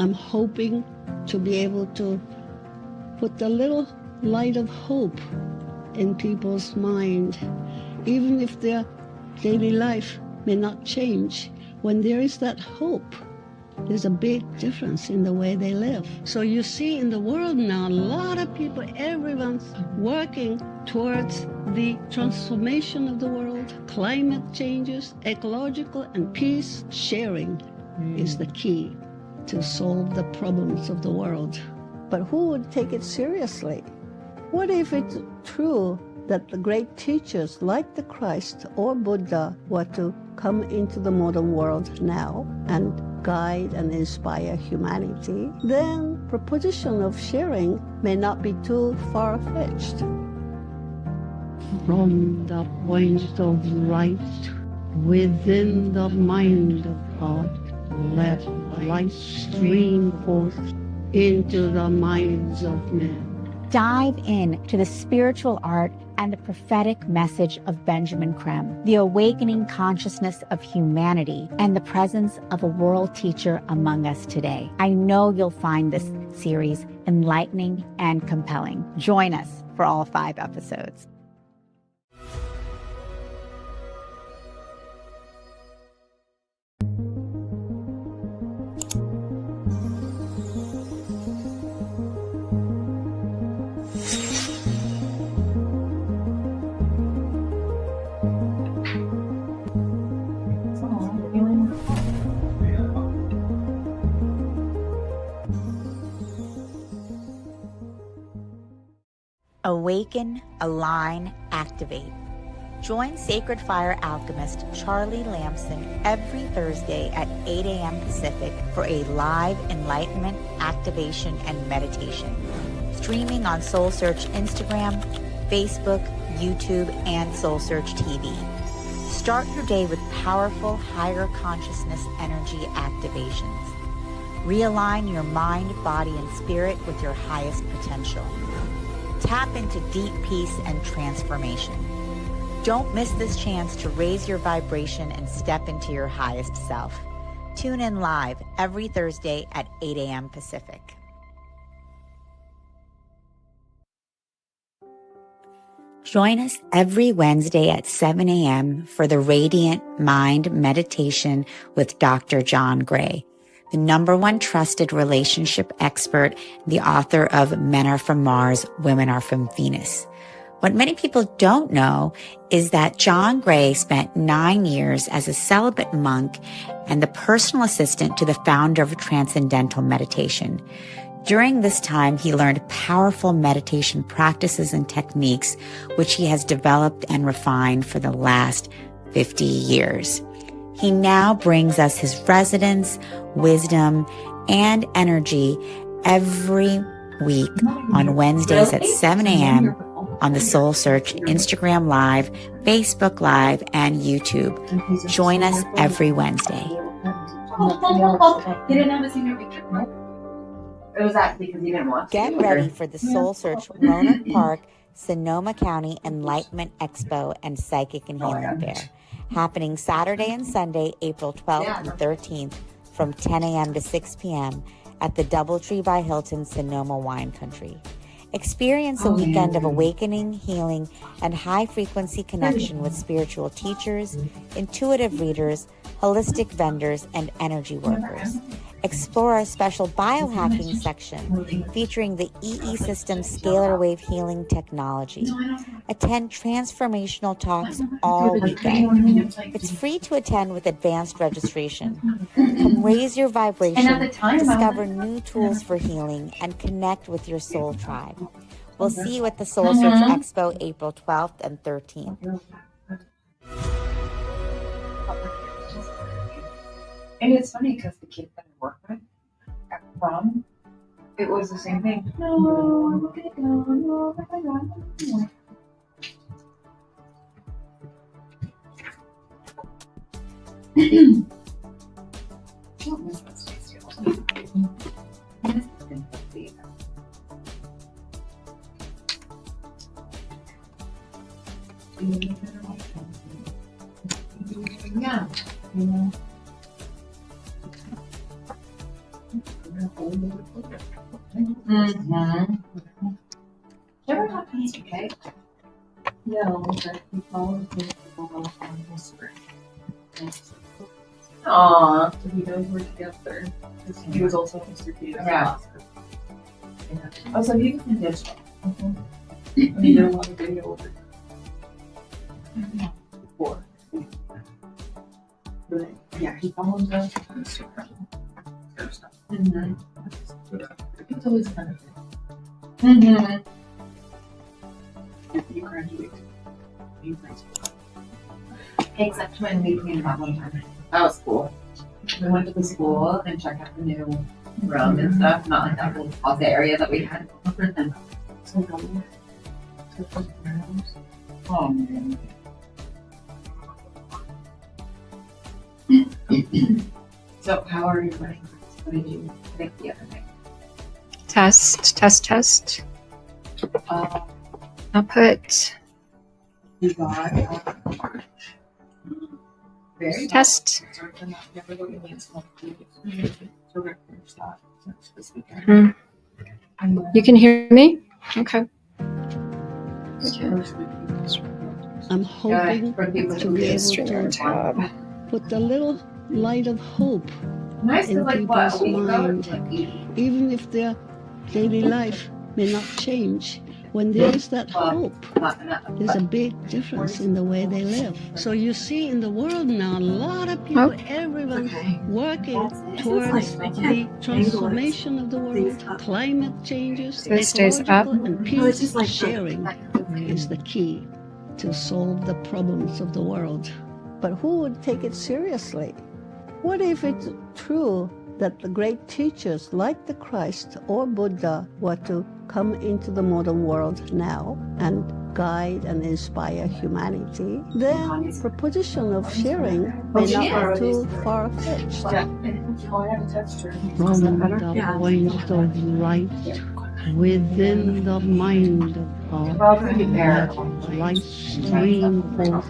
I'm hoping to be able to put a little light of hope in people's mind, even if their daily life may not change. When there is that hope, there's a big difference in the way they live. So you see in the world now, a lot of people, everyone's working towards the transformation of the world, climate changes, ecological and peace. Sharing is the key to solve the problems of the world. But who would take it seriously? What if it's true that the great teachers like the Christ or Buddha were to come into the modern world now and guide and inspire humanity? Then proposition of sharing may not be too far-fetched. From the point of light within the mind of God, let light stream forth into the minds of men. Dive in to the spiritual art and the prophetic message of Benjamin Creme, the awakening consciousness of humanity, and the presence of a world teacher among us today. I know you'll find this series enlightening and compelling. Join us for all 5 episodes. Awaken, align, activate. Join Sacred Fire alchemist Charlie Lamson every Thursday at 8 a.m. Pacific for a live enlightenment, activation, and meditation. Streaming on SoulSearch Instagram, Facebook, YouTube, and SoulSearch TV. Start your day with powerful, higher consciousness energy activations. Realign your mind, body, and spirit with your highest potential. Tap into deep peace and transformation. Don't miss this chance to raise your vibration and step into your highest self. Tune in live every Thursday at 8 a.m. Pacific. Join us every Wednesday at 7 a.m. for the Radiant Mind Meditation with Dr. John Gray, the #1 trusted relationship expert, the author of Men Are From Mars, Women Are From Venus. What many people don't know is that John Gray spent 9 years as a celibate monk and the personal assistant to the founder of Transcendental Meditation. During this time, he learned powerful meditation practices and techniques, which he has developed and refined for the last 50 years. He now brings us his resonance, wisdom, and energy every week on Wednesdays at 7 a.m. on the SoulSearch Instagram Live, Facebook Live, and YouTube. Join us every Wednesday. You didn't have a senior picture? It was that because you didn't watch. Get ready for the SoulSearch Rohnert Park, Sonoma County Enlightenment Expo and Psychic and Healing Fair, happening Saturday and Sunday, April 12th and 13th from 10 a.m. to 6 p.m. at the DoubleTree by Hilton, Sonoma Wine Country. Experience a weekend of awakening, healing, and high-frequency connection with spiritual teachers, intuitive readers, holistic vendors, and energy workers. Explore our special biohacking section featuring the EESystem Scalar wave healing technology. Attend transformational talks all weekend. It's free to attend with advanced registration. Come raise your vibration, discover new tools for healing, and connect with your soul tribe. We'll see you at the SoulSearch Expo April 12th and 13th. And it's funny because the kid that I work with at prom, it was the same thing. No, I'm gonna go. No, I'm gonna go. Yeah. You ever talk to Mr. K? No, but he follows me on Instagram. Aww. So he knows we're together. Because he was also Mr. K's boss. Oh, so he was in digital. And he didn't want to video over before. But yeah, he follows us on Instagram. It's always kind of thing. If you graduate, you graduate. Except when we cleaned that one time. That was cool. We went to the school and checked out the new room and stuff. Not like that little closet area that we had. So dumb. Oh man. So how are you running? What did you think the other night? Test. Output. You got very Test. You can hear me? Okay. I'm hoping for people to be able Streamer to tab. put a little light of hope nice in to like what people's a week ago mind. it's like 80. even if their daily life may not change. When there is that hope, Not enough. there's a big difference in the way they live. So you see in the world now, a lot of people, everyone working towards the transformation of the world, climate changes, So it stays up. ecological and peace sharing is the key to solve the problems of the world. But who would take it seriously? What if it's true that the great teachers like the Christ or Buddha were to come into the modern world now and guide and inspire humanity? Then the proposition of sharing may not be too far-fetched. From the point of light within the mind of God, let light stream forth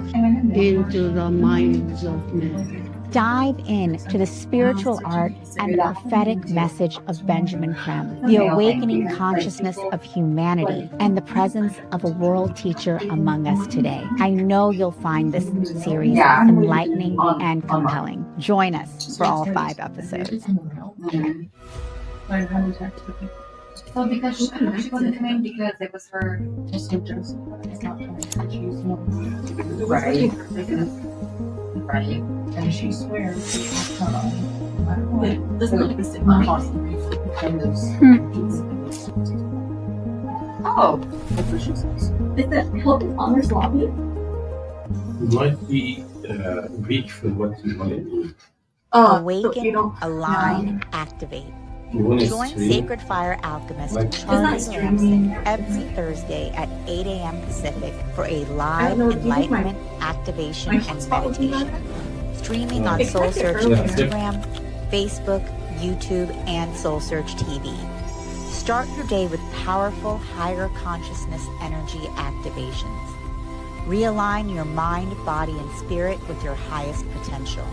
into the minds of men. Dive in to the spiritual art and the prophetic message of Benjamin Creme, the awakening consciousness of humanity, and the presence of a world teacher among us today. I know you'll find this series enlightening and compelling. Join us for all 5 episodes. So because she wasn't coming because it was her right. Right. And she swears Doesn't look the same. Oh, that's what she says. Is that Hilton Honors Lobby? It might be Greek for what you want to do. Awaken, align, activate. You want to Join stream? Sacred Fire Alchemist Like- Charlie streaming. Lamson every Thursday at 8 a.m. Pacific for a live know, do you think enlightenment, activation, and hotspot would be meditation. Streaming on It's right there SoulSearch earlier. Instagram, Facebook, YouTube, and SoulSearch TV. Start your day with powerful higher consciousness energy activations. Realign your mind, body, and spirit with your highest potential.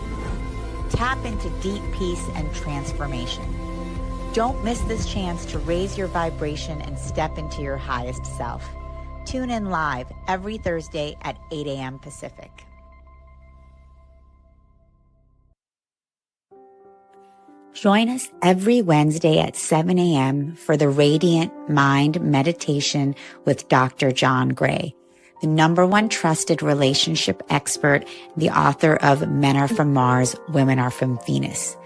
Tap into deep peace and transformation. Don't miss this chance to raise your vibration and step into your highest self. Tune in live every Thursday at 8 a.m. Pacific. Join us every Wednesday at 7 a.m. for the Radiant Mind Meditation with Dr. John Gray, the #1 trusted relationship expert, the author of Men Are From Mars, Women Are From Venus.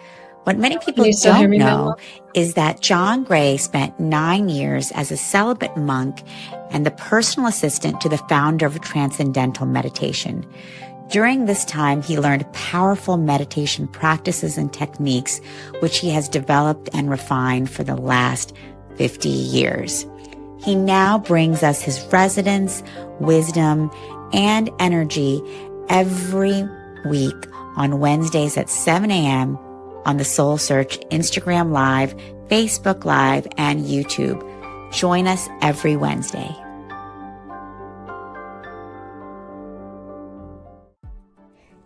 What many people you still hear don't me, know Manuel? is that John Gray spent 9 years as a celibate monk and the personal assistant to the founder of Transcendental Meditation. During this time, he learned powerful meditation practices and techniques, which he has developed and refined for the last 50 years. He now brings us his resonance, wisdom, and energy every week on Wednesdays at 7 a.m. on the SoulSearch Instagram Live, Facebook Live, and YouTube. Join us every Wednesday.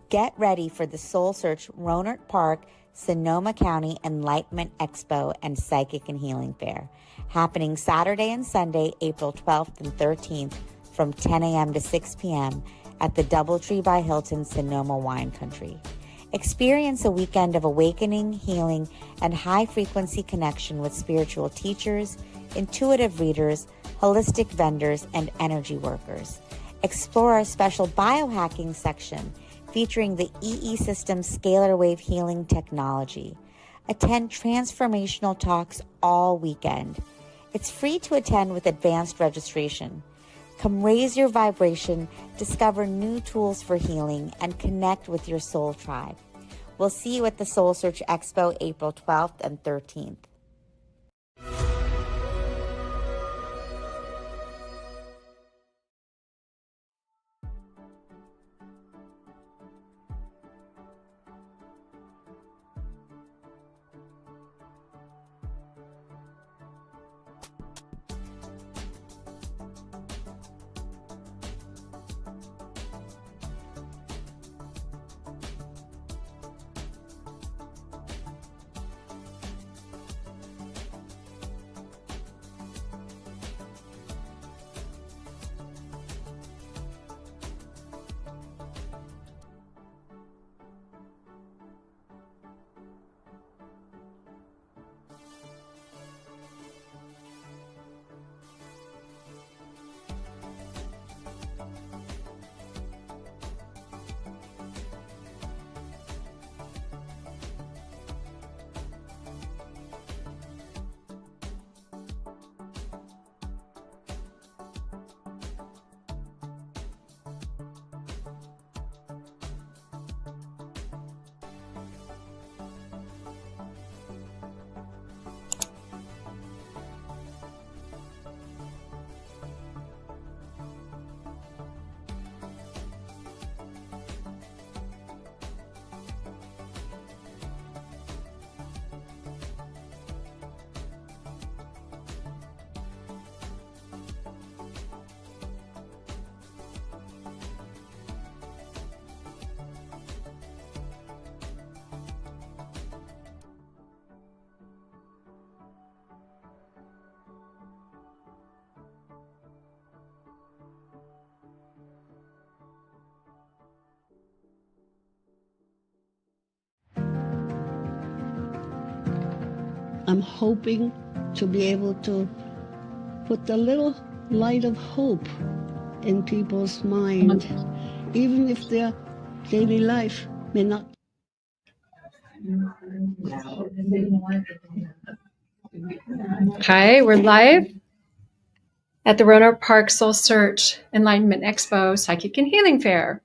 Get ready for the SoulSearch Rohnert Park Sonoma County Enlightenment Expo and Psychic and Healing Fair, happening Saturday and Sunday, April 12th and 13th from 10 a.m. to 6 p.m. at the DoubleTree by Hilton, Sonoma Wine Country. Experience a weekend of awakening, healing, and high-frequency connection with spiritual teachers, intuitive readers, holistic vendors, and energy workers. Explore our special Biohacking section featuring the EESystem Scalar wave healing technology. Attend transformational talks all weekend. It's free to attend with advanced registration. Come raise your vibration, discover new tools for healing, and connect with your soul tribe. We'll see you at the SoulSearch Expo April 12th and 13th. I'm hoping to be able to put the little light of hope in people's mind, even if their daily life may not. Hi, we're live at the Rohnert Park SoulSearch Enlightenment Expo Psychic and Healing Fair.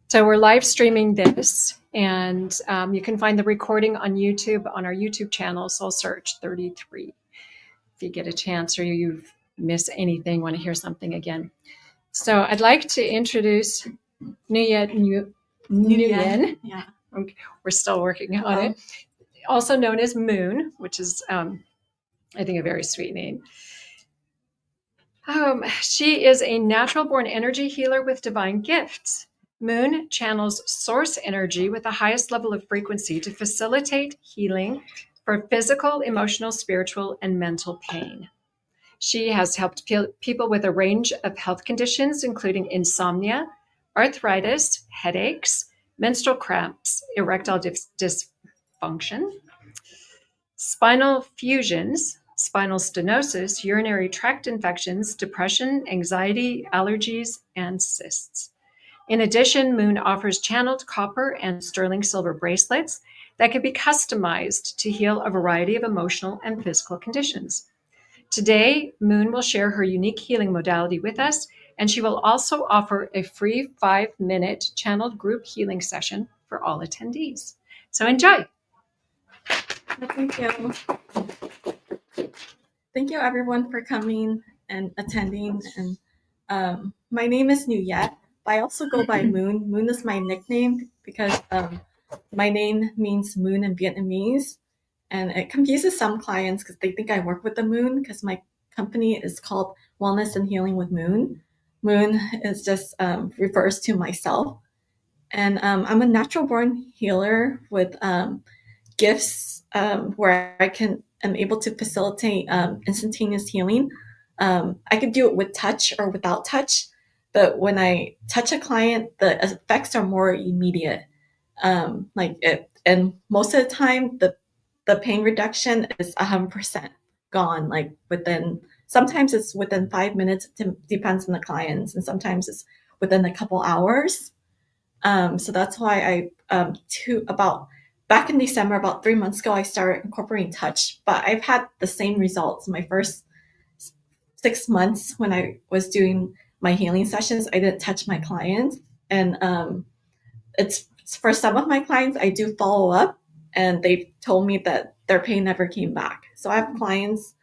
So we're live streaming this, and you can find the recording on YouTube on our YouTube channel, SoulSearch 33. If you get a chance or you've missed anything, want to hear something again. So I'd like to introduce Nguyen. Yeah. Okay, we're still working on it. Also known as Moon, which is, I think, a very sweet name. She is a natural-born energy healer with divine gifts. Moon channels source energy with the highest level of frequency to facilitate healing for physical, emotional, spiritual, and mental pain. She has helped people with a range of health conditions, including insomnia, arthritis, headaches, menstrual cramps, erectile dysfunction, spinal fusions, spinal stenosis, urinary tract infections, depression, anxiety, allergies, and cysts. In addition, Moon offers channeled copper and sterling silver bracelets that can be customized to heal a variety of emotional and physical conditions. Today, Moon will share her unique healing modality with us, and she will also offer a free 5-minute channeled group healing session for all attendees. So enjoy. Thank you. Thank you, everyone, for coming and attending. And my name is Nguyen. I also go by Moon. Moon is my nickname because my name means moon in Vietnamese. And it confuses some clients because they think I work with the moon because my company is called Wellness and Healing with Moon. Moon is just refers to myself. And I'm a natural born healer with gifts where am able to facilitate instantaneous healing. I could do it with touch or without touch, but when I touch a client, the effects are more immediate. And most of the time, the pain reduction is 100% gone. Like sometimes it's within 5 minutes. Depends on the clients, and sometimes it's within a couple hours. So that's why back in December, about 3 months ago, I started incorporating touch. But I've had the same results. My first 6 months when I was doing my healing sessions, I didn't touch my clients, and it's for some of my clients I do follow up, and they told me that their pain never came back. So I have clients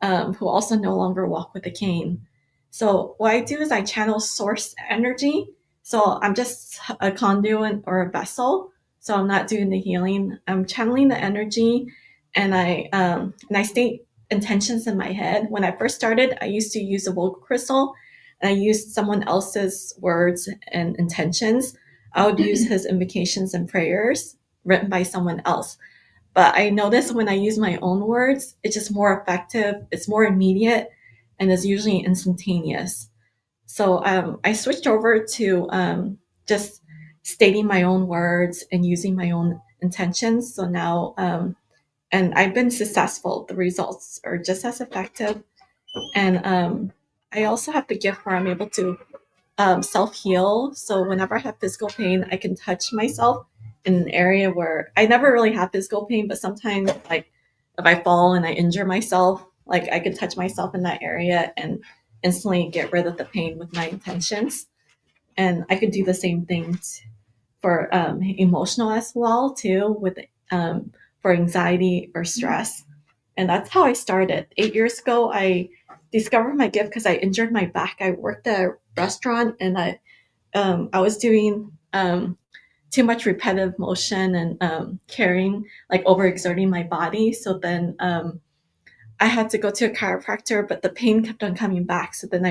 who also no longer walk with a cane. So what I do is I channel source energy. So I'm just a conduit or a vessel. So I'm not doing the healing. I'm channeling the energy, and I state intentions in my head. When I first started, I used to use a vocal crystal, and I used someone else's words and intentions. I would use his invocations and prayers written by someone else. But I noticed when I use my own words, it's just more effective, it's more immediate, and it's usually instantaneous. So I switched over to just stating my own words and using my own intentions. So now, and I've been successful. The results are just as effective. And I also have the gift where I'm able to self-heal. So whenever I have physical pain, I can touch myself in an area where I never really have physical pain, but sometimes like if I fall and I injure myself, like I can touch myself in that area and instantly get rid of the pain with my intentions. And I could do the same thing for emotional as well too, with for anxiety or stress. And that's how I started. 8 years ago, I discovered my gift because I injured my back. I worked at a restaurant, and I was doing too much repetitive motion and carrying, like overexerting my body. So then I had to go to a chiropractor, but the pain kept on coming back. So then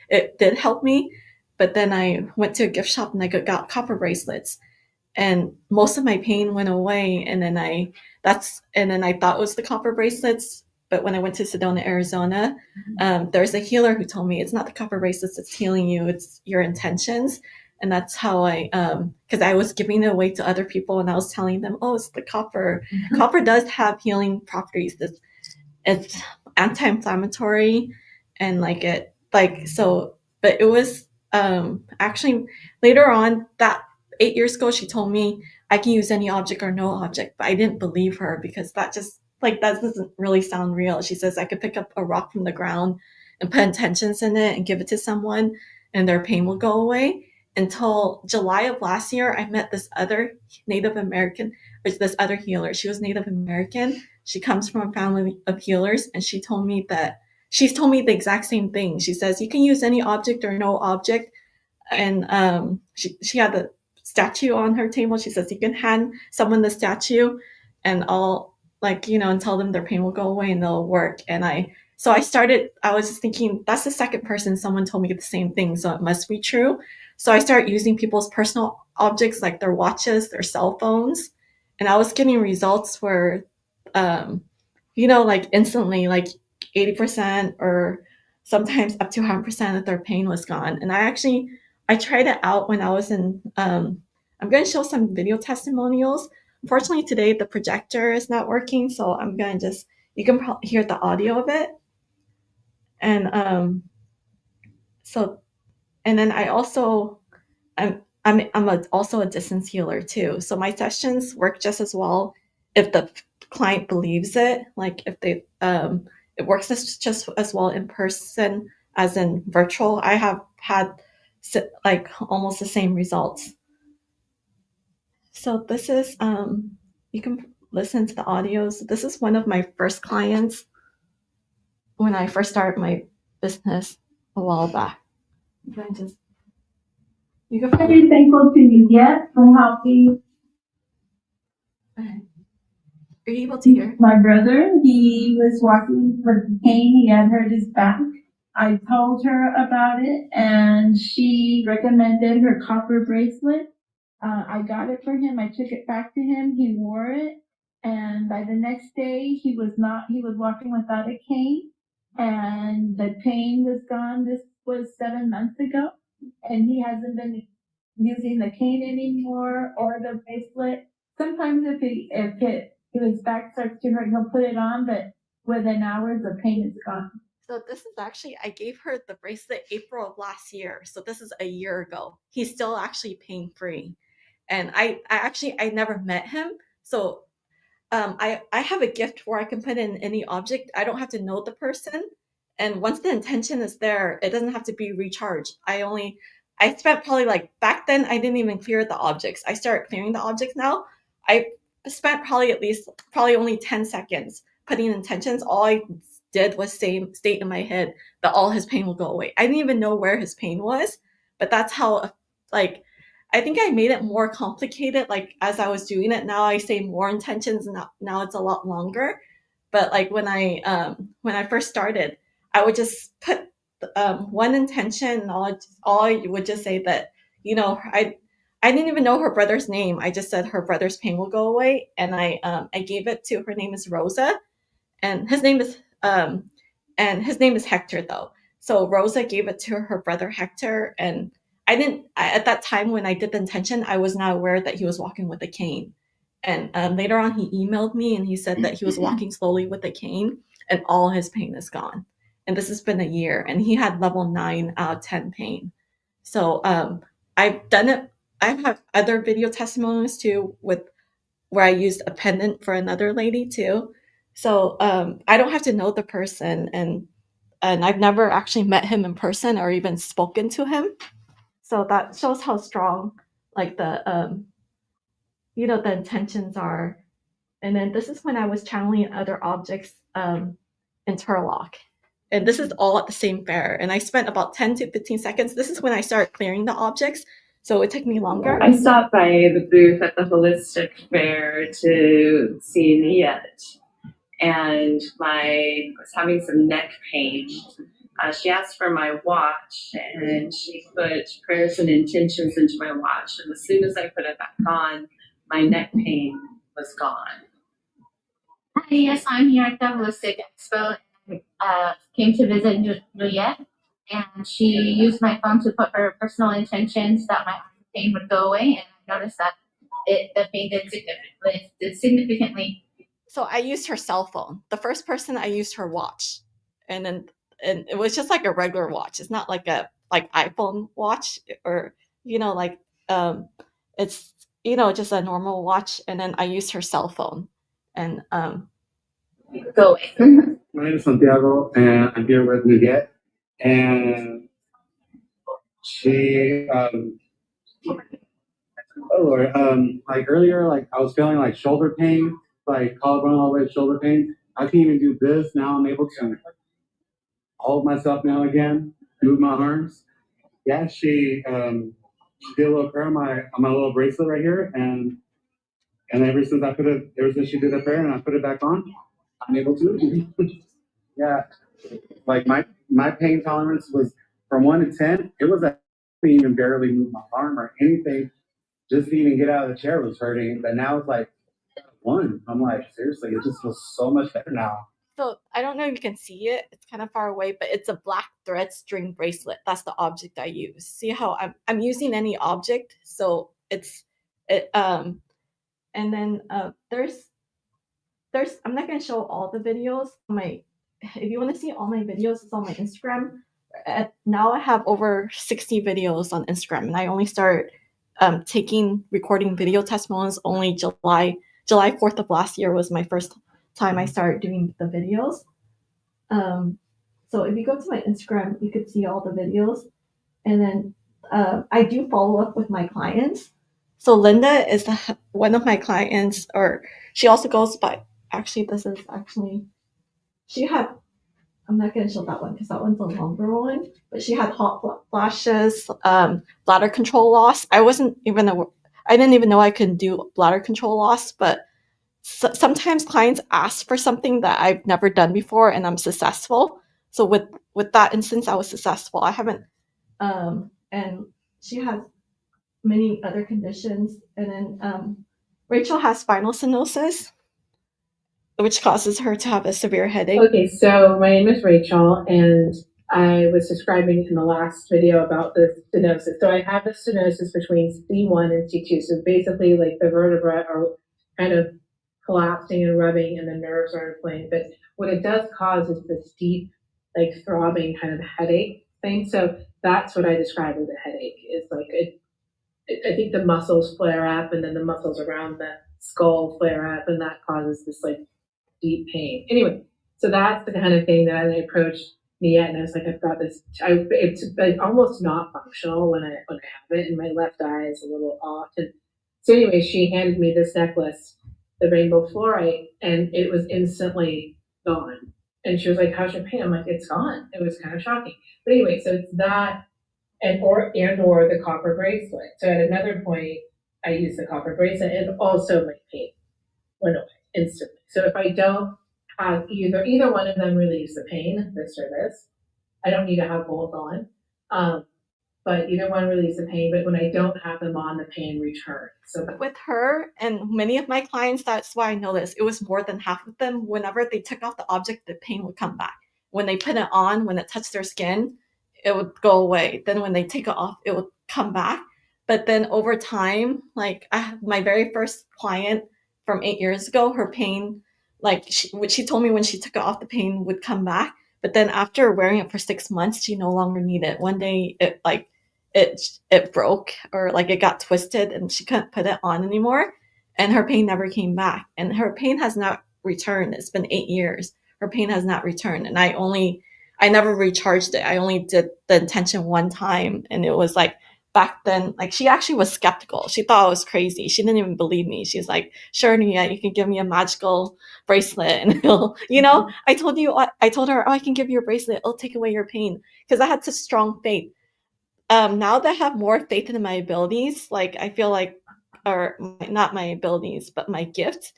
it did help me, but then I went to a gift shop and I got copper bracelets, and most of my pain went away. And then I thought it was the copper bracelets. But when I went to Sedona, Arizona, there's a healer who told me it's not the copper bracelets that's healing you, it's your intentions. And that's how because I was giving it away to other people, and I was telling them, oh, it's the copper. Mm-hmm. Copper does have healing properties. It's anti-inflammatory, and but it was actually later on that 8 years ago, she told me I can use any object or no object, but I didn't believe her because that doesn't really sound real. She says I could pick up a rock from the ground and put intentions in it and give it to someone, and their pain will go away. Until July of last year, I met this other this other healer. She was Native American. She comes from a family of healers, and she's told me the exact same thing. She says you can use any object or no object, and she had the statue on her table. She says you can hand someone the statue, and I'll and tell them their pain will go away and they'll work. And I was just thinking that's the second person someone told me the same thing, so it must be true. So I started using people's personal objects like their watches, their cell phones, and I was getting results where instantly, like 80% or sometimes up to 100% of their pain was gone. And I tried it out when I was in I'm going to show some video testimonials. Unfortunately, today the projector is not working, so I'm going to you can probably hear the audio of it. And and then I'm also a distance healer too. So my sessions work just as well if the client believes it. Like if they it works just as well in person as in virtual. I have had almost the same results. So this is you can listen to the audios. This is one of my first clients when I first started my business a while back. You can very thankful to you yet for helping. Okay. Are you able to hear? My brother, he was walking for pain. He had hurt his back. I told her about it, and she recommended her copper bracelet. I got it for him. I took it back to him. He wore it, And by the next day, he was walking without a cane, and the pain was gone. This was 7 months ago, and he hasn't been using the cane anymore or the bracelet. Sometimes if his back starts to hurt, he'll put it on, but within hours, the pain is gone. So this is actually, I gave her the bracelet April of last year. So this is a year ago. He's still actually pain free. And I never met him. So I have a gift where I can put in any object. I don't have to know the person. And once the intention is there, it doesn't have to be recharged. I spent probably like, back then I didn't even clear the objects. I started clearing the objects now. I spent probably only 10 seconds putting intentions. All I did was state in my head that all his pain will go away. I didn't even know where his pain was, but that's how, like, I think I made it more complicated. Like as I was doing it, now I say more intentions, and now it's a lot longer. But like when I first started, I would just put one intention, and all I would just say that, you know, I didn't even know her brother's name. I just said her brother's pain will go away, and I gave it to, her name is Rosa, and his name is Hector though. So Rosa gave it to her brother Hector, and at that time when I did the intention, I was not aware that he was walking with a cane. And later on, he emailed me and he said that he was walking slowly with a cane, and all his pain is gone. And this has been a year, and he had level 9 out of 10 pain. So I've done it. I have other video testimonies too, where I used a pendant for another lady too. So I don't have to know the person, and I've never actually met him in person or even spoken to him. So that shows how strong, like the the intentions are. And then this is when I was channeling other objects in Turlock. And this is all at the same fair. And I spent about 10 to 15 seconds. This is when I started clearing the objects. So it took me longer. I stopped by the booth at the Holistic Fair to see Niet, and I was having some neck pain. She asked for my watch, and she put prayers and intentions into my watch. And as soon as I put it back on, my neck pain was gone. Hi, yes, I'm here at the Holistic Expo. Came to visit Juliette, and she used my phone to put her personal intentions that my pain would go away, and I noticed that the pain did significantly. So I used her cell phone. The first person, I used her watch, and it was just like a regular watch. It's not like a iPhone watch, or it's just a normal watch. And then I used her cell phone, and go away. My name is Santiago, and I'm here with Nuguet, and she, like earlier, like I was feeling like shoulder pain, like collarbone all the way to shoulder pain. I can even do this now. I'm able to hold myself now again, move my arms. Yeah, she did a little prayer on my little bracelet right here, and ever since she did the prayer and I put it back on, I'm able to. Yeah, like my pain tolerance was from 1 to 10. It was I couldn't even barely move my arm or anything. Just to even get out of the chair was hurting. But now it's like 1. I'm like, seriously, it just feels so much better now. So I don't know if you can see it. It's kind of far away, but it's a black thread string bracelet. That's the object I use. See how I'm using any object. So and then there's I'm not gonna show all the videos. If you want to see all my videos, it's on my Instagram. Now I have over 60 videos on Instagram, and I only started recording video testimonials only July 4th of last year was my first time I started doing the videos. So if you go to my Instagram, you could see all the videos. And then I do follow up with my clients. So Linda is one of my clients, or she also goes by, I'm not going to show that one because that one's a longer one, but she had hot flashes, bladder control loss. I didn't even know I could do bladder control loss, but sometimes clients ask for something that I've never done before, and I'm successful. So with that instance, I was successful. I haven't, and she has many other conditions. And then Rachel has spinal stenosis. which causes her to have a severe headache. Okay, so my name is Rachel, and I was describing in the last video about the stenosis. So I have the stenosis between C1 and C2. So basically, like the vertebrae are kind of collapsing and rubbing, and the nerves are inflamed. But what it does cause is this deep, like throbbing kind of headache thing. So that's what I describe as a headache. It's like I think the muscles flare up, and then the muscles around the skull flare up, and that causes this like deep pain. Anyway, so that's the kind of thing that I approached Niet, and I was like, I've got this. It's like almost not functional when I have it, and my left eye is a little off. And so anyway, she handed me this necklace, the rainbow fluorite, and it was instantly gone. And she was like, "How's your pain?" I'm like, "It's gone." It was kind of shocking. But anyway, so it's that, and or the copper bracelet. So at another point, I used the copper bracelet, and also my pain went away instantly. So if I don't have either one of them relieves the pain, this or this, I don't need to have both on. But either one relieves the pain, but when I don't have them on, the pain returns. So with her and many of my clients, that's why I noticed it was more than half of them. Whenever they took off the object, the pain would come back. When they put it on, when it touched their skin, it would go away. Then when they take it off, it would come back. But then over time, like I have my very first client from 8 years ago, her pain, like she told me when she took it off, the pain would come back. But then after wearing it for 6 months, she no longer needed it. One day it broke, or like it got twisted, and she couldn't put it on anymore, and her pain never came back, and her pain has not returned. It's been 8 years. Her pain has not returned, and I never recharged it. I only did the intention one time, and it was like back then, like she actually was skeptical. She thought I was crazy. She didn't even believe me. She's like, "Sure, Nia, you can give me a magical bracelet, and it'll, I told her, oh, I can give you a bracelet. It'll take away your pain," because I had such strong faith. Now that I have more faith in my abilities, like I feel like, or not my abilities, but my gift,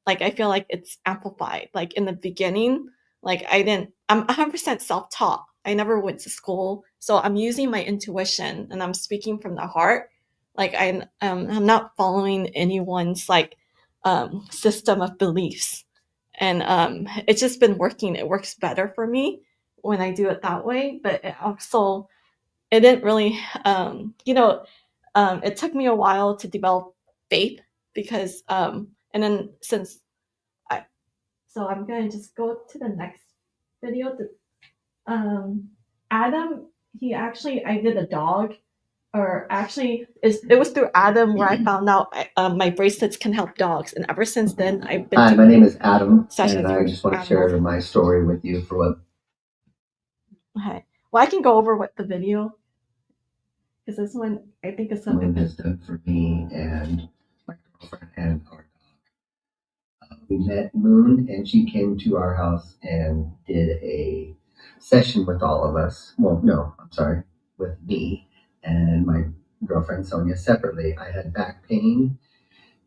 like I feel like it's amplified. Like in the beginning, like I'm 100% self-taught. I never went to school, so I'm using my intuition and I'm speaking from the heart. Like I'm not following anyone's like system of beliefs, and it's just been working. It works better for me when I do it that way, but it didn't really, it took me a while to develop faith because, and then so I'm going to just go to the next video. Adam, I did a dog, or actually, it was through Adam where I found out my bracelets can help dogs. And ever since then, I've been. Hi, my name is Adam, and I just want to share my story with you for what. Okay. Well, I can go over what the video. Because this one, I think, is something Moon has done for me and my girlfriend and our dog. We met Moon, and she came to our house and did a session with all of us. Well, no, I'm sorry, with me and my girlfriend Sonia separately. I had back pain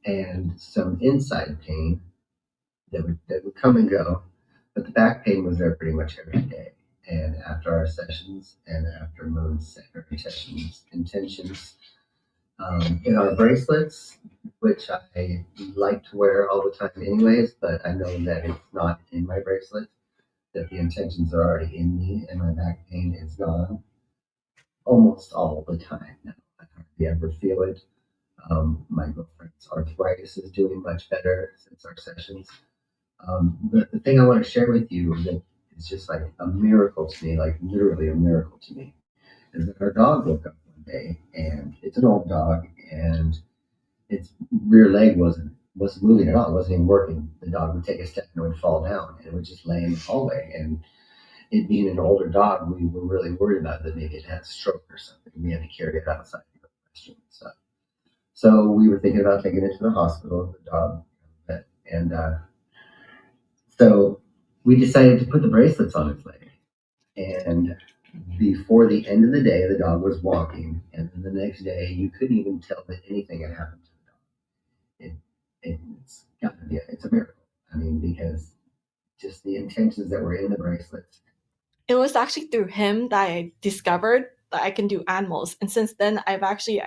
and some inside pain that would come and go, but the back pain was there pretty much every day. And after our sessions and after Moon's intentions, in our bracelets, which I like to wear all the time anyways, but I know that it's not in my bracelet, that the intentions are already in me and my back pain is gone almost all the time now. I hardly ever feel it. My girlfriend's arthritis is doing much better since our sessions. The thing I want to share with you that is just like a miracle to me, like literally a miracle to me, is that our dog woke up one day, and it's an old dog, and its rear leg wasn't moving at all. It wasn't even working. The dog would take a step and it would fall down, and it would just lay in the hallway. And it being an older dog, we were really worried about that maybe it had a stroke or something. We had to carry it outside the restroom and stuff. So we were thinking about taking it to the hospital, the dog, and so we decided to put the bracelets on its leg. And before the end of the day, the dog was walking, and then the next day, you couldn't even tell that anything had happened to the dog. It's got to be it's a miracle. I mean, because just the intentions that were in the bracelets. It was actually through him that I discovered that I can do animals, and since then, I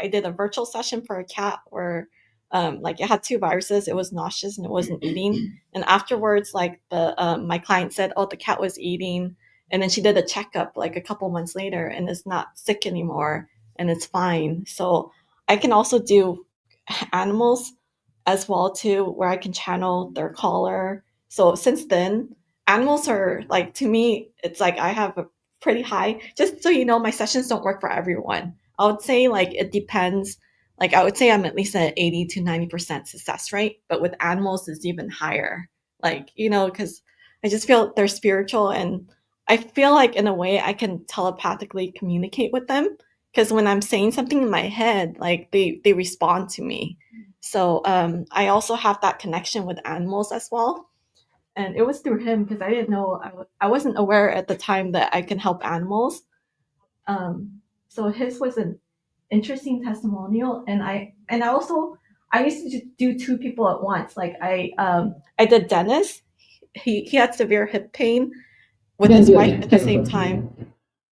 did a virtual session for a cat where Like it had 2 viruses. It was nauseous and it wasn't eating. And afterwards, like my client said, oh, the cat was eating. And then she did a checkup like a couple months later and it's not sick anymore and it's fine. So I can also do animals as well too, where I can channel their caller. So since then, animals are like, to me, it's like I have a pretty high, just so you know, my sessions don't work for everyone. I would say like it depends. Like I would say I'm at least at 80 to 90% success rate, but with animals it's even higher. Like, you know, because I just feel they're spiritual and I feel like in a way I can telepathically communicate with them because when I'm saying something in my head, like they respond to me. So I also have that connection with animals as well. And it was through him because I didn't know, I wasn't aware at the time that I can help animals. So his was an interesting testimonial. And I used to do 2 people at once. Like I did Dennis. He had severe hip pain with his wife at the same time.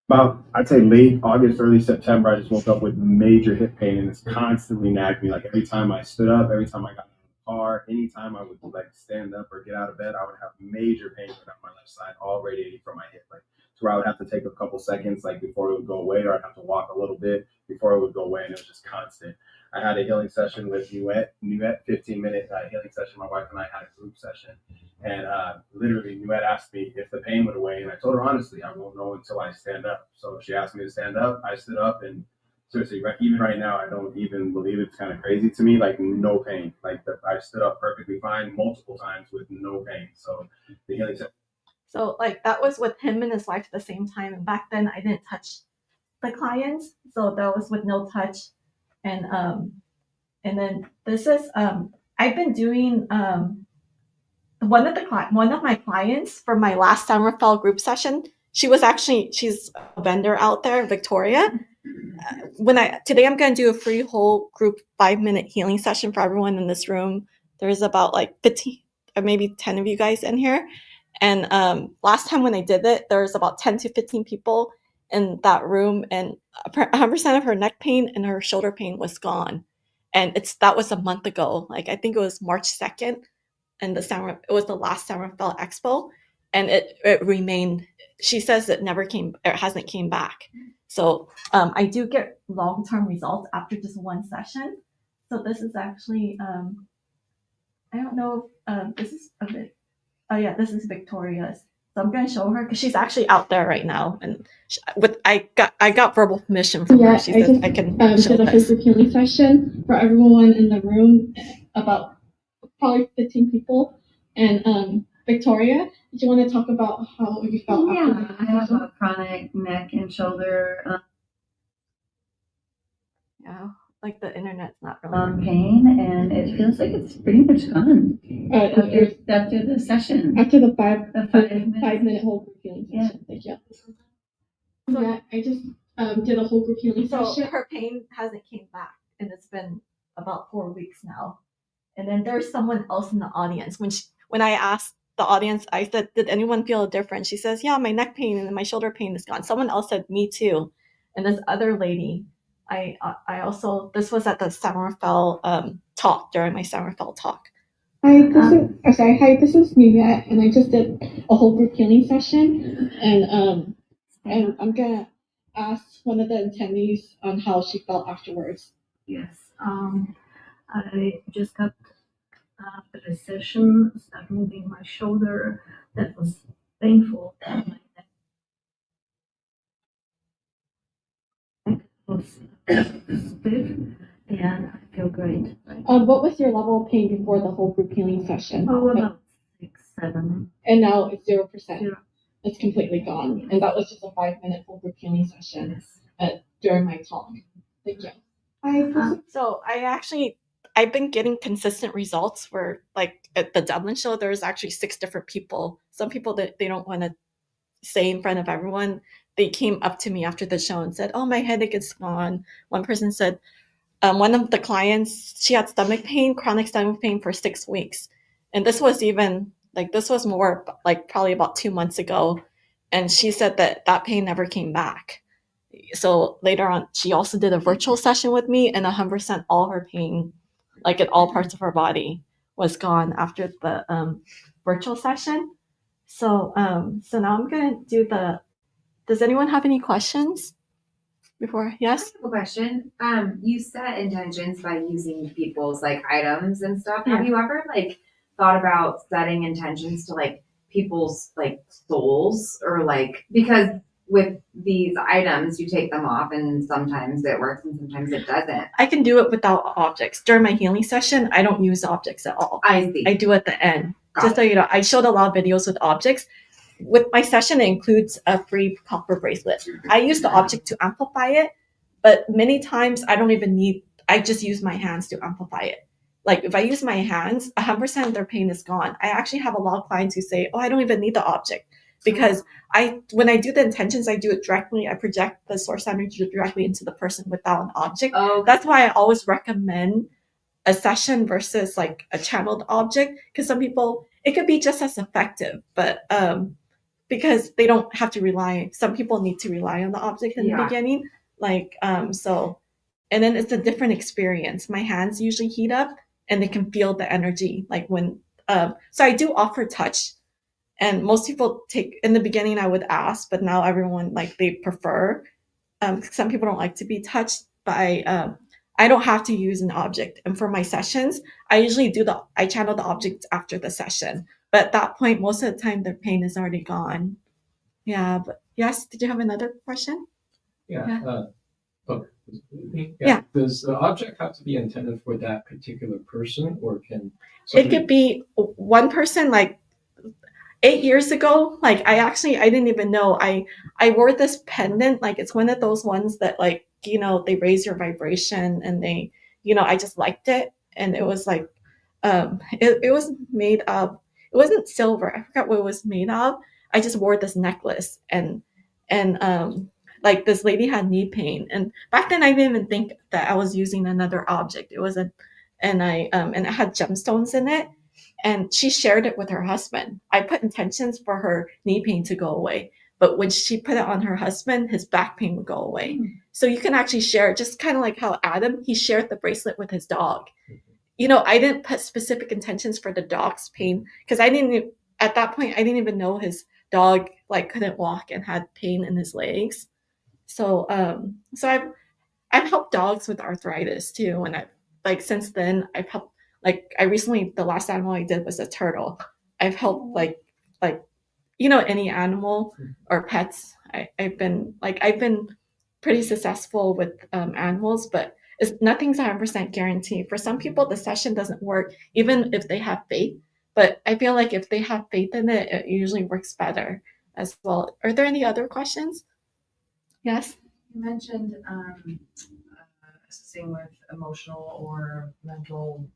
About, I'd say late August, early September, I just woke up with major hip pain and it's constantly nagged me. Like every time I stood up, every time I got in the car, anytime I would like stand up or get out of bed, I would have major pain on my left side, all radiating from my hip. Like to where I would have to take a couple seconds like before it would go away, or I'd have to walk a little bit before it would go away, and it was just constant. I had a healing session with Nuet, 15-minute healing session. My wife and I had a group session. And literally, Nuet asked me if the pain went away. And I told her, honestly, I won't know until I stand up. So she asked me to stand up. I stood up. And seriously, even right now, I don't even believe it. It's kind of crazy to me. Like, no pain. Like, I stood up perfectly fine multiple times with no pain. So the healing session. So, like, that was with him and his wife at the same time. And back then, I didn't touch the clients. So that was with no touch. And then this is, I've been doing, one of my clients for my last Summerfell group session, she's a vendor out there, Victoria. Today I'm going to do a free whole group 5-minute healing session for everyone in this room. There's about like 15 or maybe 10 of you guys in here. And last time when I did it, there was about 10 to 15 people in that room, and 100% of her neck pain and her shoulder pain was gone. And that was a month ago. Like I think it was March 2nd. And it was the last Summerfell Expo, and it remained. She says it hasn't came back. So I do get long-term results after just one session. So this is actually, I don't know if this is a bit. Oh yeah, this is Victoria's. So I'm going to show her because she's actually out there right now, and I got verbal permission from her. She said I can show this. Did a healing session for everyone in the room, about probably 15 people. And Victoria, did you want to talk about how you felt? Yeah, I have a chronic neck and shoulder yeah, like the internet's not really pain, and it feels like it's pretty much gone after the session. After the 5-minute whole group healing session. Thank you. So yeah, I just did a whole group healing session. So her pain hasn't came back, and it's been about 4 weeks now. And then there's someone else in the audience. When I asked the audience, I said, did anyone feel a difference? She says, yeah, my neck pain and my shoulder pain is gone. Someone else said, me too. And this other lady, I also, this was at the Summerfell talk, during my Summerfell talk. Hi, this is Nuya, and I just did a whole group healing session. And I'm going to ask one of the attendees on how she felt afterwards. Yes. I just got the recession, started moving my shoulder. That was painful. My neck was stiff, and I feel great. Right? What was your level of pain before the whole group healing session? Oh, about 6, 7. And now it's 0%. It's completely gone. And that was just a 5-minute whole group healing session during my talk. Thank you. So I've been getting consistent results where, like, at the Dublin show, there's actually 6 different people. Some people that they don't want to say in front of everyone, they came up to me after the show and said, oh, my headache is gone. One person said, one of the clients, she had chronic stomach pain for 6 weeks. And this was more like probably about 2 months ago. And she said that pain never came back. So later on, she also did a virtual session with me, and 100% all her pain like in all parts of her body was gone after the virtual session. So so now I'm gonna do does anyone have any questions before? Yes? I have a question. You set intentions by using people's like items and stuff. Yeah. Have you ever like thought about setting intentions to like people's like souls, or like, because with these items you take them off and sometimes it works and sometimes it doesn't. I can do it without objects. During my healing session, I don't use objects at all. I see. I do at the end. Just so you know, I showed a lot of videos with objects. With my session, it includes a free copper bracelet. I use the object to amplify it, but many times I don't even need, I just use my hands to amplify it. Like if I use my hands, 100% of their pain is gone. I actually have a lot of clients who say, oh, I don't even need the object, because when I do the intentions, I do it directly. I project the source energy directly into the person without an object. Oh, That's why I always recommend a session versus like a channeled object, because some people, it could be just as effective, but because they don't have to rely, some people need to rely on the object in the beginning, like so, and then it's a different experience. My hands usually heat up and they can feel the energy, like when so I do offer touch, and most people take, in the beginning I would ask, but now everyone, like, they prefer, some people don't like to be touched, but I don't have to use an object. And for my sessions, I usually I channel the object after the session. But at that point, most of the time, their pain is already gone. Yeah, but yes, did you have another question? Yeah. Yeah. Does the object have to be intended for that particular person, or can it could be one person? Like 8 years ago, like I didn't even know. I wore this pendant, like it's one of those ones that, like, you know, they raise your vibration, and they, you know, I just liked it. And it was like, it was made of, it wasn't silver. I forgot what it was made of. I just wore this necklace, and like this lady had knee pain. And back then I didn't even think that I was using another object. It was and it had gemstones in it. And she shared it with her husband. I put intentions for her knee pain to go away. But when she put it on her husband, his back pain would go away. So you can actually share it, just kind of like how Adam, he shared the bracelet with his dog. You know, I didn't put specific intentions for the dog's pain, because at that point, I didn't even know his dog, like, couldn't walk and had pain in his legs. So, so I've helped dogs with arthritis too. And since then, I've helped, like, the last animal I did was a turtle. I've helped like, you know, any animal or pets. I've been pretty successful with animals, but nothing's 100% guaranteed. For some people, the session doesn't work, even if they have faith. But I feel like if they have faith in it, it usually works better as well. Are there any other questions? Yes? You mentioned assisting with emotional or mental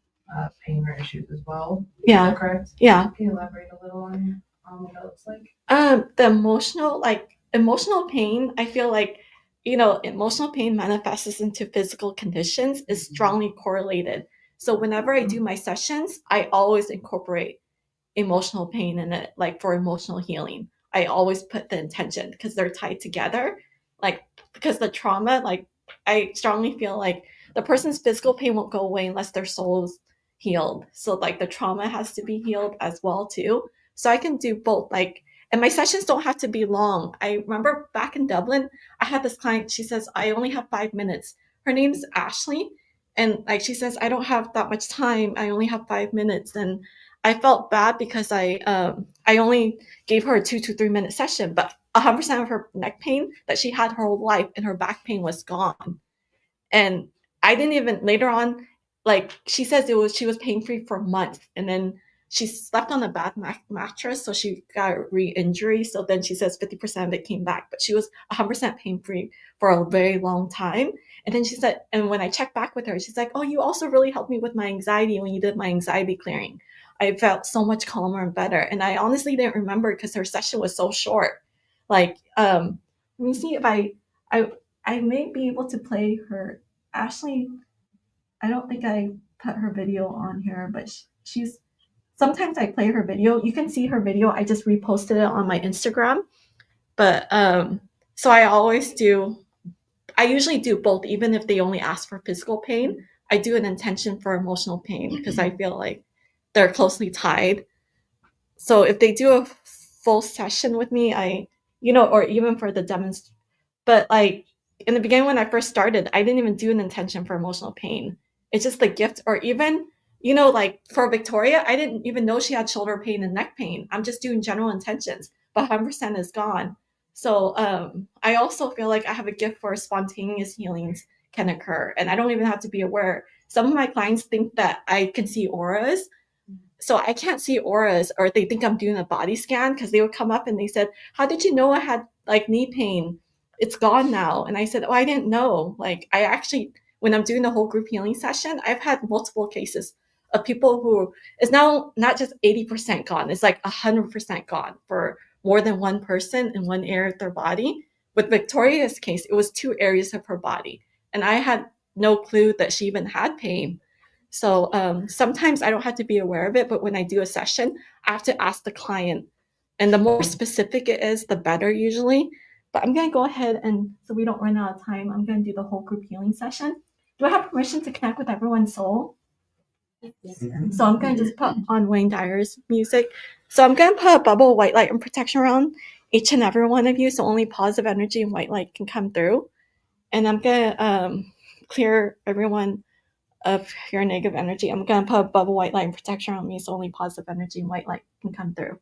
pain or issues as well. Yeah. Is that correct? Yeah. Can you elaborate a little on what that looks like? The emotional pain, I feel like, you know, emotional pain manifests into physical conditions is strongly correlated. So whenever I do my sessions, I always incorporate emotional pain in it, like for emotional healing. I always put the intention, because they're tied together. Like, because the trauma, like, I strongly feel like the person's physical pain won't go away unless their soul's healed. So like the trauma has to be healed as well too. So I can do both. Like, and my sessions don't have to be long. I remember back in Dublin, I had this client, she says, I only have 5 minutes. Her name's Ashley. And like, she says, I don't have that much time. I only have 5 minutes. And I felt bad because I only gave her a 2 to 3 minute session, but 100% of her neck pain that she had her whole life and her back pain was gone. And I didn't even, later on, like, she says she was pain free for months, and then she slept on a bad mattress, so she got a re-injury. So then she says 50% of it came back, but she was 100% pain free for a very long time. And then she said, and when I checked back with her, she's like, oh, you also really helped me with my anxiety when you did my anxiety clearing. I felt so much calmer and better. And I honestly didn't remember, because her session was so short. Like, let me see if I may be able to play her. Ashley, I don't think I put her video on here, but she's, sometimes I play her video. You can see her video. I just reposted it on my Instagram. But so I usually do both, even if they only ask for physical pain. I do an intention for emotional pain because I feel like they're closely tied. So if they do a full session with me, or even for the demonstration, but like in the beginning when I first started, I didn't even do an intention for emotional pain. It's just the gift, or even, like for Victoria, I didn't even know she had shoulder pain and neck pain. I'm just doing general intentions, but 100% is gone. So I also feel like I have a gift for spontaneous healings can occur, and I don't even have to be aware. Some of my clients think that I can see auras. So I can't see auras, or they think I'm doing a body scan, because they would come up and they said, how did you know I had like knee pain? It's gone now. And I said, oh, I didn't know. Like, I actually, when I'm doing the whole group healing session, I've had multiple cases of people who is now not just 80% gone, it's like 100% gone for more than one person in one area of their body. With Victoria's case, it was 2 areas of her body. And I had no clue that she even had pain. So sometimes I don't have to be aware of it, but when I do a session, I have to ask the client. And the more specific it is, the better usually. But I'm going to go ahead, and so we don't run out of time, I'm going to do the whole group healing session. Do I have permission to connect with everyone's soul? Yes. So I'm going to just put on Wayne Dyer's music. So I'm going to put a bubble of white light and protection around each and every one of you, so only positive energy and white light can come through. And I'm going to clear everyone of your negative energy. I'm going to put a bubble white light and protection on me, so only positive energy and white light can come through.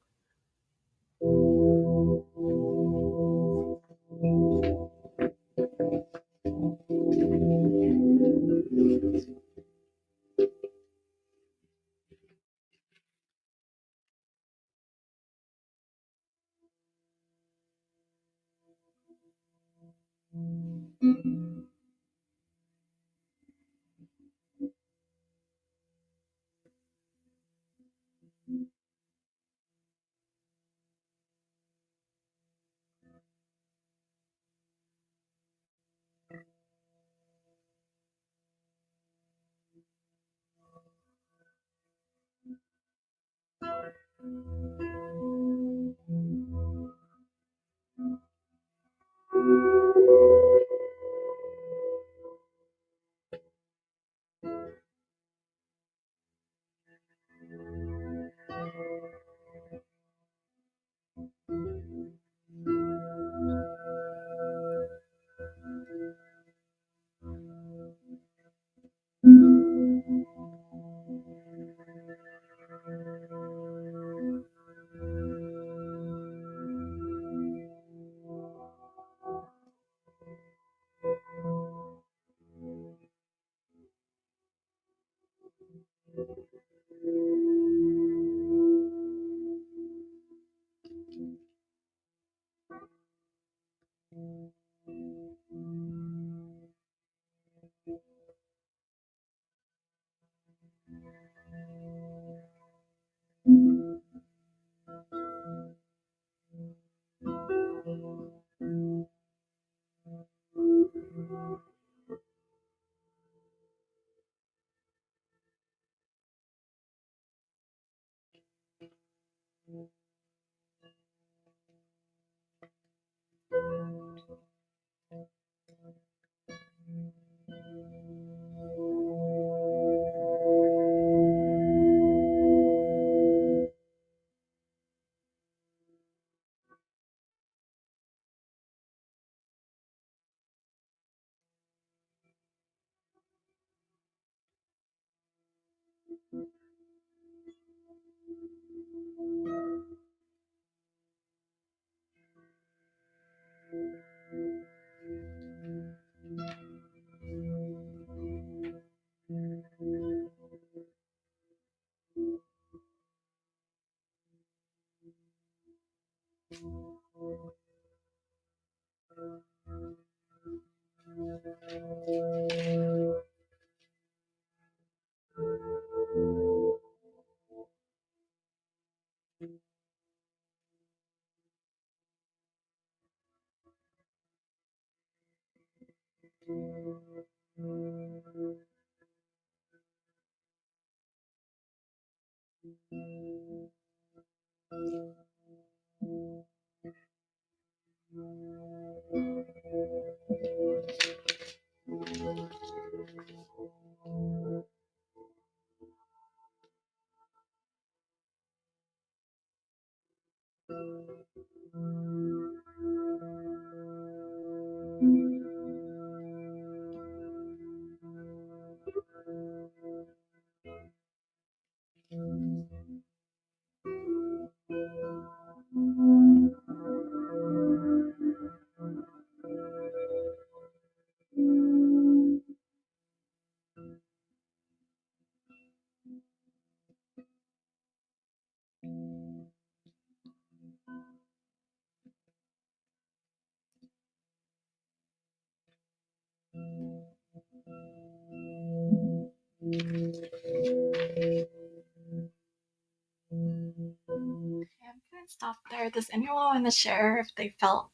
I'm gonna stop there. Does anyone want to share if they felt?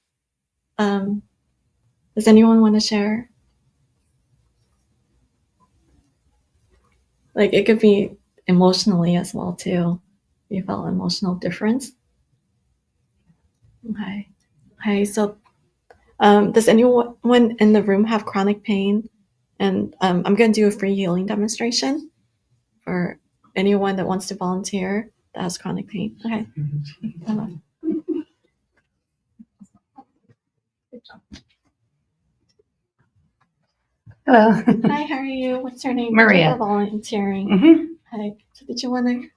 Does anyone want to share? Like it could be emotionally as well too. You felt emotional difference. Okay. Okay. So, does anyone in the room have chronic pain? And I'm gonna do a free healing demonstration for anyone that wants to volunteer that has chronic pain. Okay. Hello. Hi, how are you? What's your name? Maria. Thank you for volunteering. Mm-hmm. Hi. So did you want to?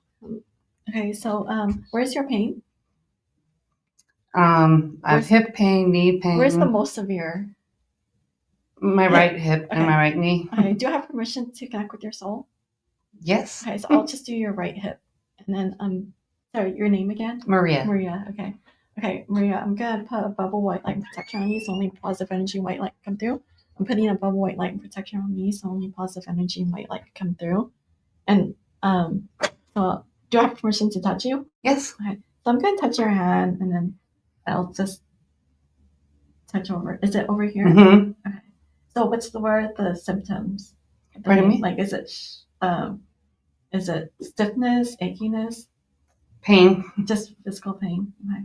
Okay. So where's your pain? I have hip pain, knee pain. Where's the most severe? My right hip and my right knee. Okay. Do you have permission to connect with your soul? Yes. Okay. So I'll just do your right hip, and then sorry, your name again? Maria. Maria. Okay. Okay, Maria. I'm gonna put a bubble white light protection on you, so only positive energy white light come through. I'm putting a bubble white light protection on me, so only positive energy white light come through. And so do I have permission to touch you? Yes. Okay. So I'm gonna touch your hand, and then I'll just touch over. Is it over here? Mm-hmm. Okay. So what's the symptoms? Pardon me? Like, is it stiffness, achiness? Pain. Just physical pain. Okay.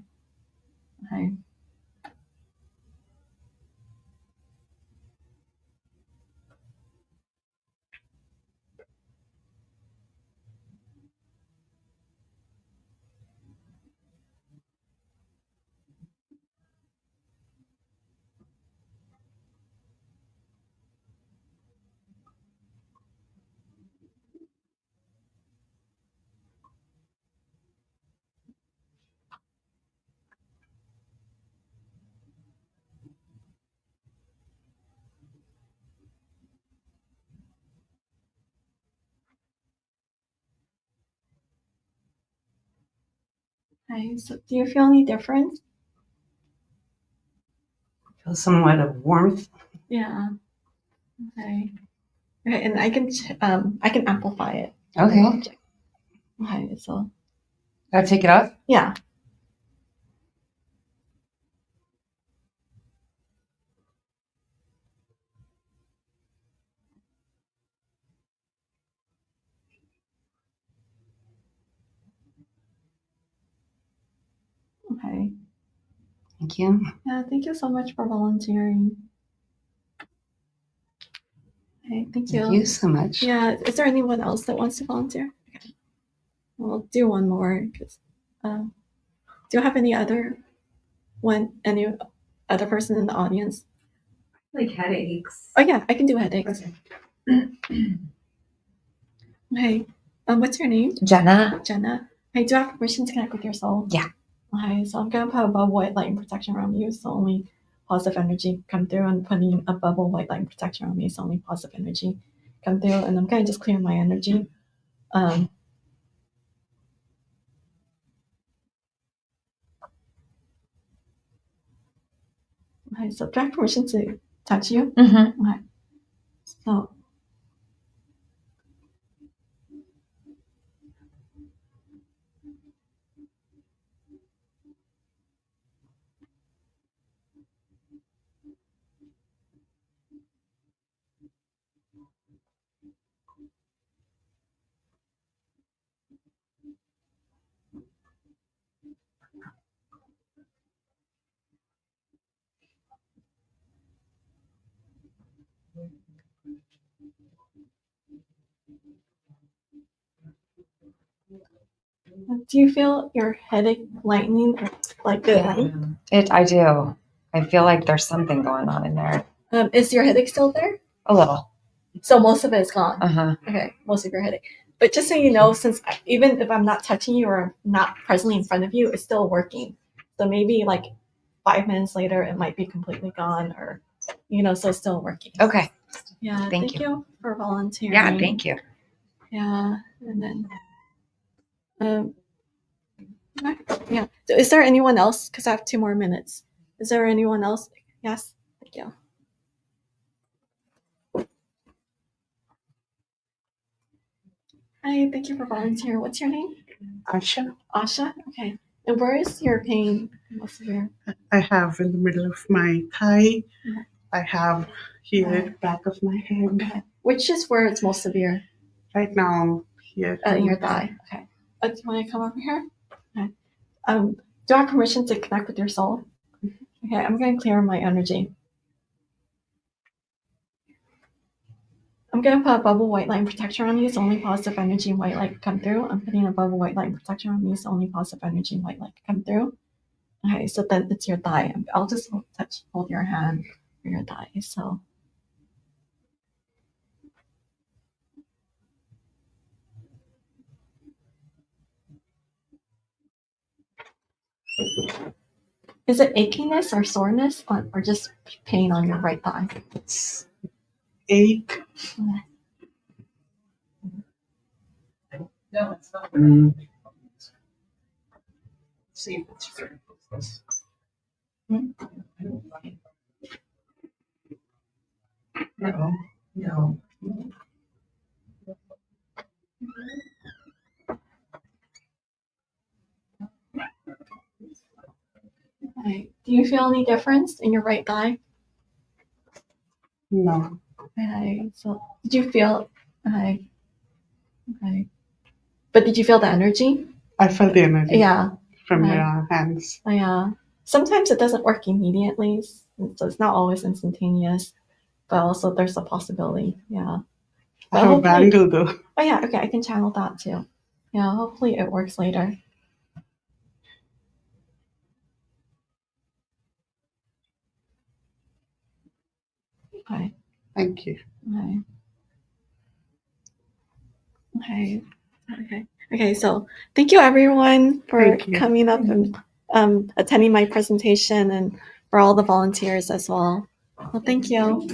Okay. Okay. So do you feel any difference? Feel somewhat of warmth. Yeah. Okay. Okay. And I can amplify it. Okay. Okay. So. Gotta take it off? Yeah. Okay. Thank you. Yeah. Thank you so much for volunteering. Okay. Thank you. Thank you so much. Yeah. Is there anyone else that wants to volunteer? Okay. We'll do one more. Do you have any other person in the audience? Like headaches. Oh yeah, I can do headaches. Hey, what's your name? Jenna. Jenna. Hey, do I have permission to connect with your soul? Yeah. Okay, so I'm gonna put a bubble white light and protection around you, so only positive energy come through. I'm putting a bubble white light and protection around me, so only positive energy come through, and I'm gonna just clear my energy. Okay, so do I have permission to touch you? Mm-hmm. Okay. So. Do you feel your headache lightening, like good? I do. I feel like there's something going on in there. Is your headache still there? A little. So most of it is gone. Uh-huh. Okay, most of your headache. But just so you know, since even if I'm not touching you or not presently in front of you, it's still working. So maybe like 5 minutes later, it might be completely gone, or so it's still working. Okay. Yeah. Thank you for volunteering. Yeah. Thank you. Yeah, and then yeah. So is there anyone else? Because I have 2 more minutes. Is there anyone else? Yes. Thank you. Hi, thank you for volunteering. What's your name? Asha. Asha? Okay. And where is your pain most severe? I have in the middle of my thigh. I have here back of my head. Okay. Which is where it's most severe? Right now, here. In your thigh. Okay. Do you want to come over here? Okay. Do I have permission to connect with your soul? Okay, I'm going to clear my energy. I'm going to put a bubble white light protector on you, so only positive energy and white light come through. I'm putting a bubble white light protector on you, so only positive energy and white light come through. Okay, so then it's your thigh. I'll just hold your hand for your thigh. So. Is it achiness or soreness or just pain on your right thigh? It's ache. No, it's not. See if it's true. No. Okay. Do you feel any difference in your right thigh? No. Okay. So did you feel? Okay. But did you feel the energy? I felt the energy. Yeah. From your hands. Yeah. Sometimes it doesn't work immediately, so it's not always instantaneous. But also, there's a possibility. Yeah. I have a bangle though. Oh yeah. Okay. I can channel that too. Yeah. Hopefully, it works later. Okay. Thank you. Okay. So thank you everyone for coming up and attending my presentation, and for all the volunteers as well. Well, thank you.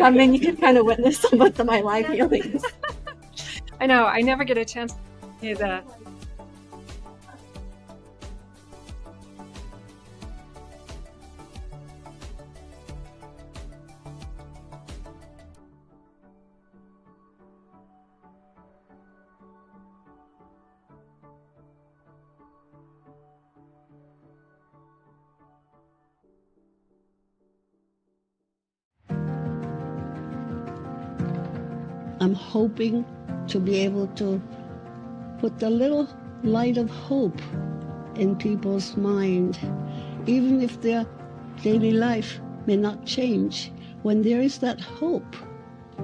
I mean, you can kind of witness some of my live healings. I know. I never get a chance to see that. I'm hoping to be able to put the little light of hope in people's mind, even if their daily life may not change. When there is that hope,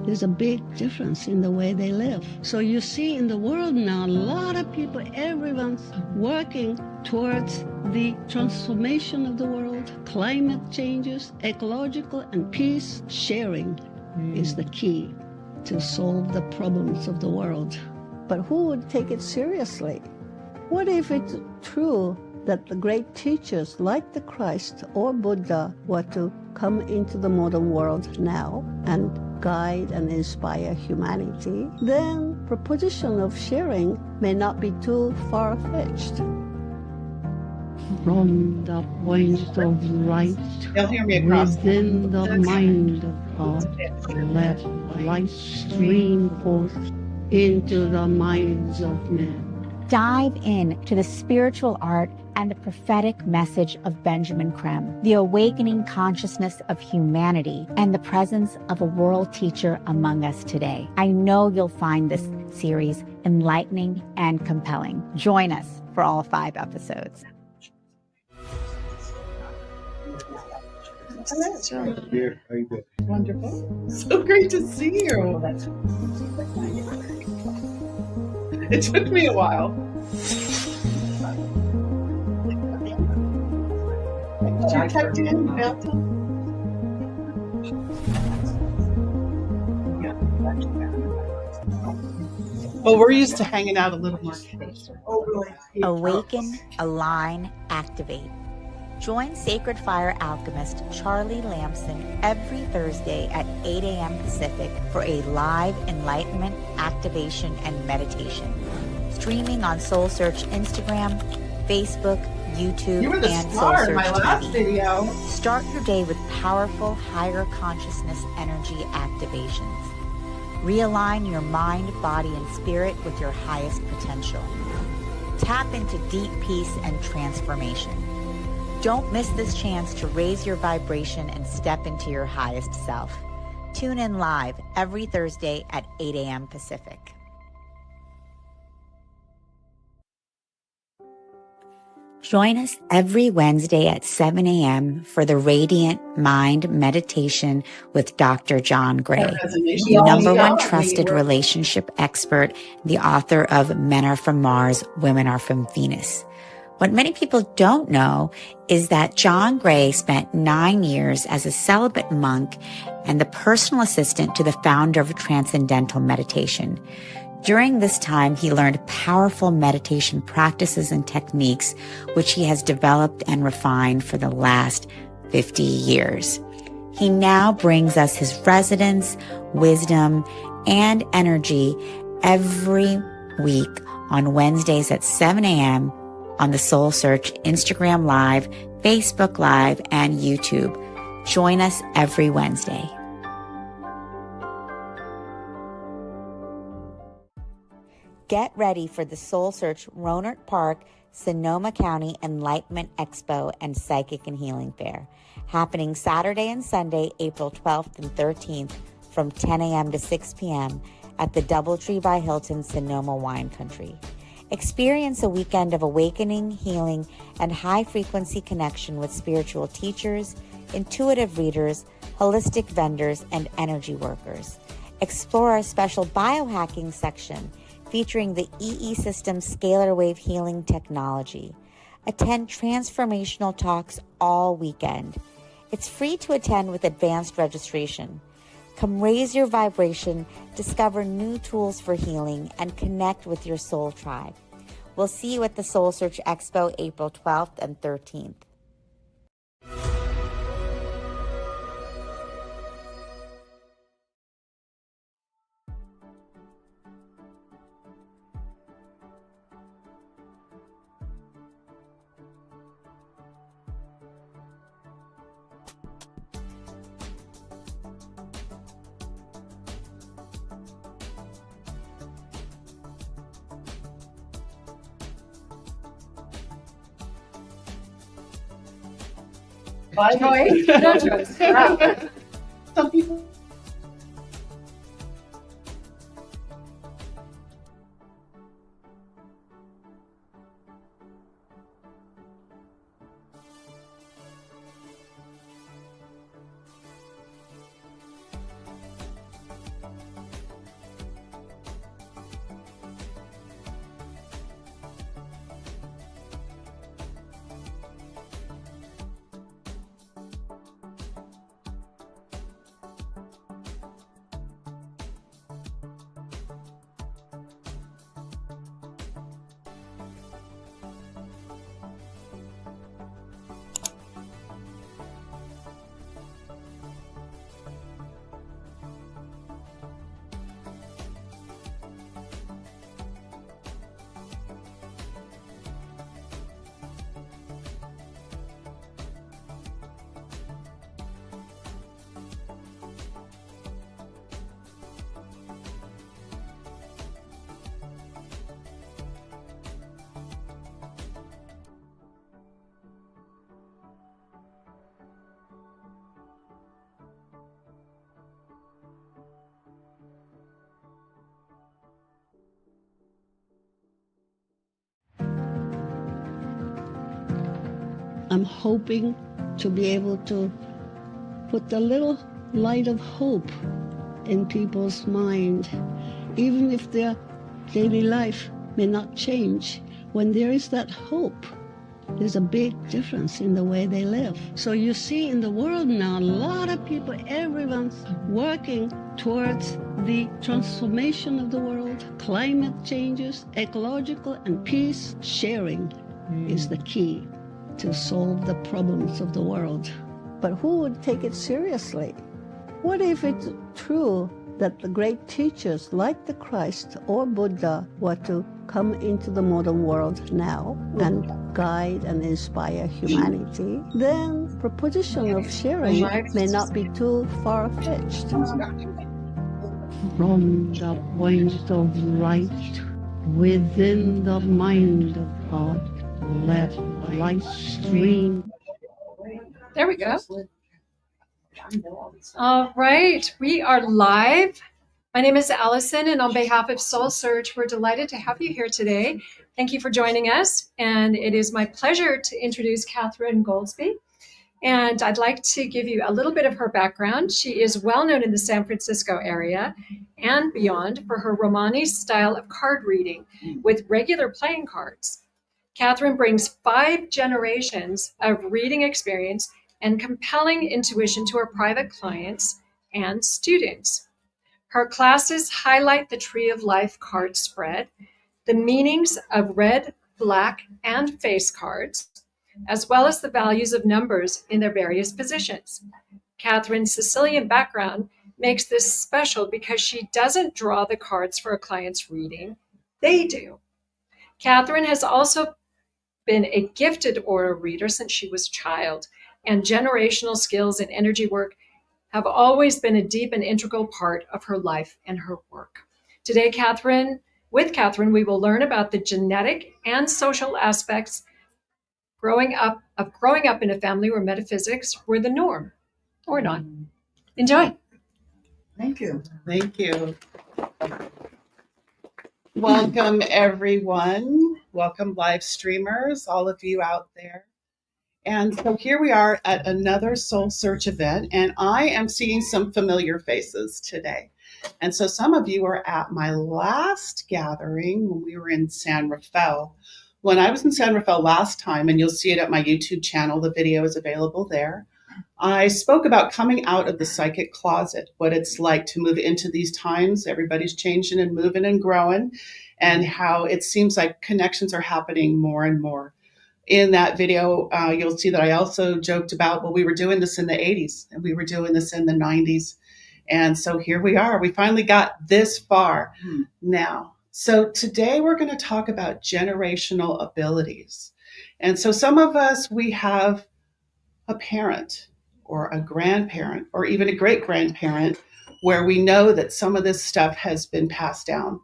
there's a big difference in the way they live. So you see in the world now, a lot of people, everyone's working towards the transformation of the world, climate changes, ecological and peace. Sharing is the key to solve the problems of the world. But who would take it seriously? What if it's true that the great teachers like the Christ or Buddha were to come into the modern world now and guide and inspire humanity? Then proposition of sharing may not be too far-fetched. From the point of light within the mind of God, let light stream forth into the minds of men. Dive in to the spiritual art and the prophetic message of Benjamin Creme, the awakening consciousness of humanity, and the presence of a world teacher among us today. I know you'll find this series enlightening and compelling. Join us for all 5 episodes. How you doing? Wonderful. So great to see you. It took me a while. Did you tuck it in the bathtub? Well, we're used to hanging out a little more. Oh, really? Awaken, align, activate. Join Sacred Fire alchemist Charlie Lamson every Thursday at 8 a.m. Pacific for a live enlightenment, activation, and meditation. Streaming on SoulSearch Instagram, Facebook, YouTube, You were the and star in SoulSearch my last TV. video. Start your day with powerful, higher consciousness energy activations. Realign your mind, body, and spirit with your highest potential. Tap into deep peace and transformation. Don't miss this chance to raise your vibration and step into your highest self. Tune in live every Thursday at 8 a.m. Pacific. Join us every Wednesday at 7 a.m. for the Radiant Mind Meditation with Dr. John Gray, the number one trusted relationship expert, the author of Men Are From Mars, Women Are From Venus. What many people don't know is that John Gray spent 9 years as a celibate monk and the personal assistant to the founder of Transcendental Meditation. During this time, he learned powerful meditation practices and techniques, which he has developed and refined for the last 50 years. He now brings us his resonance, wisdom, and energy every week on Wednesdays at 7 a.m. on the SoulSearch Instagram Live, Facebook Live, and YouTube. Join us every Wednesday. Get ready for the SoulSearch Rohnert Park, Sonoma County Enlightenment Expo and Psychic and Healing Fair, happening Saturday and Sunday, April 12th and 13th from 10 a.m. to 6 p.m. at the DoubleTree by Hilton, Sonoma Wine Country. Experience a weekend of awakening, healing, and high-frequency connection with spiritual teachers, intuitive readers, holistic vendors, and energy workers. Explore our special biohacking section featuring the EESystem Scalar wave healing technology. Attend transformational talks all weekend. It's free to attend with advanced registration. Come raise your vibration, discover new tools for healing, and connect with your soul tribe. We'll see you at the SoulSearch Expo April 12th and 13th. Choice? No choice. Some people. I'm hoping to be able to put the little light of hope in people's mind, even if their daily life may not change. When there is that hope, there's a big difference in the way they live. So you see in the world now, a lot of people, everyone's working towards the transformation of the world, climate changes, ecological and peace. Sharing is the key to solve the problems of the world. But who would take it seriously? What if it's true that the great teachers like the Christ or Buddha were to come into the modern world now and guide and inspire humanity? Then proposition of sharing may not be too far-fetched. From the point of light within the mind of God, let light stream. There we go. All right, we are live. My name is Allison, and on behalf of SoulSearch, we're delighted to have you here today. Thank you for joining us, and it is my pleasure to introduce Catherine Goldsby. And I'd like to give you a little bit of her background. She is well known in the San Francisco area and beyond for her Romani style of card reading with regular playing cards. Catherine brings 5 generations of reading experience and compelling intuition to her private clients and students. Her classes highlight the Tree of Life card spread, the meanings of red, black, and face cards, as well as the values of numbers in their various positions. Catherine's Sicilian background makes this special because she doesn't draw the cards for a client's reading, they do. Catherine has also been a gifted aura reader since she was a child, and generational skills and energy work have always been a deep and integral part of her life and her work. Today, with Catherine, we will learn about the genetic and social aspects growing up in a family where metaphysics were the norm, or not. Enjoy. Thank you. Thank you. Welcome, everyone. Welcome, live streamers, all of you out there. And so here we are at another Soul Search event, and I am seeing some familiar faces today. And so some of you were at my last gathering when we were in San Rafael. When I was in San Rafael last time, and you'll see it at my YouTube channel, the video is available there, I spoke about coming out of the psychic closet, what it's like to move into these times. Everybody's changing and moving and growing, and how it seems like connections are happening more and more. In that video, you'll see that I also joked about, well, we were doing this in the 80s, and we were doing this in the 90s. And so here we are. We finally got this far now. So today we're going to talk about generational abilities. And so some of us, we have a parent or a grandparent or even a great-grandparent where we know that some of this stuff has been passed down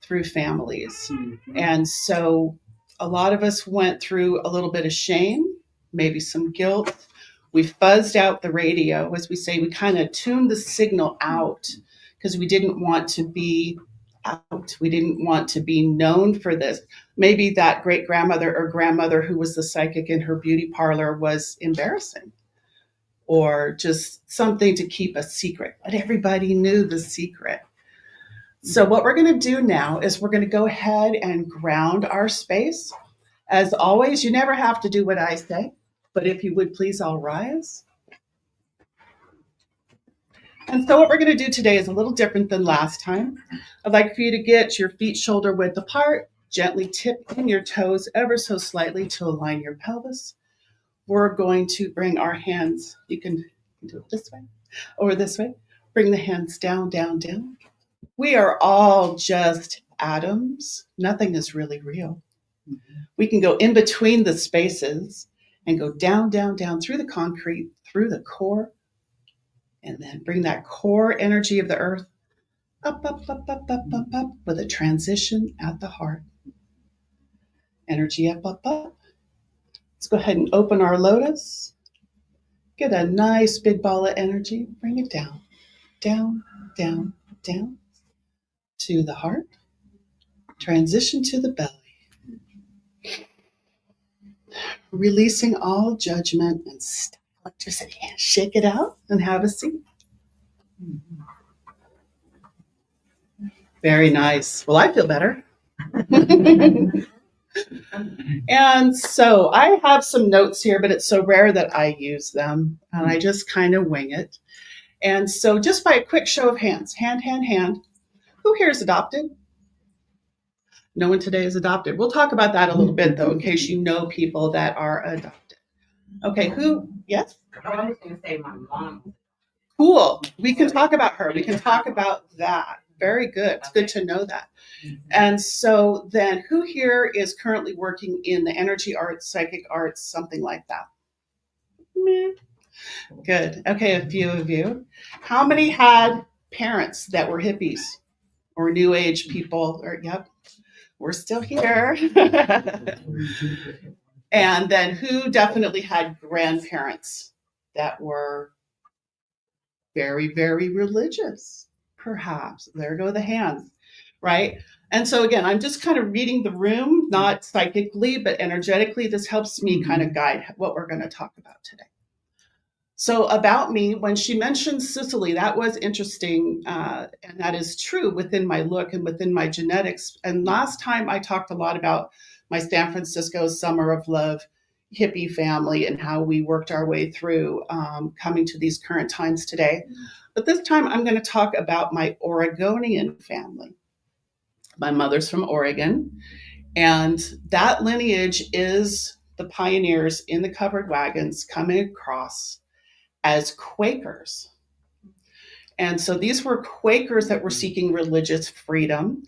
through families. And so a lot of us went through a little bit of shame, maybe some guilt. We fuzzed out the radio, as we say. We kind of tuned the signal out because we didn't want to be out. We didn't want to be known for this. Maybe that great-grandmother or grandmother who was the psychic in her beauty parlor was embarrassing, or just something to keep a secret, but everybody knew the secret. So what we're going to do now is we're going to go ahead and ground our space. As always, you never have to do what I say, but if you would please all rise. And so what we're going to do today is a little different than last time. I'd like for you to get your feet shoulder width apart, gently tip in your toes ever so slightly to align your pelvis. We're going to bring our hands, you can do it this way or this way. Bring the hands down, down, down. We are all just atoms. Nothing is really real. We can go in between the spaces and go down, down, down through the concrete, through the core, and then bring that core energy of the earth up, up, up, up, up, up, up, with a transition at the heart. Energy up, up, up. Let's go ahead and open our lotus. Get a nice big ball of energy. Bring it down, down, down, down to the heart. Transition to the belly. Releasing all judgment and stuff, electricity. Shake it out and have a seat. Very nice. Well, I feel better. And so I have some notes here, but it's so rare that I use them, and I just kind of wing it. And so just by a quick show of hands, hand, who here is adopted? No one today is adopted. We'll talk about that a little bit, though, in case you know people that are adopted. Okay, who? Yes? I was going to say my mom. Cool. We can talk about her. We can talk about that. Very good. It's good to know that. And so then who here is currently working in the energy arts, psychic arts, something like that? Meh. Good. Okay, a few of you. How many had parents that were hippies or new age people? Or yep, we're still here. And then who definitely had grandparents that were very, very religious? Perhaps. There go the hands, right? And so again, I'm just kind of reading the room, not psychically, but energetically. This helps me kind of guide what we're going to talk about today. So about me, when she mentioned Sicily, that was interesting, and that is true within my look and within my genetics. And last time I talked a lot about my San Francisco Summer of Love hippie family and how we worked our way through coming to these current times today. But this time I'm going to talk about my Oregonian family. My mother's from Oregon, and that lineage is the pioneers in the covered wagons coming across as Quakers. And so these were Quakers that were seeking religious freedom,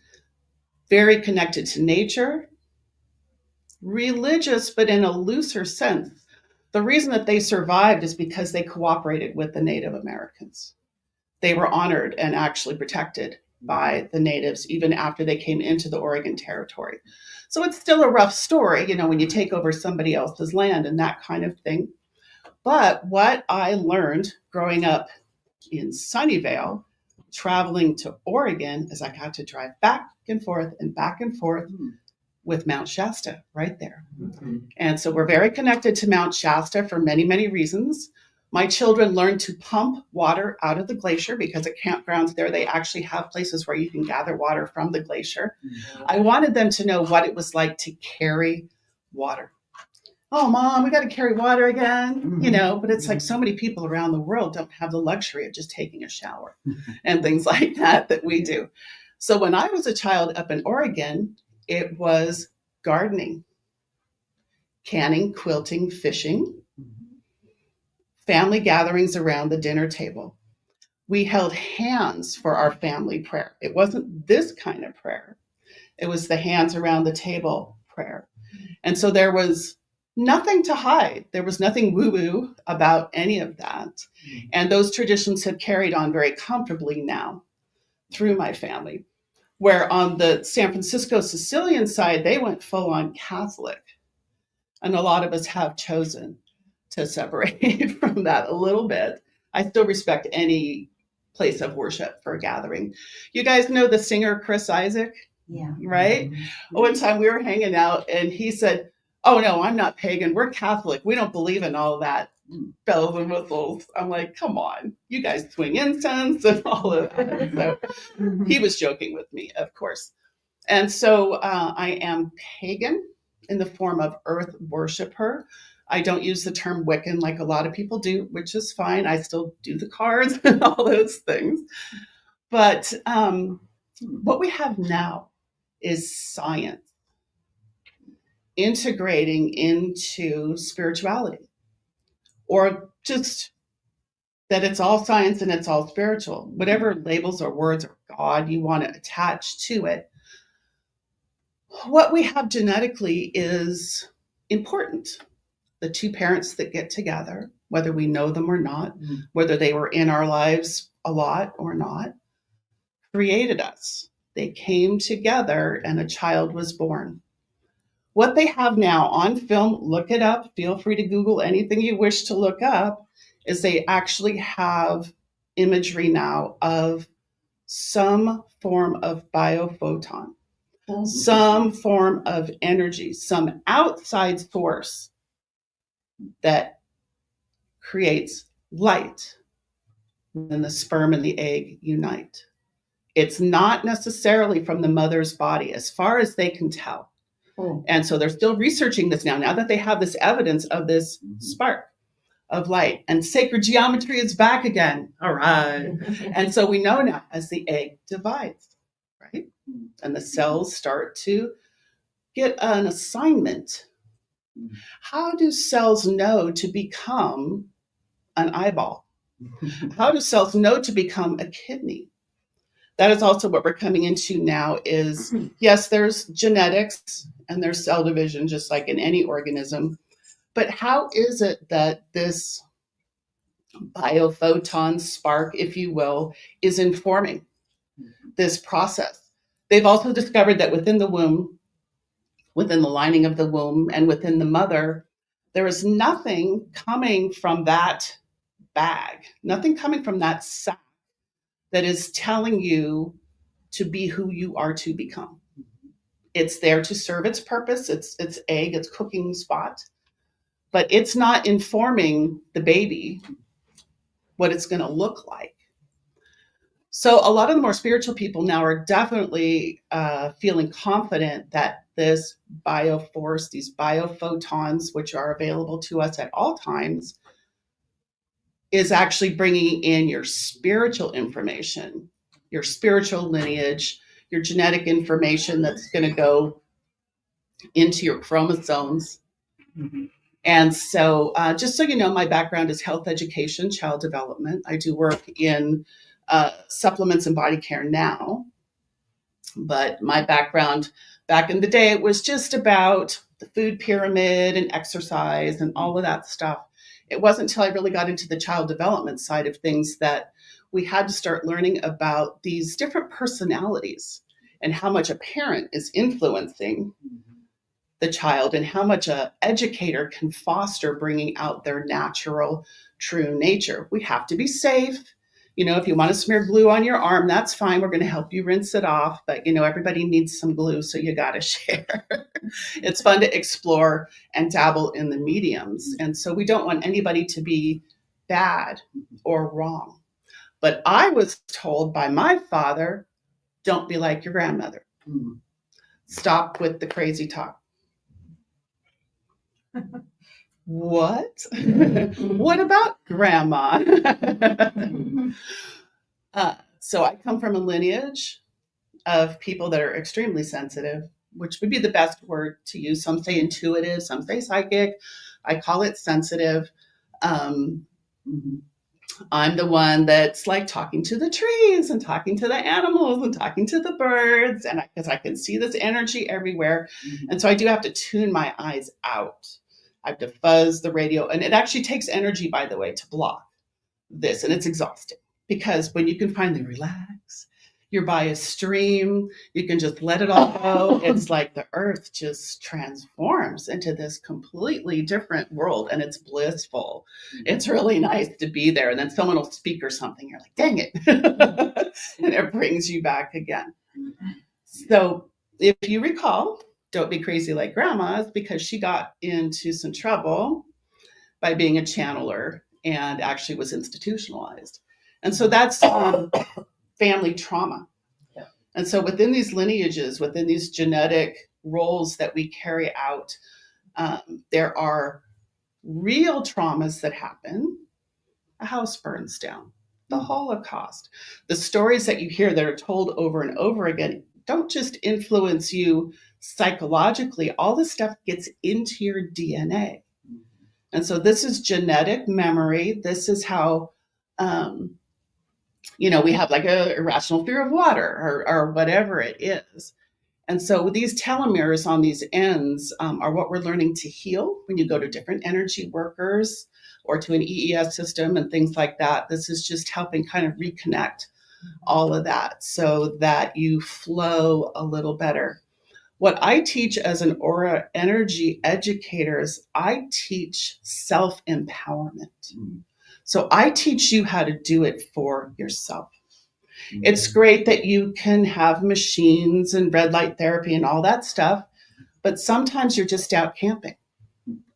very connected to nature, religious, but in a looser sense. The reason that they survived is because they cooperated with the Native Americans. They were honored and actually protected by the natives even after they came into the Oregon Territory. So it's still a rough story, when you take over somebody else's land and that kind of thing. But what I learned growing up in Sunnyvale, traveling to Oregon, is I got to drive back and forth with Mount Shasta right there. And so we're very connected to Mount Shasta for many, many reasons. My children learned to pump water out of the glacier because at campgrounds there, they actually have places where you can gather water from the glacier. I wanted them to know what it was like to carry water. Oh, Mom, we got to carry water again, but it's like so many people around the world don't have the luxury of just taking a shower and things like that we do. So when I was a child up in Oregon, it was gardening, canning, quilting, fishing, family gatherings around the dinner table. We held hands for our family prayer. It wasn't this kind of prayer. It was the hands around the table prayer. And so there was nothing to hide. There was nothing woo-woo about any of that. And those traditions have carried on very comfortably now through my family, where on the San Francisco Sicilian side, they went full on Catholic. And a lot of us have chosen to separate from that a little bit. I still respect any place of worship for a gathering. You guys know the singer Chris Isaak? Yeah. Right? One time we were hanging out and he said, "Oh no, I'm not pagan. We're Catholic. We don't believe in all that bells and whistles." I'm like, come on, you guys swing incense and all of that. So he was joking with me, of course. And so I am pagan in the form of earth worshiper. I don't use the term Wiccan like a lot of people do, which is fine. I still do the cards and all those things. But what we have now is science integrating into spirituality, or just that it's all science and it's all spiritual, whatever labels or words or God you want to attach to it. What we have genetically is important. The two parents that get together, whether we know them or not, whether they were in our lives a lot or not, created us. They came together and a child was born. What they have now on film, look it up, feel free to Google anything you wish to look up, is they actually have imagery now of some form of biophoton, some form of energy, some outside source that creates light when the sperm and the egg unite. It's not necessarily from the mother's body, as far as they can tell. And so they're still researching this now that they have this evidence of this spark of light. And sacred geometry is back again. All right. And so we know now as the egg divides, right? And the cells start to get an assignment. How do cells know to become an eyeball? How do cells know to become a kidney? That is also what we're coming into now is, yes, there's genetics and there's cell division, just like in any organism. But how is it that this biophoton spark, if you will, is informing this process? They've also discovered that within the womb, within the lining of the womb, and within the mother, there is nothing coming from that bag, nothing coming from that sac that is telling you to be who you are to become. It's there to serve its purpose, its egg, its cooking spot, but it's not informing the baby what it's going to look like. So a lot of the more spiritual people now are definitely feeling confident that this bioforce, these biophotons, which are available to us at all times, is actually bringing in your spiritual information, your spiritual lineage, your genetic information that's going to go into your chromosomes. And so just so you know, my background is health education, child development. I do work in supplements and body care now. But my background back in the day, it was just about the food pyramid and exercise and all of that stuff. It wasn't until I really got into the child development side of things that we had to start learning about these different personalities and how much a parent is influencing the child and how much an educator can foster bringing out their natural, true nature. We have to be safe. You know, if you want to smear glue on your arm, that's fine. We're going to help you rinse it off. But, you know, everybody needs some glue, so you got to share. It's fun to explore and dabble in the mediums. And so we don't want anybody to be bad or wrong. But I was told by my father, don't be like your grandmother. Stop with the crazy talk. What? What about grandma? So I come from a lineage of people that are extremely sensitive, which would be the best word to use. Some say intuitive, some say psychic. I call it sensitive. I'm the one that's like talking to the trees and talking to the animals and talking to the birds, and because I can see this energy everywhere. And so I do have to tune my eyes out. I have to fuzz the radio, and it actually takes energy, by the way, to block this, and it's exhausting because when you can finally relax, you're by a stream, you can just let it all go. It's like the earth just transforms into this completely different world, and it's blissful. It's really nice to be there, and then someone will speak or something. You're like, dang it. And it brings you back again. So if you recall, don't be crazy like grandma's, because she got into some trouble by being a channeler and actually was institutionalized. And so that's family trauma. And so within these lineages, within these genetic roles that we carry out, there are real traumas that happen. A house burns down, the Holocaust. The stories that you hear that are told over and over again don't just influence you psychologically. All this stuff gets into your DNA. And so this is genetic memory. This is how, we have like a irrational fear of water or whatever it is. And so these telomeres on these ends are what we're learning to heal when you go to different energy workers or to an EESystem and things like that. This is just helping kind of reconnect all of that so that you flow a little better. What I teach as an aura energy educator is I teach self-empowerment. So I teach you how to do it for yourself. It's great that you can have machines and red light therapy and all that stuff, but sometimes you're just out camping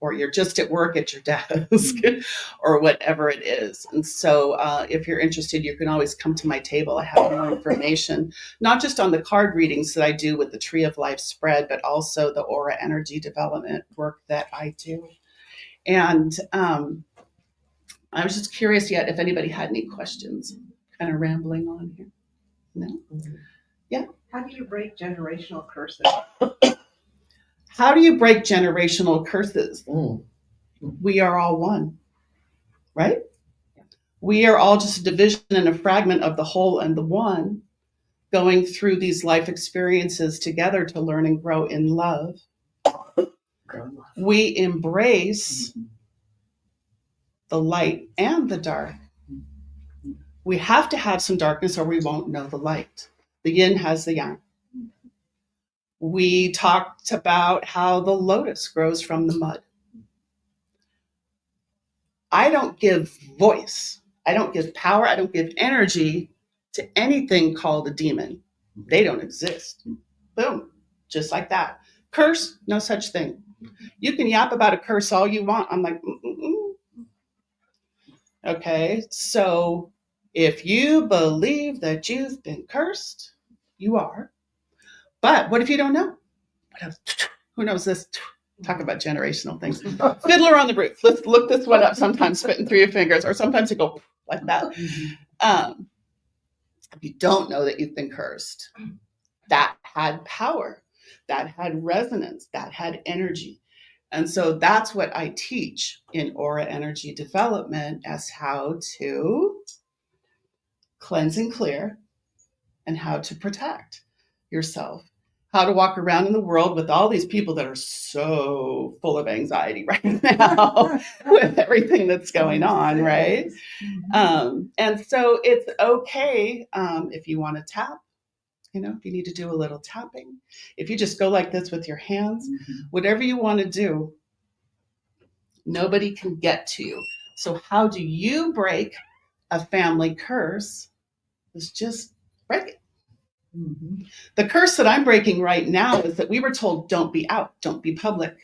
or you're just at work at your desk or whatever it is. And so if you're interested, you can always come to my table. I have more information, not just on the card readings that I do with the Tree of Life spread, but also the aura energy development work that I do. And I was just curious yet if anybody had any questions. Kind of rambling on here. No? Yeah. How do you break generational curses? How do you break generational curses? We are all one, right? We are all just a division and a fragment of the whole and the one, going through these life experiences together to learn and grow in love. We embrace the light and the dark. We have to have some darkness or we won't know the light. The yin has the yang. We talked about how the lotus grows from the mud. I don't give voice. I don't give power. I don't give energy to anything called a demon. They don't exist. Boom. Just like that. Curse, no such thing. You can yap about a curse all you want. I'm like, okay, so if you believe that you've been cursed, you are. But what if you don't know? Who knows this? Talk about generational things. Fiddler on the Roof. Let's look this one up. Sometimes spitting through your fingers, or sometimes you go like that. If you don't know that you've been cursed, that had power, that had resonance, that had energy. And so that's what I teach in aura energy development, as how to cleanse and clear and how to protect yourself. How to walk around in the world with all these people that are so full of anxiety right now with everything that's going on, right? And so it's okay if you want to tap, if you need to do a little tapping, if you just go like this with your hands, whatever you want to do, nobody can get to you. So how do you break a family curse? Is just break it. The curse that I'm breaking right now is that we were told, don't be out, don't be public,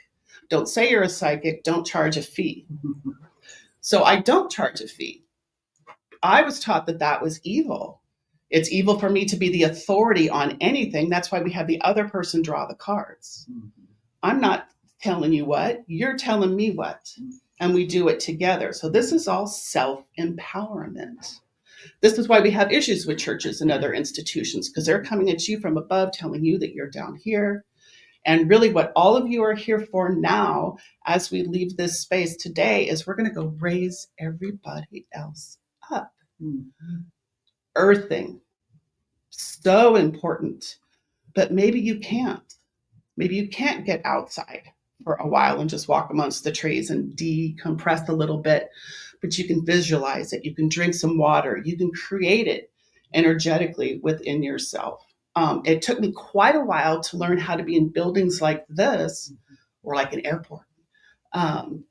don't say you're a psychic, don't charge a fee. So I don't charge a fee. I was taught that that was evil. It's evil for me to be the authority on anything. That's why we have the other person draw the cards. I'm not telling you what, you're telling me what, and we do it together. So this is all self-empowerment. This is why we have issues with churches and other institutions, because they're coming at you from above, telling you that you're down here. And really what all of you are here for now, as we leave this space today, is we're going to go raise everybody else up. Earthing, so important. But maybe you can't. Maybe you can't get outside for a while and just walk amongst the trees and decompress a little bit. But you can visualize it. You can drink some water. You can create it energetically within yourself. It took me quite a while to learn how to be in buildings like this, or like an airport,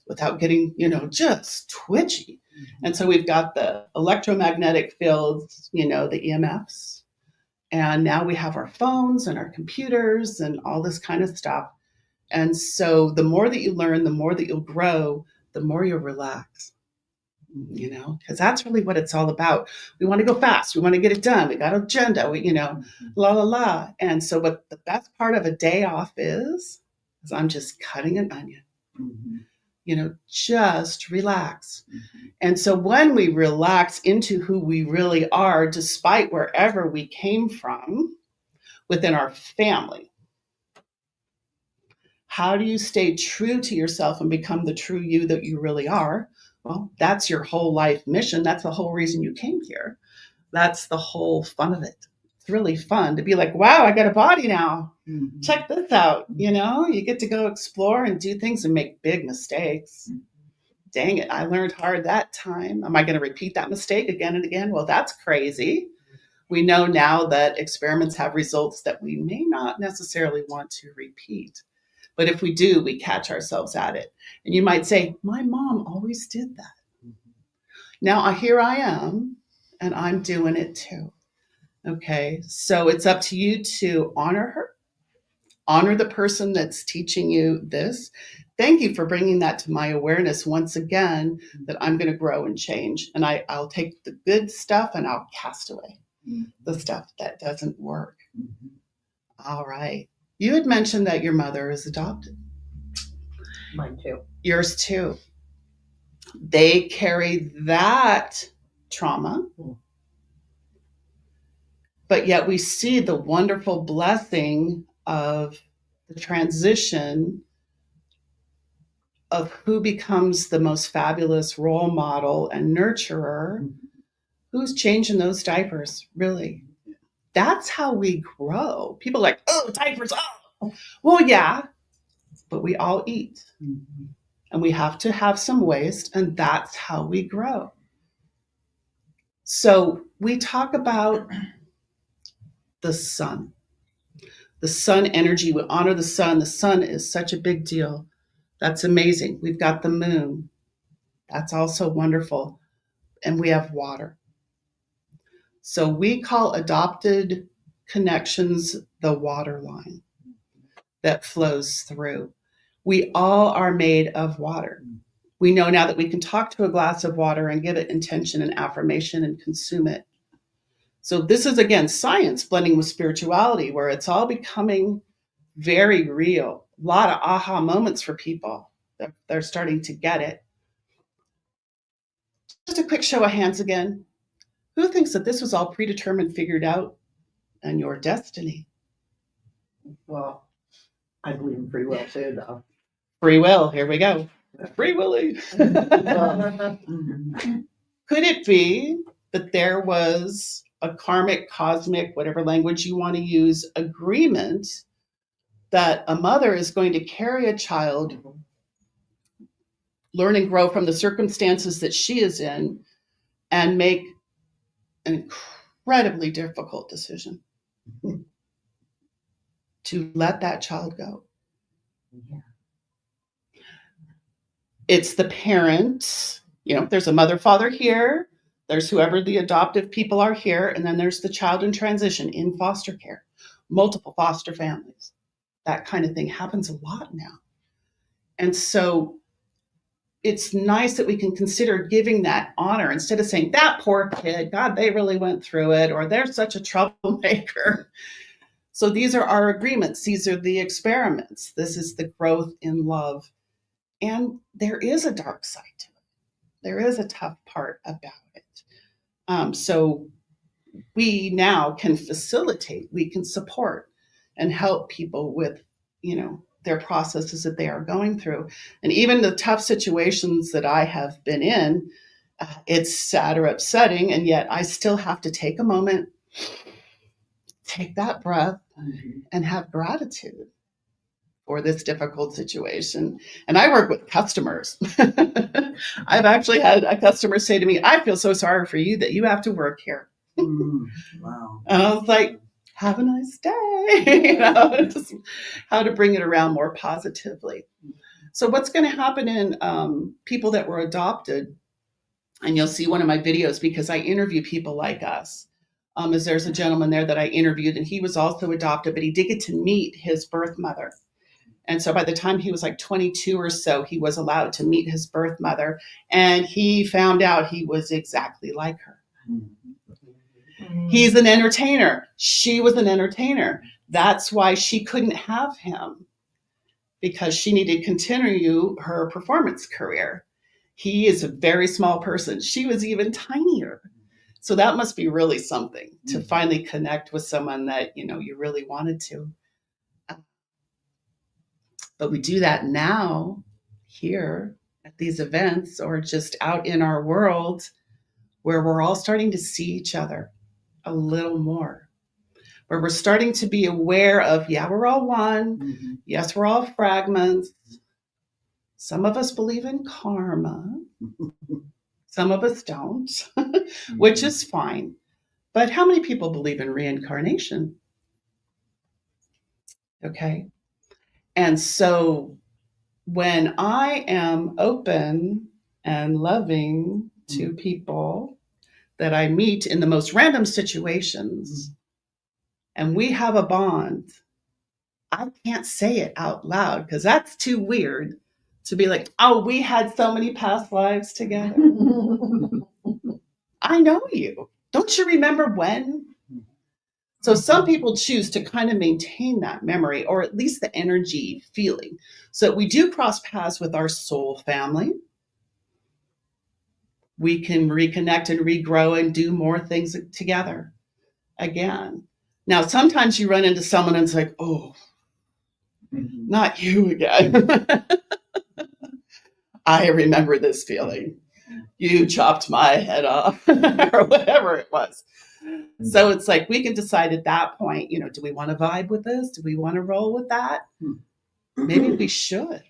without getting, just twitchy. And so we've got the electromagnetic fields, the EMFs. And now we have our phones and our computers and all this kind of stuff. And so the more that you learn, the more that you'll grow, the more you'll relax. Because that's really what it's all about. We want to go fast. We want to get it done. We got an agenda, la, la, la. And so what the best part of a day off is I'm just cutting an onion, just relax. And so when we relax into who we really are, despite wherever we came from within our family, how do you stay true to yourself and become the true you that you really are? Well, that's your whole life mission. That's the whole reason you came here. That's the whole fun of it. It's really fun to be like, wow, I got a body now. Check this out. You get to go explore and do things and make big mistakes. Dang it, I learned hard that time. Am I going to repeat that mistake again and again? Well, that's crazy. We know now that experiments have results that we may not necessarily want to repeat. But if we do, we catch ourselves at it. And you might say, my mom always did that. Now here I am, and I'm doing it too. Okay, so it's up to you to honor her, honor the person that's teaching you this, thank you for bringing that to my awareness once again, that I'm going to grow and change. And I'll take the good stuff and I'll cast away the stuff that doesn't work. All right. You had mentioned that your mother is adopted. Mine too. Yours too. They carry that trauma, but yet we see the wonderful blessing of the transition of who becomes the most fabulous role model and nurturer, who's changing those diapers, really. That's how we grow. People are like, oh, diapers, oh. Well, yeah, but we all eat. And we have to have some waste, and that's how we grow. So we talk about the sun energy. We honor the sun. The sun is such a big deal. That's amazing. We've got the moon. That's also wonderful. And we have water. So we call adopted connections the water line that flows through. We all are made of water. We know now that we can talk to a glass of water and give it intention and affirmation and consume it. So this is, again, science blending with spirituality, where it's all becoming very real. A lot of aha moments for people. They're starting to get it. Just a quick show of hands again. Who thinks that this was all predetermined, figured out, and your destiny? Well, I believe in free will too, though. Free will, here we go. Free willy. Could it be that there was a karmic, cosmic, whatever language you want to use, agreement that a mother is going to carry a child, learn and grow from the circumstances that she is in, and make an incredibly difficult decision to let that child go? Yeah. It's the parent, there's a mother, father here, there's whoever the adoptive people are here, and then there's the child in transition in foster care, multiple foster families. That kind of thing happens a lot now. And so it's nice that we can consider giving that honor instead of saying, that poor kid, God, they really went through it, or they're such a troublemaker. So these are our agreements. These are the experiments. This is the growth in love. And there is a dark side to it. There is a tough part about it. So we now can facilitate, we can support and help people with, their processes that they are going through. And even the tough situations that I have been in, it's sad or upsetting, and yet I still have to take a moment, take that breath, and have gratitude for this difficult situation. And I work with customers. I've actually had a customer say to me, I feel so sorry for you that you have to work here. Wow. And I was like, have a nice day. Just how to bring it around more positively. So what's going to happen in people that were adopted, and you'll see one of my videos because I interview people like us, is there's a gentleman there that I interviewed, and he was also adopted, but he did get to meet his birth mother. And so by the time he was like 22 or so, he was allowed to meet his birth mother, and he found out he was exactly like her. He's an entertainer. She was an entertainer. That's why she couldn't have him, because she needed to continue her performance career. He is a very small person. She was even tinier. So that must be really something to finally connect with someone that, you really wanted to. But we do that now here at these events, or just out in our world, where we're all starting to see each other a little more, where we're starting to be aware of, yeah, we're all one. Yes, we're all fragments. Some of us believe in karma. Some of us don't, which is fine. But how many people believe in reincarnation? Okay. And so when I am open and loving to people that I meet in the most random situations, and we have a bond, I can't say it out loud because that's too weird. to be like, oh, we had so many past lives together. I know you. Don't you remember when? So some people choose to kind of maintain that memory, or at least the energy feeling. So we do cross paths with our soul family. We can reconnect and regrow and do more things together again. Now, sometimes you run into someone and it's like, oh, not you again. I remember this feeling. You chopped my head off or whatever it was. So it's like we can decide at that point, do we want to vibe with this? Do we want to roll with that? Maybe we should.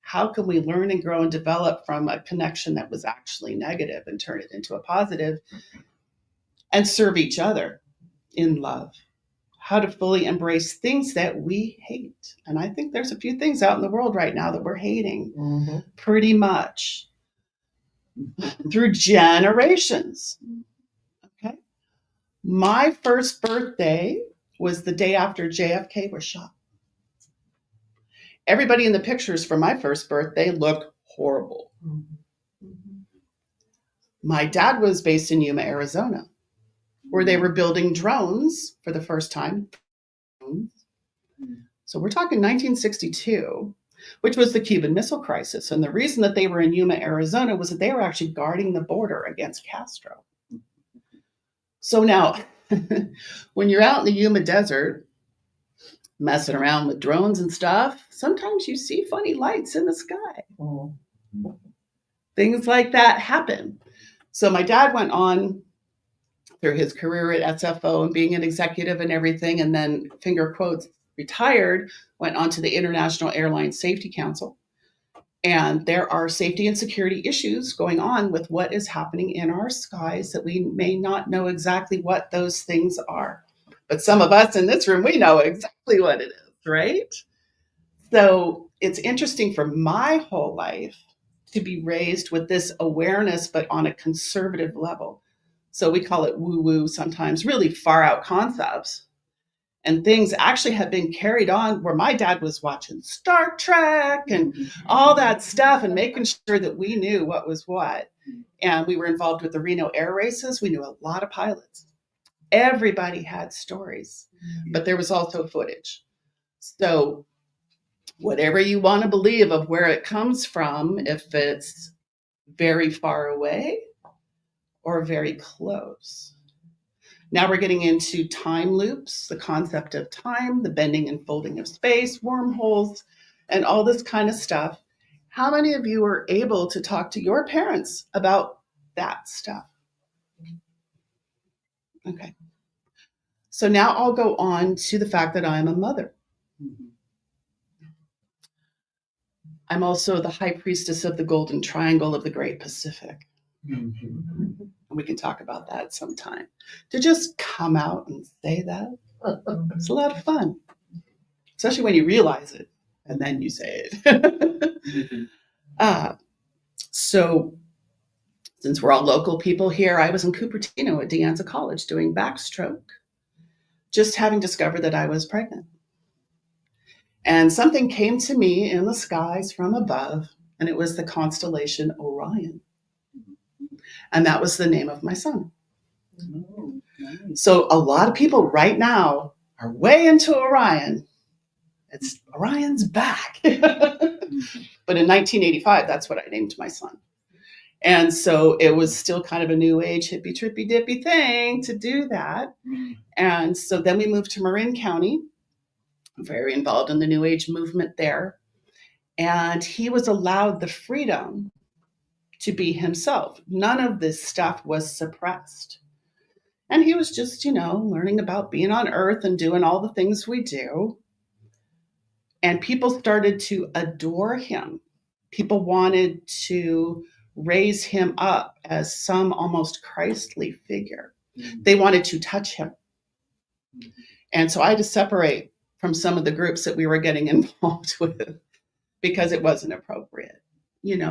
How can we learn and grow and develop from a connection that was actually negative and turn it into a positive and serve each other in love? How to fully embrace things that we hate. And I think there's a few things out in the world right now that we're hating pretty much through generations. Okay. My first birthday was the day after JFK was shot. Everybody in the pictures for my first birthday looked horrible. My dad was based in Yuma, Arizona, where they were building drones for the first time. So we're talking 1962, which was the Cuban Missile Crisis. And the reason that they were in Yuma, Arizona was that they were actually guarding the border against Castro. So now, when you're out in the Yuma desert, messing around with drones and stuff, sometimes you see funny lights in the sky. Things like that happen. So my dad went on through his career at SFO and being an executive and everything, and then, finger quotes, retired, went on to the International Airline Safety Council. And there are safety and security issues going on with what is happening in our skies that we may not know exactly what those things are. But some of us in this room, we know exactly what it is, right? So it's interesting for my whole life to be raised with this awareness, but on a conservative level. So we call it woo-woo sometimes, really far out concepts. And things actually have been carried on where my dad was watching Star Trek and all that stuff and making sure that we knew what was what. And we were involved with the Reno air races. We knew a lot of pilots. Everybody had stories, but there was also footage. So whatever you want to believe of where it comes from, if it's very far away or very close. Now we're getting into time loops, the concept of time, the bending and folding of space, wormholes, and all this kind of stuff. How many of you were able to talk to your parents about that stuff? Okay. So now I'll go on to the fact that I'm a mother. I'm also the high priestess of the Golden Triangle of the Great Pacific. We can talk about that sometime. To just come out and say that, it's a lot of fun, especially when you realize it and then you say it. So since we're all local people here, I was in Cupertino at De Anza College doing backstroke, just having discovered that I was pregnant. And something came to me in the skies from above, and it was the constellation Orion. And that was the name of my son. So a lot of people right now are way into Orion. It's Orion's back. But in 1985, that's what I named my son. And so it was still kind of a new age, hippie, trippy, dippy thing to do that. And so then we moved to Marin County, very involved in the new age movement there. And he was allowed the freedom to be himself. None of this stuff was suppressed. And he was just, learning about being on Earth and doing all the things we do. And people started to adore him. People wanted to raise him up as some almost Christly figure. They wanted to touch him. And so I had to separate from some of the groups that we were getting involved with because it wasn't appropriate.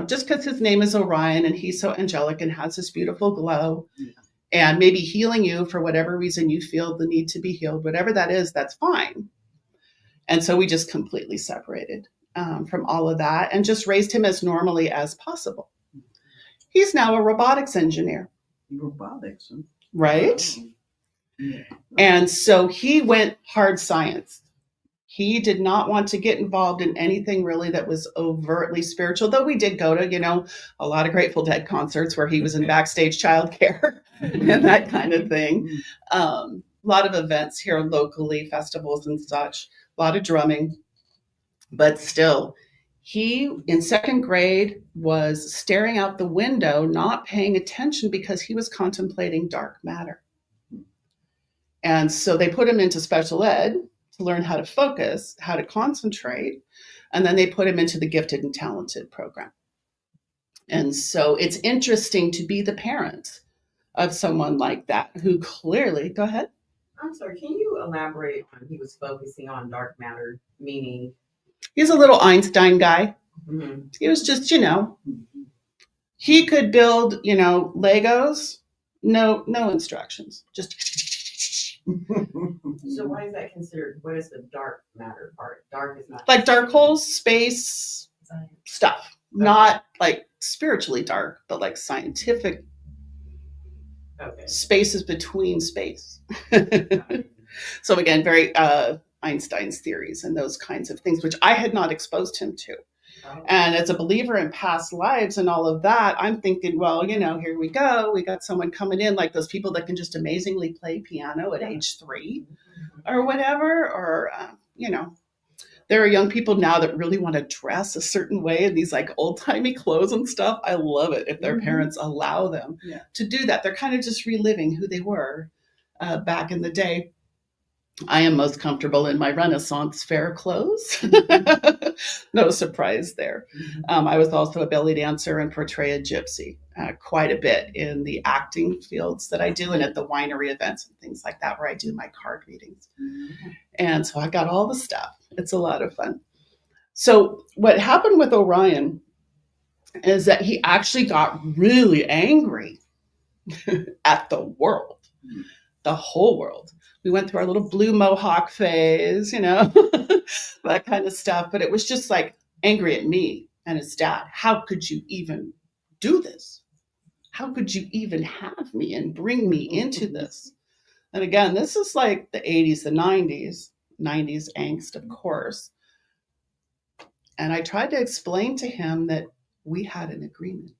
Just because his name is Orion and he's so angelic and has this beautiful glow and maybe healing you for whatever reason you feel the need to be healed, whatever that is, that's fine. And so we just completely separated. from all of that and just raised him as normally as possible. He's now a robotics engineer. Robotics. Huh? Right? And so he went hard science. He did not want to get involved in anything really that was overtly spiritual, though we did go to, a lot of Grateful Dead concerts where he was in backstage childcare and that kind of thing. A lot of events here locally, festivals and such, a lot of drumming. But still, he in second grade was staring out the window, not paying attention because he was contemplating dark matter. And so they put him into special ed to learn how to focus, how to concentrate, and then they put him into the gifted and talented program. And so it's interesting to be the parent of someone like that who clearly, go ahead. I'm sorry, can you elaborate on he was focusing on dark matter, meaning? He's a little Einstein guy. Mm-hmm. He was just, he could build, Legos, no instructions, just. So why is that considered? What is the dark matter part? Dark is not like dark holes, space stuff, not like spiritually dark, but like scientific spaces between space. So again, very Einstein's theories and those kinds of things, which I had not exposed him to. And as a believer in past lives and all of that, I'm thinking, well, here we go. We got someone coming in like those people that can just amazingly play piano at age 3 or whatever. Or, there are young people now that really want to dress a certain way in these like old timey clothes and stuff. I love it if their parents allow them to do that. They're kind of just reliving who they were back in the day. I am most comfortable in my Renaissance fair clothes. No surprise there. I was also a belly dancer and portray a gypsy quite a bit in the acting fields that I do and at the winery events and things like that where I do my card readings. And so I got all the stuff. It's a lot of fun. So what happened with Orion is that he actually got really angry at the world, the whole world. We went through our little blue mohawk phase, that kind of stuff. But it was just like angry at me and his dad. How could you even do this? How could you even have me and bring me into this? And again, this is like the 80s, the 90s angst, of course. And I tried to explain to him that we had an agreement.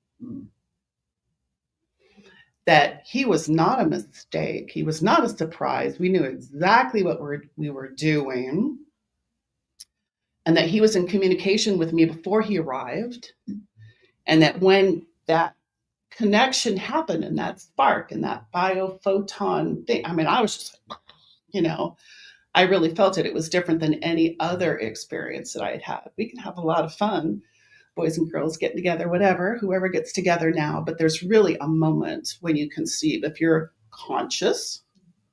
That he was not a mistake. He was not a surprise. We knew exactly what we were doing. And that he was in communication with me before he arrived. And that when that connection happened and that spark and that biophoton thing, I was just like, I really felt it. It was different than any other experience that I had had. We can have a lot of fun. Boys and girls getting together, whatever, whoever gets together now. But there's really a moment when you conceive. If you're conscious,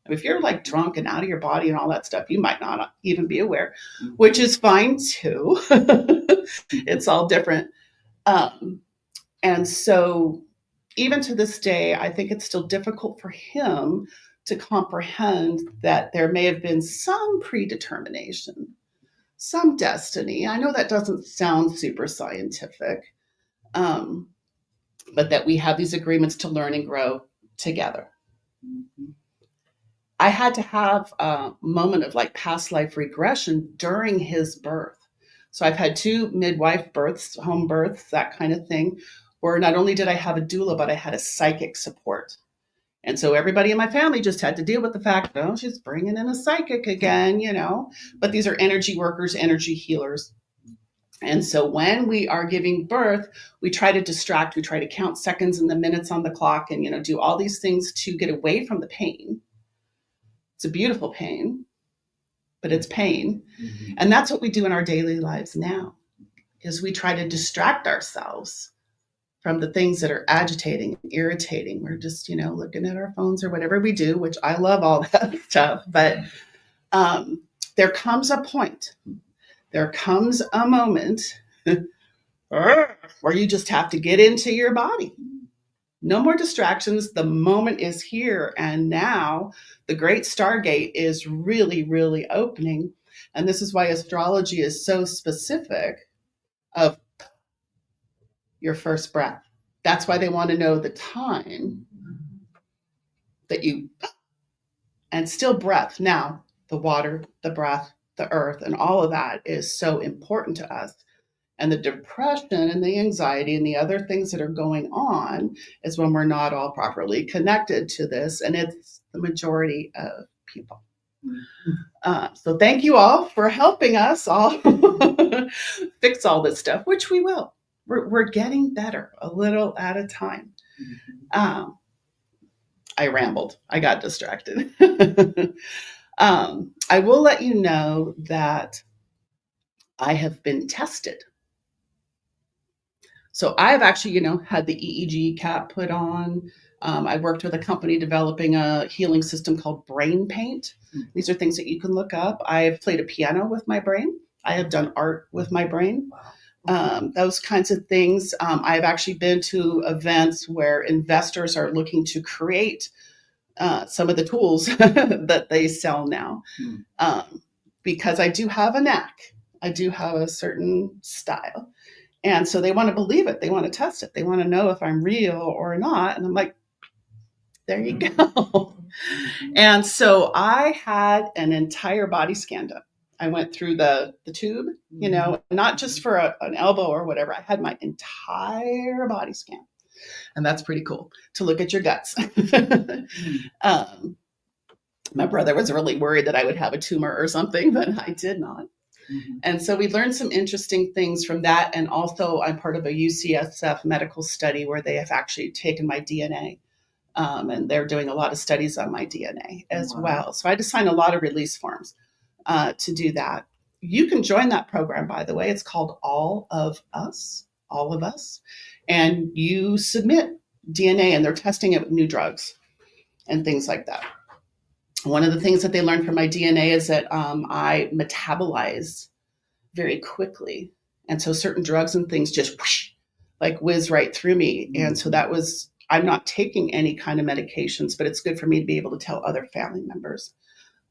if you're like drunk and out of your body and all that stuff, you might not even be aware, which is fine too. It's all different. And so even to this day, I think it's still difficult for him to comprehend that there may have been some predetermination, some destiny. I know that doesn't sound super scientific, but that we have these agreements to learn and grow together. I had to have a moment of like past life regression during his birth. So I've had 2 midwife births, home births, that kind of thing, where not only did I have a doula, but I had a psychic support. And so everybody in my family just had to deal with the fact, oh, she's bringing in a psychic again, but these are energy workers, energy healers. And so when we are giving birth, we try to distract, we try to count seconds and the minutes on the clock and, do all these things to get away from the pain. It's a beautiful pain, but it's pain. And that's what we do in our daily lives now, is we try to distract ourselves from the things that are agitating and irritating. We're just, looking at our phones or whatever we do, which I love all that stuff. But there comes a point, there comes a moment where you just have to get into your body. No more distractions. The moment is here. And now the great stargate is really, really opening. And this is why astrology is so specific of your first breath. That's why they want to know the time that you, and still breath. Now, the water, the breath, the earth, and all of that is so important to us. And the depression and the anxiety and the other things that are going on is when we're not all properly connected to this. And it's the majority of people. So thank you all for helping us all fix all this stuff, which we will. We're getting better a little at a time. I rambled. I got distracted. I will let you know that I have been tested. So I've actually, had the EEG cap put on. I worked with a company developing a healing system called Brain Paint. These are things that you can look up. I've played a piano with my brain. I have done art with my brain. Those kinds of things. I've actually been to events where investors are looking to create some of the tools that they sell now. Because I do have a knack. I do have a certain style. And so they want to believe it. They want to test it. They want to know if I'm real or not. And I'm like, there you go. And so I had an entire body scan done. I went through the tube, not just for an elbow or whatever. I had my entire body scan. And that's pretty cool to look at your guts. My brother was really worried that I would have a tumor or something, but I did not. And so we learned some interesting things from that. And also I'm part of a UCSF medical study where they have actually taken my DNA. And they're doing a lot of studies on my DNA as well. So I had to sign a lot of release forms to do that. You can join that program, by the way. It's called All of Us. And you submit DNA and they're testing it with new drugs and things like that. One of the things that they learned from my DNA is that I metabolize very quickly. And so certain drugs and things just whoosh, like whiz right through me. And so that was, I'm not taking any kind of medications, but it's good for me to be able to tell other family members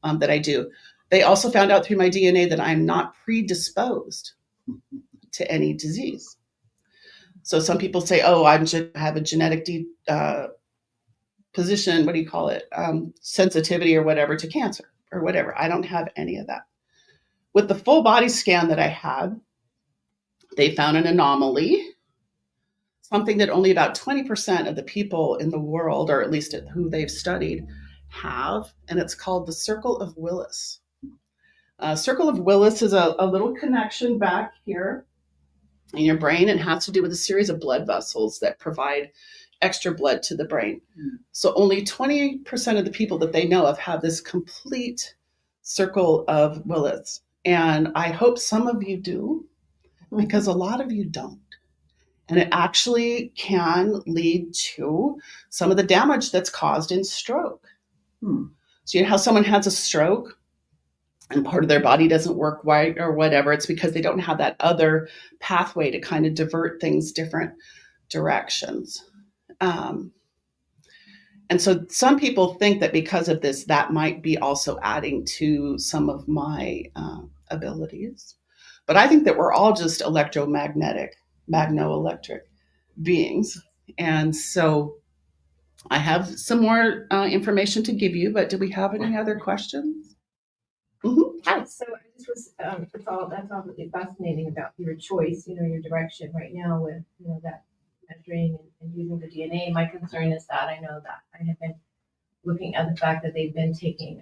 that I do. They also found out through my DNA that I'm not predisposed to any disease. So some people say, oh, I have a genetic position, what do you call it? Sensitivity or whatever to cancer or whatever. I don't have any of that. With the full body scan that I had, they found an anomaly, something that only about 20% of the people in the world, or at least who they've studied, have, and it's called the Circle of Willis. Circle of Willis is a little connection back here in your brain and has to do with a series of blood vessels that provide extra blood to the brain. So only 20% of the people that they know of have this complete Circle of Willis. And I hope some of you do, because a lot of you don't. And it actually can lead to some of the damage that's caused in stroke. So you know how someone has a stroke and part of their body doesn't work right or whatever? It's because they don't have that other pathway to kind of divert things different directions. And so some people think that because of this, that might be also adding to some of my abilities. But I think that we're all just electromagnetic, magno-electric beings. And so I have some more information to give you, but do we have any other questions? Hi. So I just was, that's all really fascinating about your choice, your direction right now with, that measuring and using the DNA. My concern is that I know that I have been looking at the fact that they've been taking,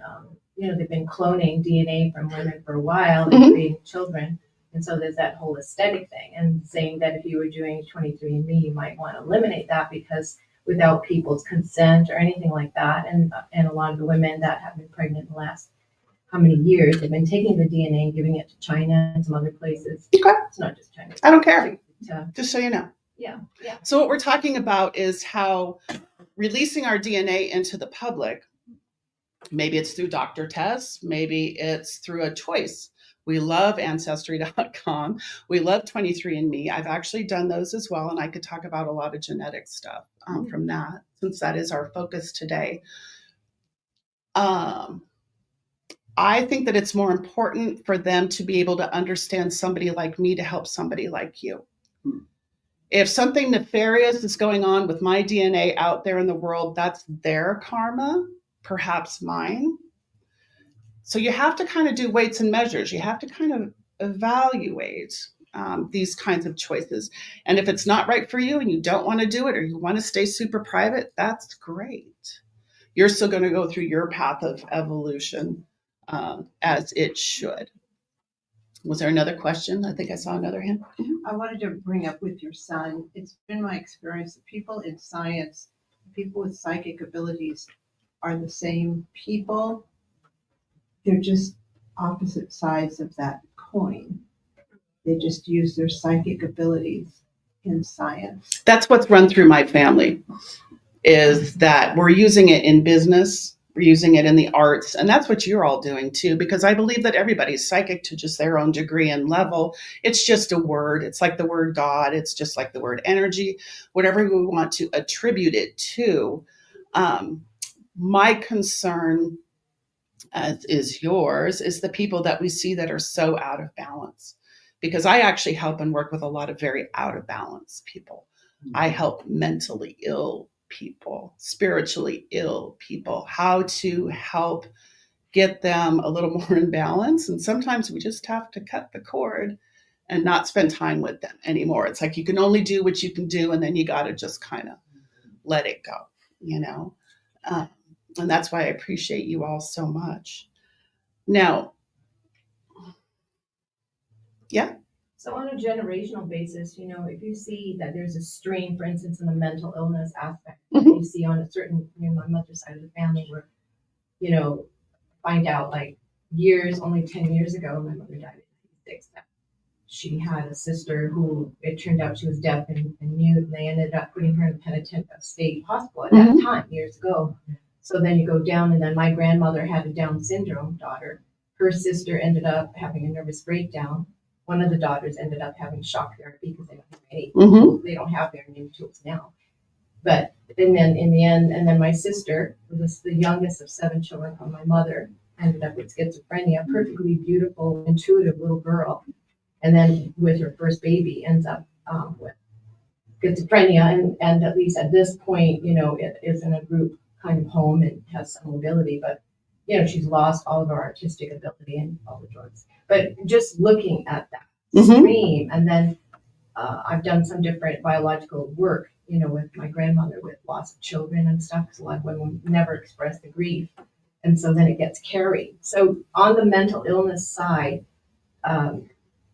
they've been cloning DNA from women for a while and creating children. And so there's that whole aesthetic thing and saying that if you were doing 23andMe, you might want to eliminate that because without people's consent or anything like that. And a lot of the women that have been pregnant in the last how many years, they've been taking the DNA and giving it to China and some other places. Okay. It's not just China. I don't care. Just so you know. Yeah. So what we're talking about is how releasing our DNA into the public, maybe it's through doctor tests, maybe it's through a choice. We love Ancestry.com. We love 23andMe. I've actually done those as well, and I could talk about a lot of genetic stuff from that, since that is our focus today. I think that it's more important for them to be able to understand somebody like me to help somebody like you. If something nefarious is going on with my DNA out there in the world, that's their karma, perhaps mine. So you have to kind of do weights and measures. You have to kind of evaluate these kinds of choices. And if it's not right for you and you don't want to do it, or you want to stay super private, that's great. You're still going to go through your path of evolution as it should. Was there another question? I think I saw another hand. I wanted to bring up with your son, it's been my experience that people in science, people with psychic abilities are the same people. They're just opposite sides of that coin. They just use their psychic abilities in science. That's what's run through my family, is that we're using it in business. We're using it in the arts, and that's what you're all doing too, because I believe that everybody's psychic to just their own degree and level. It's just a word. It's like the word God. It's just like the word energy, whatever we want to attribute it to. My concern, as is yours, is the people that we see that are so out of balance, because I actually help and work with a lot of very out of balance people. I help mentally ill people, spiritually ill people, how to help get them a little more in balance. And sometimes we just have to cut the cord and not spend time with them anymore. It's like you can only do what you can do, and then you got to just kind of let it go, you know? And that's why I appreciate you all so much. Now, yeah. So on a generational basis, you know, if you see that there's a strain, for instance, in the mental illness aspect, that you see on a certain, you know, my mother's side of the family, where, you know, find out like only 10 years ago, my mother died at 86, that she had a sister who it turned out she was deaf and mute, and they ended up putting her in a penitent state hospital at that time, years ago. So then you go down, and then my grandmother had a Down syndrome daughter. Her sister ended up having a nervous breakdown. One of the daughters ended up having shock therapy because they don't have any, they don't have very many tools now. But and then in the end, and then my sister, who was the youngest of 7 children from my mother, ended up with schizophrenia, perfectly beautiful, intuitive little girl. And then with her first baby ends up with schizophrenia, and at least at this point, you know, it is in a group kind of home and has some mobility, but you know, she's lost all of her artistic ability and all the drugs. But just looking at that stream, and then I've done some different biological work, you know, with my grandmother with loss of children and stuff, because a lot of women never express the grief. And so then it gets carried. So on the mental illness side,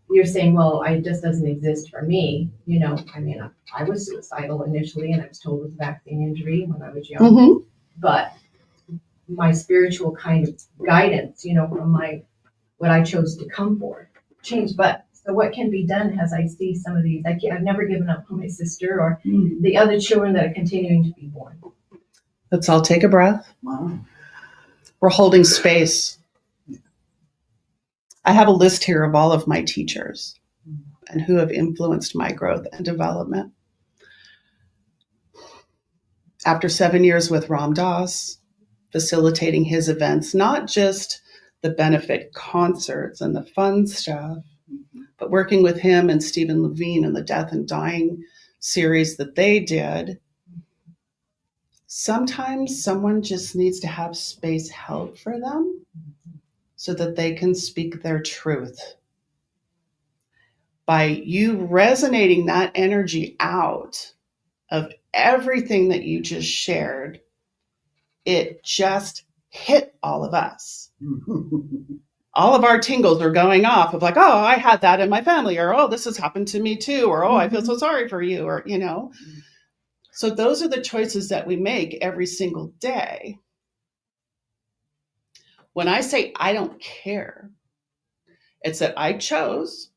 you're saying, well, it just doesn't exist for me. You know, I mean, I was suicidal initially, and I was told it was a vaccine injury when I was young. But my spiritual kind of guidance, you know, from what I chose to come for changed. But so what can be done as I see some of these, I've never given up on my sister or the other children that are continuing to be born. Let's all take a breath. Wow. We're holding space. I have a list here of all of my teachers and who have influenced my growth and development. After 7 years with Ram Dass, facilitating his events, not just the benefit concerts and the fun stuff, but working with him and Stephen Levine and the Death and Dying series that they did. Sometimes someone just needs to have space held for them so that they can speak their truth. By you resonating that energy out of everything that you just shared, it just hit all of us. All of our tingles are going off of like, oh, I had that in my family, or, oh, this has happened to me too, or, oh, I feel so sorry for you, or, you know. So those are the choices that we make every single day. When I say I don't care, it's that I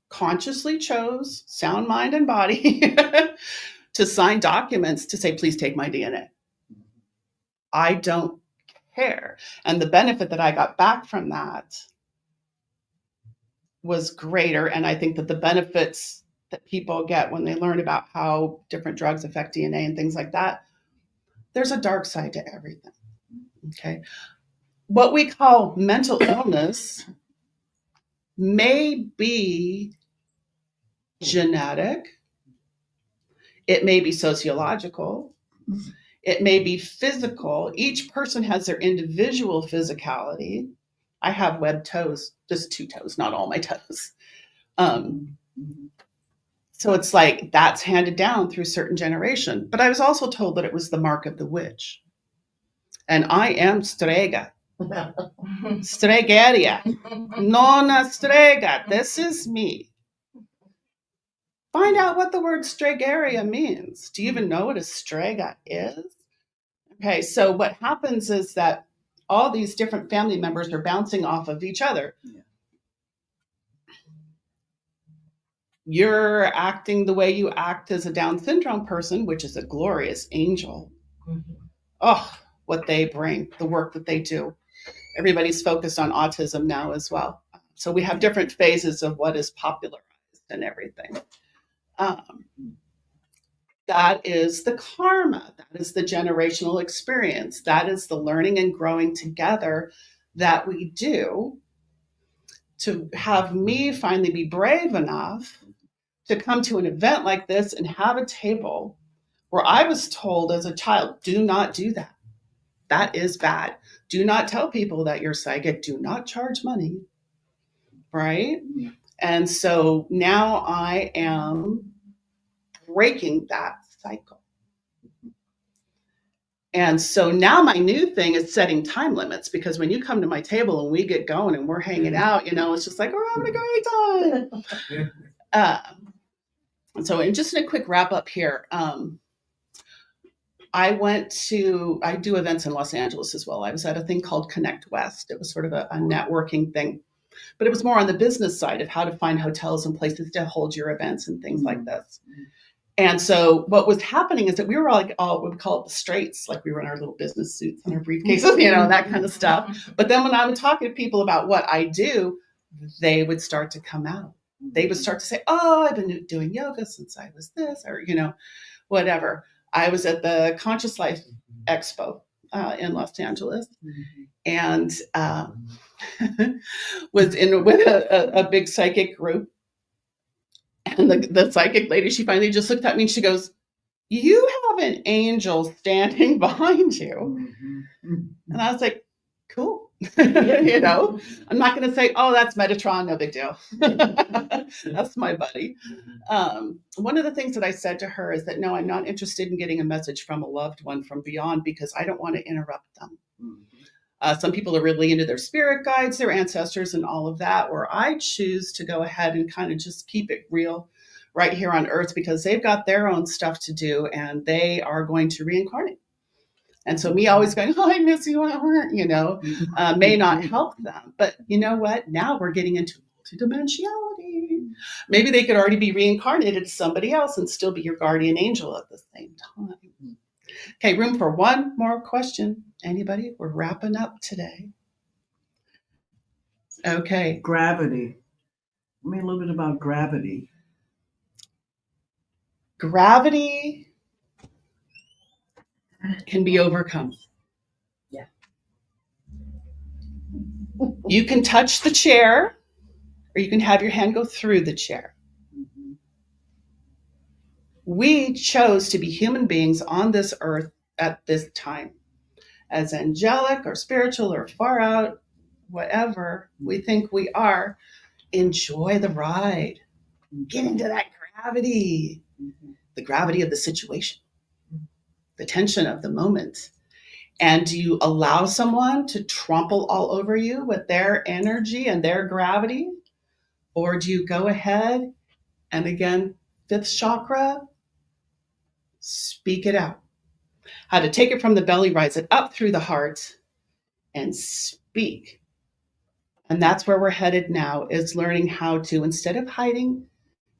consciously chose, sound, mind, and body, to sign documents to say, please take my DNA. I don't care. And the benefit that I got back from that was greater. And I think that the benefits that people get when they learn about how different drugs affect DNA and things like that, there's a dark side to everything. Okay. what we call mental illness may be genetic, it may be sociological, it may be physical. Each person has their individual physicality. I have webbed toes, just 2 toes, not all my toes. So it's like that's handed down through certain generation. But I was also told that it was the mark of the witch. And I am strega. Stregaria. Nona strega. This is me. Find out what the word stregaria means. Do you even know what a strega is? Okay, so what happens is that all these different family members are bouncing off of each other. Yeah. You're acting the way you act as a Down syndrome person, which is a glorious angel. Mm-hmm. Oh, what they bring, the work that they do. Everybody's focused on autism now as well. So we have different phases of what is popularized and everything. That is the karma. That is the generational experience. That is the learning and growing together that we do to have me finally be brave enough to come to an event like this and have a table where I was told as a child, do not do that. That is bad. Do not tell people that you're psychic. Do not charge money. Right? And so now I am breaking that cycle. And so now my new thing is setting time limits, because when you come to my table and we get going and we're hanging out, it's just like, we're having a great time. So and just in a quick wrap up here, I do events in Los Angeles as well. I was at a thing called Connect West. It was sort of a networking thing, but it was more on the business side of how to find hotels and places to hold your events and things like this. And so what was happening is that we were all we would call it the straights, like we were in our little business suits and our briefcases, that kind of stuff. But then when I would talk to people about what I do, they would start to come out. They would start to say, oh, I've been doing yoga since I was this, or, whatever. I was at the Conscious Life Expo in Los Angeles and was with a big psychic group. And the psychic lady, she finally just looked at me and she goes, you have an angel standing behind you. And I was like, cool. I'm not going to say, oh, that's Metatron, no big deal. That's my buddy. One of the things that I said to her is that, no, I'm not interested in getting a message from a loved one from beyond, because I don't want to interrupt them. Some people are really into their spirit guides, their ancestors, and all of that, where I choose to go ahead and kind of just keep it real right here on Earth, because they've got their own stuff to do and they are going to reincarnate. And so me always going, oh, I miss you, may not help them. But you know what? Now we're getting into multidimensionality. Maybe they could already be reincarnated as somebody else and still be your guardian angel at the same time. Okay, room for one more question. Anybody? We're wrapping up today. Okay. Gravity. Tell me a little bit about gravity. Gravity can be overcome. Yeah. You can touch the chair, or you can have your hand go through the chair. We chose to be human beings on this earth at this time. As angelic or spiritual or far out, whatever we think we are, enjoy the ride. Get into that gravity, the gravity of the situation, the tension of the moment. And do you allow someone to trample all over you with their energy and their gravity? Or do you go ahead and, again, 5th chakra, speak it out? How to take it from the belly, rise it up through the heart, and speak. And that's where we're headed now, is learning how to, instead of hiding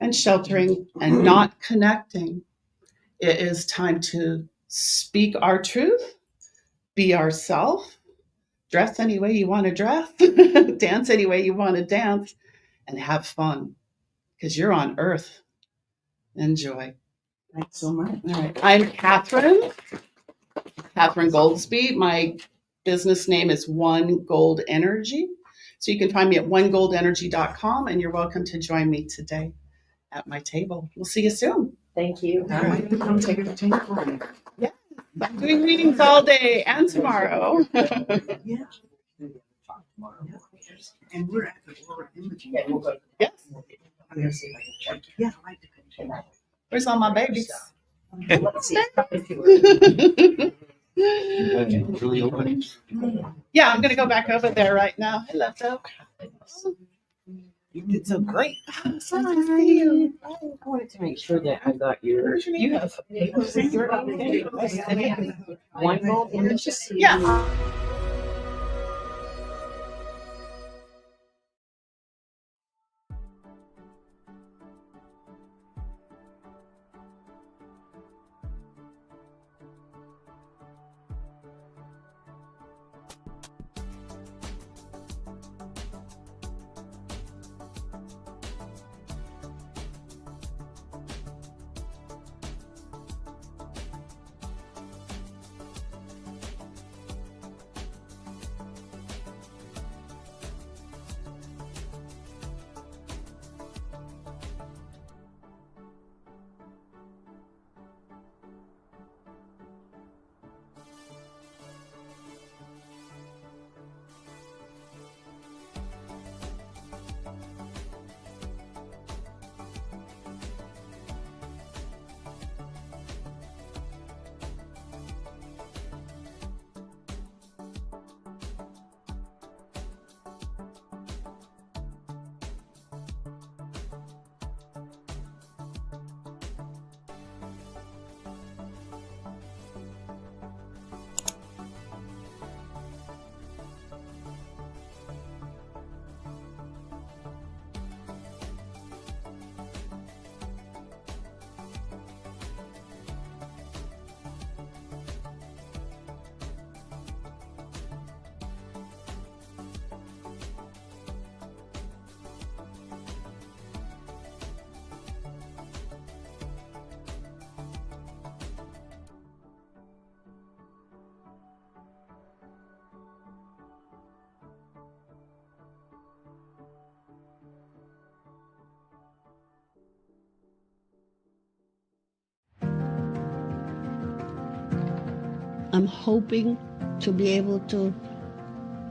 and sheltering and not connecting, it is time to speak our truth, be ourselves, dress any way you want to dress, dance any way you want to dance, and have fun, because you're on Earth. Enjoy. Thanks so much. All right. I'm Catherine Goldsby. My business name is One Gold Energy. So you can find me at onegoldenergy.com, and you're welcome to join me today at my table. We'll see you soon. Thank you. I might come take a table. Yes, I'm doing readings all day and tomorrow. Yeah. And we're at the Aura Imaging. Yeah, we'll go. Yes. I'm gonna see if I can check. Yeah, I like to check. Where's all my babies? Let's see. Really open. Yeah, I'm gonna go back over there right now. Hello, Phil. You did so great. So nice to see you. I wanted to make sure that I got you have papers in your One Gold Energy. Yeah. I'm hoping to be able to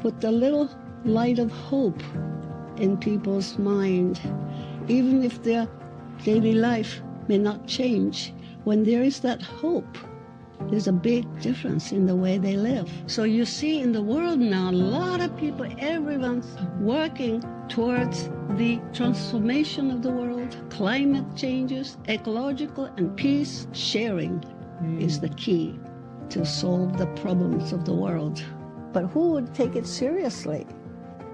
put a little light of hope in people's mind, even if their daily life may not change. When there is that hope, there's a big difference in the way they live. So you see in the world now, a lot of people, everyone's working towards the transformation of the world, climate changes, ecological and peace. Sharing is the key to solve the problems of the world. But who would take it seriously?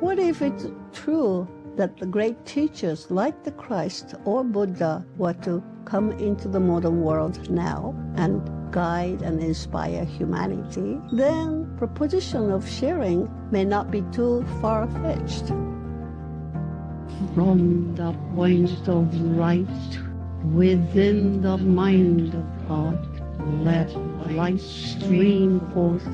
What if it's true that the great teachers like the Christ or Buddha were to come into the modern world now and guide and inspire humanity? Then proposition of sharing may not be too far-fetched. From the point of light within the mind of God, let light stream forth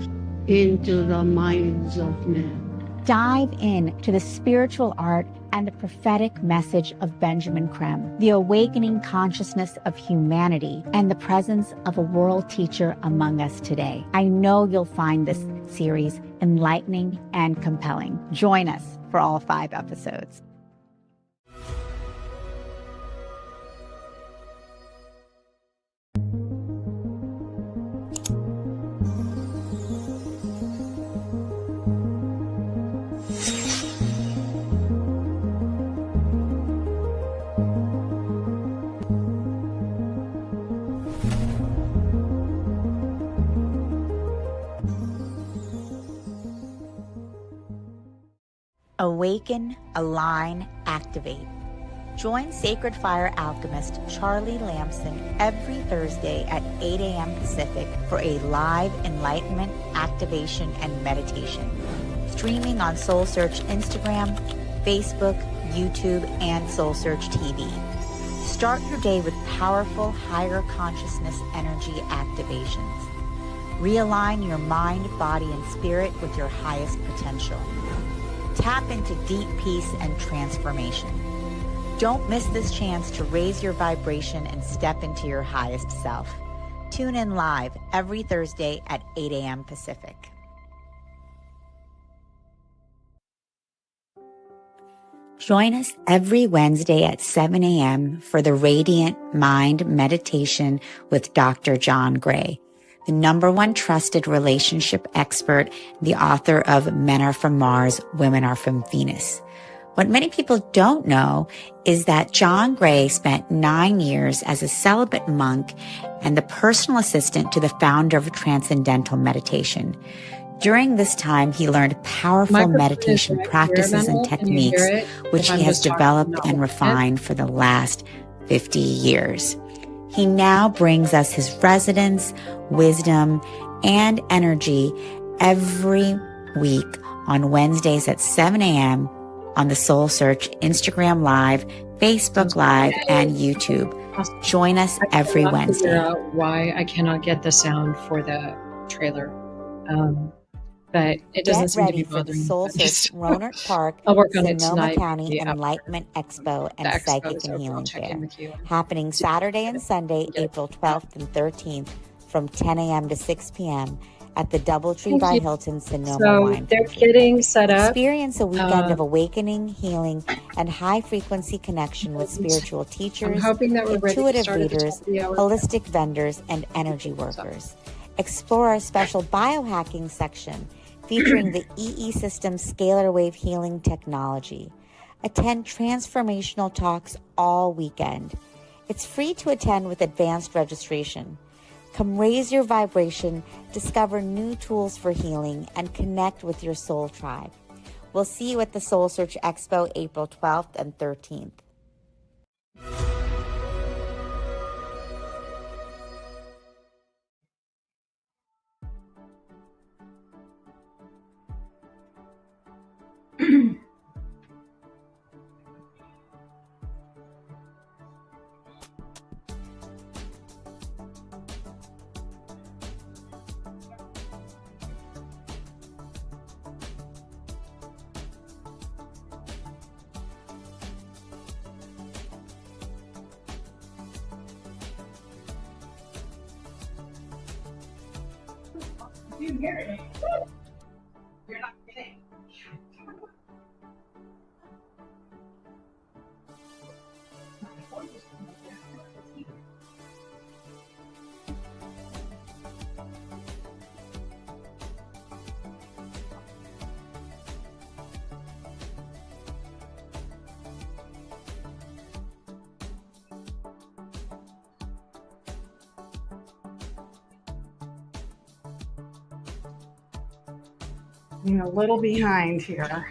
into the minds of men. Dive in to the spiritual art and the prophetic message of Benjamin Creme, the awakening consciousness of humanity, and the presence of a world teacher among us today. I know you'll find this series enlightening and compelling. Join us for all 5 episodes. Awaken, align, activate. Join Sacred Fire alchemist Charlie Lamson every Thursday at 8 a.m. Pacific for a live enlightenment, activation, and meditation. Streaming on SoulSearch Instagram, Facebook, YouTube, and SoulSearch TV. Start your day with powerful higher consciousness energy activations. Realign your mind, body, and spirit with your highest potential. Tap into deep peace and transformation. Don't miss this chance to raise your vibration and step into your highest self. Tune in live every Thursday at 8 a.m. Pacific. Join us every Wednesday at 7 a.m. for the Radiant Mind Meditation with Dr. John Gray, the #1 trusted relationship expert, the author of Men Are From Mars, Women Are From Venus. What many people don't know is that John Gray spent 9 years as a celibate monk and the personal assistant to the founder of Transcendental Meditation. During this time, he learned powerful meditation practices and techniques, which he has developed and refined for the last 50 years. He now brings us his resonance, wisdom, and energy every week on Wednesdays at 7 a.m. on the SoulSearch Instagram Live, Facebook Live, and YouTube. Join us every Wednesday. Figure out why I cannot get the sound for the trailer. But it doesn't seem to be bothering me. SoulSearch Rohnert Park, I'll work on it Sonoma tonight. County Enlightenment Expo and Psychic and Healing Fair, happening Saturday and Sunday, April 12th and 13th from 10 a.m. to 6 p.m. at the DoubleTree by Hilton, Sonoma So they're getting set up. Experience a weekend of awakening, healing, and high-frequency connection with spiritual teachers, intuitive readers, holistic vendors, and energy workers. Explore our special biohacking section featuring the EESystem Scalar wave healing technology. Attend transformational talks all weekend. It's free to attend with advanced registration. Come raise your vibration, discover new tools for healing, and connect with your soul tribe. We'll see you at the SoulSearch Expo April 12th and 13th. You hear it. You're not kidding. I'm a little behind here.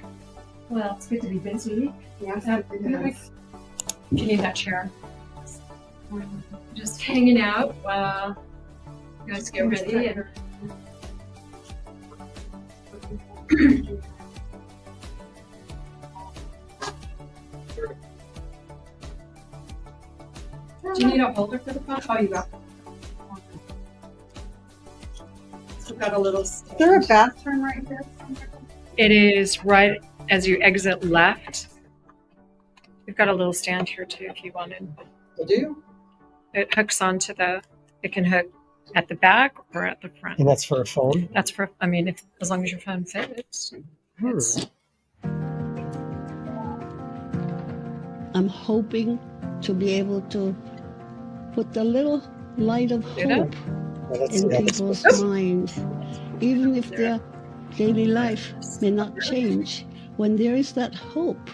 Well, it's good to be busy. Yes, If you need that chair. Just hanging out while you guys get ready. And do you need a holder for the phone? Oh, you got. We've got a little. Is there a bathroom right there? It is right as you exit left. We've got a little stand here too if you wanted. I do. It hooks onto it can hook at the back or at the front. And that's for a phone? That's for, I mean, as long as your phone fits. I'm hoping to be able to put the little light of hope in people's mind, even if their daily life may not change. When there is that hope,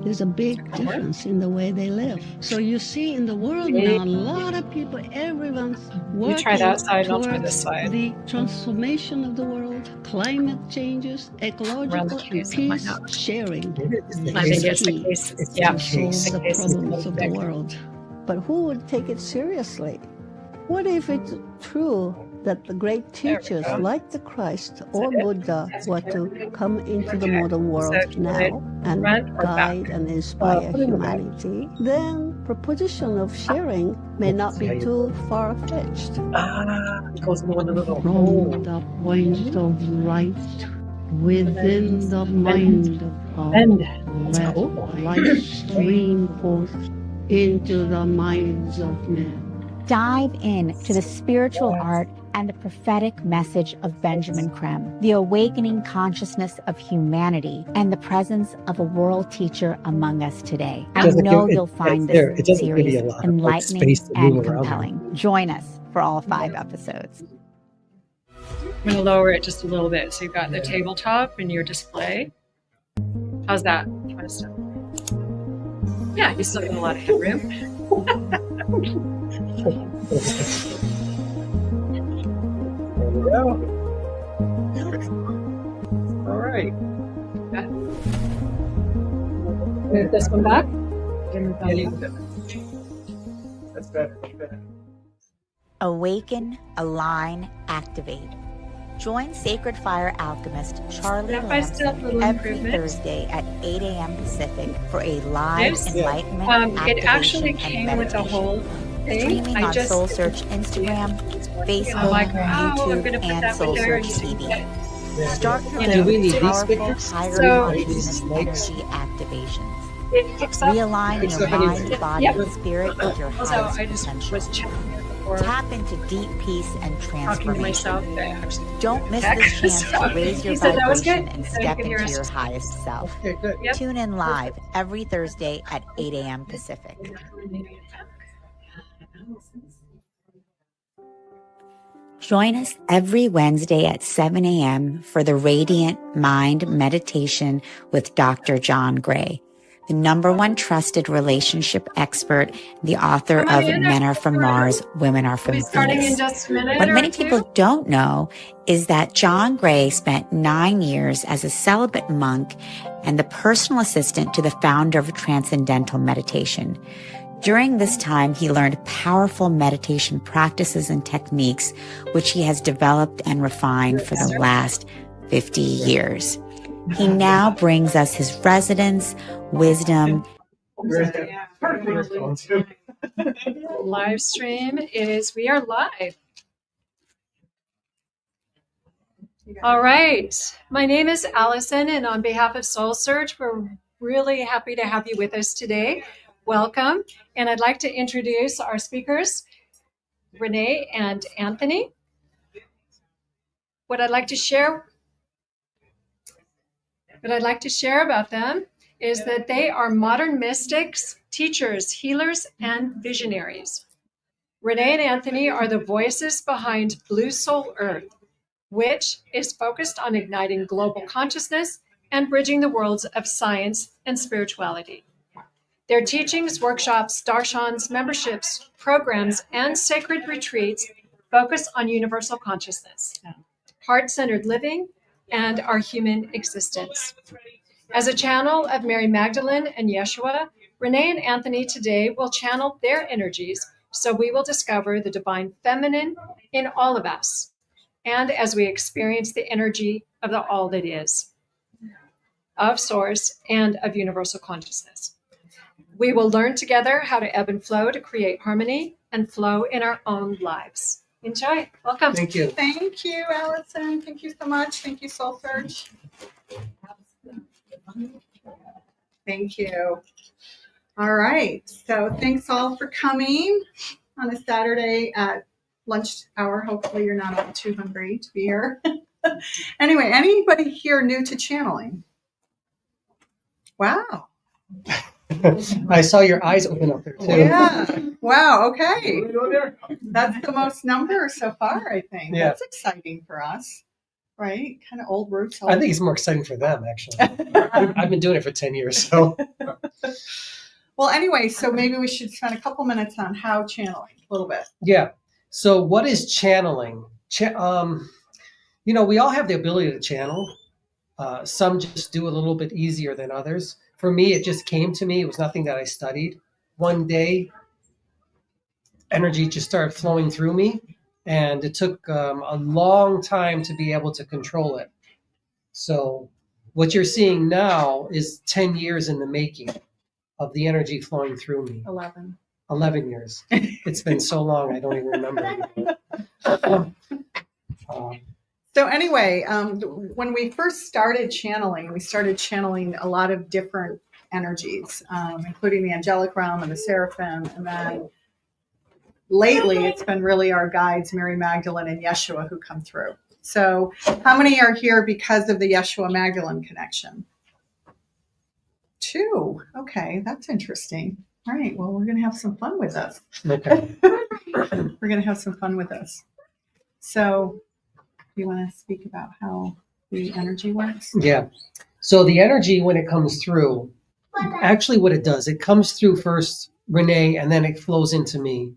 there's a big difference in the way they live. So you see in the world now, a lot of people, everyone's working You try that side, I'll try this towards side. the transformation of the world, climate changes, ecological and peace sharing. I think it's the case. Yeah, to solve the problems of the world. But who would take it seriously? What if it's true that the great teachers like the Christ or Buddha were to come into the modern world now and guide and inspire humanity, then proposition of sharing may not be too far-fetched. It goes in one little From hole. the point of light within the mind of God, let light stream forth into the minds of men. Dive into the spiritual art and the prophetic message of Benjamin Creme, the awakening consciousness of humanity, and the presence of a world teacher among us today. I know you'll find this series enlightening and compelling. Join us for all 5 episodes. I'm going to lower it just a little bit. So you've got the tabletop and your display. How's that kind of stuff? Yeah, you still have a lot of headroom. There we go. All right. Move this one back. That's better. That's better. Awaken, align, activate. Join Sacred Fire alchemist Charlie Lamson every Thursday at 8 a.m. Pacific for a live enlightenment activation it actually came and with a whole thing. streaming on SoulSearch Instagram, Facebook, YouTube, and SoulSearch TV. Start your we need powerful, these higher So- consciousness energy activations. It picks up. Realign your mind, body, and spirit with your So highest I just potential. was checking it before Tap into deep peace and talking to myself. transformation. Don't miss this chance to raise your He said that was vibration good. and He said step give your into your rest. highest self. Okay, good. Yep. Tune in live every Thursday at 8 a.m. Pacific. Join us every Wednesday at 7 a.m. for the Radiant Mind Meditation with Dr. John Gray, the #1 trusted relationship expert, the author of Men Are From Mars, Women Are From We'll be starting in Venus. just a minute What or many two. people don't know is that John Gray spent 9 years as a celibate monk and the personal assistant to the founder of Transcendental Meditation. During this time, he learned powerful meditation practices and techniques, which he has developed and refined for the last 50 years. He now brings us his resonance, wisdom, Live stream we are live. All right. My name is Allison, and on behalf of SoulSearch, we're really happy to have you with us today. Welcome. And I'd like to introduce our speakers, Renee and Anthony. What I'd like to share about them is that they are modern mystics, teachers, healers, and visionaries. Renee and Anthony are the voices behind Blue Soul Earth, which is focused on igniting global consciousness and bridging the worlds of science and spirituality. Their teachings, workshops, darshans, memberships, programs, and sacred retreats focus on universal consciousness, heart-centered living, and our human existence. As a channel of Mary Magdalene and Yeshua, Renee and Anthony today will channel their energies so we will discover the divine feminine in all of us, and as we experience the energy of the all that is, of Source and of universal consciousness. We will learn together how to ebb and flow to create harmony and flow in our own lives. Enjoy. Welcome. Thank you. Thank you, Allison. Thank you so much. Thank you, SoulSearch. Thank you. All right. So thanks all for coming on a Saturday at lunch hour. Hopefully you're not all too hungry to be here. Anyway, anybody here new to channeling? Wow. I saw your eyes open up there too. Yeah. Wow. Okay. That's the most number so far, I think. Yeah. That's exciting for us, right? Kind of old roots. I think it's more exciting for them, actually. I've been doing it for 10 years, so. Well, anyway, so maybe we should spend a couple minutes on how channeling, a little bit. Yeah. So what is channeling? We all have the ability to channel. Some just do a little bit easier than others. For me, it just came to me. It was nothing that I studied. One day, energy just started flowing through me. and it took a long time to be able to control it. So what you're seeing now is 10 years in the making of the energy flowing through me. 11 years. It's been so long, I don't even remember anymore. So anyway, when we first started channeling, we started channeling a lot of different energies, including the angelic realm and the seraphim. And then lately, it's been really our guides, Mary Magdalene and Yeshua, who come through. So how many are here because of the Yeshua Magdalene connection? 2. Okay, that's interesting. All right, well, we're going to have some fun with this. Okay. We're going to have some fun with this. So you want to speak about how the energy works? Yeah. So the energy, when it comes through, actually what it does, it comes through first, Renee, and then it flows into me.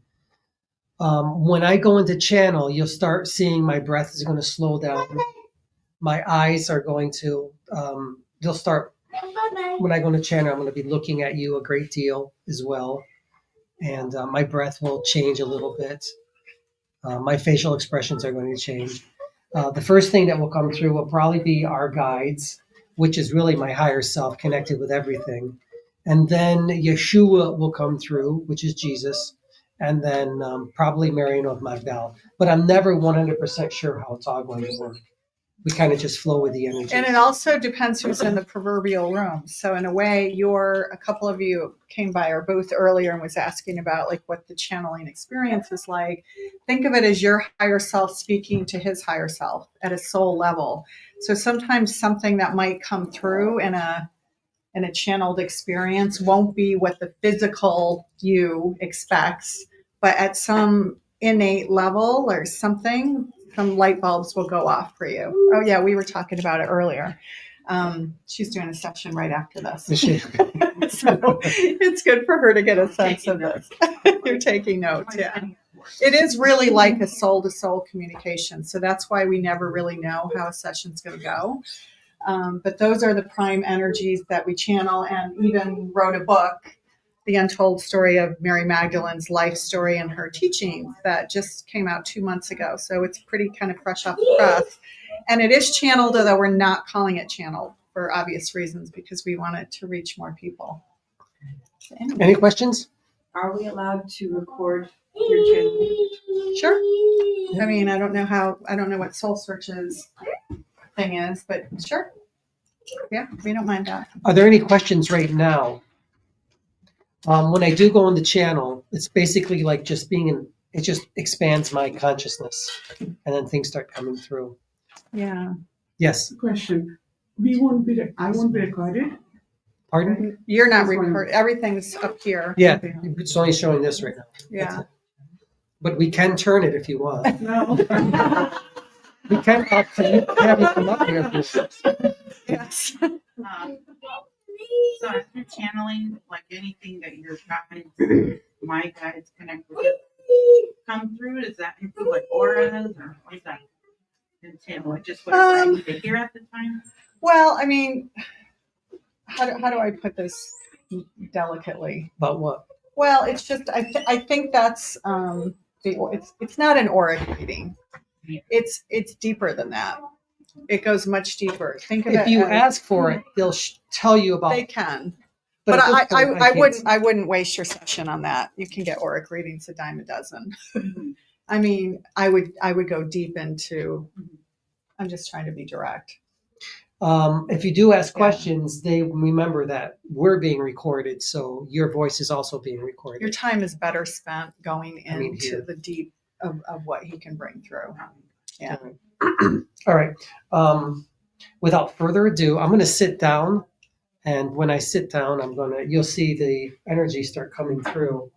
When I go into channel, you'll start seeing my breath is going to slow down. My eyes are going to, they'll start, when I go into channel, I'm going to be looking at you a great deal as well. And my breath will change a little bit. My facial expressions are going to change. The first thing that will come through will probably be our guides, which is really my higher self connected with everything. And then Yeshua will come through, which is Jesus. And then probably Marion of Magdal. But I'm never 100% sure how it's all going to work. We kind of just flow with the energy. And it also depends who's in the proverbial room. So in a way, a couple of you came by our booth earlier and was asking about like what the channeling experience is like. Think of it as your higher self speaking to his higher self at a soul level. So sometimes something that might come through in a channeled experience won't be what the physical you expects, but at some innate level or something, some light bulbs will go off for you. Oh yeah, we were talking about it earlier. She's doing a session right after this. So it's good for her to get a sense of this. You're taking notes, yeah. It is really like a soul-to-soul communication. So that's why we never really know how a session's going to go. But those are the prime energies that we channel, and even wrote a book, The Untold Story of Mary Magdalene's life story and her teachings, that just came out 2 months ago. So it's pretty kind of fresh off the press. And it is channeled, although we're not calling it channeled for obvious reasons, because we want it to reach more people. So anyway. Any questions? Are we allowed to record your channel? Sure. I mean, I don't know what SoulSearch's thing is, but sure. Yeah, we don't mind that. Are there any questions right now? When I do go on the channel, it's basically like just it just expands my consciousness, and then things start coming through. Yeah. Yes. Question. I won't be recorded. Pardon? You're not recording. Everything's up here. Yeah, it's only showing this right now. Yeah. But we can turn it if you want. No. We can have it come up here. Yes. So after channeling, like anything that you're trying to, my guides connect with it, come through, does that include like auras or what does that entail? Like just whatever I need to hear at the time? Well, I mean, how do I put this delicately? About what? Well, it's just I think that's it's not an aura reading. It's deeper than that. It goes much deeper. Think of it. If you ask for it, they'll tell you about. They can, but I wouldn't waste your session on that. You can get auric readings a dime a dozen. I mean, I would go deep into. I'm just trying to be direct. If you do ask questions, they remember that we're being recorded, so your voice is also being recorded. Your time is better spent going into the deep of what he can bring through. Yeah. All right. Without further ado, I'm going to sit down, and when I sit down, you'll see the energy start coming through.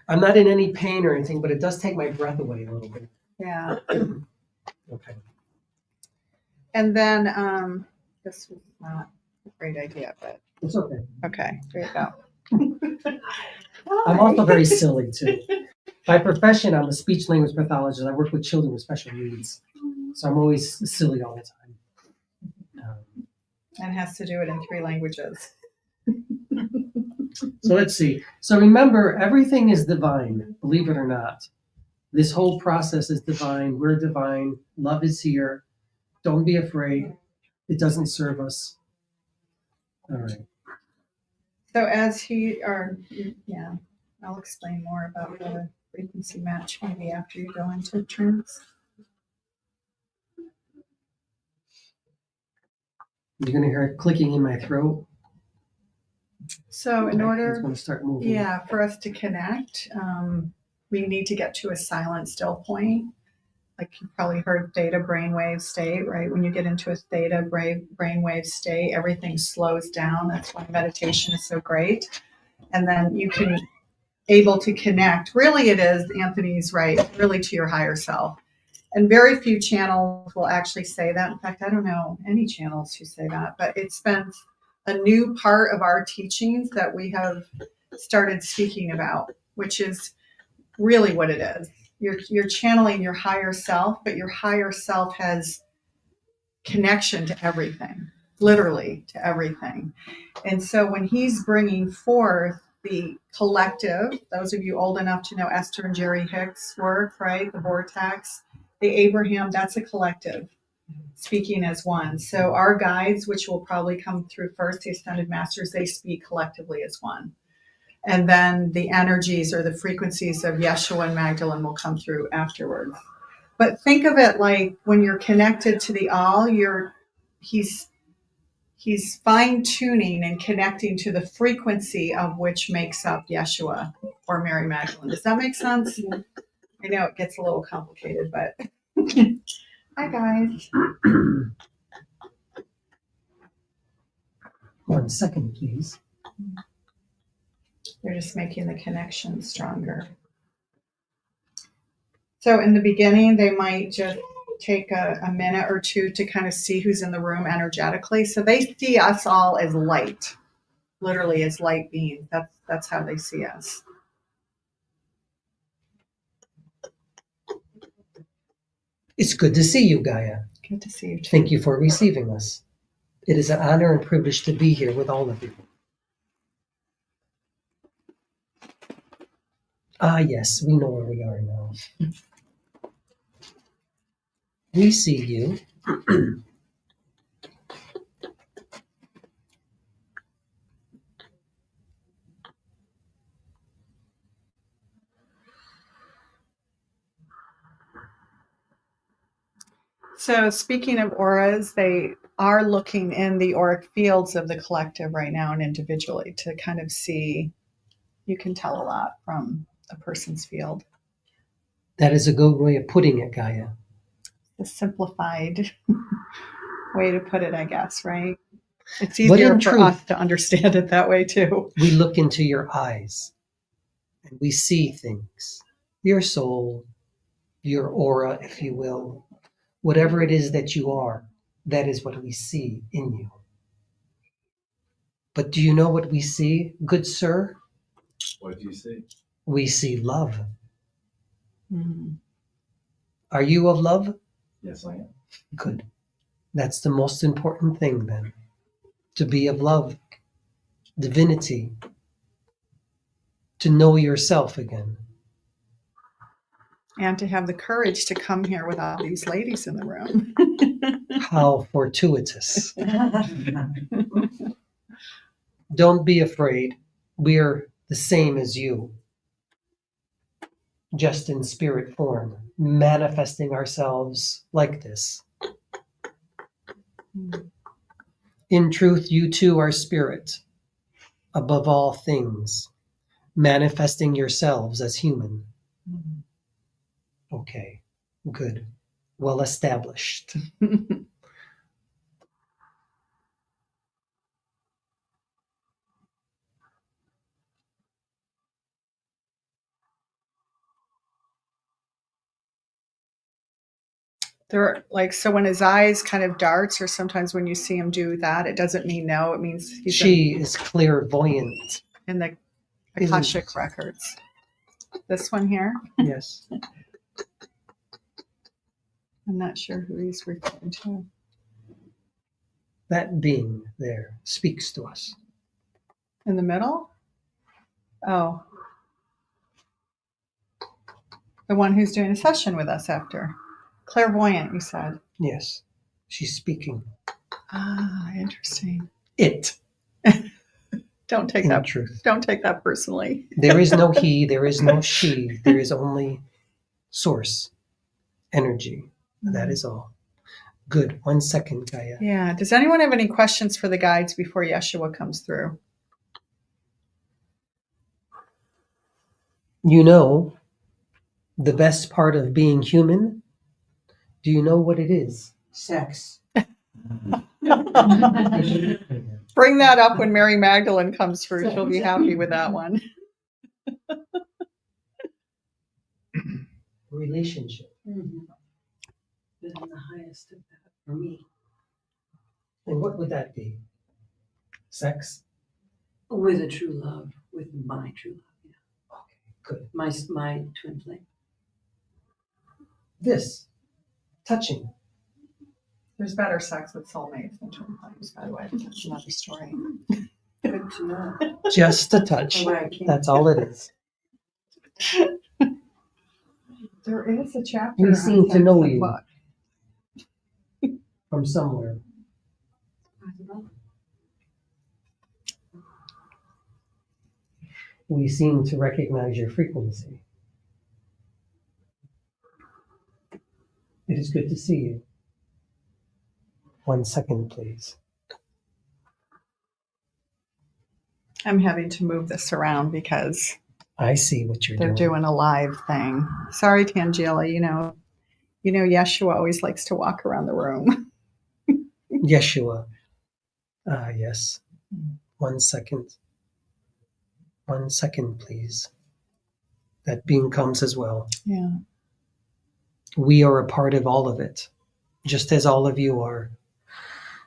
I'm not in any pain or anything, but it does take my breath away a little bit. Yeah. Okay. And then this was not a great idea, but it's okay. Okay, there you go. I'm also very silly too. By profession, I'm a speech language pathologist. I work with children with special needs, so I'm always silly all the time. And has to do it in 3 languages. So let's see. So remember, everything is divine, believe it or not. This whole process is divine. We're divine. Love is here. Don't be afraid. It doesn't serve us. All right. So yeah, I'll explain more about the frequency match maybe after you go into trance. You're going to hear it clicking in my throat. So in It's order, going to start moving. yeah, for us to connect, we need to get to a silent still point. Like you've probably heard theta brainwave state, right? When you get into a theta brainwave state, everything slows down. That's why meditation is so great. And then you can able to connect. Really, it is, Anthony's right, really to your higher self. And very few channels will actually say that. In fact, I don't know any channels who say that, but it's been a new part of our teachings that we have started speaking about, which is really what it is. You're channeling your higher self, but your higher self has connection to everything, literally to everything. And so when he's bringing forth the collective, those of you old enough to know Esther and Jerry Hicks' work, right? The vortex, the Abraham, that's a collective speaking as one. So our guides, which will probably come through first, the Ascended Masters, they speak collectively as one. And then the energies or the frequencies of Yeshua and Magdalene will come through afterwards. But think of it like when you're connected to the all, he's fine-tuning and connecting to the frequency of which makes up Yeshua or Mary Magdalene. Does that make sense? I know it gets a little complicated, but hi guys. 1 second, please. They're just making the connection stronger. So in the beginning, they might just take a minute or two to kind of see who's in the room energetically. So they see us all as light, literally as light beings. That's how they see us. It's good to see you, Gaia. Good to see you too. Thank you for receiving us. It is an honor and privilege to be here with all of you. Ah, yes, we know where we are now. We see you. So speaking of auras, they are looking in the auric fields of the collective right now and individually to kind of see, you can tell a lot from a person's field. That is a good way of putting it, Gaia. The simplified way to put it, I guess, right? It's easier for us to understand it that way too. We look into your eyes and we see things. Your soul, your aura, if you will. Whatever it is that you are, that is what we see in you. But do you know what we see, good sir? What do you see? We see love. Mm-hmm. Are you of love? Yes, I am. Good. That's the most important thing then. To be of love, divinity, to know yourself again. And to have the courage to come here with all these ladies in the room. How fortuitous. Don't be afraid. We're the same as you. Just in spirit form, manifesting ourselves like this. In truth, you too are spirit, above all things, manifesting yourselves as human. Okay, good. Well established. They're like, so when his eyes kind of darts, or sometimes when you see him do that, it doesn't mean no, it means She is clairvoyant. In the Akashic records. This one here? Yes. I'm not sure who he's referring to. That being there speaks to us. In the middle? Oh. The one who's doing a session with us after. Clairvoyant, you said. Yes, she's speaking. Ah, interesting. It. Don't take In that. truth. Don't take that personally. There is no he, there is no she, there is only source, energy. That is all. Good. 1 second, Gaia. Yeah. Does anyone have any questions for the guides before Yeshua comes through? You know, the best part of being human, do you know what it is? Sex. Bring that up when Mary Magdalene comes through. She'll be happy with that one. Relationship. Mm-hmm. This is the highest of that for me. And what would that be? Sex? With a true love, with my true love. Yeah. Okay, good. My twin flame. This. Touching. There's better sex with soulmates than twin flames, by the way. That's another story. Good to know. Just a touch. That's all it is. There is a chapter. We seem on to know sex you book. from somewhere. We seem to recognize your frequency. It is good to see you. 1 second, please. I'm having to move this around because I see what you're they're doing a live thing. Sorry, Tangela. You know, Yeshua always likes to walk around the room. Yeshua. Ah, yes. 1 second. 1 second, please. That being comes as well. Yeah. We are a part of all of it, just as all of you are.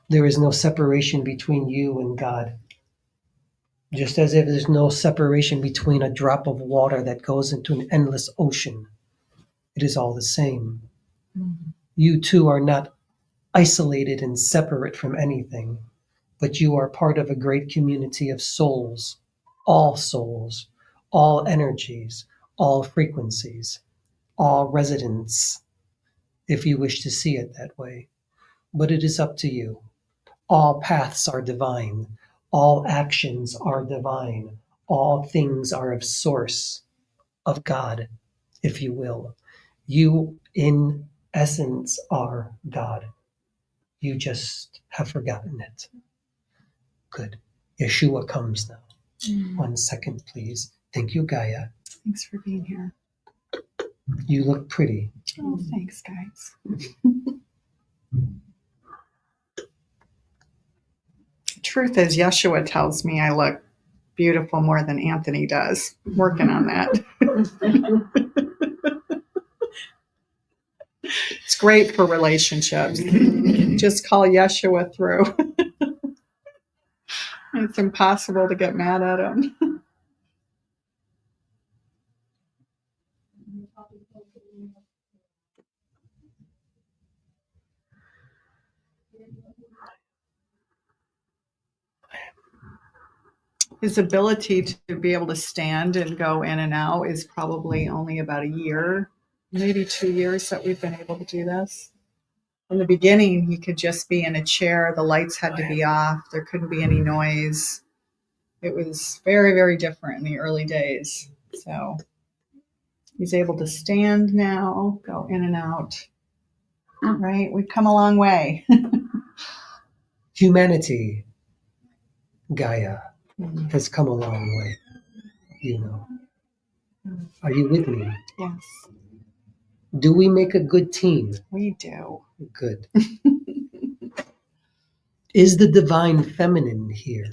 There is no separation between you and God. Just as if there's no separation between a drop of water that goes into an endless ocean. It is all the same. Mm-hmm. You two are not isolated and separate from anything, but you are part of a great community of souls, all energies, all frequencies, all residents, if you wish to see it that way. But it is up to you. All paths are divine. All actions are divine. All things are of source, of God, if you will. You, in essence, are God. You just have forgotten it. Good. Yeshua comes now. 1 second, please. Thank you, Gaia. Thanks for being here. You look pretty. Oh, thanks, guys. Truth is, Yeshua tells me I look beautiful more than Anthony does. Working on that. It's great for relationships. Just call Yeshua through. It's impossible to get mad at him. His ability to be able to stand and go in and out is probably only about a year, maybe 2 years that we've been able to do this. In the beginning, he could just be in a chair. The lights had to be off. There couldn't be any noise. It was very, very different in the early days. So he's able to stand now, go in and out. All right, we've come a long way. Humanity, Gaia, has come a long way, you know. Are you with me? Yes. Do we make a good team? We do. Good. Is the divine feminine here?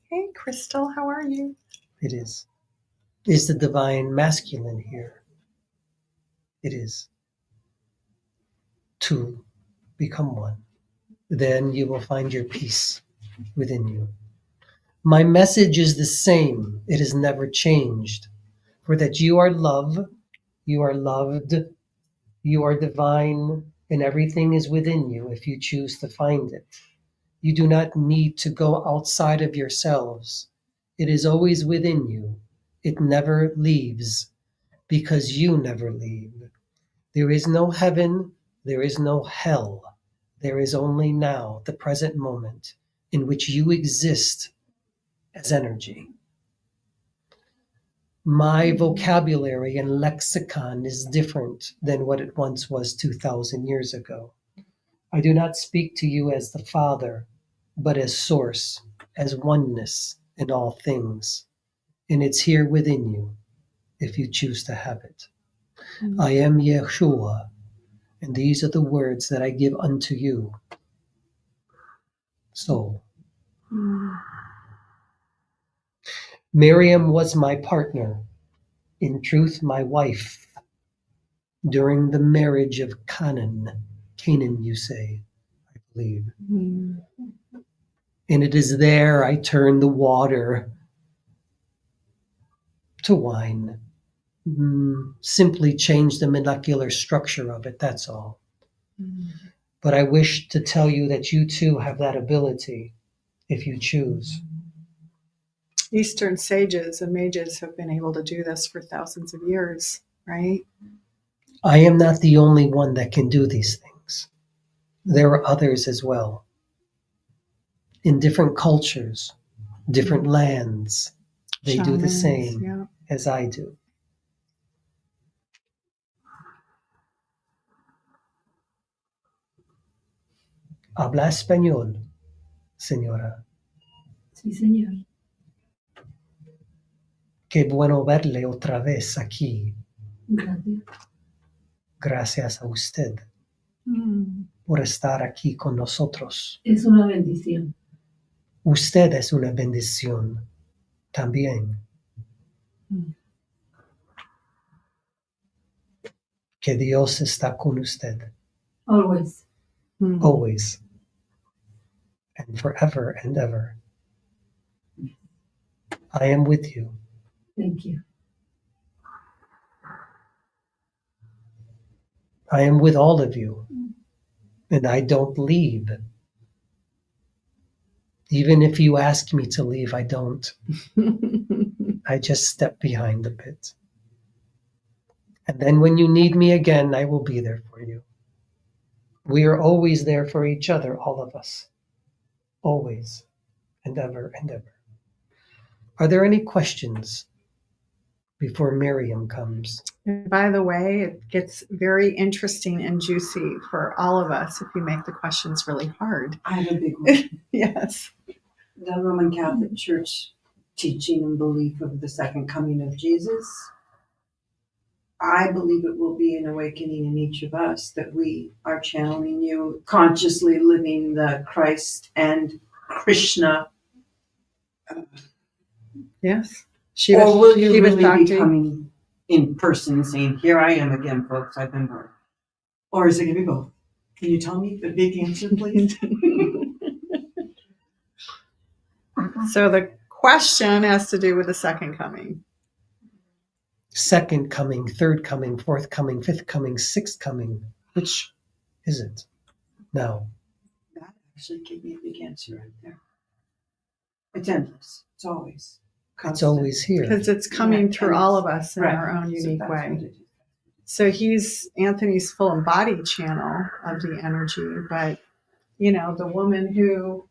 Hey, Crystal, how are you? It is. Is the divine masculine here? It is. Two become one. Then you will find your peace within you. My message is the same. It has never changed. For that you are love, you are loved, you are divine, and everything is within you if you choose to find it. You do not need to go outside of yourselves. It is always within you. It never leaves. because you never leave. There is no heaven, there is no hell. There is only now, the present moment, in which you exist as energy. My vocabulary and lexicon is different than what it once was 2,000 years ago. I do not speak to you as the Father, but as source, as oneness in all things. And it's here within you, if you choose to have it. I am Yeshua, and these are the words that I give unto you. Soul. Miriam was my partner, in truth my wife, during the marriage of Canaan, you say, I believe. And it is there I turn the water to wine. Simply change the molecular structure of it, that's all. But I wish to tell you that you too have that ability, if you choose. Eastern sages and mages have been able to do this for thousands of years, right? I am not the only one that can do these things. There are others as well. In different cultures, different lands, they do the same as I do. Habla español, señora. Sí, señor. Qué bueno verle otra vez aquí. Gracias. Gracias a usted por estar aquí con nosotros. Es una bendición. Usted es una bendición también. Que Dios está con usted. Always. Always. And forever and ever. I am with you. Thank you. I am with all of you. And I don't leave. Even if you ask me to leave, I don't. I just step behind a bit. And then when you need me again, I will be there for you. We are always there for each other, all of us. Always and ever and ever. Are there any questions before Miriam comes? And by the way, it gets very interesting and juicy for all of us if you make the questions really hard. I have a big one. Yes. The Roman Catholic Church teaching and belief of the second coming of Jesus. I believe it will be an awakening in each of us that we are channeling you, consciously living the Christ and Krishna. Yes. Or will you really be coming in person and saying, here I am again, folks, I've been born? Or is it going to be both? Can you tell me the big answer, please? So the question has to do with the second coming. Second coming, third coming, fourth coming, fifth coming, sixth coming. Which is it now? That actually gave me a big answer right there. It's endless. It's always. It's always here. Because it's coming through all of us in our own unique way. So Anthony's full embodied channel of the energy, but the woman who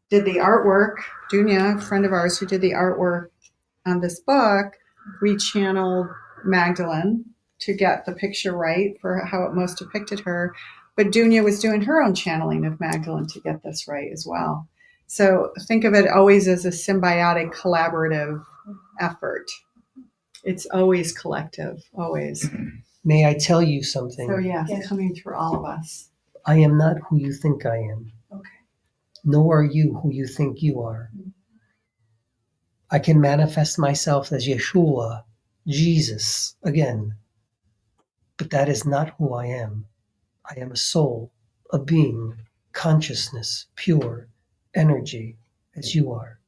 did the artwork, Dunya, a friend of ours who did the artwork on this book, we channeled Magdalene to get the picture right for how it most depicted her. But Dunya was doing her own channeling of Magdalene to get this right as well. So think of it always as a symbiotic, collaborative effort. It's always collective, always. May I tell you something? So yes, coming through all of us. I am not who you think I am. Okay. Nor are you who you think you are. I can manifest myself as Yeshua, Jesus, again. But that is not who I am. I am a soul, a being, consciousness, pure, energy, as you are.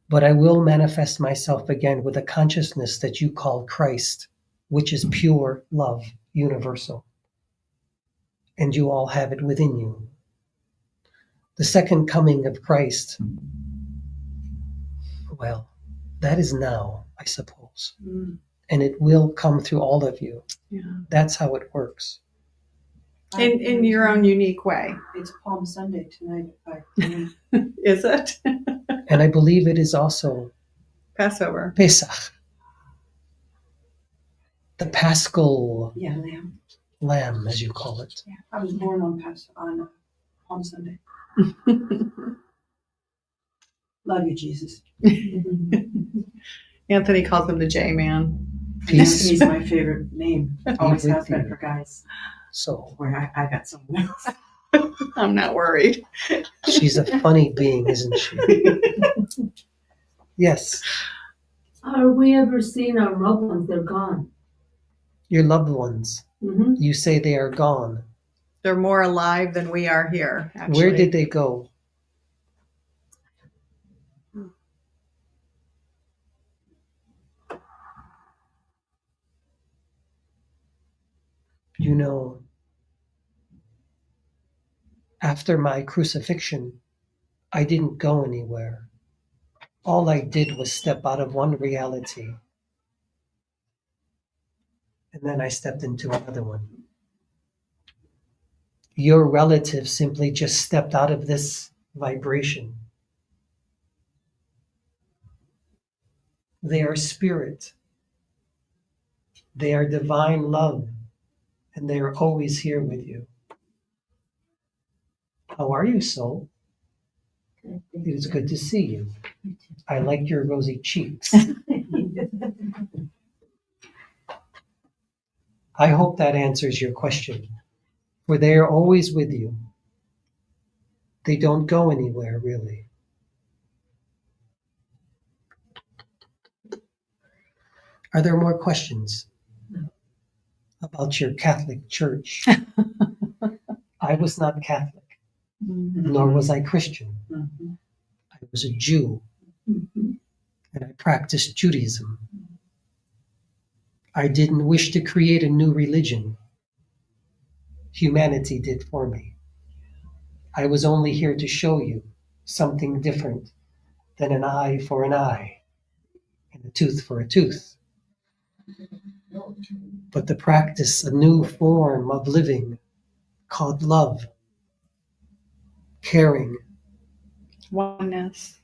But I will manifest myself again with a consciousness that you call Christ, which is pure love, universal. And you all have it within you. The second coming of Christ, well, that is now, I suppose. and it will come through all of you. Yeah. That's how it works. In your own unique way. It's Palm Sunday tonight at 5 p.m. Is it? And I believe it is also Passover. Pesach, the Paschal Yeah, lamb. lamb, as you call it. Yeah, I was born on Palm Sunday. Love you, Jesus. Anthony calls him the J-Man. Anthony's my favorite name. Always has been for guys. So where I got someone else. I'm not worried. She's a funny being, isn't she? Yes. Are we ever seeing our loved ones? They're gone. Your loved ones. Mm-hmm. You say they are gone. They're more alive than we are here, actually. Where did they go? You know, after my crucifixion, I didn't go anywhere. All I did was step out of one reality. And then I stepped into another one. Your relative simply just stepped out of this vibration. They are spirit. They are divine love. And they are always here with you. How are you, soul? It is good to see you. I like your rosy cheeks. I hope that answers your question. For they are always with you. They don't go anywhere, really. Are there more questions about your Catholic Church? I was not Catholic, nor was I Christian. I was a Jew, and I practiced Judaism. I didn't wish to create a new religion. Humanity did for me. I was only here to show you something different than an eye for an eye and a tooth for a tooth. But to practice a new form of living called love, caring, oneness,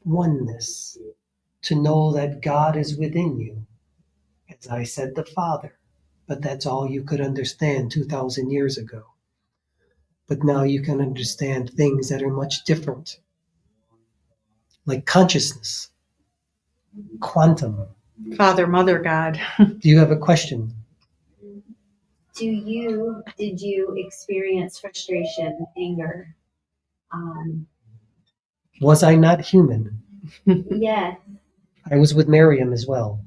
to know that God is within you. As I said, the Father, but that's all you could understand 2,000 years ago. But now you can understand things that are much different, like consciousness, quantum. Father, Mother, God. Do you have a question? Did you experience frustration, anger? Was I not human? Yes. I was with Miriam as well.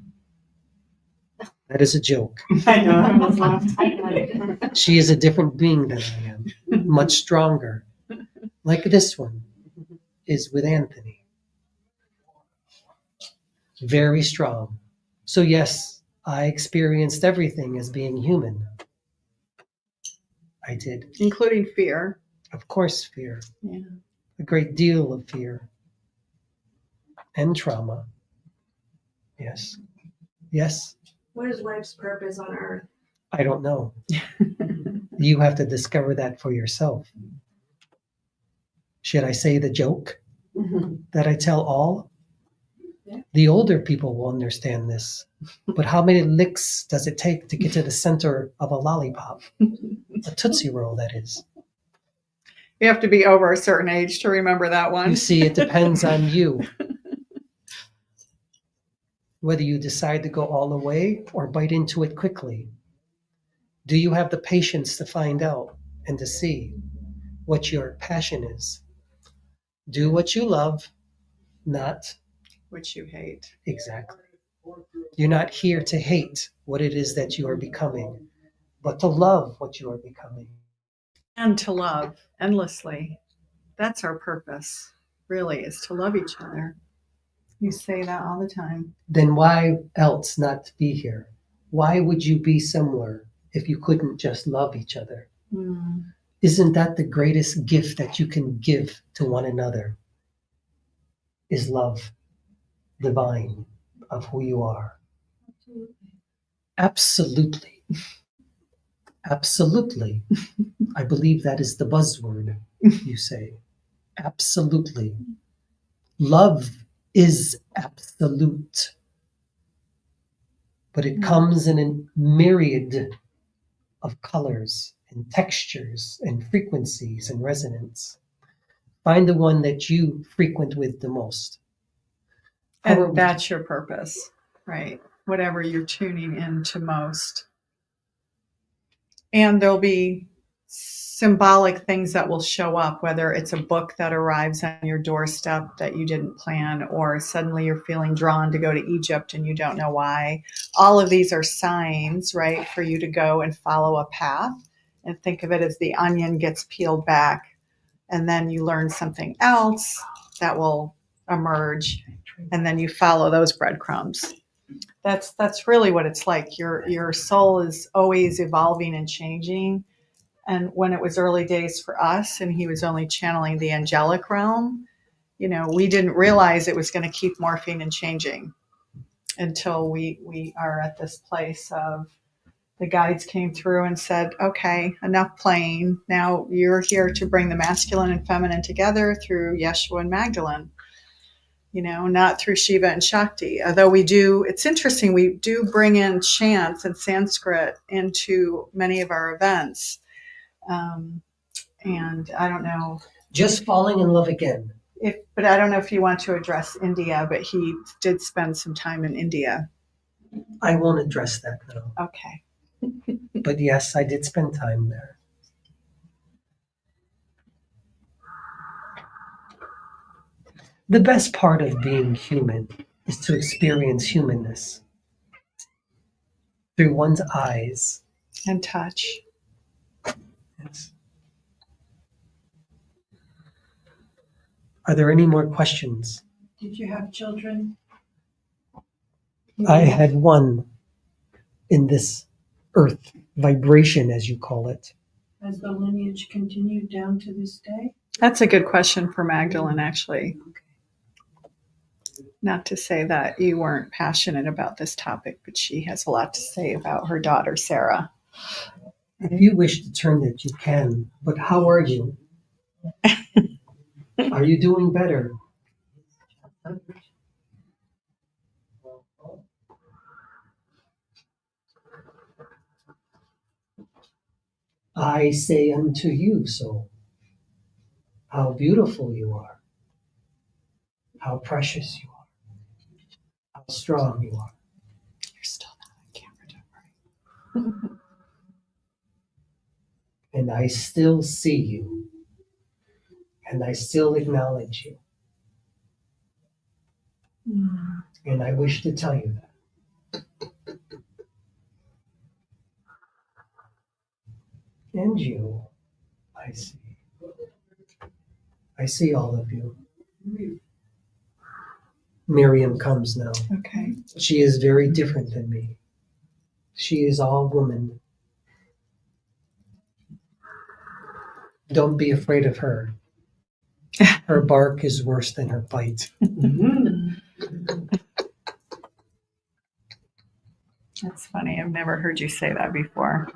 That is a joke. I know, I was laughing. She is a different being than I am, much stronger. Like this one is with Anthony. Very strong. So yes, I experienced everything as being human. I did. Including fear. Of course, fear. Yeah. A great deal of fear. And trauma. Yes. Yes. What is life's purpose on earth? I don't know. You have to discover that for yourself. Should I say the joke that I tell all? Yeah. The older people will understand this. But how many licks does it take to get to the center of a lollipop? A Tootsie Roll, that is. You have to be over a certain age to remember that one. You see, it depends on you. Whether you decide to go all the way or bite into it quickly. Do you have the patience to find out and to see what your passion is? Do what you love, not which you hate. Exactly. You're not here to hate what it is that you are becoming, but to love what you are becoming. And to love endlessly. That's our purpose, really, is to love each other. You say that all the time. Then why else not be here? Why would you be somewhere if you couldn't just love each other? Isn't that the greatest gift that you can give to one another? Is love divine of who you are. Absolutely. Absolutely. I believe that is the buzzword you say. Absolutely. Love is absolute, but it comes in a myriad of colors and textures and frequencies and resonance. Find the one that you frequent with the most. And that's your purpose, right? Whatever you're tuning into most. And there'll be symbolic things that will show up, whether it's a book that arrives on your doorstep that you didn't plan, or suddenly you're feeling drawn to go to Egypt and you don't know why. All of these are signs, right, for you to go and follow a path, and think of it as the onion gets peeled back, and then you learn something else that will emerge, and then you follow those breadcrumbs. That's really what it's like. Your soul is always evolving and changing. And when it was early days for us and he was only channeling the angelic realm, we didn't realize it was going to keep morphing and changing until we are at this place of the guides came through and said, okay, enough playing. Now you're here to bring the masculine and feminine together through Yeshua and Magdalene. Not through Shiva and Shakti. Although it's interesting, we do bring in chants and Sanskrit into many of our events. And I don't know. Just falling in love again. But I don't know if you want to address India, but he did spend some time in India. I won't address that now. Okay. But yes, I did spend time there. The best part of being human is to experience humanness through one's eyes and touch. Yes. Are there any more questions? Did you have children? I had one in this earth vibration, as you call it. Has the lineage continued down to this day? That's a good question for Magdalene, actually. Not to say that you weren't passionate about this topic, but she has a lot to say about her daughter, Sarah. If you wish to turn it, you can. But how are you? Are you doing better? I say unto you, soul, how beautiful you are, how precious you are, how strong you are. You're still not on camera, don't worry. And I still see you, and I still acknowledge you. And I wish to tell you that. And you, I see. I see all of you. Miriam comes now. Okay. She is very different than me. She is all woman. Don't be afraid of her. Her bark is worse than her bite. That's funny. I've never heard you say that before.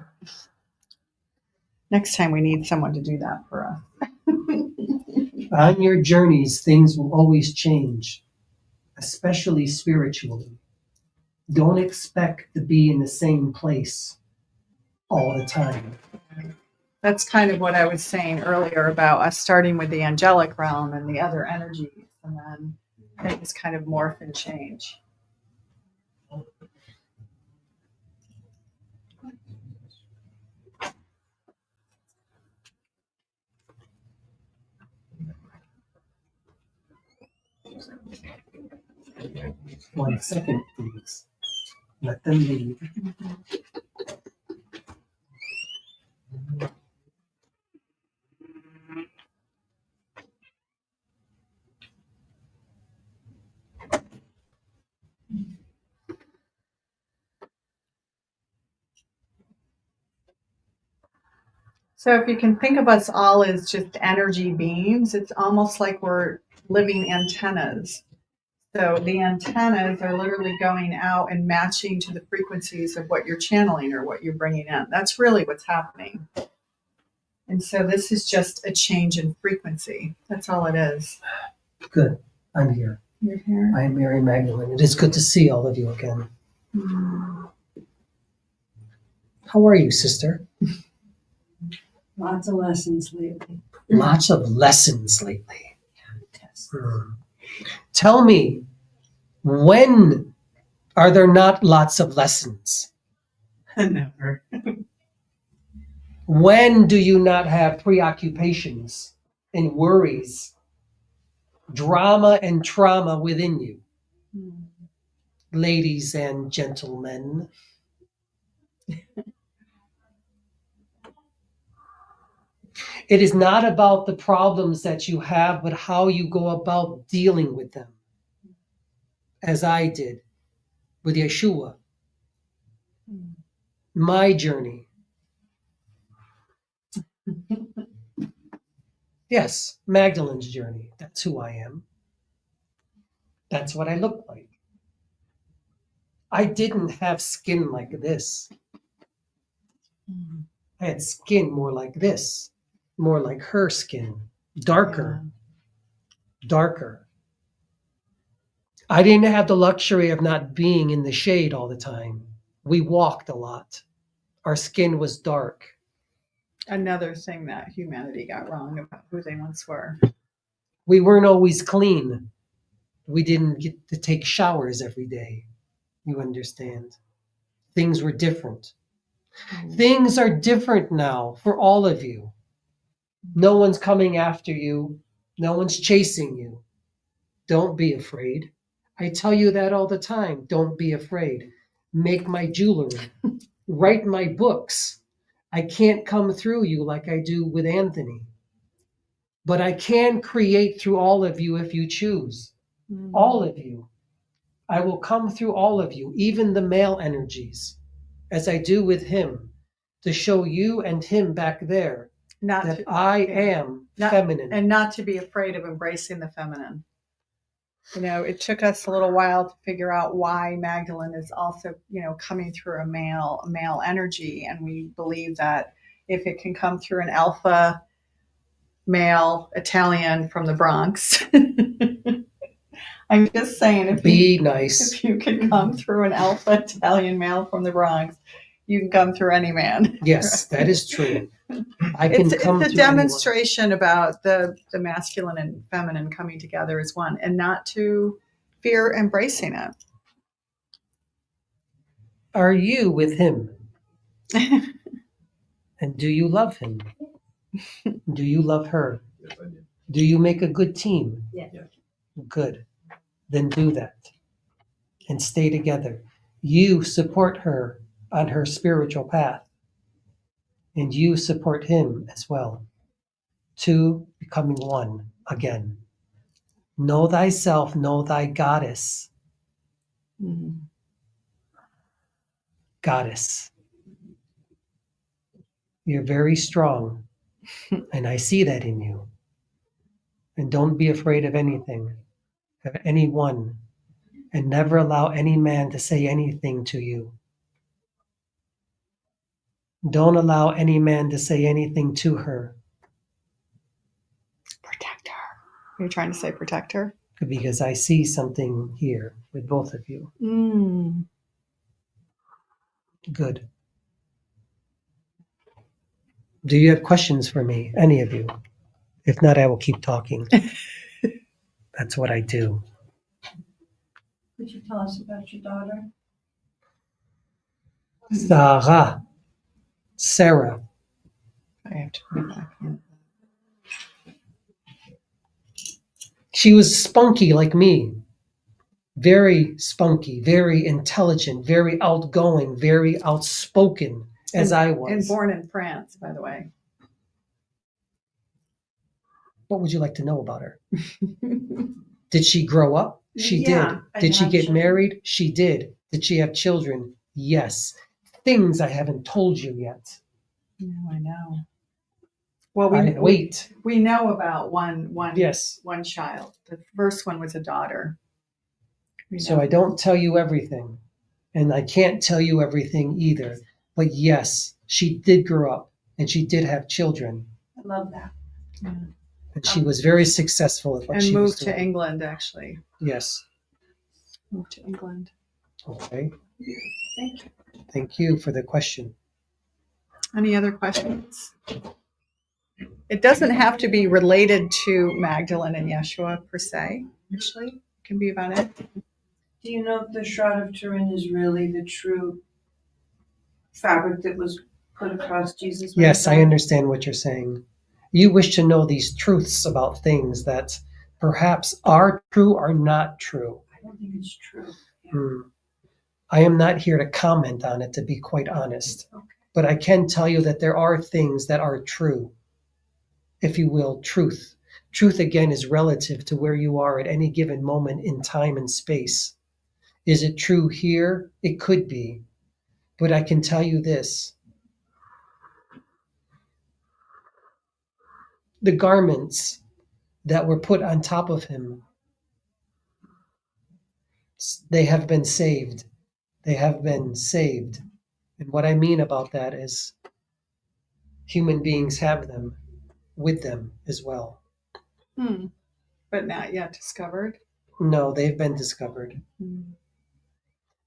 Next time we need someone to do that for us. On your journeys, things will always change, especially spiritually. Don't expect to be in the same place all the time. That's kind of what I was saying earlier about us starting with the angelic realm and the other energies, and then things kind of morph and change. One second, please. Let them leave. So if you can think of us all as just energy beings, it's almost like we're living antennas. So the antennas are literally going out and matching to the frequencies of what you're channeling or what you're bringing in. That's really what's happening. And so this is just a change in frequency. That's all it is. Good. I'm here. You're here. I am Mary Magdalene. It is good to see all of you again. How are you, sister? Lots of lessons lately. Lots of lessons lately. Tell me, when are there not lots of lessons? Never. When do you not have preoccupations and worries, drama and trauma within you? Ladies and gentlemen. It is not about the problems that you have, but how you go about dealing with them. As I did with Yeshua. My journey. Yes, Magdalene's journey. That's who I am. That's what I look like. I didn't have skin like this. I had skin more like this, more like her skin, darker, darker. I didn't have the luxury of not being in the shade all the time. We walked a lot. Our skin was dark. Another thing that humanity got wrong about who they once were. We weren't always clean. We didn't get to take showers every day. You understand? Things were different. Things are different now for all of you. No one's coming after you. No one's chasing you. Don't be afraid. I tell you that all the time. Don't be afraid. Make my jewelry. Write my books. I can't come through you like I do with Anthony. But I can create through all of you if you choose. All of you. I will come through all of you, even the male energies, as I do with him, to show you and him back there that I am feminine. And not to be afraid of embracing the feminine. You know, it took us a little while to figure out why Magdalene is also, you know, coming through a male energy. And we believe that if it can come through an alpha male Italian from the Bronx, I'm just saying, if you can come through an alpha Italian male from the Bronx, you can come through any man. Yes, that is true. It's a demonstration about the masculine and feminine coming together as one, and not to fear embracing it. Are you with him? And do you love him? Do you love her? Yes, I do. Do you make a good team? Yes. Good. Then do that. And stay together. You support her on her spiritual path. And you support him as well. Two becoming one again. Know thyself, know thy goddess. Goddess. You're very strong. And I see that in you. And don't be afraid of anything, of anyone. And never allow any man to say anything to you. Don't allow any man to say anything to her. Protect her. You're trying to say protect her? Because I see something here with both of you. Good. Do you have questions for me, any of you? If not, I will keep talking. That's what I do. Could you tell us about your daughter? Sarah. I have to put it back in. She was spunky like me. Very spunky, very intelligent, very outgoing, very outspoken, as I was. And born in France, by the way. What would you like to know about her? Did she grow up? She Yeah, did. Did she get married? She did. Did she have children? Yes. Things I haven't told you yet. No, I know. Well, we know about one Yes. one child. The first one was a daughter. So I don't tell you everything. And I can't tell you everything either. But yes, she did grow up and she did have children. I love that. And she was very successful at what And she was moved doing. to England, actually. Yes. Moved to England. Okay. Thank you. Thank you for the question. Any other questions? It doesn't have to be related to Magdalene and Yeshua per se, actually. It can be about it. Do you know if the Shroud of Turin is really the true fabric that was put across Jesus? Yes, I understand what you're saying. You wish to know these truths about things that perhaps are true or not true. I don't think it's true. I am not here to comment on it, to be quite honest. Okay. But I can tell you that there are things that are true. If you will, truth. Truth, again, is relative to where you are at any given moment in time and space. Is it true here? It could be. But I can tell you this. The garments that were put on top of him, they have been saved. They have been saved. And what I mean about that is human beings have them with them as well. But not yet discovered. No, they've been discovered.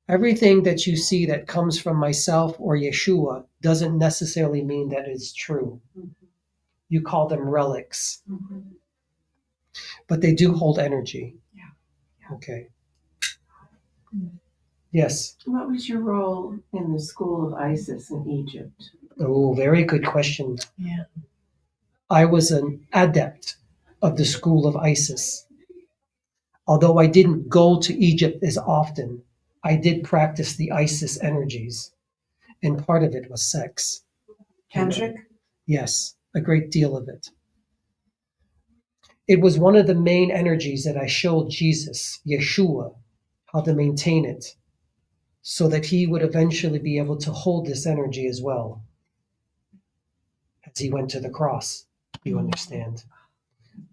Everything that you see that comes from myself or Yeshua doesn't necessarily mean that it's true. You call them relics. But they do hold energy. Yeah. Okay. Yes. What was your role in the school of Isis in Egypt? Oh, very good question. Yeah. I was an adept of the school of Isis. Although I didn't go to Egypt as often, I did practice the Isis energies. And part of it was sex. Tantric? Yes, a great deal of it. It was one of the main energies that I showed Jesus, Yeshua, how to maintain it so that he would eventually be able to hold this energy as well as he went to the cross, you understand.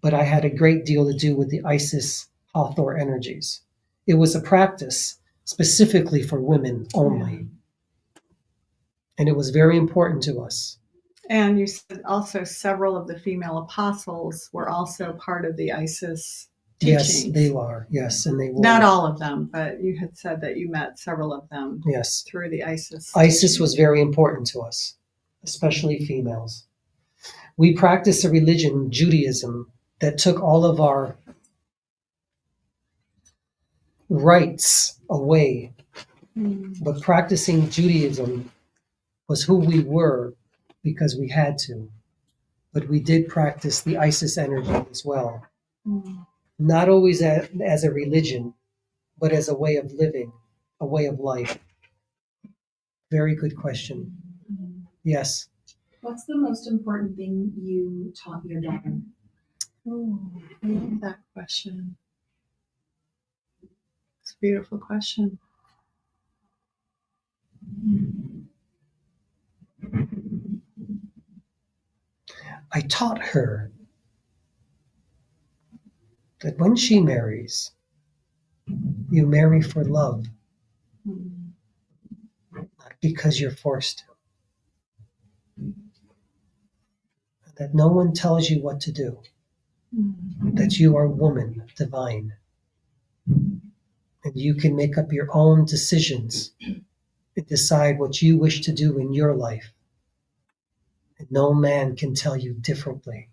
But I had a great deal to do with the Isis Hathor energies. It was a practice specifically for women only. And it was very important to us. And you said also several of the female apostles were also part of the Isis teachings. Yes, they are. Yes, and they were. Not all of them, but you had said that you met several of them. Yes. Through the Isis. Isis was very important to us, especially females. We practiced a religion, Judaism, that took all of our rights away. But practicing Judaism was who we were because we had to. But we did practice the Isis energy as well. Not always as a religion, but as a way of living, a way of life. Very good question. Yes. What's the most important thing you taught your daughter? Oh, I love that question. It's a beautiful question. I taught her that when she marries, you marry for love, not because you're forced to. That no one tells you what to do, that you are woman, divine, and you can make up your own decisions and decide what you wish to do in your life. And no man can tell you differently.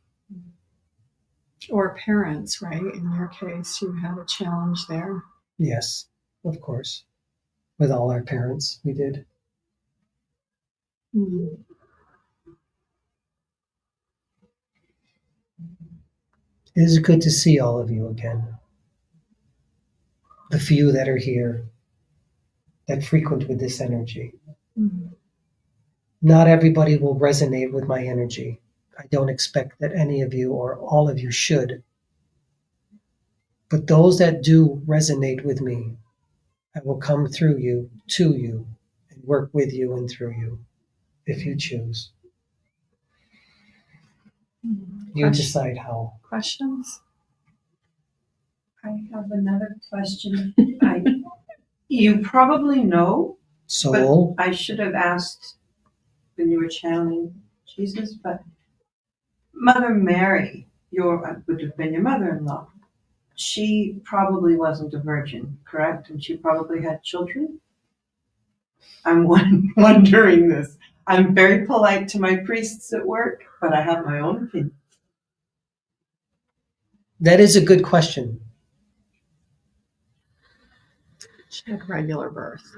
Or parents, right? In your case, you had a challenge there. Yes, of course. With all our parents, we did. It is good to see all of you again. The few that are here, that frequent with this energy. Not everybody will resonate with my energy. I don't expect that any of you or all of you should. But those that do resonate with me, I will come through you, to you, and work with you and through you, if you choose. You decide how. Questions? I have another question. You probably know, So, but I should have asked when you were channeling Jesus, but Mother Mary, would have been your mother-in-law. She probably wasn't a virgin, correct? And she probably had children? I'm wondering this. I'm very polite to my priests at work, but I have my own opinion. that is a good question. She had regular births,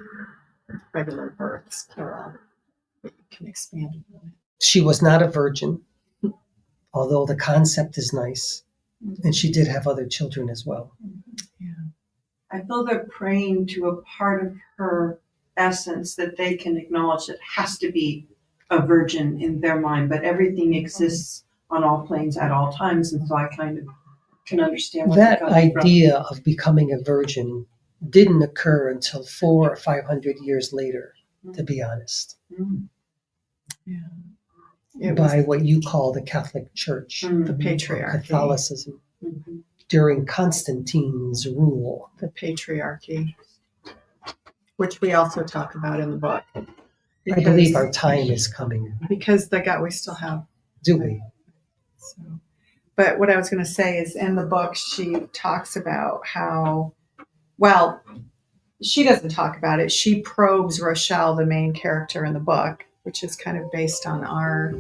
plural. But you can expand on it. She was not a virgin, although the concept is nice. And she did have other children as well. I feel they're praying to a part of her essence that they can acknowledge that has to be a virgin in their mind, but everything exists on all planes at all times, and so I kind of can understand where That they're coming from. idea of becoming a virgin didn't occur until 400 or 500 years later, to be honest. By what you call the Catholic Church, the patriarchy, Catholicism, during Constantine's rule. The patriarchy, which we also talk about in the book. I believe our time is coming. Because we still have. Do we? So, but what I was going to say is in the book, she talks about how, well, she doesn't talk about it. She probes Rochelle, the main character in the book, which is kind of based on our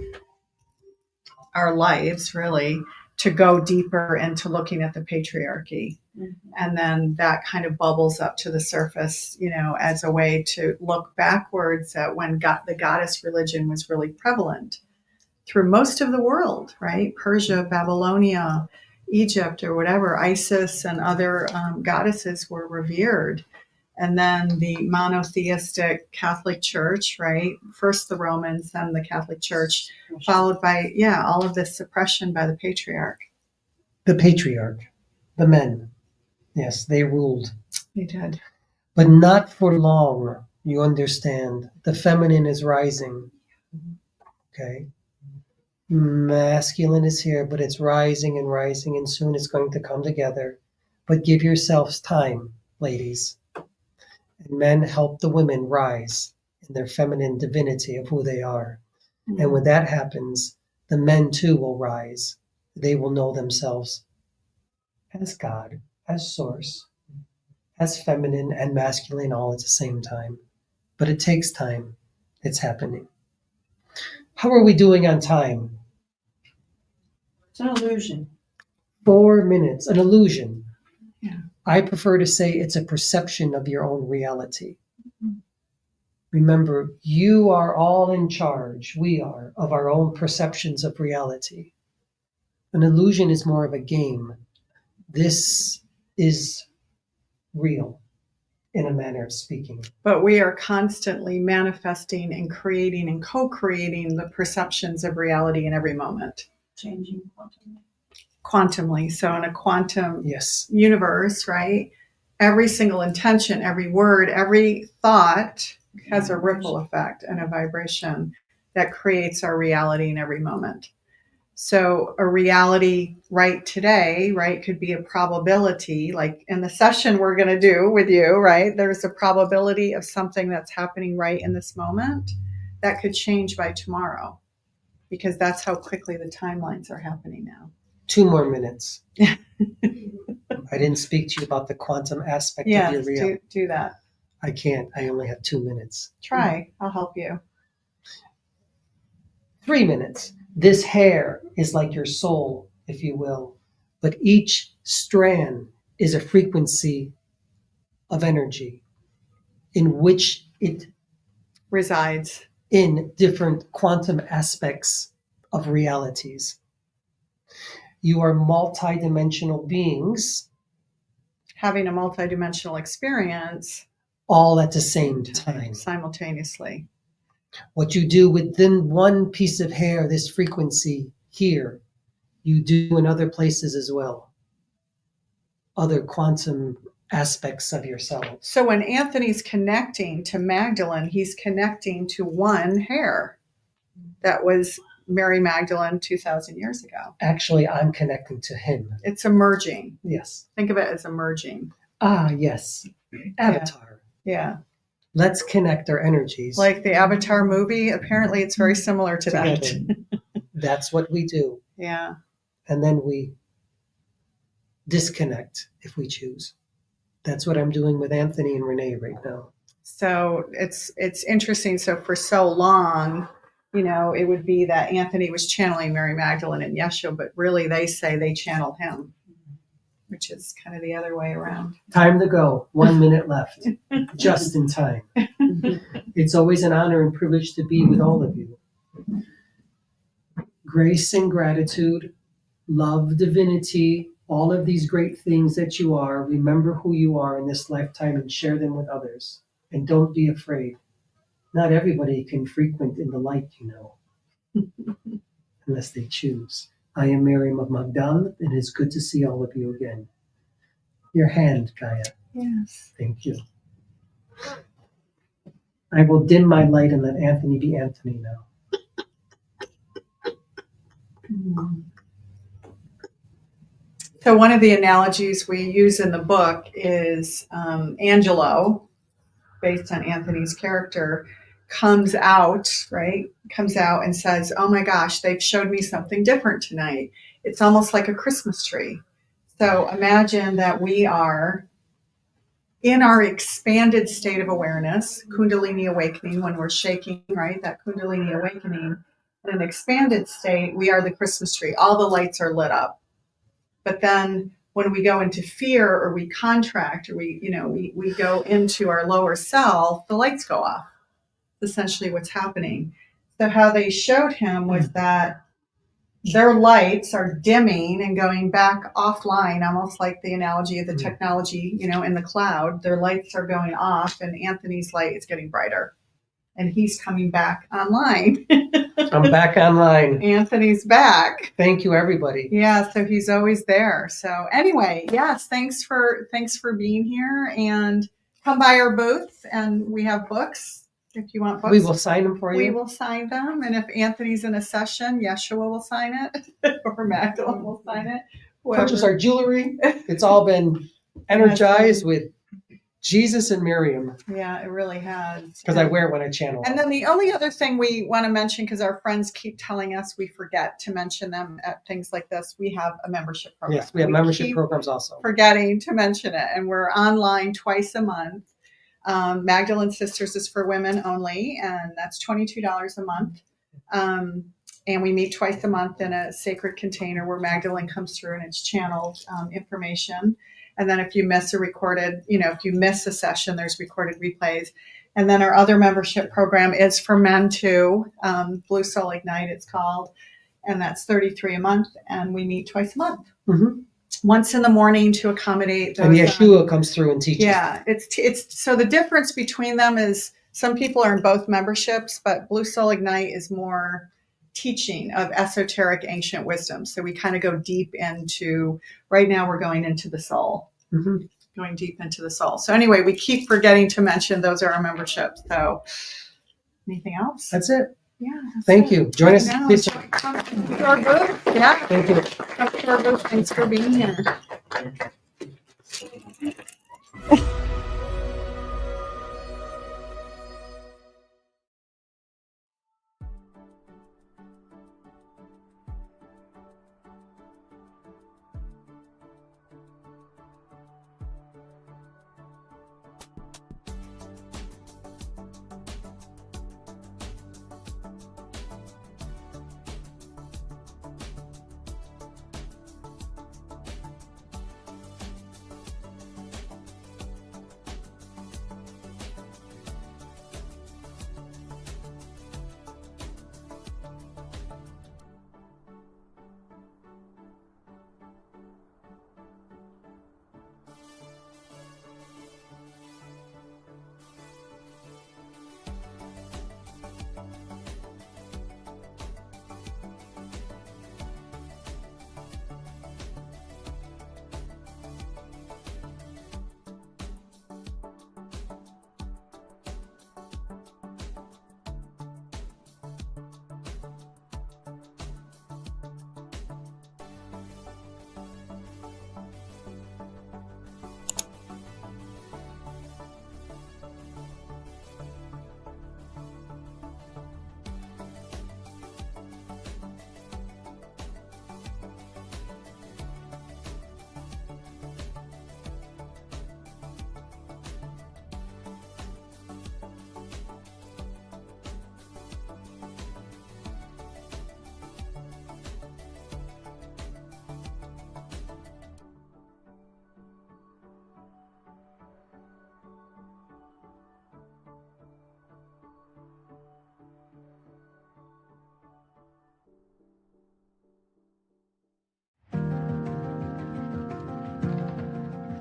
lives, really, to go deeper into looking at the patriarchy. And then that kind of bubbles up to the surface, as a way to look backwards at when the goddess religion was really prevalent through most of the world, right? Persia, Babylonia, Egypt, or whatever. Isis and other goddesses were revered. And then the monotheistic Catholic Church, right? First the Romans, then the Catholic Church, followed by, all of this suppression by the patriarch. The patriarch, the men. Yes, they ruled. They did. But not for long, you understand. The feminine is rising. Okay? Masculine is here, but it's rising and rising, and soon it's going to come together. But give yourselves time, ladies. And men help the women rise in their feminine divinity of who they are. And when that happens, the men too will rise. They will know themselves as God, as source, as feminine and masculine all at the same time. But it takes time. It's happening. How are we doing on time? It's an illusion. 4 minutes, an illusion. I prefer to say it's a perception of your own reality. Remember, you are all in charge, we are, of our own perceptions of reality. An illusion is more of a game. This is real, in a manner of speaking. But we are constantly manifesting and creating and co-creating the perceptions of reality in every moment. Changing quantumly. So in a quantum universe, right? Every single intention, every word, every thought has a ripple effect and a vibration that creates our reality in every moment. So a reality right today, right, could be a probability, like in the session we're going to do with you, right? There's a probability of something that's happening right in this moment that could change by tomorrow, because that's how quickly the timelines are happening now. 2 more minutes. I didn't speak to you about the quantum aspect of your reality. Do that. I can't. I only have 2 minutes. Try. I'll help you. 3 minutes. This hair is like your soul, if you will. But each strand is a frequency of energy in which it resides in different quantum aspects of realities. You are multidimensional beings. Having a multidimensional experience. All at the same time. Simultaneously. What you do within one piece of hair, this frequency here, you do in other places as well. Other quantum aspects of yourself. So when Anthony's connecting to Magdalene, he's connecting to one hair that was Mary Magdalene 2,000 years ago. Actually, I'm connecting to him. It's emerging. Yes. Think of it as emerging. Ah, yes. Avatar. Yeah. Let's connect our energies. Like the Avatar movie, apparently it's very similar to that. That's what we do. Yeah. And then we disconnect if we choose. That's what I'm doing with Anthony and Renee right now. So it's interesting. So for so long, you know, it would be that Anthony was channeling Mary Magdalene and Yeshua, but really they say they channeled him, which is kind of the other way around. Time to go. 1 minute left. Just in time. It's always an honor and privilege to be with all of you. Grace and gratitude, love, divinity, all of these great things that you are. Remember who you are in this lifetime and share them with others. And don't be afraid. Not everybody can frequent in the light, you know, unless they choose. I am Miriam of Magdal, and it's good to see all of you again. Your hand, Kaya. Yes. Thank you. I will dim my light and let Anthony be Anthony now. So one of the analogies we use in the book is Angelo, based on Anthony's character, comes out and says, oh my gosh, they've showed me something different tonight. It's almost like a Christmas tree. So imagine that we are in our expanded state of awareness, Kundalini awakening, when we're shaking, right? That Kundalini awakening. In an expanded state, we are the Christmas tree. All the lights are lit up. But then when we go into fear or we contract or we go into our lower self, the lights go off. Essentially what's happening. So how they showed him was that their lights are dimming and going back offline, almost like the analogy of the technology, in the cloud. Their lights are going off and Anthony's light is getting brighter. And he's coming back online. I'm back online. Anthony's back. Thank you, everybody. Yeah, so he's always there. So anyway, yes, thanks for being here, and come by our booth, and we have books. If you want books, we will sign them for you. We will sign them, and if Anthony's in a session, Yeshua will sign it, or Magdalene will sign it. Purchase our jewelry. It's all been energized with Jesus and Miriam. Yeah, it really has. Because I wear it when I channel. And then the only other thing we want to mention, because our friends keep telling us we forget to mention them at things like this, we have a membership program. Yes, we have membership programs also. Forgetting to mention it. And we're online twice a month. Magdalene Sisters is for women only, and that's $22 a month. And we meet twice a month in a sacred container where Magdalene comes through and it's channeled information. And then if you miss a recorded, if you miss a session, there's recorded replays. And then our other membership program is for men too, Blue Soul Ignite it's called. And that's $33 a month. And we meet twice a month. Mm-hmm. Once in the morning to accommodate those. And Yeshua comes through and teaches. Yeah, it's so the difference between them is some people are in both memberships, but Blue Soul Ignite is more teaching of esoteric ancient wisdom. So we kind of go deep into, right now we're going into the soul, going deep into the soul. So anyway, we keep forgetting to mention those are our memberships. So anything else? That's it. Yeah. Thank you. Join us. Come to our booth. Yeah. Thank you. Come to our booth. Thanks for being here.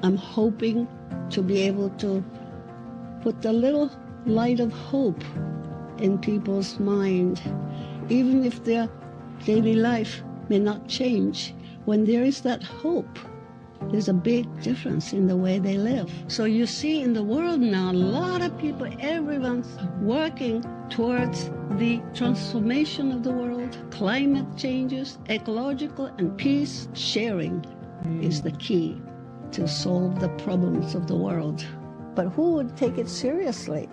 I'm hoping to be able to put a little light of hope in people's mind, even if their daily life may not change. When there is that hope, there's a big difference in the way they live. So you see in the world now, a lot of people, everyone's working towards the transformation of the world, climate changes, ecological and peace. Sharing is the key to solve the problems of the world. But who would take it seriously?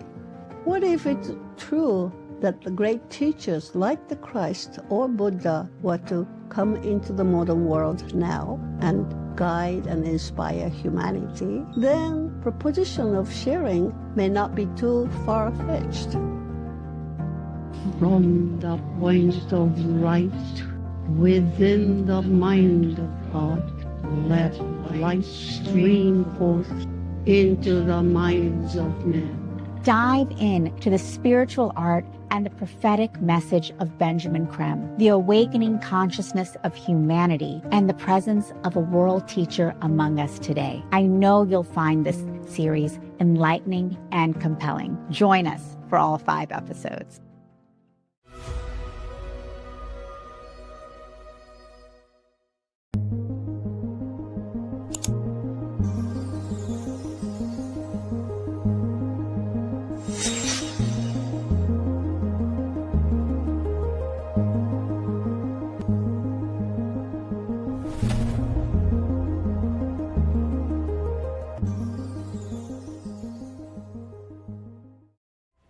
What if it's true that the great teachers like the Christ or Buddha were to come into the modern world now and guide and inspire humanity? Then proposition of sharing may not be too far-fetched. From the point of light within the mind of God, let light stream forth into the minds of men. Dive in to the spiritual art and the prophetic message of Benjamin Creme, the awakening consciousness of humanity, and the presence of a world teacher among us today. I know you'll find this series enlightening and compelling. Join us for all 5 episodes.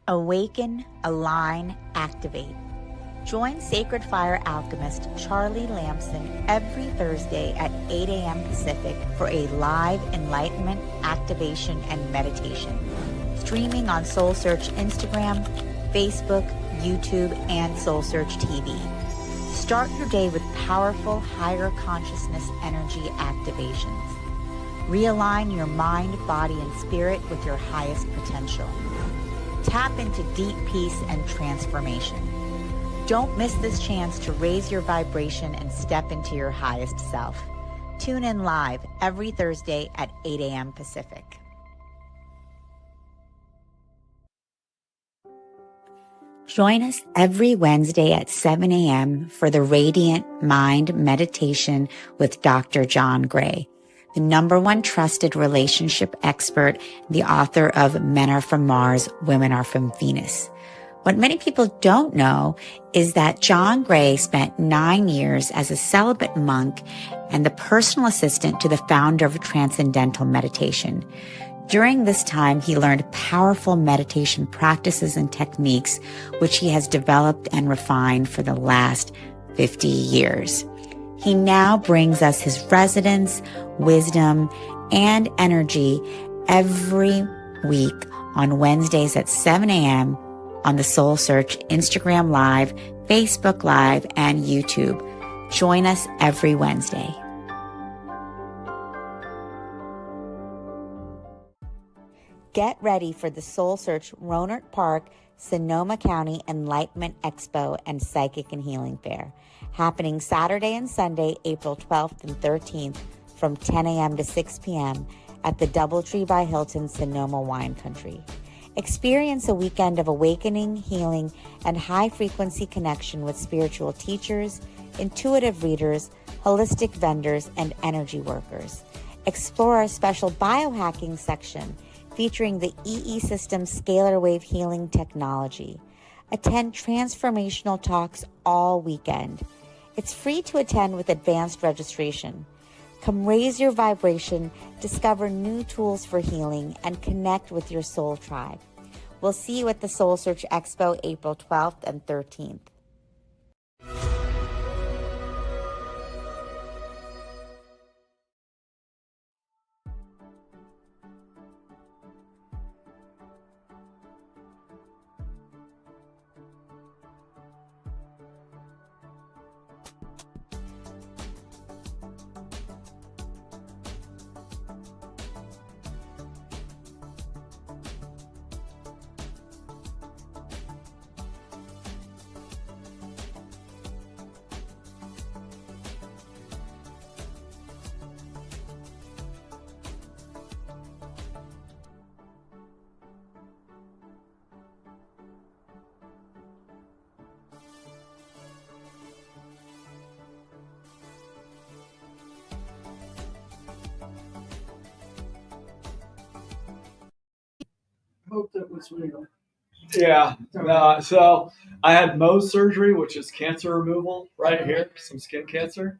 Awaken, align, activate. Join Sacred Fire alchemist Charlie Lamson every Thursday at 8 a.m. Pacific for a live enlightenment, activation, and meditation. Streaming on SoulSearch Instagram, Facebook, YouTube, and SoulSearch TV. Start your day with powerful, higher consciousness energy activations. Realign your mind, body, and spirit with your highest potential. Tap into deep peace and transformation. Don't miss this chance to raise your vibration and step into your highest self. Tune in live every Thursday at 8 a.m. Pacific. Join us every Wednesday at 7 a.m. for the Radiant Mind Meditation with Dr. John Gray, the #1 trusted relationship expert, the author of Men Are From Mars, Women Are From Venus. What many people don't know is that John Gray spent 9 years as a celibate monk and the personal assistant to the founder of Transcendental Meditation. During this time, he learned powerful meditation practices and techniques, which he has developed and refined for the last 50 years. He now brings us his resonance, wisdom, and energy every week on Wednesdays at 7 a.m. on the SoulSearch Instagram Live, Facebook Live, and YouTube. Join us every Wednesday. Get ready for the SoulSearch Rohnert Park, Sonoma County Enlightenment Expo and Psychic and Healing Fair, happening Saturday and Sunday, April 12th and 13th from 10 a.m. to 6 p.m. at the DoubleTree by Hilton, Sonoma Wine Country. Experience a weekend of awakening, healing, and high-frequency connection with spiritual teachers, intuitive readers, holistic vendors, and energy workers. Explore our special biohacking section featuring the EESystem Scalar wave healing technology. Attend transformational talks all weekend. It's free to attend with advanced registration. Come raise your vibration, discover new tools for healing, and connect with your soul tribe. We'll see you at the SoulSearch Expo April 12th and 13th. hoped it was real. Yeah. So I had Mohs surgery, which is cancer removal right here, some skin cancer.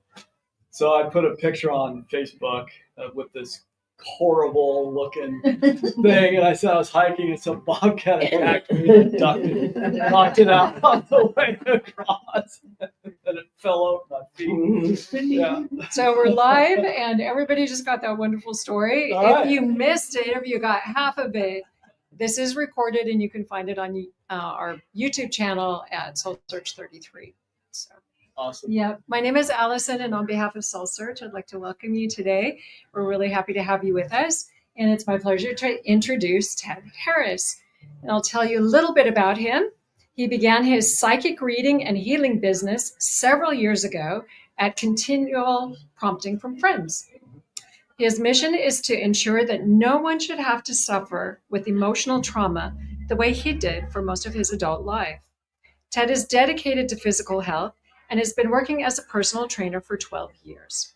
So I put a picture on Facebook with this horrible looking thing, and I said I was hiking, and some bobcat attacked me and knocked it out on the way across, and it fell over my feet. Yeah. So we're live, and everybody just got that wonderful story. All right. If you missed it, if you got half of it, this is recorded, and you can find it on our YouTube channel at SoulSearch 33. So. Awesome. Yeah, my name is Allison, and on behalf of SoulSearch, I'd like to welcome you today. We're really happy to have you with us, and it's my pleasure to introduce Ted Harris. And I'll tell you a little bit about him. He began his psychic reading and healing business several years ago at continual prompting from friends. His mission is to ensure that no one should have to suffer with emotional trauma the way he did for most of his adult life. Ted is dedicated to physical health and has been working as a personal trainer for 12 years.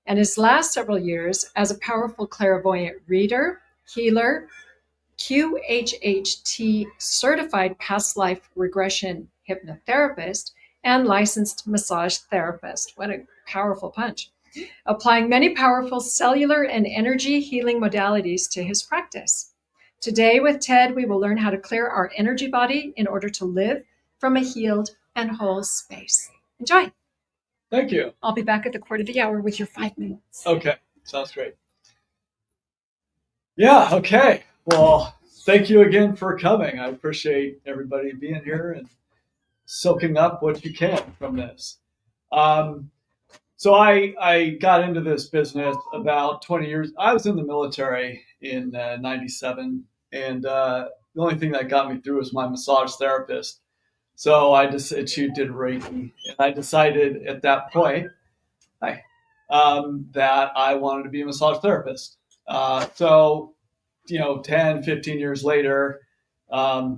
And his last several years as a powerful clairvoyant reader, healer, QHHT certified past life regression hypnotherapist, and licensed massage therapist. What a powerful punch. Applying many powerful cellular and energy healing modalities to his practice. Today with Ted, we will learn how to clear our energy body in order to live from a healed and whole space. Enjoy. Thank you. I'll be back at the quarter of the hour with your 5 minutes. Okay. Sounds great. Yeah. Okay. Well, thank you again for coming. I appreciate everybody being here and soaking up what you can from this. So I got into this business about 20 years. I was in the military in 97, and the only thing that got me through was my massage therapist. So she did Reiki, and I decided at that point that I wanted to be a massage therapist. So, 10, 15 years later, I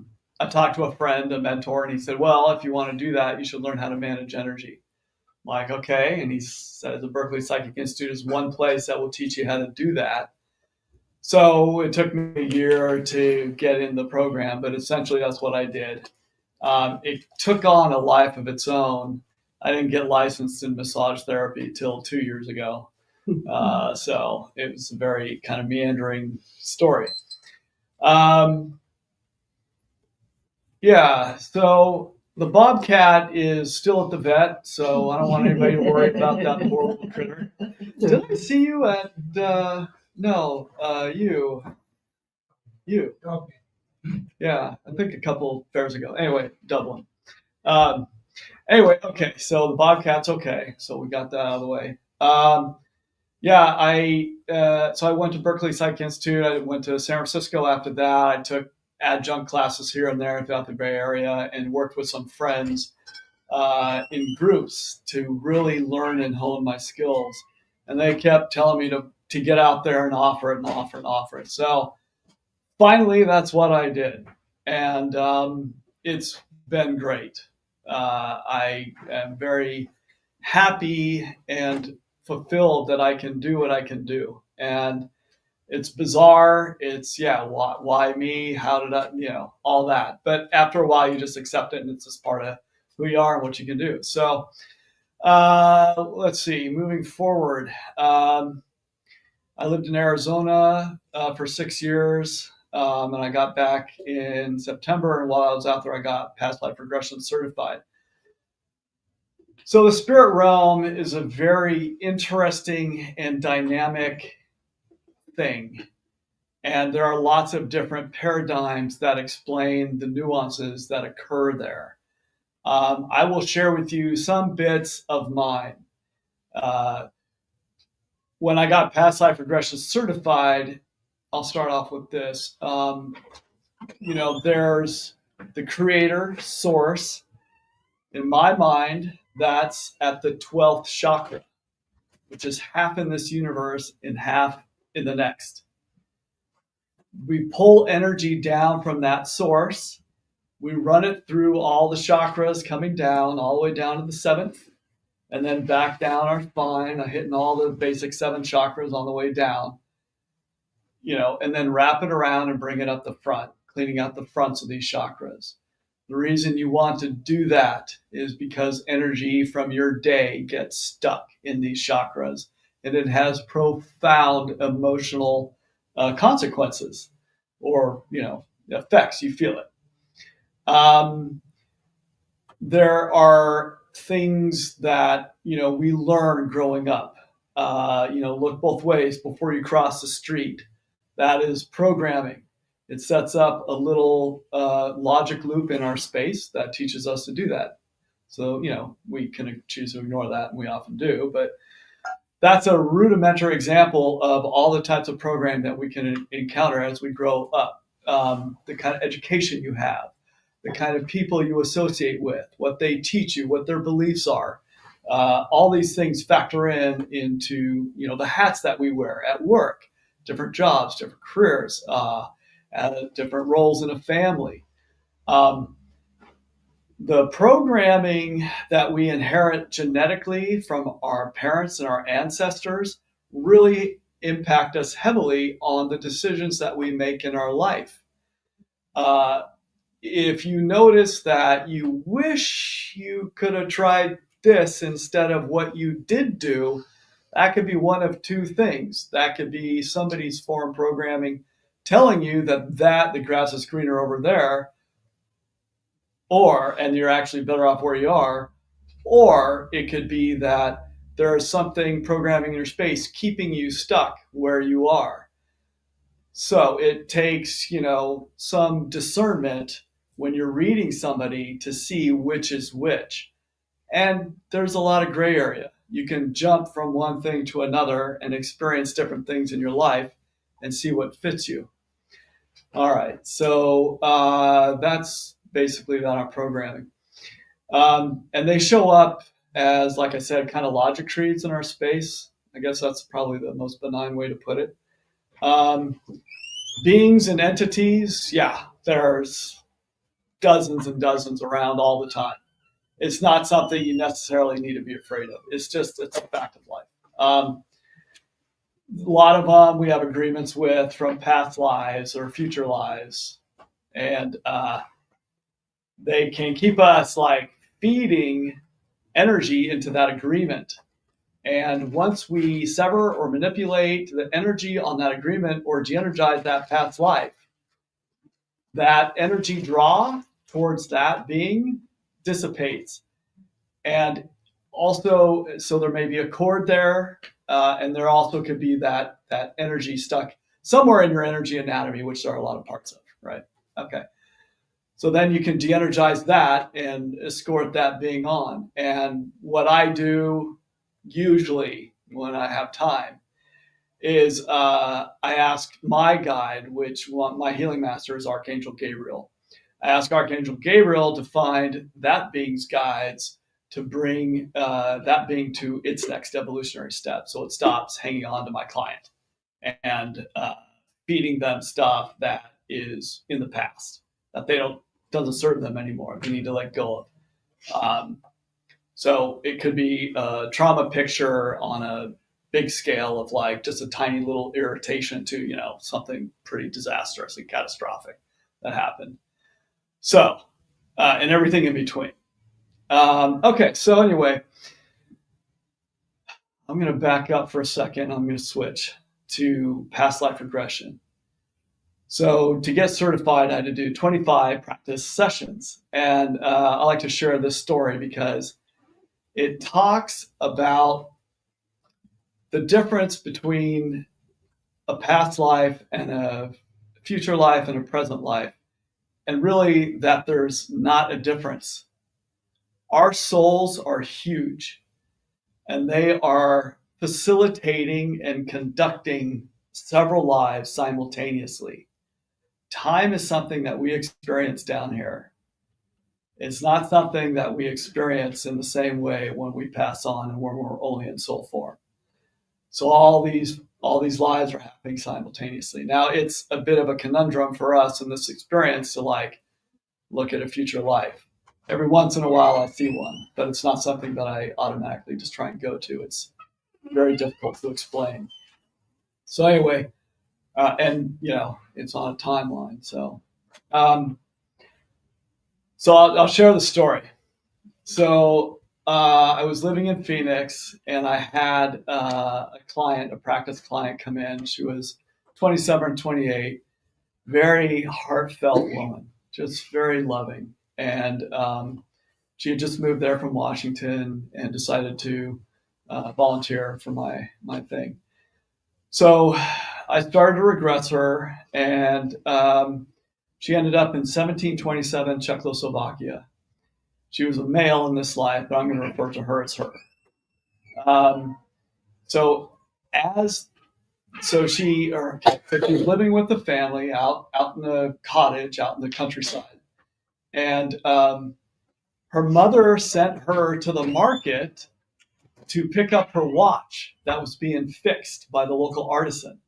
talked to a friend, a mentor, and he said, well, if you want to do that, you should learn how to manage energy. I'm like, okay. And he said, the Berkeley Psychic Institute is one place that will teach you how to do that. So it took me a year to get in the program, but essentially that's what I did. It took on a life of its own. I didn't get licensed in massage therapy till 2 years ago. So it was a very kind of meandering story. So the bobcat is still at the vet, so I don't want anybody to worry about that horrible critter. Did I see you at, you. Yeah, I think a couple fairs ago. Anyway, Dublin. Okay, so the bobcat's okay. So we got that out of the way. So I went to Berkeley Psychic Institute. I went to San Francisco after that. I took adjunct classes here and there throughout the Bay Area and worked with some friends in groups to really learn and hone my skills. And they kept telling me to get out there and offer it and offer and offer it. So finally, that's what I did. And it's been great. I am very happy and fulfilled that I can do what I can do. And it's bizarre. It's, why me? How did I, all that. But after a while, you just accept it, and it's just part of who you are and what you can do. So let's see, moving forward. I lived in Arizona for 6 years. And I got back in September, and while I was out there, I got past life regression certified. So the spirit realm is a very interesting and dynamic thing. And there are lots of different paradigms that explain the nuances that occur there. I will share with you some bits of mine. When I got past life regression certified, I'll start off with this. There's the creator, source. In my mind, that's at the 12th chakra, which is half in this universe and half in the next. We pull energy down from that source. We run it through all the chakras coming down, all the way down to the 7th, and then back down our spine, hitting all the basic 7 chakras on the way down. And then wrap it around and bring it up the front, cleaning out the fronts of these chakras. The reason you want to do that is because energy from your day gets stuck in these chakras, and it has profound emotional consequences or, effects. You feel it. There are things that, we learn growing up. Look both ways before you cross the street. That is programming. It sets up a little logic loop in our space that teaches us to do that. So, we can choose to ignore that, and we often do, but that's a rudimentary example of all the types of programming that we can encounter as we grow up. The kind of education you have, the kind of people you associate with, what they teach you, what their beliefs are. All these things factor into the hats that we wear at work, different jobs, different careers, different roles in a family. The programming that we inherit genetically from our parents and our ancestors really impact us heavily on the decisions that we make in our life. If you notice that you wish you could have tried this instead of what you did do, that could be one of two things. That could be somebody's foreign programming telling you that the grass is greener over there, and you're actually better off where you are, or it could be that there is something programming in your space keeping you stuck where you are. So it takes, some discernment when you're reading somebody to see which is which. And there's a lot of gray area. You can jump from one thing to another and experience different things in your life and see what fits you. All right, so that's basically about our programming. And they show up as, like I said, kind of logic trees in our space. I guess that's probably the most benign way to put it. Beings and entities, there's dozens and dozens around all the time. It's not something you necessarily need to be afraid of. It's a fact of life. A lot of them we have agreements with from past lives or future lives. And they can keep us feeding energy into that agreement. And once we sever or manipulate the energy on that agreement or de-energize that past life, that energy draw towards that being dissipates. And also, so there may be a cord there, and there also could be that energy stuck somewhere in your energy anatomy, which there are a lot of parts of, right? Okay. So then you can de-energize that and escort that being on. And what I do usually when I have time is I ask my guide, my healing master is Archangel Gabriel. I ask Archangel Gabriel to find that being's guides to bring that being to its next evolutionary step. So it stops hanging on to my client and feeding them stuff that is in the past, that doesn't serve them anymore. They need to let go of. So it could be a trauma picture on a big scale of just a tiny little irritation to, something pretty disastrous and catastrophic that happened. So, and everything in between. Okay, so anyway, I'm going to back up for a second. I'm going to switch to past life regression. So to get certified, I had to do 25 practice sessions. And I like to share this story because it talks about the difference between a past life and a future life and a present life, and really that there's not a difference. Our souls are huge, and they are facilitating and conducting several lives simultaneously. Time is something that we experience down here. It's not something that we experience in the same way when we pass on and when we're only in soul form. So all these lives are happening simultaneously. Now it's a bit of a conundrum for us in this experience to look at a future life. Every once in a while I see one, but it's not something that I automatically just try and go to. It's very difficult to explain. So anyway, and it's on a timeline. So So I'll share the story. So I was living in Phoenix, and I had a practice client come in. She was 27, 28, very heartfelt woman, just very loving. And she had just moved there from Washington and decided to volunteer for my thing. So I started to regress her, and she ended up in 1727 Czechoslovakia. She was a male in this life, but I'm going to refer to her as her. So she was living with the family out in the cottage, out in the countryside, and her mother sent her to the market to pick up her watch that was being fixed by the local artisan.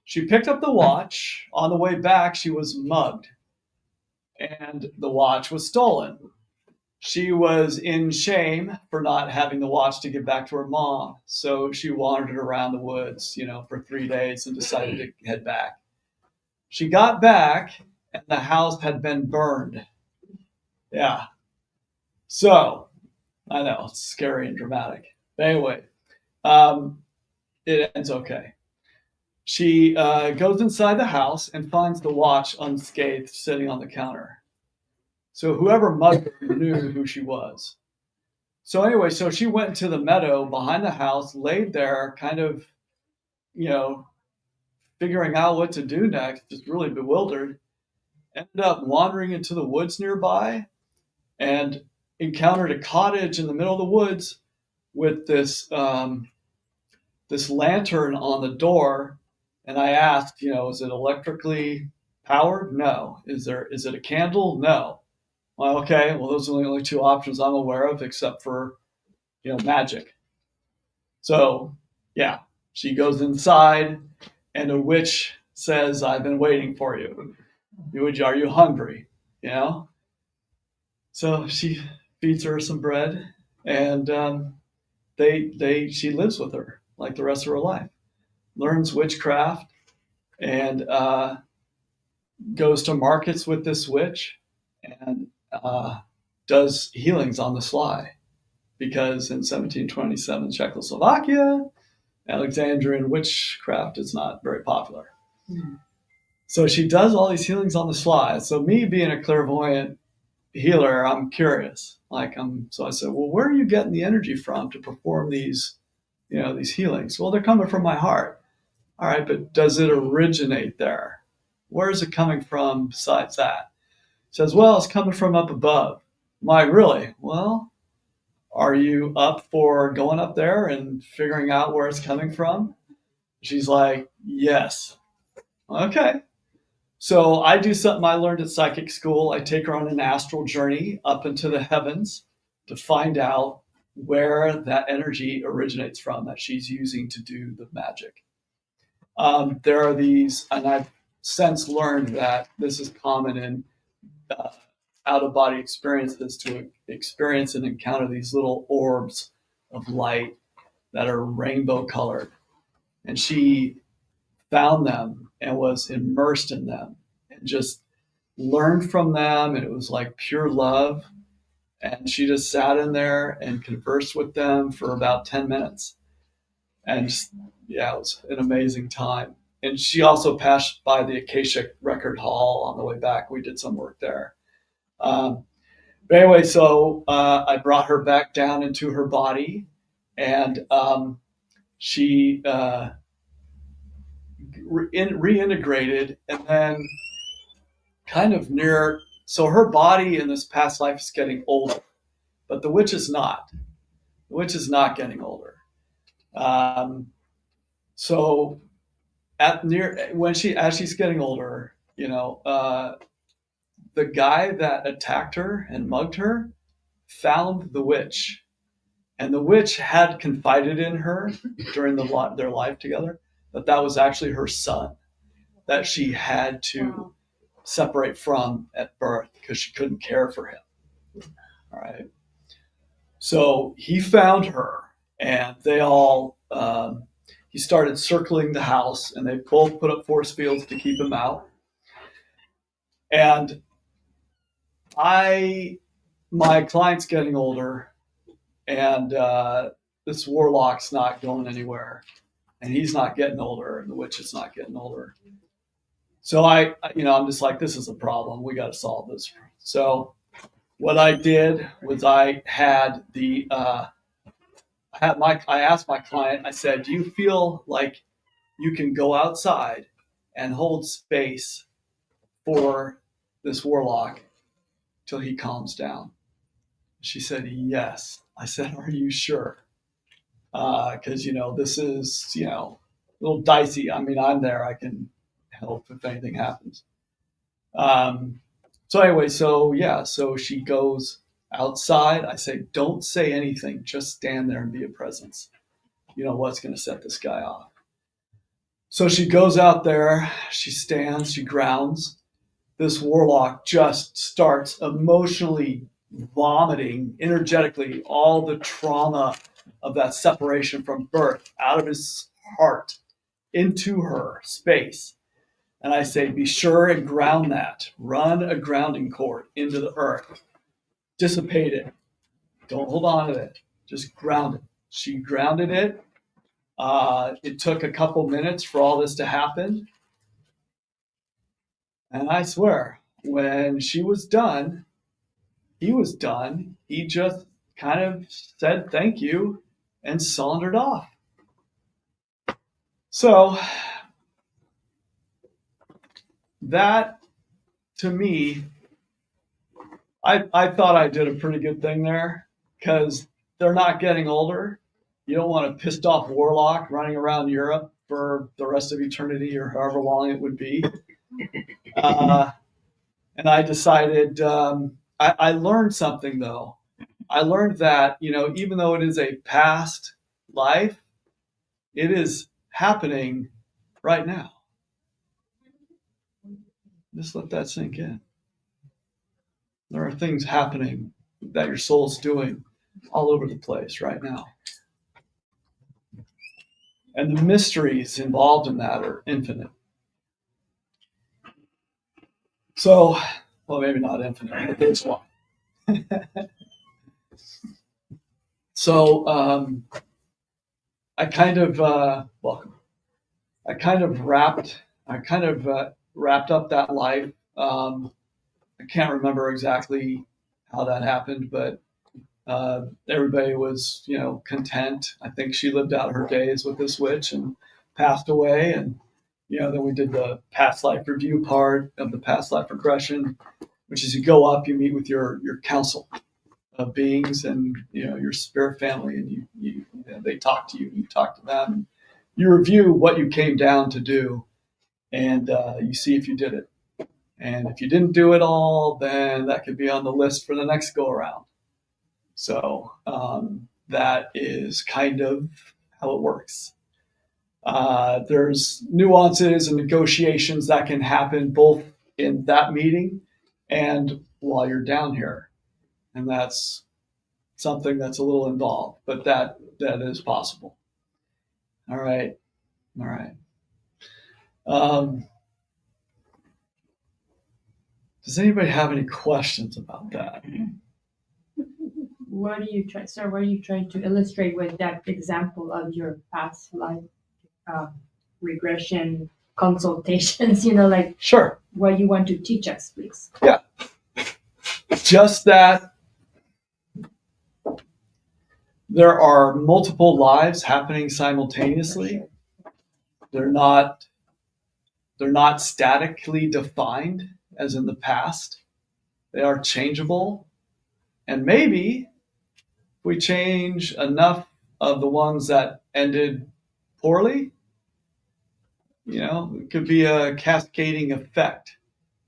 She picked up the watch. On the way back, she was mugged, and the watch was stolen. She was in shame for not having the watch to give back to her mom. So she wandered around the woods, for 3 days and decided to head back. She got back and the house had been burned. Yeah. So I know it's scary and dramatic. But anyway, it ends okay. She goes inside the house and finds the watch unscathed sitting on the counter. So whoever mugged her knew who she was. So anyway, so she went into the meadow behind the house, laid there, kind of, figuring out what to do next, just really bewildered, ended up wandering into the woods nearby and encountered a cottage in the middle of the woods with this lantern on the door. And I asked, is it electrically powered? No. Is it a candle? No. Well, okay. Well, those are the only two options I'm aware of, except for, magic. So, yeah, she goes inside, and a witch says, "I've been waiting for you. Are you hungry?" So she feeds her some bread, and she lives with her like the rest of her life. Learns witchcraft, and goes to markets with this witch, and does healings on the sly, because in 1727 Czechoslovakia, Alexandrian witchcraft is not very popular. So she does all these healings on the sly. So me being a clairvoyant healer, I'm curious. So I said, well, where are you getting the energy from to perform these healings? Well, they're coming from my heart. All right, but does it originate there? Where is it coming from besides that? She says, well, it's coming from up above. I'm like, really? Well, are you up for going up there and figuring out where it's coming from? She's like, yes. Okay. So I do something I learned at psychic school. I take her on an astral journey up into the heavens to find out where that energy originates from that she's using to do the magic. There are these, and I've since learned that this is common in out-of-body experiences, to experience and encounter these little orbs of light that are rainbow colored. And she found them and was immersed in them and just learned from them. And it was like pure love. And she just sat in there and conversed with them for about 10 minutes. And just, it was an amazing time. And she also passed by the Akashic Record Hall on the way back. We did some work there. But anyway, so I brought her back down into her body, and she reintegrated, and then kind of so her body in this past life is getting older, but the witch is not. The witch is not getting older. So as she's getting older, the guy that attacked her and mugged her found the witch, and the witch had confided in her during their life together that was actually her son that she had to separate from at birth because she couldn't care for him. All right. So he found her, and they all, he started circling the house, and they both put up force fields to keep him out. And my client's getting older, and this warlock's not going anywhere, and he's not getting older, and the witch is not getting older. So I'm just like, this is a problem. We got to solve this. So what I did was I asked my client, I said, do you feel like you can go outside and hold space for this warlock till he calms down? She said, yes. I said, are you sure? Because, this is, a little dicey. I mean, I'm there. I can help if anything happens. So anyway, so she goes outside. I say, don't say anything. Just stand there and be a presence. You know what's going to set this guy off. So she goes out there. She stands. She grounds. This warlock just starts emotionally vomiting energetically all the trauma of that separation from birth out of his heart into her space. And I say, be sure and ground that. Run a grounding cord into the earth. Dissipate it. Don't hold on to it. Just ground it. She grounded it. It took a couple minutes for all this to happen. And I swear, when she was done, he was done. He just kind of said thank you and sauntered off. So that, to me, I thought I did a pretty good thing there, because they're not getting older. You don't want a pissed off warlock running around Europe for the rest of eternity or however long it would be. And I decided, I learned something though. I learned that, even though it is a past life, it is happening right now. Just let that sink in. There are things happening that your soul's doing all over the place right now. And the mysteries involved in that are infinite. So, well, maybe not infinite, but there's one. So, I kind of wrapped up that life. I can't remember exactly how that happened, but everybody was, content. I think she lived out her days with this witch and passed away. And, then we did the past life review part of the past life regression, which is you go up, you meet with your council of beings and, your spirit family, and you they talk to you, you talk to them, and you review what you came down to do, and you see if you did it. And if you didn't do it all, then that could be on the list for the next go around. So that is kind of how it works. There's nuances and negotiations that can happen both in that meeting and while you're down here. And that's something that's a little involved, but that is possible. All right. Does anybody have any questions about that? What are you trying to illustrate with that example of your past life regression consultations? Sure. What you want to teach us, please. Yeah. Just that there are multiple lives happening simultaneously. They're not statically defined as in the past. They are changeable. And maybe if we change enough of the ones that ended poorly, it could be a cascading effect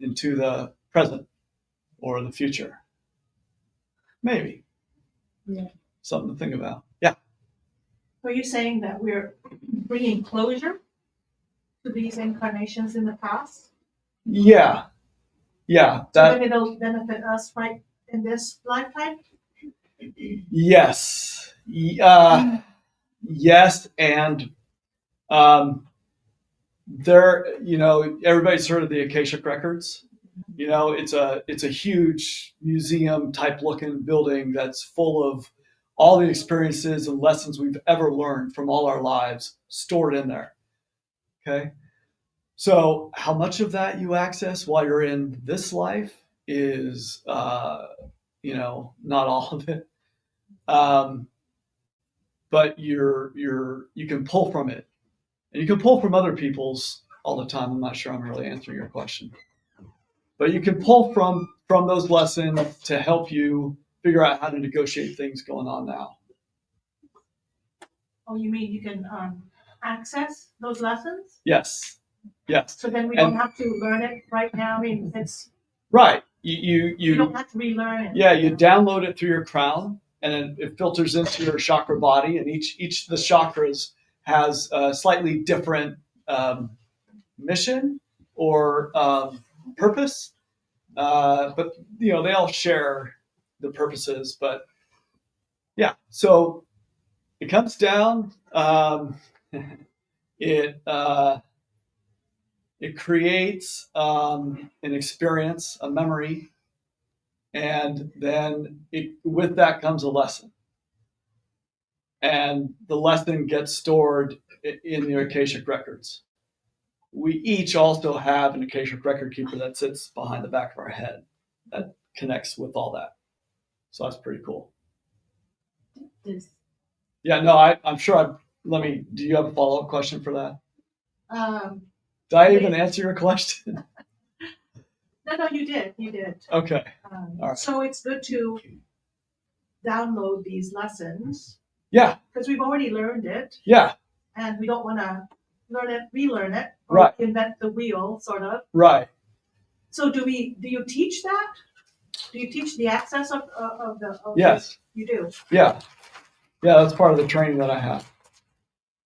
into the present or the future. Maybe. Yeah. Something to think about. Yeah. Are you saying that we're bringing closure to these incarnations in the past? Yeah. So then it'll benefit us right in this lifetime? Yes. Yes. And there, everybody's heard of the Akashic records. It's a huge museum type looking building that's full of all the experiences and lessons we've ever learned from all our lives stored in there. Okay. So how much of that you access while you're in this life is, not all of it. But you can pull from it, and you can pull from other people's all the time. I'm not sure I'm really answering your question, but you can pull from those lessons to help you figure out how to negotiate things going on now. Oh, you mean you can access those lessons? Yes. So then we don't have to learn it right now. I mean, it's right. You don't have to relearn it. Yeah, you download it through your crown, and then it filters into your chakra body, and each of the chakras has a slightly different mission or purpose, but they all share the purposes. But yeah, so it comes down. It creates an experience, a memory, and then with that comes a lesson. And the lesson gets stored in the Akashic records. We each also have an Akashic record keeper that sits behind the back of our head that connects with all that. So that's pretty cool. Yeah, no, I'm sure. Do you have a follow-up question for that? Did I even answer your question? No, you did. Okay. All right. So it's good to download these lessons. Yeah. Because we've already learned it. Yeah. And we don't want to relearn it, or right. invent the wheel, sort of. Right. So do you teach that? Do you teach the access of the? Yes. You do. Yeah. That's part of the training that I have.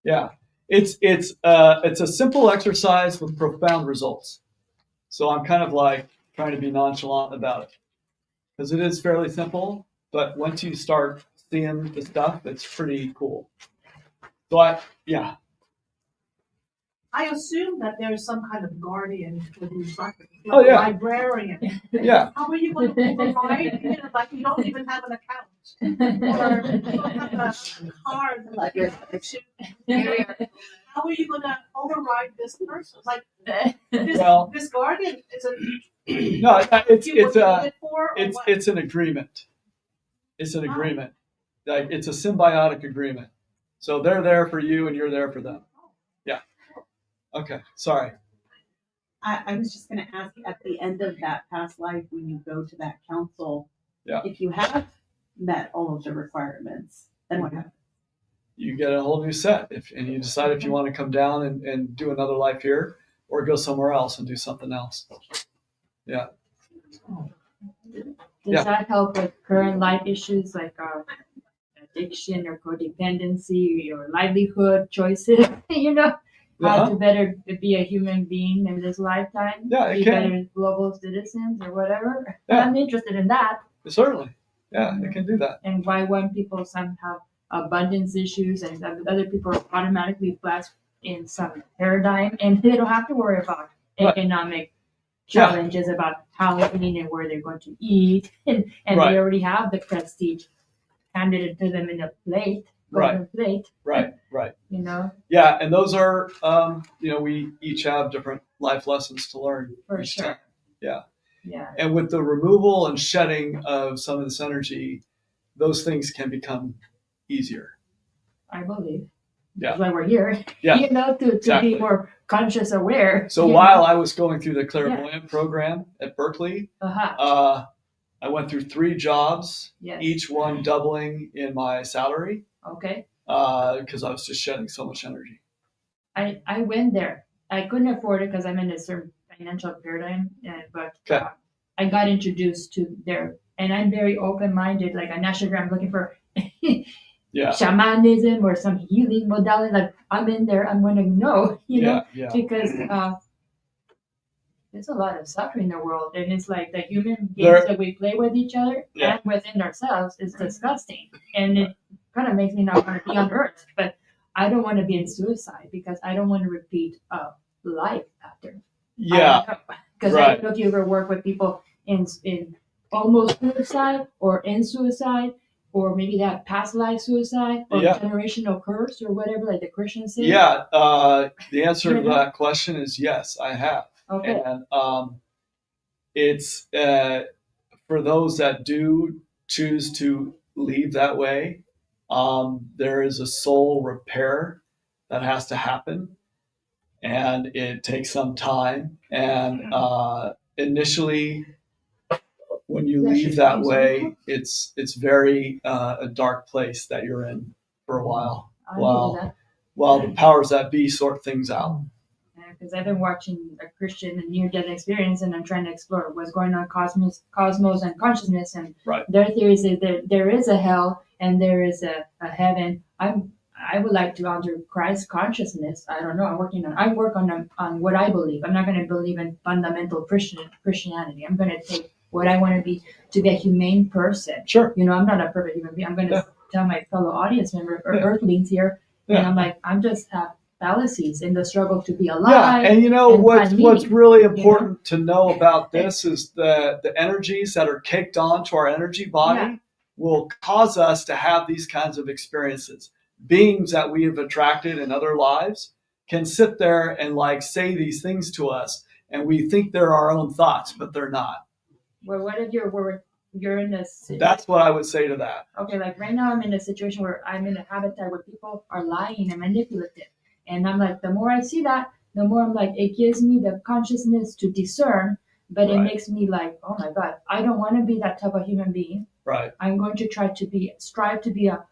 Yeah. It's a simple exercise with profound results. So I'm kind of like trying to be nonchalant about it because it is fairly simple, but once you start seeing the stuff, it's pretty cool. So I assume that there's some kind of guardian for these records, like a librarian. Yeah. How are you going to override? Like you don't even have an account, or you don't have a card. How are you going to override this person? Like this guardian is a. No, it's an agreement. It's an agreement. Like it's a symbiotic agreement. So they're there for you, and you're there for them. Yeah. Okay. Sorry. I was just going to ask, at the end of that past life, when you go to that council, if you have met all of the requirements, then what happens? You get a whole new set, and you decide if you want to come down and do another life here, or go somewhere else and do something else. Yeah. Does that help with current life issues like addiction or codependency or livelihood choices? How to better be a human being in this lifetime? Be better global citizens or whatever. Yeah. I'm interested in that. Certainly. Yeah, it can do that. And why one people some have abundance issues and other people are automatically blessed in some paradigm and they don't have to worry about economic challenges about housing and where they're going to eat and they already have the prestige handed to them in a plate, golden plate. Right. Yeah, and those are we each have different life lessons to learn each time. Yeah. And with the removal and shedding of some of this energy, those things can become easier. I believe. Yeah. That's why we're here. Yeah. To be more conscious aware. So while I was going through the clairvoyant program at Berkeley, I went through 3 jobs, each one doubling in my salary. Okay. Because I was just shedding so much energy. I went there. I couldn't afford it because I'm in a certain financial paradigm, but I got introduced to there, and I'm very open-minded. Like I'm looking for shamanism or some healing modality. Like I'm in there, I'm going to know, because there's a lot of suffering in the world, and it's like the human games that we play with each other and within ourselves is disgusting, and it kind of makes me not want to be on Earth. But I don't want to be in suicide because I don't want to repeat life after. Because I don't know if you ever work with people in almost suicide or in suicide, or maybe that past life suicide or generational curse or whatever, like the Christians say. Yeah, the answer to that question is yes, I have. Okay. And it's for those that do choose to leave that way, there is a soul repair that has to happen, and it takes some time. And initially, when you leave that way, it's very a dark place that you're in for a while, while the powers that be sort things out. Because I've been watching a Christian and near-death experience, and I'm trying to explore what's going on cosmos and consciousness. And their theory is that there is a hell and there is a heaven. I would like to under Christ consciousness. I don't know. I work on what I believe. I'm not going to believe in fundamental Christianity. I'm going to take what I want to be a humane person. Sure. You know, I'm not a perfect human being. I'm going to tell my fellow audience member or earthlings here, and I'm like, I'm just have fallacies in the struggle to be alive. Yeah, and you know what's really important to know about this is the energies that are caked onto our energy body will cause us to have these kinds of experiences. Beings that we have attracted in other lives can sit there and like say these things to us, and we think they're our own thoughts, but they're not. Well, what if you're in this? That's what I would say to that. Okay, like right now I'm in a situation where I'm in a habitat where people are lying and manipulative. And I'm like, the more I see that, the more I'm like, it gives me the consciousness to discern, but it makes me like, oh my God, I don't want to be that type of human being. Right. I'm going to strive to be a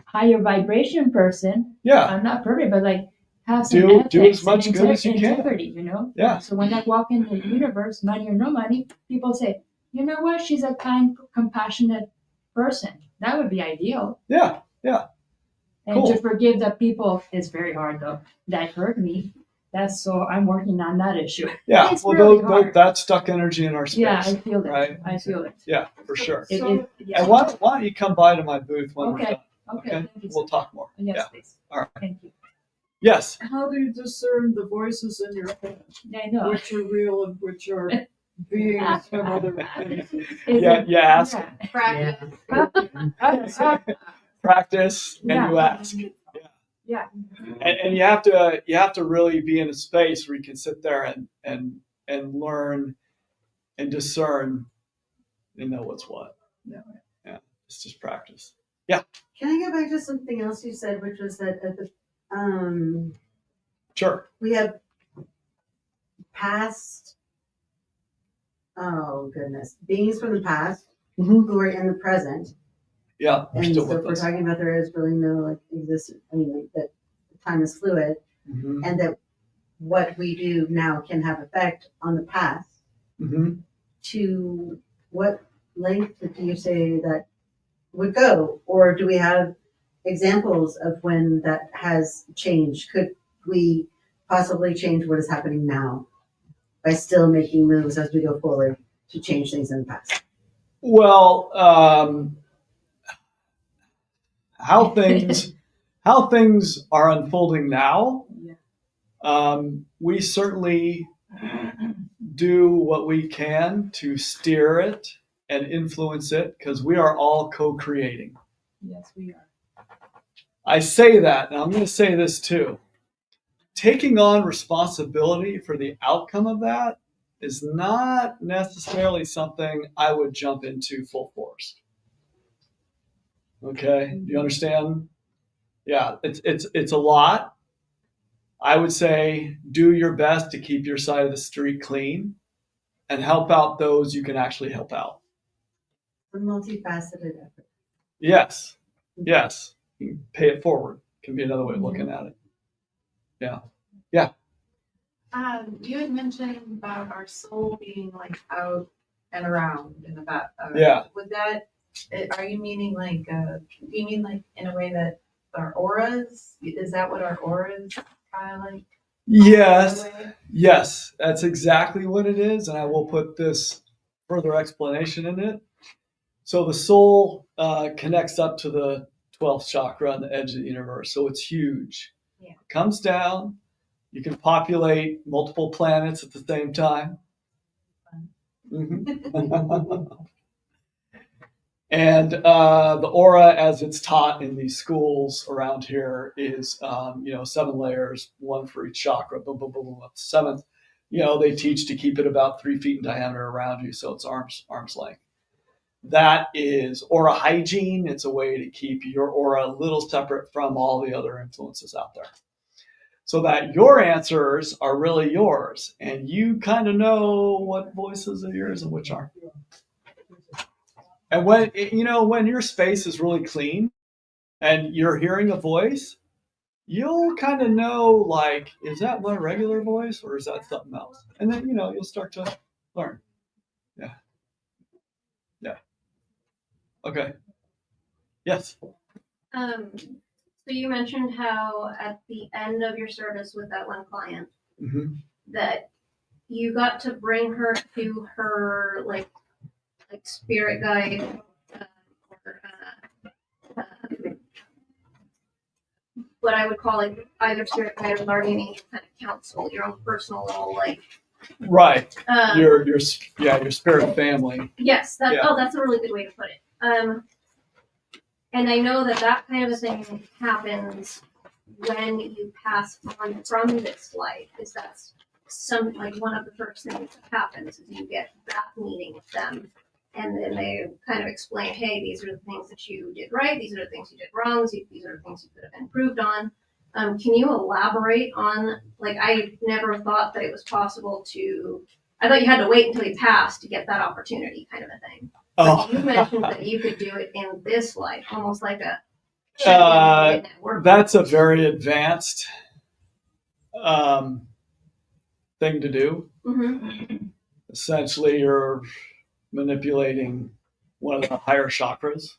higher vibration person. Yeah. I'm not perfect, but like have some do as much good as you integrity, can. You know? Yeah. So when I walk in the universe, money or no money, people say, you know what? She's a kind, compassionate person. That would be ideal. Yeah. Yeah. And to forgive the people is very hard, though. That hurt me. I'm working on that issue. Yeah, it's really hard. That's stuck energy in our space. Yeah, I feel it. Right? I feel it. Yeah, for sure. And why don't you come by to my booth when we're done? Okay. We'll talk more. Yes, please. All right. Thank you. Yes. How do you discern the voices in your head? I know. Which are real and which are beings from other places? You ask. Practice. Practice, and you ask. Yeah. And you have to really be in a space where you can sit there and learn and discern and know what's what. Yeah. It's just practice. Yeah. Can I go back to something else you said, which was that at the Sure. we have past beings from the past who are in the present. Yeah. And so if we're talking about there is really no existence, that time is fluid, and that what we do now can have effect on the past. To what length do you say that would go, or do we have examples of when that has changed? Could we possibly change what is happening now by still making moves as we go forward to change things in the past? Well, how things are unfolding now, we certainly do what we can to steer it and influence it, because we are all co-creating. Yes, we are. I say that, and I'm going to say this too. Taking on responsibility for the outcome of that is not necessarily something I would jump into full force. Okay, do you understand? Yeah, it's a lot. I would say do your best to keep your side of the street clean and help out those you can actually help out. A multifaceted effort. Yes. Pay it forward can be another way of looking at it. Yeah. You had mentioned about our soul being like out and around and about. Would that? Are you meaning like? Do you mean like in a way that our auras? Is that what our auras kind of like? Yes, that's exactly what it is, and I will put this further explanation in it. So the soul connects up to the 12th chakra on the edge of the universe, so it's huge. Yeah. Comes down, You can populate multiple planets at the same time. And the aura, as it's taught in these schools around here, is 7 layers, 1 for each chakra. Boom, boom, boom, boom. Up to 7th, they teach to keep it about 3 feet in diameter around you, so it's arm's length. That is aura hygiene. It's a way to keep your aura a little separate from all the other influences out there, so that your answers are really yours, and you kind of know what voices are yours and which aren't. And when your space is really clean and you're hearing a voice, you'll kind of know, like, is that my regular voice or is that something else? And then, you'll start to learn. Yeah. Yeah. Okay. Yes. So you mentioned how at the end of your service with that one client, that you got to bring her to her like spirit guide or what I would call like either spirit guide or guardian angel kind of counsel, your own personal little right. Your spirit family. Yes, that's a really good way to put it. And I know that kind of a thing happens when you pass on from this life. Is that's one of the first things that happens is you get that meeting with them, and then they kind of explain, hey, these are the things that you did right, these are the things you did wrong, these are the things you could have improved on. Can you elaborate on, I never thought that it was possible I thought you had to wait until you passed to get that opportunity kind of a thing. But you mentioned that you could do it in this life, almost like a that's a very advanced thing to do. Essentially, you're manipulating one of the higher chakras.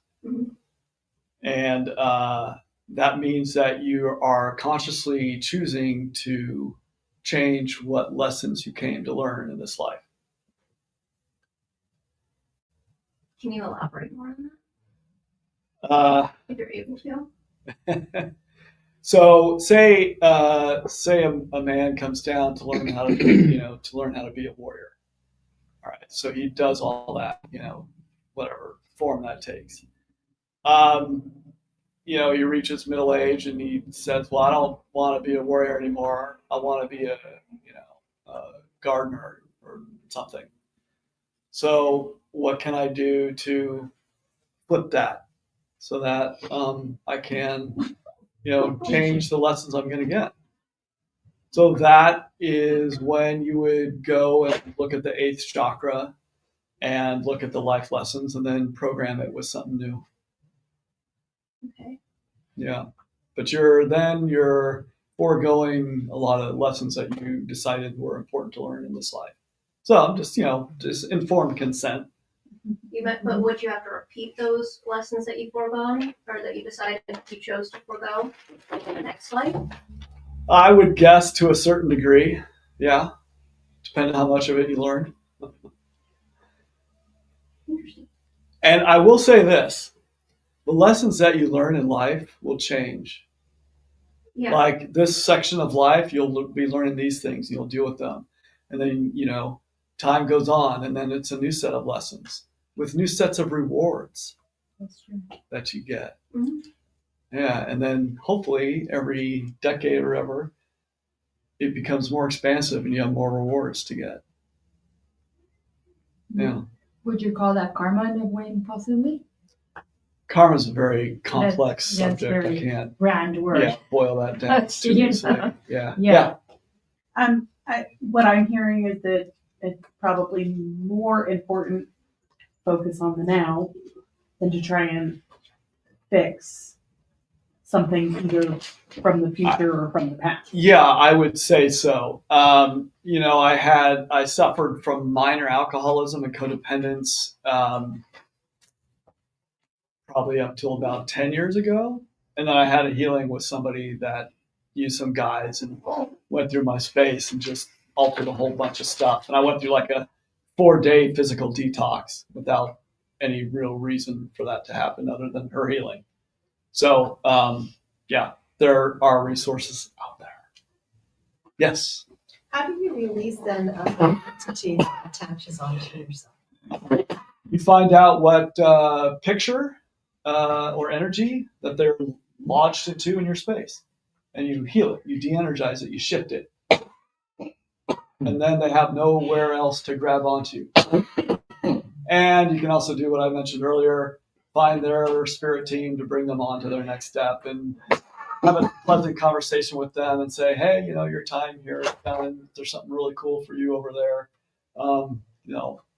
And that means that you are consciously choosing to change what lessons you came to learn in this life. Can you elaborate more on that? If you're able to. So say a man comes down to learn how to be a warrior. All right. So he does all that, whatever form that takes. He reaches middle age and he says, well, I don't want to be a warrior anymore. I want to be a gardener or something. So what can I do to flip that so that I can, change the lessons I'm going to get? So that is when you would go and look at the 8th chakra and look at the life lessons and then program it with something new. Okay. Yeah. But you're foregoing a lot of lessons that you decided were important to learn in this life. So just informed consent. But would you have to repeat those lessons that you foregone or that you decided you chose to forego in the next life? I would guess to a certain degree. Yeah. Depending on how much of it you learned. Interesting. And I will say this. The lessons that you learn in life will change. Yeah. Like this section of life, you'll be learning these things. You'll deal with them. And then, time goes on and then it's a new set of lessons with new sets of rewards. That's true. That you get. Mm-hmm. Yeah. And then hopefully every decade or ever, it becomes more expansive and you have more rewards to get. Yeah. Would you call that karma in a way, possibly? Karma is a very complex that's subject. very I can't grand word. boil that down. Yeah. What I'm hearing is that it's probably more important focus on the now than to try and fix something either from the future or from the past. Yeah, I would say so. I suffered from minor alcoholism and codependence probably up till about 10 years ago. And then I had a healing with somebody that used some guides and went through my space and just altered a whole bunch of stuff. And I went through like a 4-day physical detox without any real reason for that to happen other than her healing. So, there are resources out there. Yes. How do you release then an entity that attaches onto yourself? You find out what picture or energy that they're lodged into in your space, and you heal it, you de-energize it, you shift it, and then they have nowhere else to grab onto. And you can also do what I mentioned earlier, find their spirit team to bring them on to their next step and have a pleasant conversation with them and say, hey, your time here is done. There's something really cool for you over there.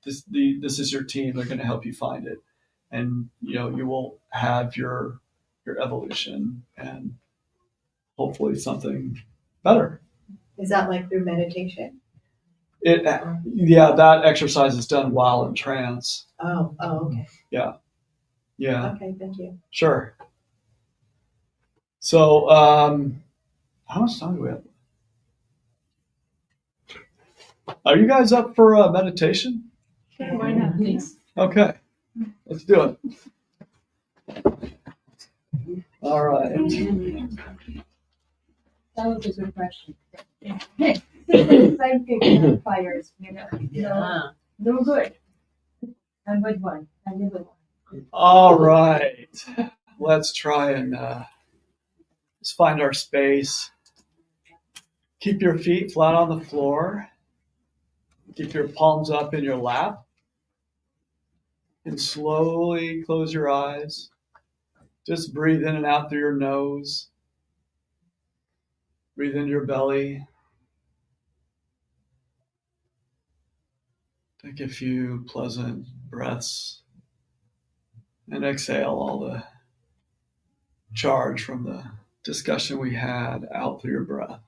This is your team. They're going to help you find it. And, you will have your evolution and hopefully something better. Is that like through meditation? That exercise is done while in trance. Oh, okay. Yeah. Okay, thank you. Sure. So, how much time do we have? Are you guys up for meditation? Sure, why not, please? Okay, let's do it. All right. That was a good question. Psychic fires, no good. A good one. A good one. All right. Let's try and let's find our space. Keep your feet flat on the floor. Keep your palms up in your lap. And slowly close your eyes. Just breathe in and out through your nose. Breathe into your belly. Take a few pleasant breaths. And exhale all the charge from the discussion we had out through your breath.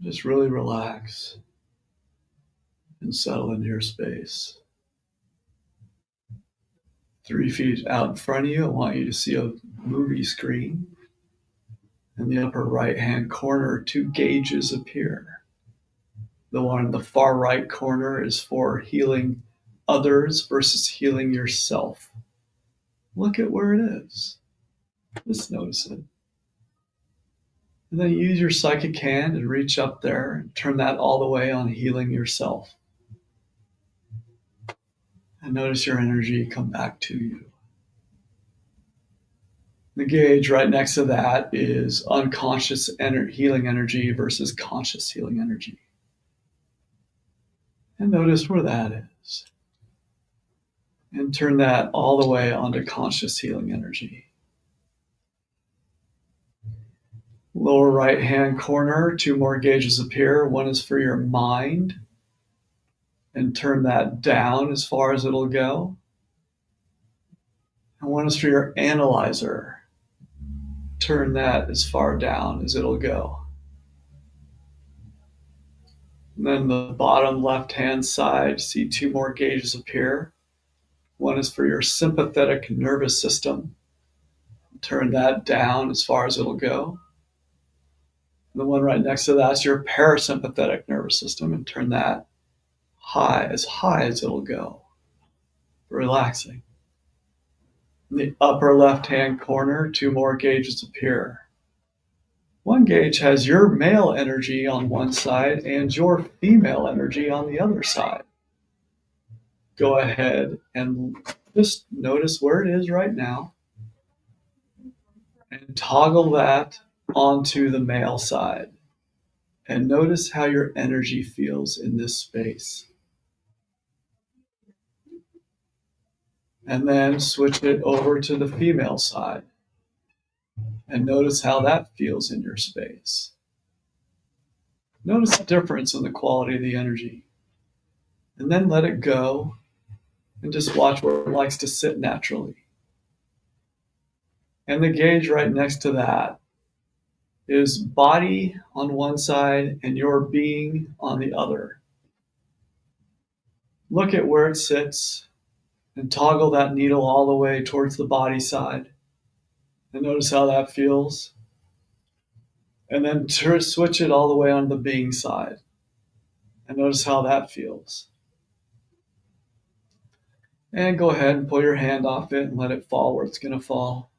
Just really relax and settle into your space. 3 feet out in front of you, I want you to see a movie screen. In the upper right-hand corner, 2 gauges appear. The one in the far right corner is for healing others versus healing yourself. Look at where it is. Just notice it. And then use your psychic hand and reach up there and turn that all the way on healing yourself. And notice your energy come back to you. The gauge right next to that is unconscious healing energy versus conscious healing energy. And notice where that is. And turn that all the way onto conscious healing energy. Lower right-hand corner, 2 more gauges appear. One is for your mind. And turn that down as far as it'll go. And one is for your analyzer. Turn that as far down as it'll go. And then the bottom left-hand side, see 2 more gauges appear. One is for your sympathetic nervous system. Turn that down as far as it'll go. And the one right next to that's your parasympathetic nervous system, and turn that high as it'll go. Relaxing. In the upper left-hand corner, 2 more gauges appear. One gauge has your male energy on one side and your female energy on the other side. Go ahead and just notice where it is right now and toggle that onto the male side. And notice how your energy feels in this space. And then switch it over to the female side. And notice how that feels in your space. Notice the difference in the quality of the energy. And then let it go and just watch where it likes to sit naturally. And the gauge right next to that is body on one side and your being on the other. Look at where it sits and toggle that needle all the way towards the body side. And notice how that feels. And then switch it all the way on the being side. And notice how that feels. And go ahead and pull your hand off it and let it fall where it's going to fall.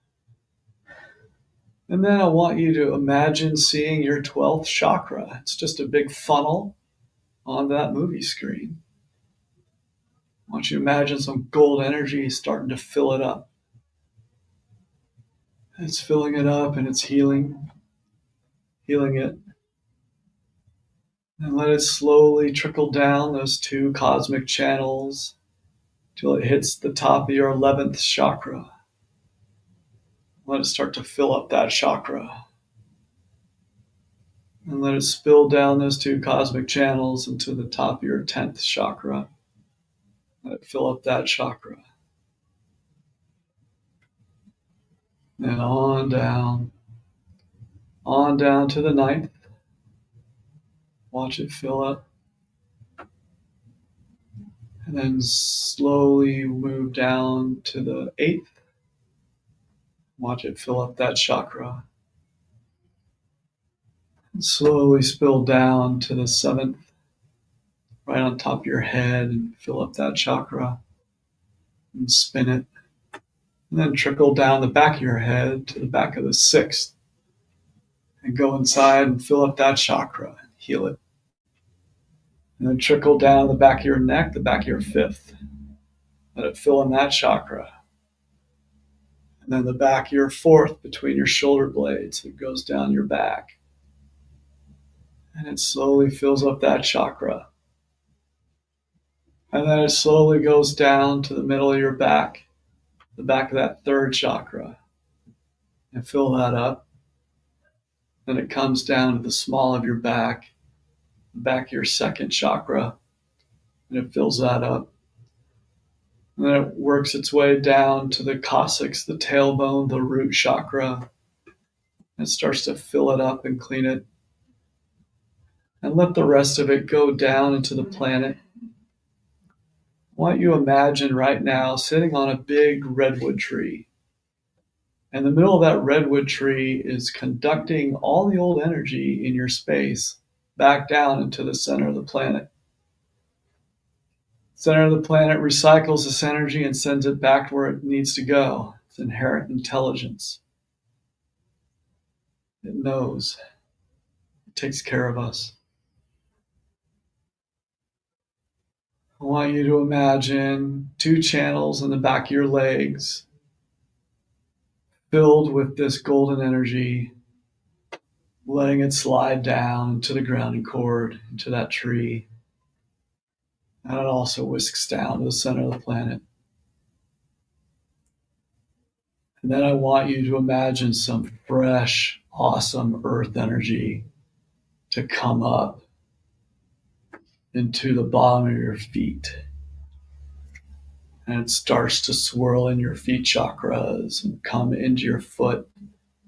And then I want you to imagine seeing your 12th chakra. It's just a big funnel on that movie screen. I want you to imagine some gold energy starting to fill it up. It's filling it up and it's healing it. And let it slowly trickle down those 2 cosmic channels till it hits the top of your 11th chakra. Let it start to fill up that chakra. And let it spill down those 2 cosmic channels into the top of your 10th chakra. Let it fill up that chakra. And on down to the 9th. Watch it fill up. And then slowly move down to the 8th. Watch it fill up that chakra. And slowly spill down to the 7th, right on top of your head, and fill up that chakra. And spin it. And then trickle down the back of your head to the back of the 6th. And go inside and fill up that chakra and heal it. And then trickle down the back of your neck, the back of your 5th. Let it fill in that chakra. And then the back of your 4th between your shoulder blades. It goes down your back. And it slowly fills up that chakra. And then it slowly goes down to the middle of your back, the back of that 3rd chakra. And fill that up. Then it comes down to the small of your back, the back of your 2nd chakra. And it fills that up. And then it works its way down to the coccyx, the tailbone, the root chakra. And it starts to fill it up and clean it. And let the rest of it go down into the planet. I want you to imagine right now sitting on a big redwood tree. And the middle of that redwood tree is conducting all the old energy in your space back down into the center of the planet. Center of the planet recycles this energy and sends it back to where it needs to go. It's inherent intelligence. It knows. It takes care of us. I want you to imagine 2 channels in the back of your legs filled with this golden energy, letting it slide down into the grounding cord, into that tree. And it also whisks down to the center of the planet. And then I want you to imagine some fresh, awesome earth energy to come up into the bottom of your feet. And it starts to swirl in your feet chakras and come into your foot,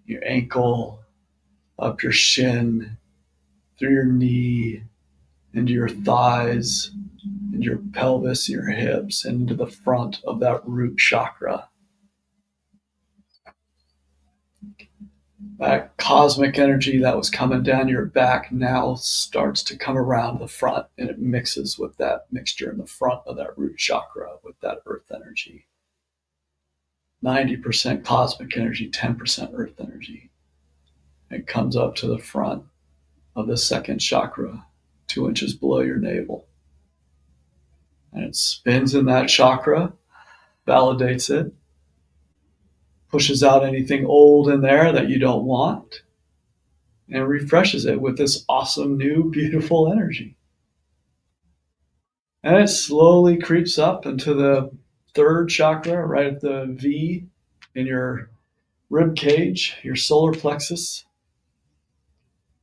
your ankle, up your shin, through your knee, into your thighs, into your pelvis, your hips, and into the front of that root chakra. That cosmic energy that was coming down your back now starts to come around the front, and it mixes with that mixture in the front of that root chakra with that earth energy. 90% cosmic energy, 10% earth energy. It comes up to the front of the 2nd chakra, 2 inches below your navel. And it spins in that chakra, validates it, pushes out anything old in there that you don't want, and refreshes it with this awesome, new, beautiful energy. And it slowly creeps up into the 3rd chakra, right at the V in your rib cage, your solar plexus.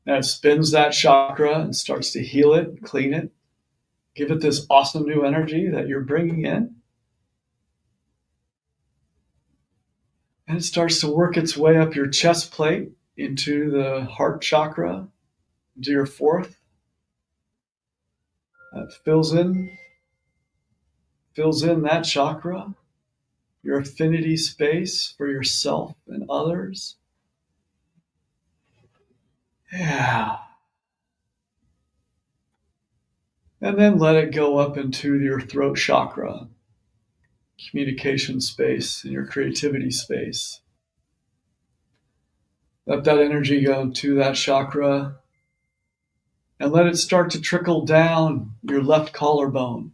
And it spins that chakra and starts to heal it, clean it, give it this awesome new energy that you're bringing in. And it starts to work its way up your chest plate into the heart chakra, into your 4th. That fills in that chakra, your affinity space for yourself and others. Yeah. And then let it go up into your throat chakra, communication space and your creativity space. Let that energy go to that chakra and let it start to trickle down your left collarbone,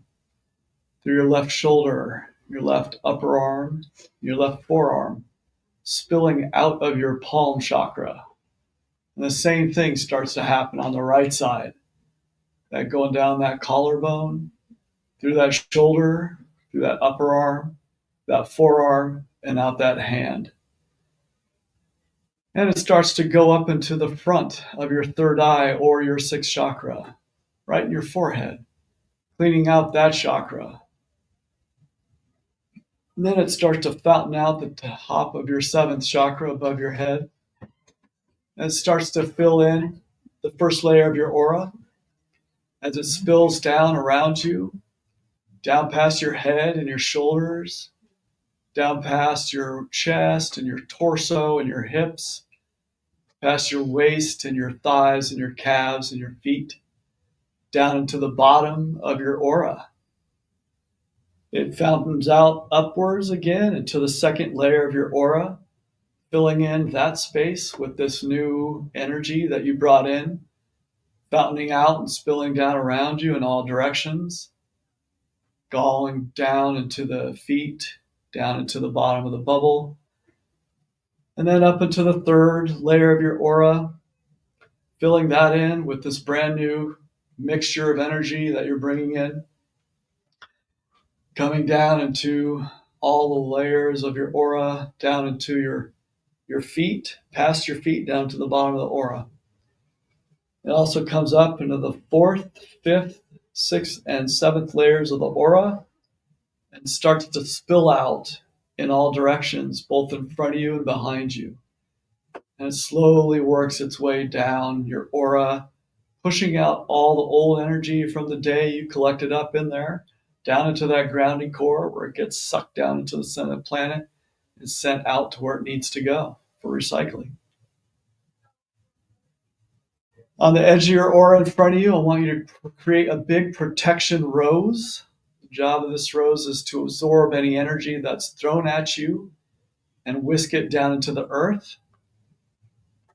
through your left shoulder, your left upper arm, your left forearm, spilling out of your palm chakra. And the same thing starts to happen on the right side. That going down that collarbone, through that shoulder, through that upper arm, that forearm, and out that hand. And it starts to go up into the front of your third eye or your sixth chakra, right in your forehead, cleaning out that chakra. And then it starts to fountain out the top of your seventh chakra above your head. And it starts to fill in the first layer of your aura as it spills down around you, down past your head and your shoulders, down past your chest and your torso and your hips, past your waist and your thighs and your calves and your feet, down into the bottom of your aura. It fountains out upwards again into the second layer of your aura, filling in that space with this new energy that you brought in, fountaining out and spilling down around you in all directions, going down into the feet, down into the bottom of the bubble, and then up into the third layer of your aura, filling that in with this brand new mixture of energy that you're bringing in, coming down into all the layers of your aura, down into your feet, past your feet, down to the bottom of the aura. It also comes up into the fourth, fifth, sixth, and seventh layers of the aura and starts to spill out in all directions, both in front of you and behind you. And it slowly works its way down your aura, pushing out all the old energy from the day you collected up in there, down into that grounding core where it gets sucked down into the center of the planet and sent out to where it needs to go for recycling. On the edge of your aura in front of you, I want you to create a big protection rose. The job of this rose is to absorb any energy that's thrown at you and whisk it down into the earth.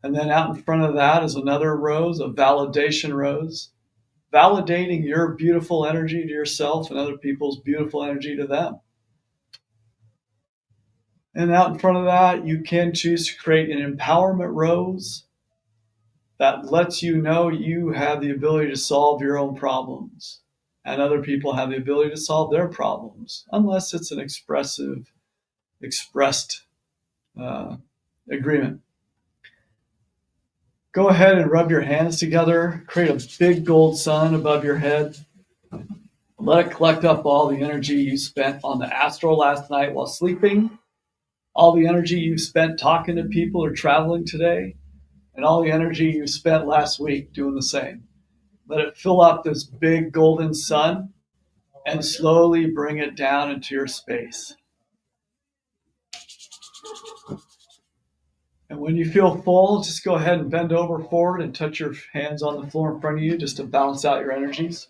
And then out in front of that is another rose, a validation rose, validating your beautiful energy to yourself and other people's beautiful energy to them. And out in front of that, you can choose to create an empowerment rose that lets you know you have the ability to solve your own problems and other people have the ability to solve their problems, unless it's an expressed agreement. Go ahead and rub your hands together, create a big gold sun above your head. Let it collect up all the energy you spent on the astral last night while sleeping, all the energy you spent talking to people or traveling today, and all the energy you spent last week doing the same. Let it fill up this big golden sun and slowly bring it down into your space. And when you feel full, just go ahead and bend over forward and touch your hands on the floor in front of you just to balance out your energies.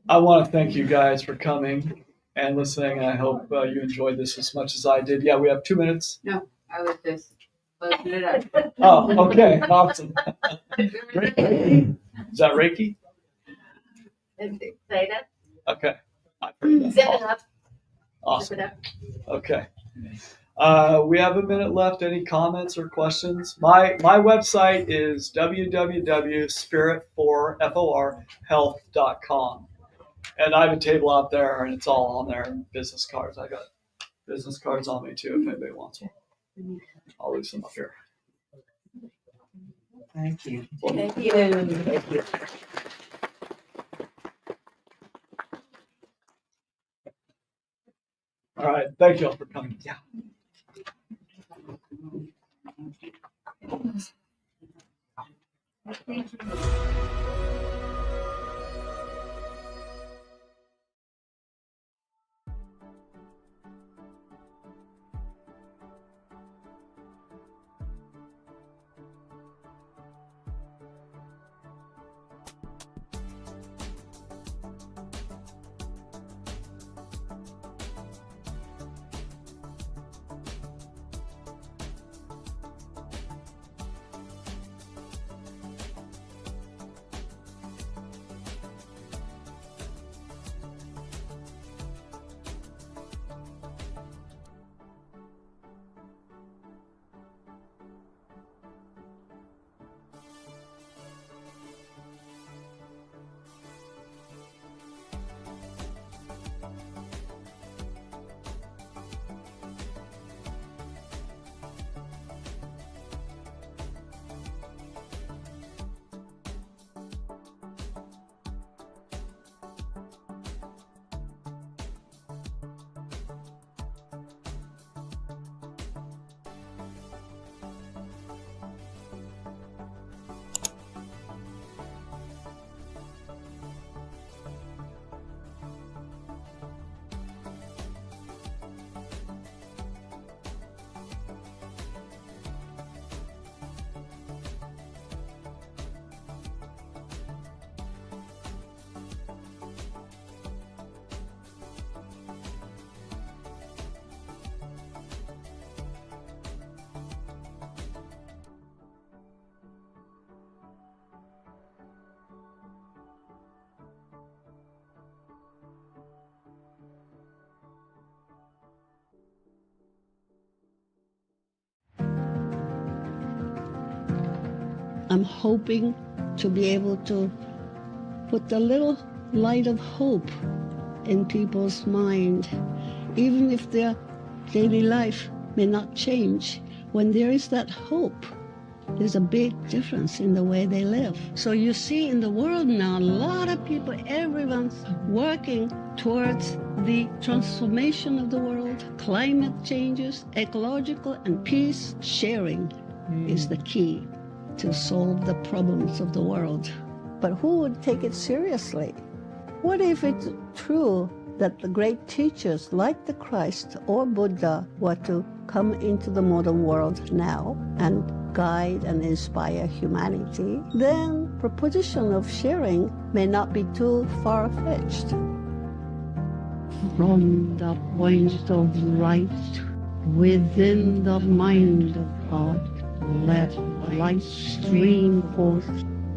I want to thank you guys for coming and listening. I hope you enjoyed this as much as I did. Yeah, we have 2 minutes. No, I was just closing it up. Oh, okay. Awesome. Reiki? Is that Reiki? Say that. Okay. Zip it up. Awesome. Zip it up. Okay. We have a minute left. Any comments or questions? My website is www.spirit4health.com. And I have a table out there, and it's all on there. Business cards. I got business cards on me, too, if anybody wants one. I'll leave some up here. Thank you. Thank you. Thank you. All right. Thank you all for coming. Yeah. Thank you. I'm hoping to be able to put a little light of hope in people's mind, even if their daily life may not change. When there is that hope, there's a big difference in the way they live. So you see in the world now, a lot of people, everyone's working towards the transformation of the world, climate changes, ecological and peace. Sharing is the key to solve the problems of the world. But who would take it seriously? What if it's true that the great teachers like the Christ or Buddha were to come into the modern world now and guide and inspire humanity? Then proposition of sharing may not be too far-fetched. From the point of light within the mind of God, let light stream forth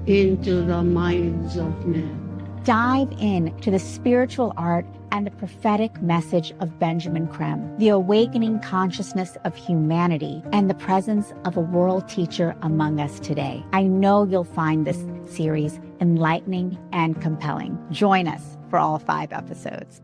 into the minds of men. Dive in to the spiritual art and the prophetic message of Benjamin Creme, the awakening consciousness of humanity, and the presence of a world teacher among us today. I know you'll find this series enlightening and compelling. Join us for all 5 episodes.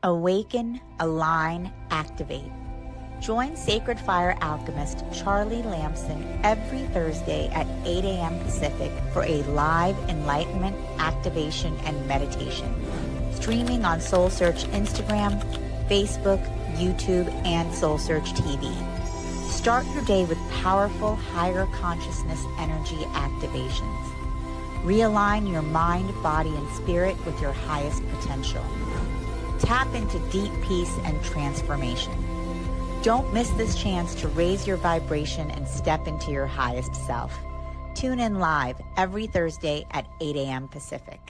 Awaken, align, activate. Join Sacred Fire alchemist Charlie Lamson every Thursday at 8 a.m. Pacific for a live enlightenment, activation, and meditation. Streaming on SoulSearch Instagram, Facebook, YouTube, and SoulSearch TV. Start your day with powerful higher consciousness energy activations. Realign your mind, body, and spirit with your highest potential. Tap into deep peace and transformation. Don't miss this chance to raise your vibration and step into your highest self. Tune in live every Thursday at 8 a.m. Pacific.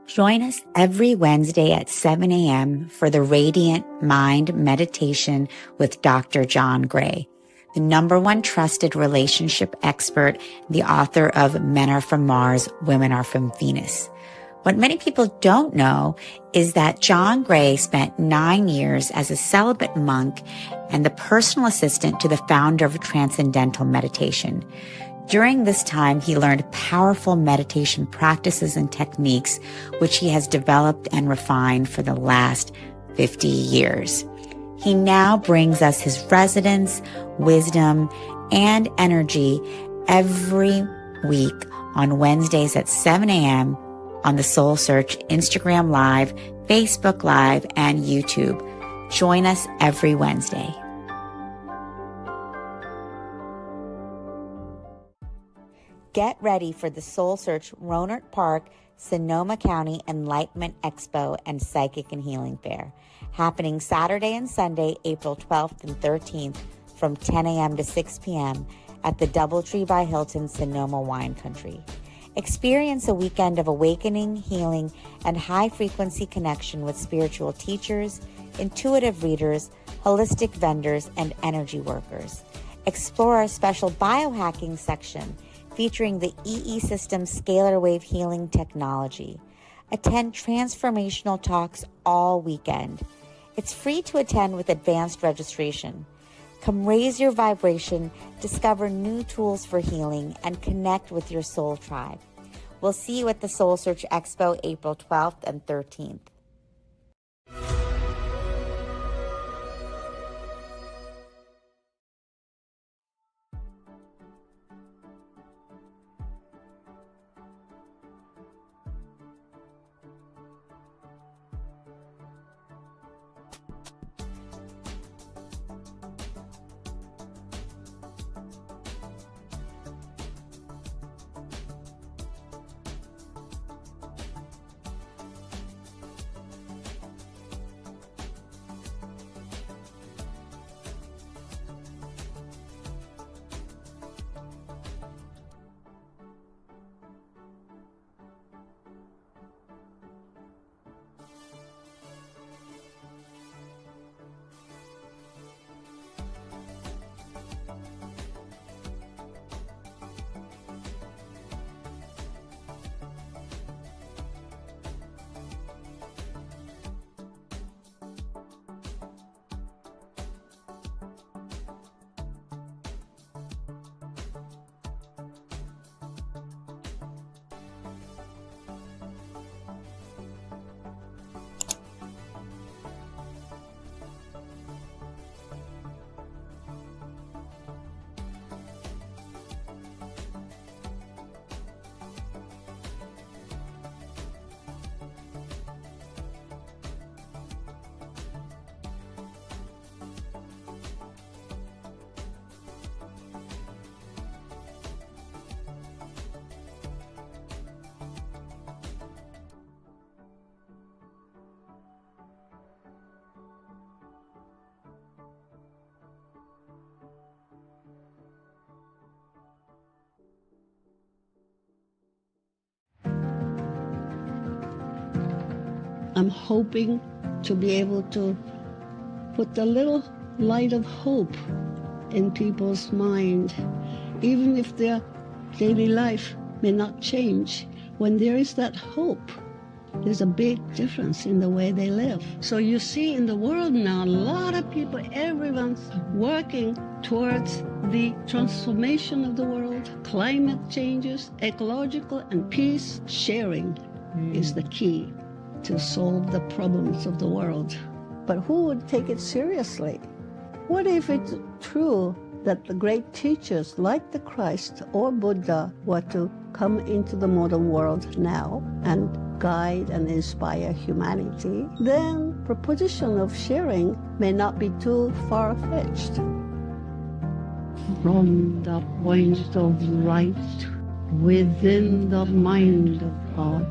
Join us every Wednesday at 7 a.m. for the Radiant Mind Meditation with Dr. John Gray, the #1 trusted relationship expert, the author of Men Are From Mars, Women Are From Venus. What many people don't know is that John Gray spent 9 years as a celibate monk and the personal assistant to the founder of Transcendental Meditation. During this time, he learned powerful meditation practices and techniques, which he has developed and refined for the last 50 years. He now brings us his resonance, wisdom, and energy every week on Wednesdays at 7 a.m. on the SoulSearch Instagram Live, Facebook Live, and YouTube. Join us every Wednesday. Get ready for the SoulSearch Rohnert Park, Sonoma County Enlightenment Expo and Psychic and Healing Fair, happening Saturday and Sunday, April 12th and 13th from 10 a.m. to 6 p.m. at the DoubleTree by Hilton, Sonoma Wine Country. Experience a weekend of awakening, healing, and high-frequency connection with spiritual teachers, intuitive readers, holistic vendors, and energy workers. Explore our special biohacking section featuring the EESystem Scalar wave healing technology. Attend transformational talks all weekend. It's free to attend with advanced registration. Come raise your vibration, discover new tools for healing, and connect with your soul tribe. We'll see you at the SoulSearch Expo April 12th and 13th. I'm hoping to be able to put the little light of hope in people's mind, even if their daily life may not change. When there is that hope, there's a big difference in the way they live. So you see in the world now, a lot of people, everyone's working towards the transformation of the world, climate changes, ecological and peace. Sharing is the key to solve the problems of the world. But who would take it seriously? What if it's true that the great teachers like the Christ or Buddha were to come into the modern world now and guide and inspire humanity? Then proposition of sharing may not be too far-fetched. From the point of light within the mind of God,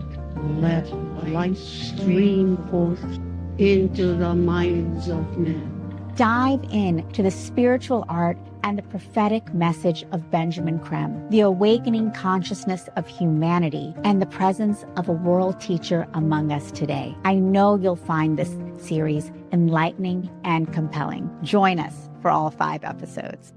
let light stream forth into the minds of men. Dive in to the spiritual art and the prophetic message of Benjamin Creme, the awakening consciousness of humanity, and the presence of a world teacher among us today. I know you'll find this series enlightening and compelling. Join us for all 5 episodes.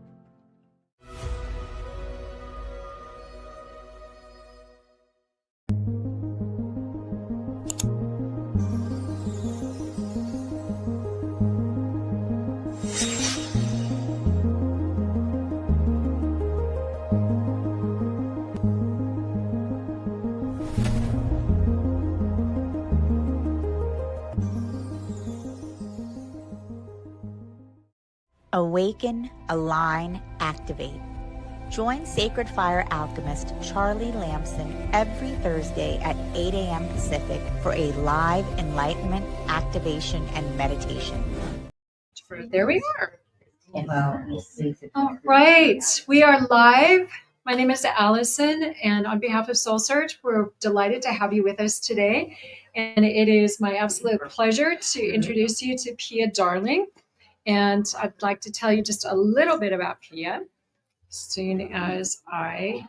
Awaken, align, activate. Join Sacred Fire alchemist Charlie Lamson every Thursday at 8 a.m. Pacific for a live enlightenment, activation, and meditation. There we are. All right, we are live. My name is Allison, and on behalf of SoulSearch, we're delighted to have you with us today. And it is my absolute pleasure to introduce you to Pia Darling. And I'd like to tell you just a little bit about Pia as soon as I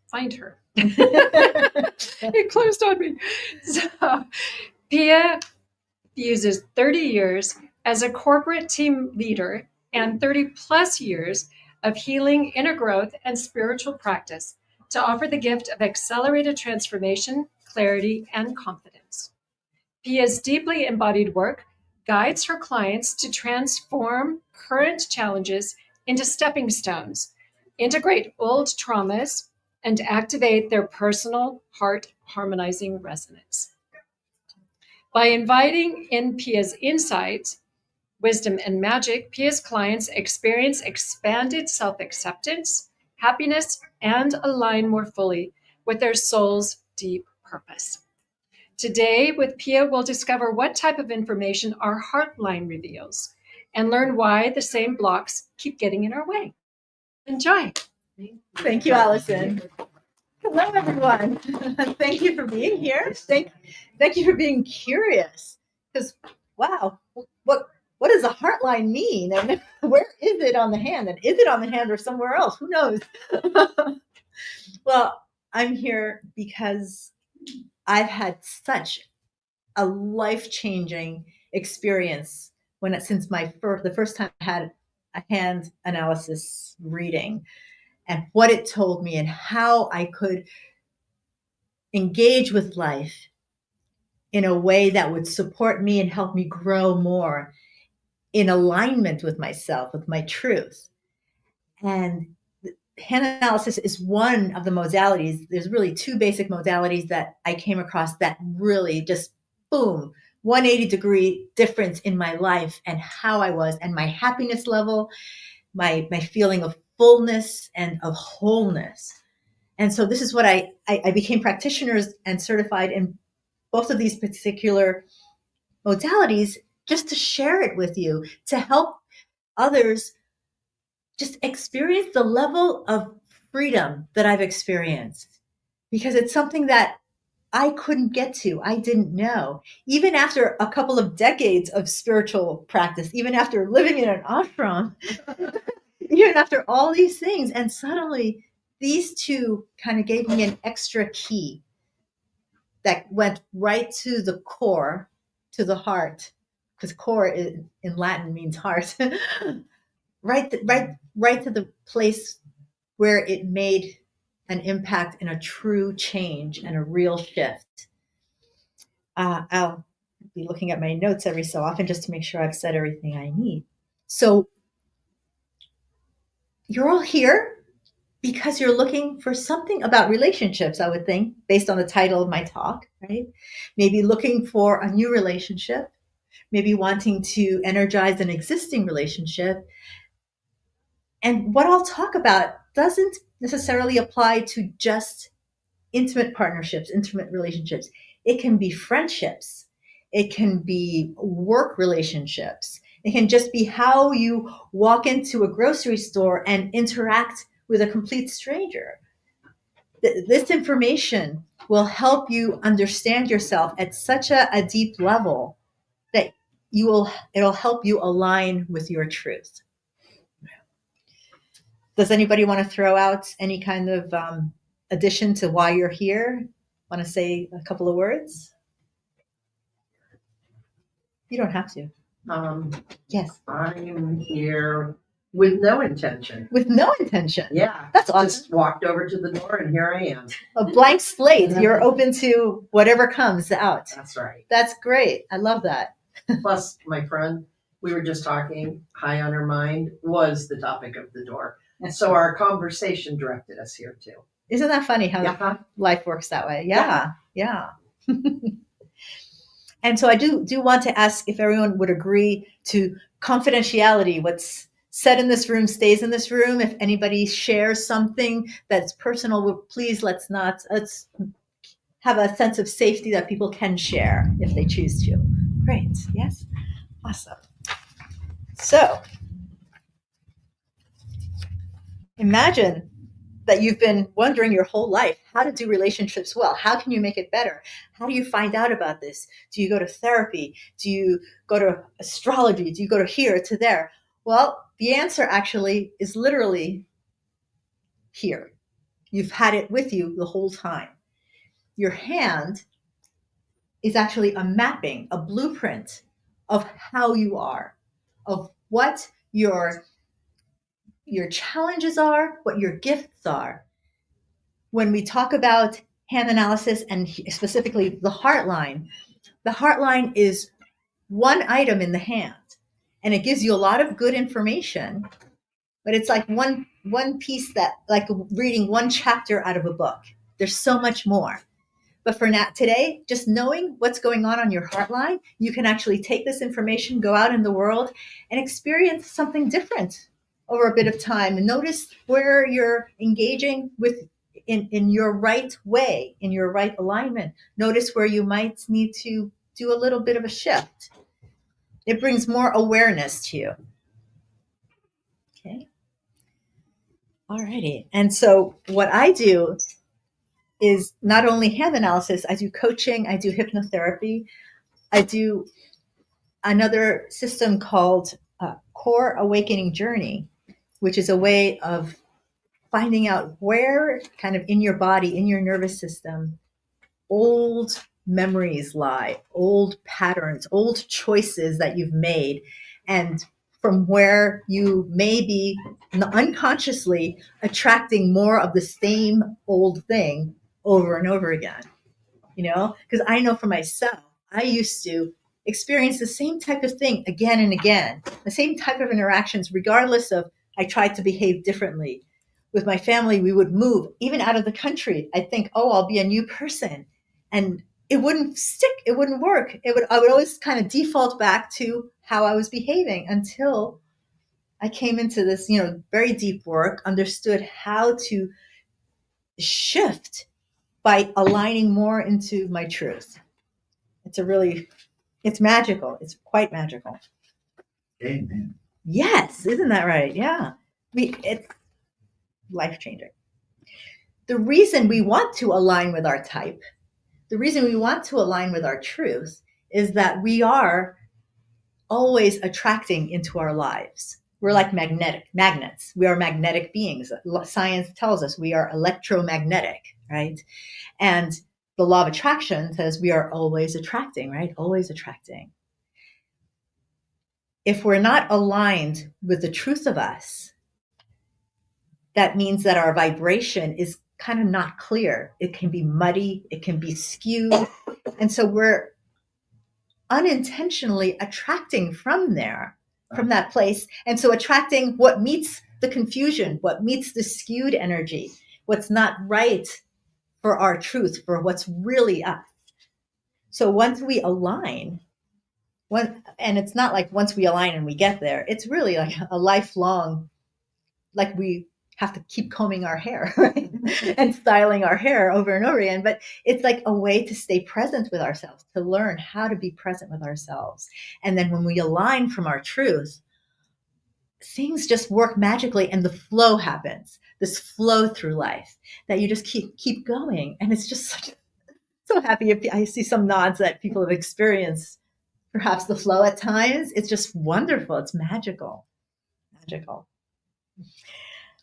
find her. It closed on me. So Pia uses 30 years as a corporate team leader and 30 plus years of healing, inner growth, and spiritual practice to offer the gift of accelerated transformation, clarity, and confidence. Pia's deeply embodied work guides her clients to transform current challenges into stepping stones, integrate old traumas, and activate their personal heart harmonizing resonance. By inviting in Pia's insight, wisdom, and magic, Pia's clients experience expanded self-acceptance, happiness, and align more fully with their soul's deep purpose. Today, with Pia, we'll discover what type of information our heart line reveals and learn why the same blocks keep getting in our way. Enjoy. Thank you, Allison. Hello, everyone. Thank you for being here. Thank you for being curious. Because, wow, what does a heart line mean? And where is it on the hand? And is it on the hand or somewhere else? Who knows? Well, I'm here because I've had such a life-changing experience since the first time I had a hand analysis reading, and what it told me and how I could engage with life in a way that would support me and help me grow more in alignment with myself, with my truth. And hand analysis is one of the modalities. There's really 2 basic modalities that I came across that really just, boom, 180-degree difference in my life and how I was and my happiness level, my feeling of fullness and of wholeness. And so this is what I became practitioners and certified in both of these particular modalities, just to share it with you, to help others just experience the level of freedom that I've experienced, because it's something that I couldn't get to. I didn't know. Even after a couple of decades of spiritual practice, even after living in an ashram, even after all these things, and suddenly these 2 kind of gave me an extra key that went right to the core, to the heart, because core in Latin means heart. right to the place where it made an impact and a true change and a real shift. I'll be looking at my notes every so often just to make sure I've said everything I need. So you're all here because you're looking for something about relationships, I would think, based on the title of my talk, right? Maybe looking for a new relationship, maybe wanting to energize an existing relationship. And what I'll talk about doesn't necessarily apply to just intimate partnerships, intimate relationships. It can be friendships. It can be work relationships. It can just be how you walk into a grocery store and interact with a complete stranger. This information will help you understand yourself at such a deep level that it'll help you align with your truth. Does anybody want to throw out any kind of addition to why you're here? Want to say a couple of words? You don't have to. Yes. I'm here with no intention. With no intention? Yeah. That's awesome. Just walked over to the door and here I am. A blank slate. You're open to whatever comes out. That's right. That's great. I love that. Plus, my friend, we were just talking, high on her mind was the topic of the door. And so our conversation directed us here too. Isn't that funny how life works that way? Yeah. And so I do want to ask if everyone would agree to confidentiality. What's said in this room stays in this room. If anybody shares something that's personal, please let's have a sense of safety that people can share if they choose to. Great. Yes. Awesome. So imagine that you've been wondering your whole life how to do relationships well. How can you make it better? How do you find out about this? Do you go to therapy? Do you go to astrology? Do you go to here, to there? Well, the answer actually is literally here. You've had it with you the whole time. Your hand is actually a mapping, a blueprint of how you are, of what your challenges are, what your gifts are. When we talk about hand analysis and specifically the heart line is one item in the hand and it gives you a lot of good information, but it's like one piece that, like reading one chapter out of a book. There's so much more. But for now, today, just knowing what's going on your heart line, you can actually take this information, go out in the world and experience something different over a bit of time and notice where you're engaging with in your right way, in your right alignment. Notice where you might need to do a little bit of a shift. It brings more awareness to you. Okay. All righty. And so what I do is not only hand analysis, I do coaching, I do hypnotherapy, I do another system called Core Awakening Journey, which is a way of finding out where kind of in your body, in your nervous system, old memories lie, old patterns, old choices that you've made, and from where you may be unconsciously attracting more of the same old thing over and over again. Because I know for myself, I used to experience the same type of thing again and again, the same type of interactions, regardless of I tried to behave differently. With my family, we would move even out of the country. I'd think, I'll be a new person. And it wouldn't stick. It wouldn't work. I would always kind of default back to how I was behaving until I came into this, very deep work, understood how to shift by aligning more into my truth. It's magical. It's quite magical. Amen. Yes. Isn't that right? Yeah. It's life-changing. The reason we want to align with our type, the reason we want to align with our truth is that we are always attracting into our lives. We're like magnets. We are magnetic beings. Science tells us we are electromagnetic, right? And the law of attraction says we are always attracting, right? Always attracting. If we're not aligned with the truth of us, that means that our vibration is kind of not clear. It can be muddy, it can be skewed. And so we're unintentionally attracting from there, from that place. And so attracting what meets the confusion, what meets the skewed energy, what's not right for our truth, for what's really us. So once we align, and it's not like once we align and we get there, it's really like a lifelong, like we have to keep combing our hair, right? And styling our hair over and over again. But it's like a way to stay present with ourselves, to learn how to be present with ourselves. And then when we align from our truth, things just work magically and the flow happens, this flow through life that you just keep going. And it's just so happy. I see some nods that people have experienced perhaps the flow at times. It's just wonderful. It's magical. Magical.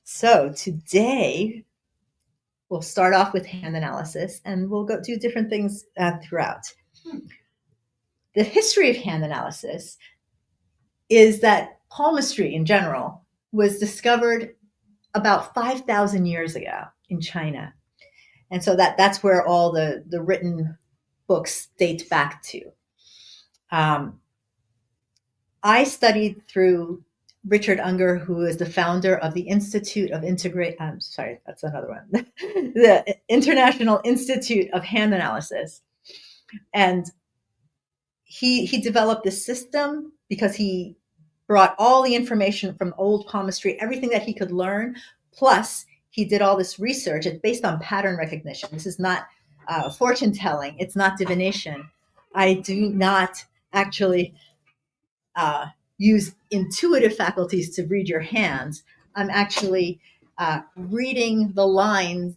So today we'll start off with hand analysis and we'll go do different things throughout. The history of hand analysis is that palmistry in general was discovered about 5,000 years ago in China. And so that's where all the written books date back to. I studied through Richard Unger, who is the founder of the Institute of the International Institute of Hand Analysis. And he developed this system because he brought all the information from old palmistry, everything that he could learn, plus he did all this research. It's based on pattern recognition. This is not fortune telling. It's not divination. I do not actually use intuitive faculties to read your hands. I'm actually reading the lines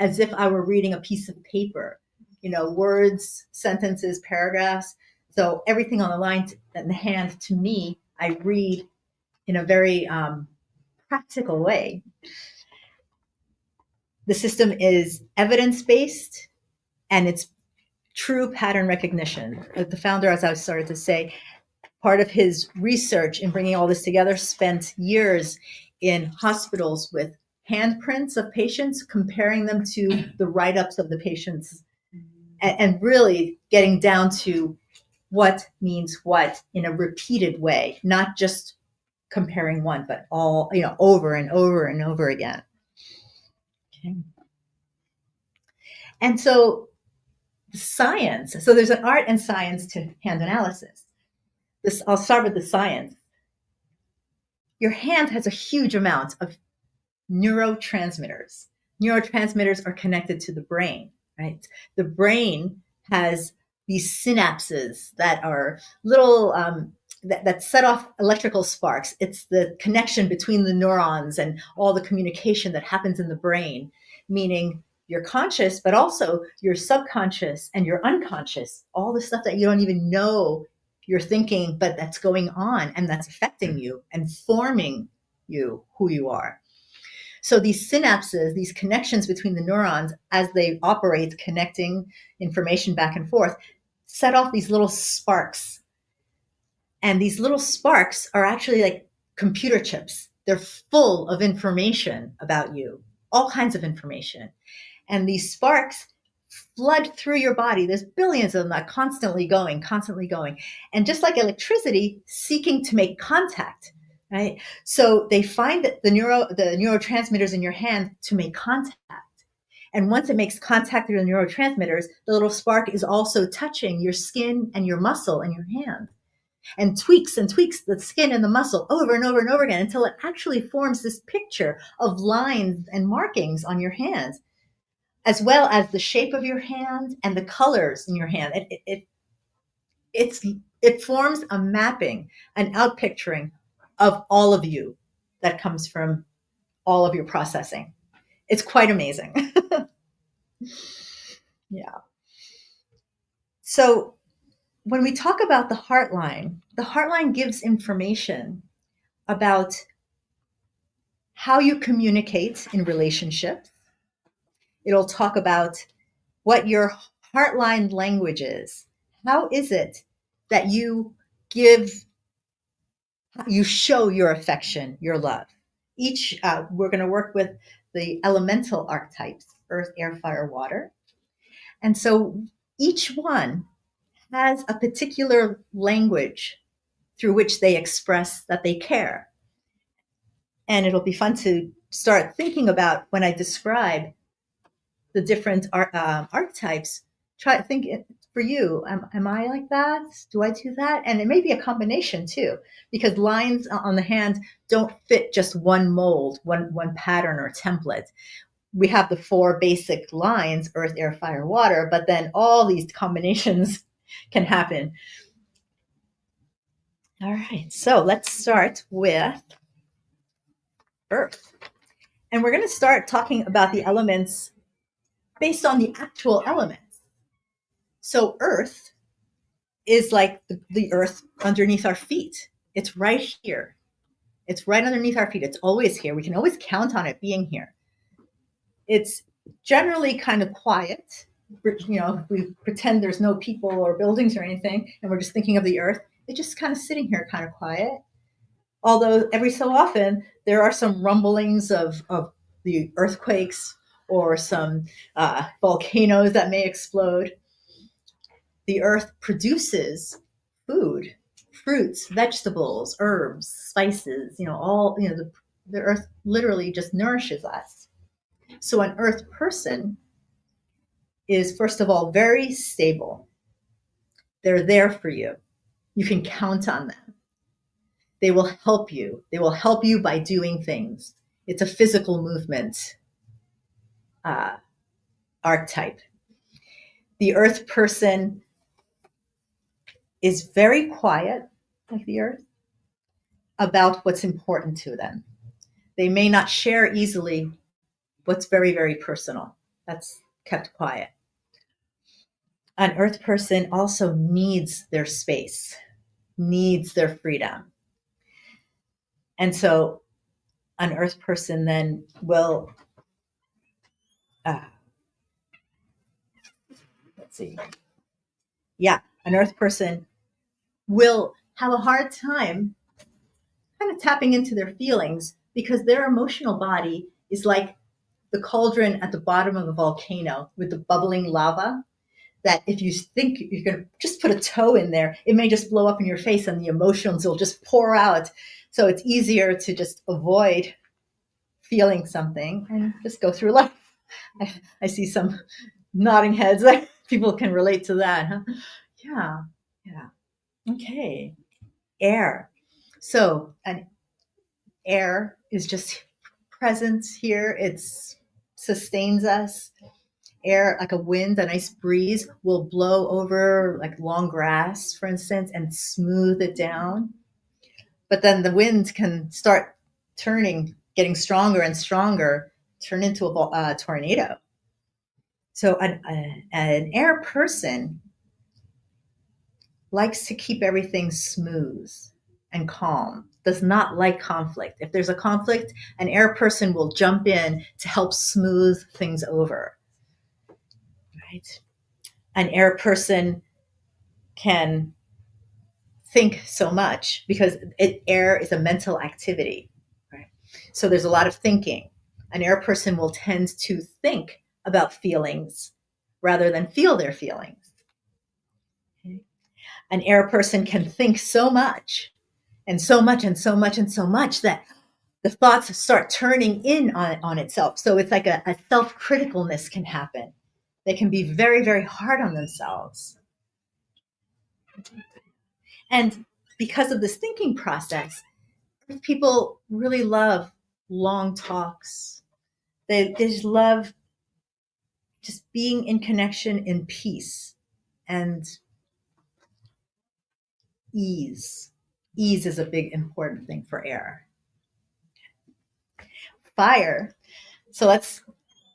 as if I were reading a piece of paper, words, sentences, paragraphs. So everything on the line and the hand to me, I read in a very practical way. The system is evidence-based and it's true pattern recognition. The founder, as I started to say, part of his research in bringing all this together spent years in hospitals with handprints of patients, comparing them to the write-ups of the patients, and really getting down to what means what in a repeated way, not just comparing one, but all, over and over and over again. Okay. And so science, so there's an art and science to hand analysis. I'll start with the science. Your hand has a huge amount of neurotransmitters. Neurotransmitters are connected to the brain, right? The brain has these synapses that are little, that set off electrical sparks. It's the connection between the neurons and all the communication that happens in the brain, meaning you're conscious, but also your subconscious and your unconscious, all the stuff that you don't even know you're thinking, but that's going on and that's affecting you and forming you, who you are. So these synapses, these connections between the neurons, as they operate, connecting information back and forth, set off these little sparks. And these little sparks are actually like computer chips. They're full of information about you, all kinds of information. And these sparks flood through your body. There's billions of them that constantly going. And just like electricity, seeking to make contact, right? So they find that the neurotransmitters in your hand to make contact. And once it makes contact through the neurotransmitters, the little spark is also touching your skin and your muscle and your hand, and tweaks the skin and the muscle over and over and over again until it actually forms this picture of lines and markings on your hands, as well as the shape of your hand and the colors in your hand. It forms a mapping, an outpicturing of all of you that comes from all of your processing. It's quite amazing. Yeah. So when we talk about the heartline gives information about how you communicate in relationships. It'll talk about what your heartline language is. How is it that you show your affection, your love? We're going to work with the elemental archetypes, earth, air, fire, water. And so each one has a particular language through which they express that they care. And it'll be fun to start thinking about when I describe the different archetypes. Try to think for you, am I like that? Do I do that? And it may be a combination too, because lines on the hand don't fit just one mold, one pattern or template. We have the 4 basic lines, earth, air, fire, water, but then all these combinations can happen. All right, so let's start with earth. And we're going to start talking about the elements based on the actual elements. So earth is like the earth underneath our feet. It's right here. It's right underneath our feet. It's always here. We can always count on it being here. It's generally kind of quiet. You know, we pretend there's no people or buildings or anything, and we're just thinking of the earth. It's just kind of sitting here kind of quiet. Although every so often there are some rumblings of the earthquakes or some volcanoes that may explode. The earth produces food, fruits, vegetables, herbs, spices, the earth literally just nourishes us. So an earth person is, first of all, very stable. They're there for you. You can count on them. They will help you. They will help you by doing things. It's a physical movement archetype. The earth person is very quiet, like the earth, about what's important to them. They may not share easily what's very, very personal. That's kept quiet. An earth person also needs their space, needs their freedom. And so an earth person then will, an earth person will have a hard time kind of tapping into their feelings because their emotional body is like the cauldron at the bottom of a volcano with the bubbling lava, that if you think you're going to just put a toe in there, it may just blow up in your face and the emotions will just pour out. So it's easier to just avoid feeling something and just go through life. I see some nodding heads. People can relate to that, huh? Yeah. Okay. Air. So an air is just present here. It sustains us. Air, like a wind, a nice breeze, will blow over like long grass, for instance, and smooth it down. But then the wind can start turning, getting stronger and stronger, turn into a tornado. So an air person likes to keep everything smooth and calm, does not like conflict. If there's a conflict, an air person will jump in to help smooth things over. Right? An air person can think so much because air is a mental activity. Right? So there's a lot of thinking. An air person will tend to think about feelings rather than feel their feelings. Okay? An air person can think so much and so much and so much and so much that the thoughts start turning in on itself. So it's like a self-criticalness can happen. They can be very, very hard on themselves. And because of this thinking process, people really love long talks. They just love just being in connection in peace and ease. Ease is a big important thing for air. Fire. So let's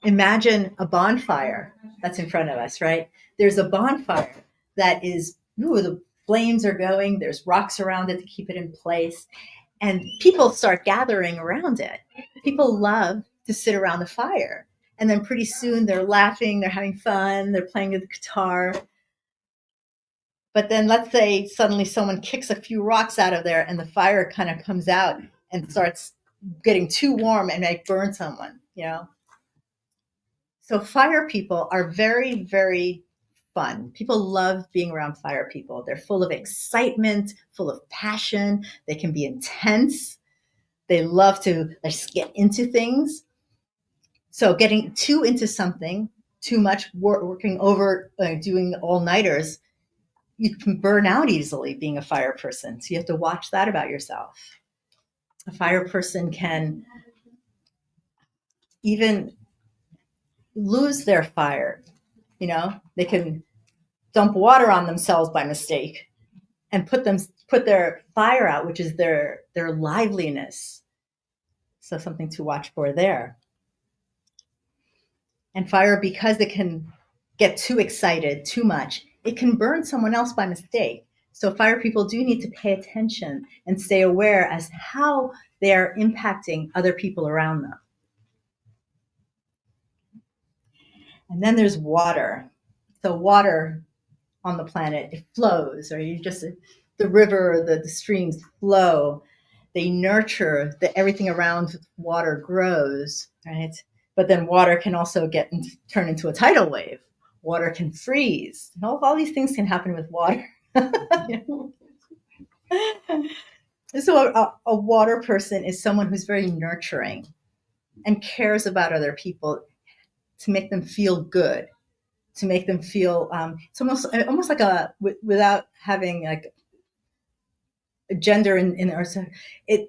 imagine a bonfire that's in front of us, right? There's a bonfire that is, the flames are going, there's rocks around it to keep it in place, and people start gathering around it. People love to sit around the fire. And then pretty soon they're laughing, they're having fun, they're playing the guitar. But then let's say suddenly someone kicks a few rocks out of there and the fire kind of comes out and starts getting too warm and might burn someone, you know? So fire people are very, very fun. People love being around fire people. They're full of excitement, full of passion. They can be intense. They love to just get into things. So getting too into something, too much working over, doing all-nighters, you can burn out easily being a fire person. So you have to watch that about yourself. A fire person can even lose their fire. You know, they can dump water on themselves by mistake and put their fire out, which is their liveliness. So something to watch for there. And fire, because it can get too excited too much, it can burn someone else by mistake. So fire people do need to pay attention and stay aware as how they are impacting other people around them. And then there's water. So water on the planet, it flows, or the river, the streams flow. They nurture, everything around water grows, right? But then water can also turn into a tidal wave. Water can freeze. All these things can happen with water. So a water person is someone who's very nurturing and cares about other people to make them feel good, to make them feel, it's almost like without having like a gender in our,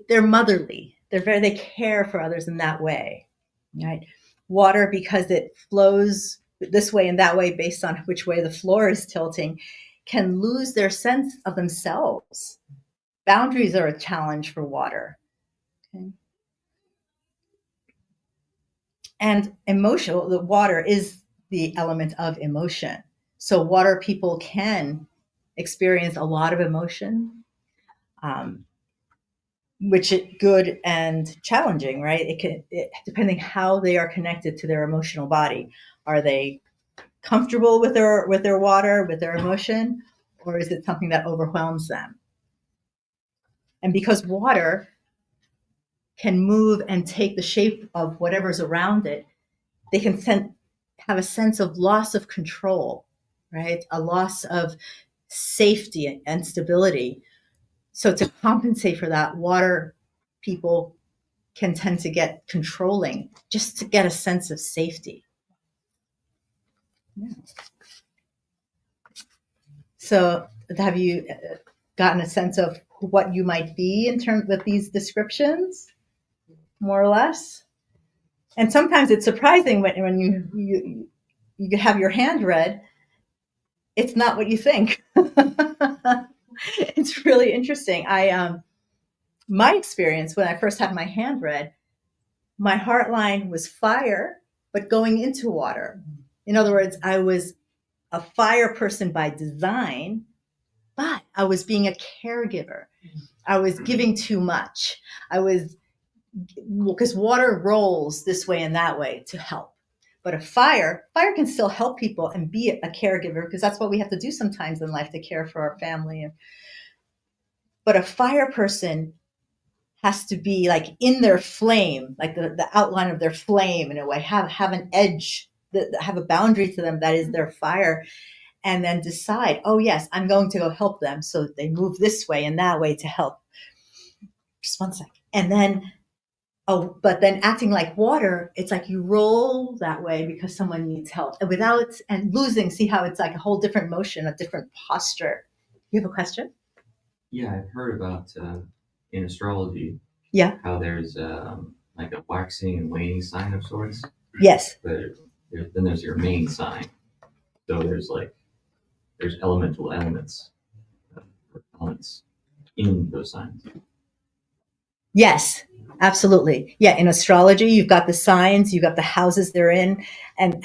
they're motherly. They care for others in that way, right? Water, because it flows this way and that way based on which way the floor is tilting, can lose their sense of themselves. Boundaries are a challenge for water. Okay. And the water is the element of emotion. So water people can experience a lot of emotion, which is good and challenging, right? Depending how they are connected to their emotional body. Are they comfortable with their water, with their emotion, or is it something that overwhelms them? And because water can move and take the shape of whatever's around it, they can have a sense of loss of control, right? A loss of safety and stability. So to compensate for that, water people can tend to get controlling just to get a sense of safety. Yeah. So have you gotten a sense of what you might be in terms of these descriptions, more or less? And sometimes it's surprising when you have your hand read, it's not what you think. It's really interesting. My experience when I first had my hand read, my heart line was fire, but going into water. In other words, I was a fire person by design, but I was being a caregiver. I was giving too much. Because water rolls this way and that way to help. But a fire can still help people and be a caregiver, because that's what we have to do sometimes in life, to care for our family. But a fire person has to be like in their flame, like the outline of their flame in a way, have an edge, have a boundary to them that is their fire, and then decide, oh yes, I'm going to go help them. So they move this way and that way to help. Just one second. And then, but then acting like water, it's like you roll that way because someone needs help, and losing, see how it's like a whole different motion, a different posture. You have a question? Yeah, I've heard about in astrology. Yeah. How there's like a waxing and waning sign of sorts. Yes. But then there's your main sign. So there's elemental elements in those signs. Yes, absolutely. Yeah, in astrology, you've got the signs, you've got the houses they're in, and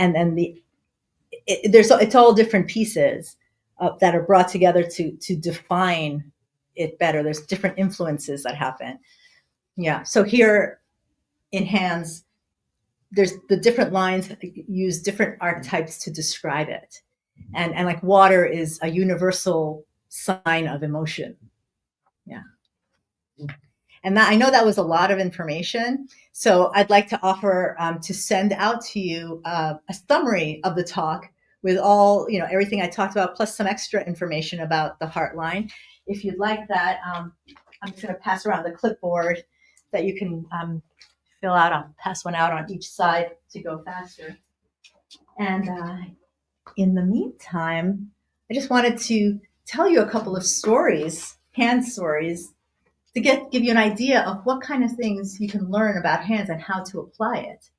it's all different pieces that are brought together to define it better. There's different influences that happen. Yeah. So here in hands, there's the different lines use different archetypes to describe it. And like water is a universal sign of emotion. Yeah. And that, I know that was a lot of information. So I'd like to offer to send out to you a summary of the talk with all, everything I talked about, plus some extra information about the Heartline. If you'd like that, I'm just going to pass around the clipboard that you can fill out. I'll pass one out on each side to go faster. And in the meantime, I just wanted to tell you a couple of stories, hand stories, to give you an idea of what kind of things you can learn about hands and how to apply it.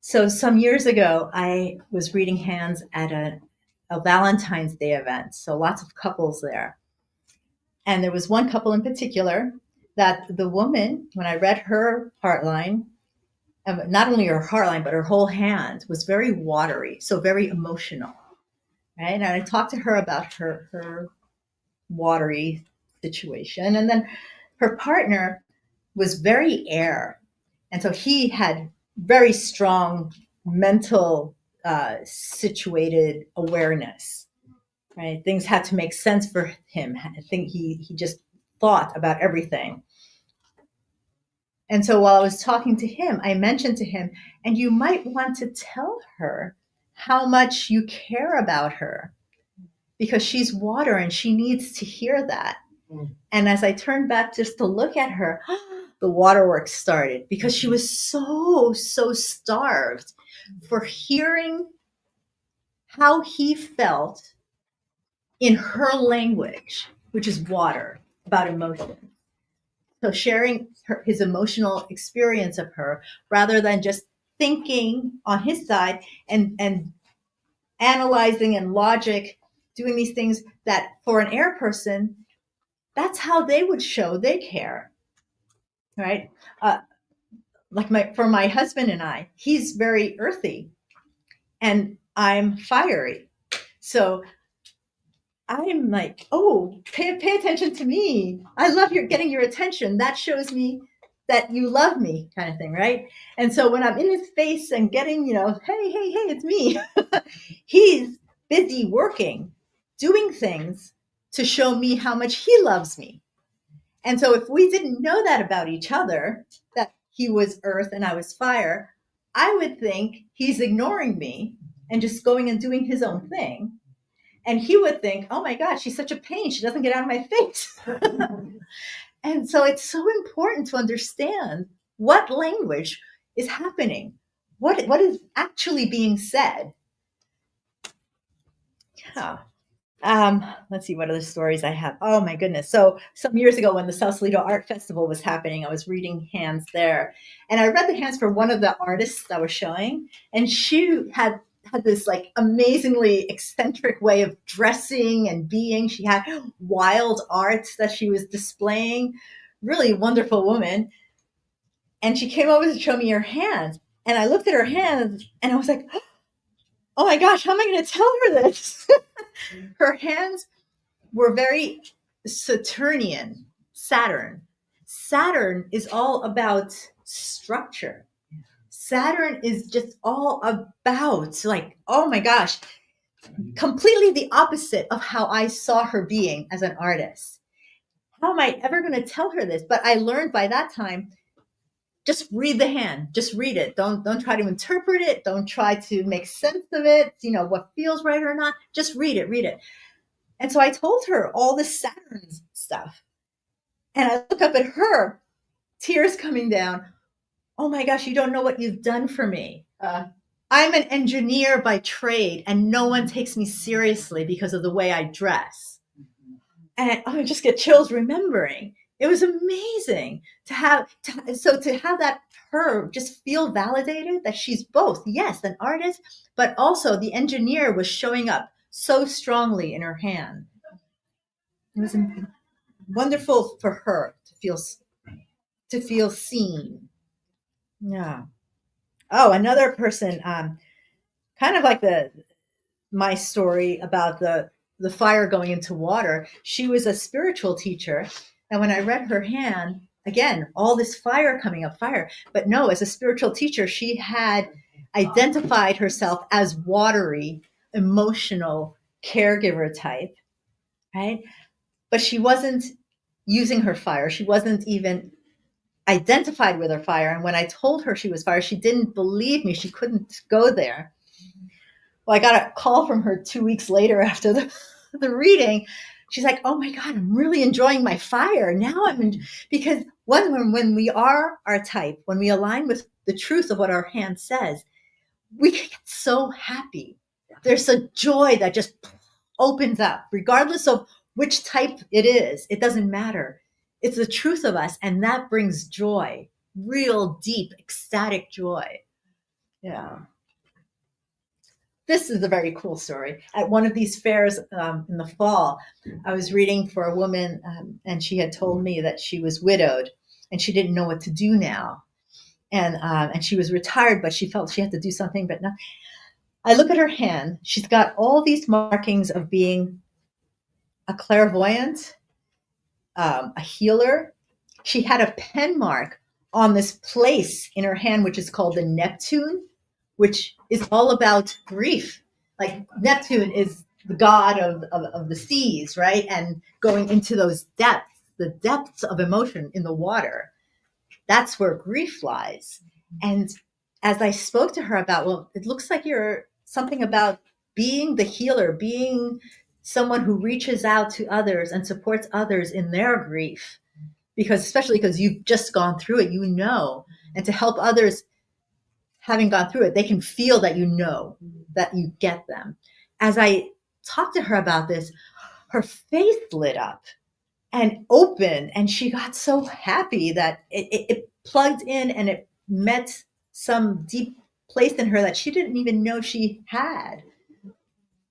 So some years ago, I was reading hands at a Valentine's Day event. So lots of couples there. And there was one couple in particular that the woman, when I read her Heartline, not only her Heartline, but her whole hand was very watery, so very emotional. Right? And I talked to her about her watery situation. And then her partner was very air. And so he had very strong mental situated awareness, right? Things had to make sense for him. I think he just thought about everything. And so while I was talking to him, I mentioned to him, and you might want to tell her how much you care about her, because she's water and she needs to hear that. And as I turned back just to look at her, the waterworks started, because she was so starved for hearing how he felt in her language, which is water, about emotion. So sharing his emotional experience of her, rather than just thinking on his side and analyzing and logic, doing these things that for an air person, that's how they would show they care, right? For my husband and I, he's very earthy and I'm fiery. So I'm like, oh, pay attention to me. I love getting your attention. That shows me that you love me, kind of thing, right? And so when I'm in his face and getting, hey, it's me, he's busy working, doing things to show me how much he loves me. And so if we didn't know that about each other, that he was earth and I was fire, I would think he's ignoring me and just going and doing his own thing. And he would think, oh my God, she's such a pain. She doesn't get out of my face. And so it's so important to understand what language is happening, what is actually being said. Yeah. Let's see what other stories I have. Oh my goodness. So some years ago when the Sausalito Art Festival was happening, I was reading hands there. And I read the hands for one of the artists that was showing. And she had this like amazingly eccentric way of dressing and being. She had wild arts that she was displaying. Really wonderful woman. And she came over to show me her hands. And I looked at her hands and I was like, oh my gosh, how am I going to tell her this? Her hands were very Saturnian, Saturn. Saturn is all about structure. Saturn is just all about like, oh my gosh, completely the opposite of how I saw her being as an artist. How am I ever going to tell her this? But I learned by that time, just read the hand, just read it. Don't try to interpret it. Don't try to make sense of it. What feels right or not. Just read it. And so I told her all this Saturn stuff. And I look up at her, tears coming down. Oh my gosh, you don't know what you've done for me. I'm an engineer by trade and no one takes me seriously because of the way I dress. And I just get chills remembering. It was amazing to have that her just feel validated that she's both, yes, an artist, but also the engineer was showing up so strongly in her hand. It was wonderful for her to feel seen. Yeah. Oh, another person, kind of like my story about the fire going into water. She was a spiritual teacher. And when I read her hand, again, all this fire coming up, fire. But no, as a spiritual teacher, she had identified herself as watery, emotional caregiver type, right? But she wasn't using her fire. She wasn't even identified with her fire. And when I told her she was fire, she didn't believe me. She couldn't go there. Well, I got a call from her 2 weeks later after the reading. She's like, oh my God, I'm really enjoying my fire. Now because when we are our type, when we align with the truth of what our hand says, we get so happy. There's a joy that just opens up, regardless of which type it is. It doesn't matter. It's the truth of us, and that brings joy, real deep, ecstatic joy. Yeah. This is a very cool story. At one of these fairs in the fall, I was reading for a woman, and she had told me that she was widowed, and she didn't know what to do now. And she was retired, but she felt she had to do something. But no. I look at her hand. She's got all these markings of being a clairvoyant, a healer. She had a pen mark on this place in her hand, which is called the Neptune, which is all about grief. Like Neptune is the god of the seas, right? And going into those depths, the depths of emotion in the water. That's where grief lies. And as I spoke to her about, well, it looks like you're something about being the healer, being someone who reaches out to others and supports others in their grief, especially because you've just gone through it, and to help others having gone through it, they can feel that that you get them. As I talked to her about this, her face lit up and opened, and she got so happy that it plugged in and it met some deep place in her that she didn't even know she had.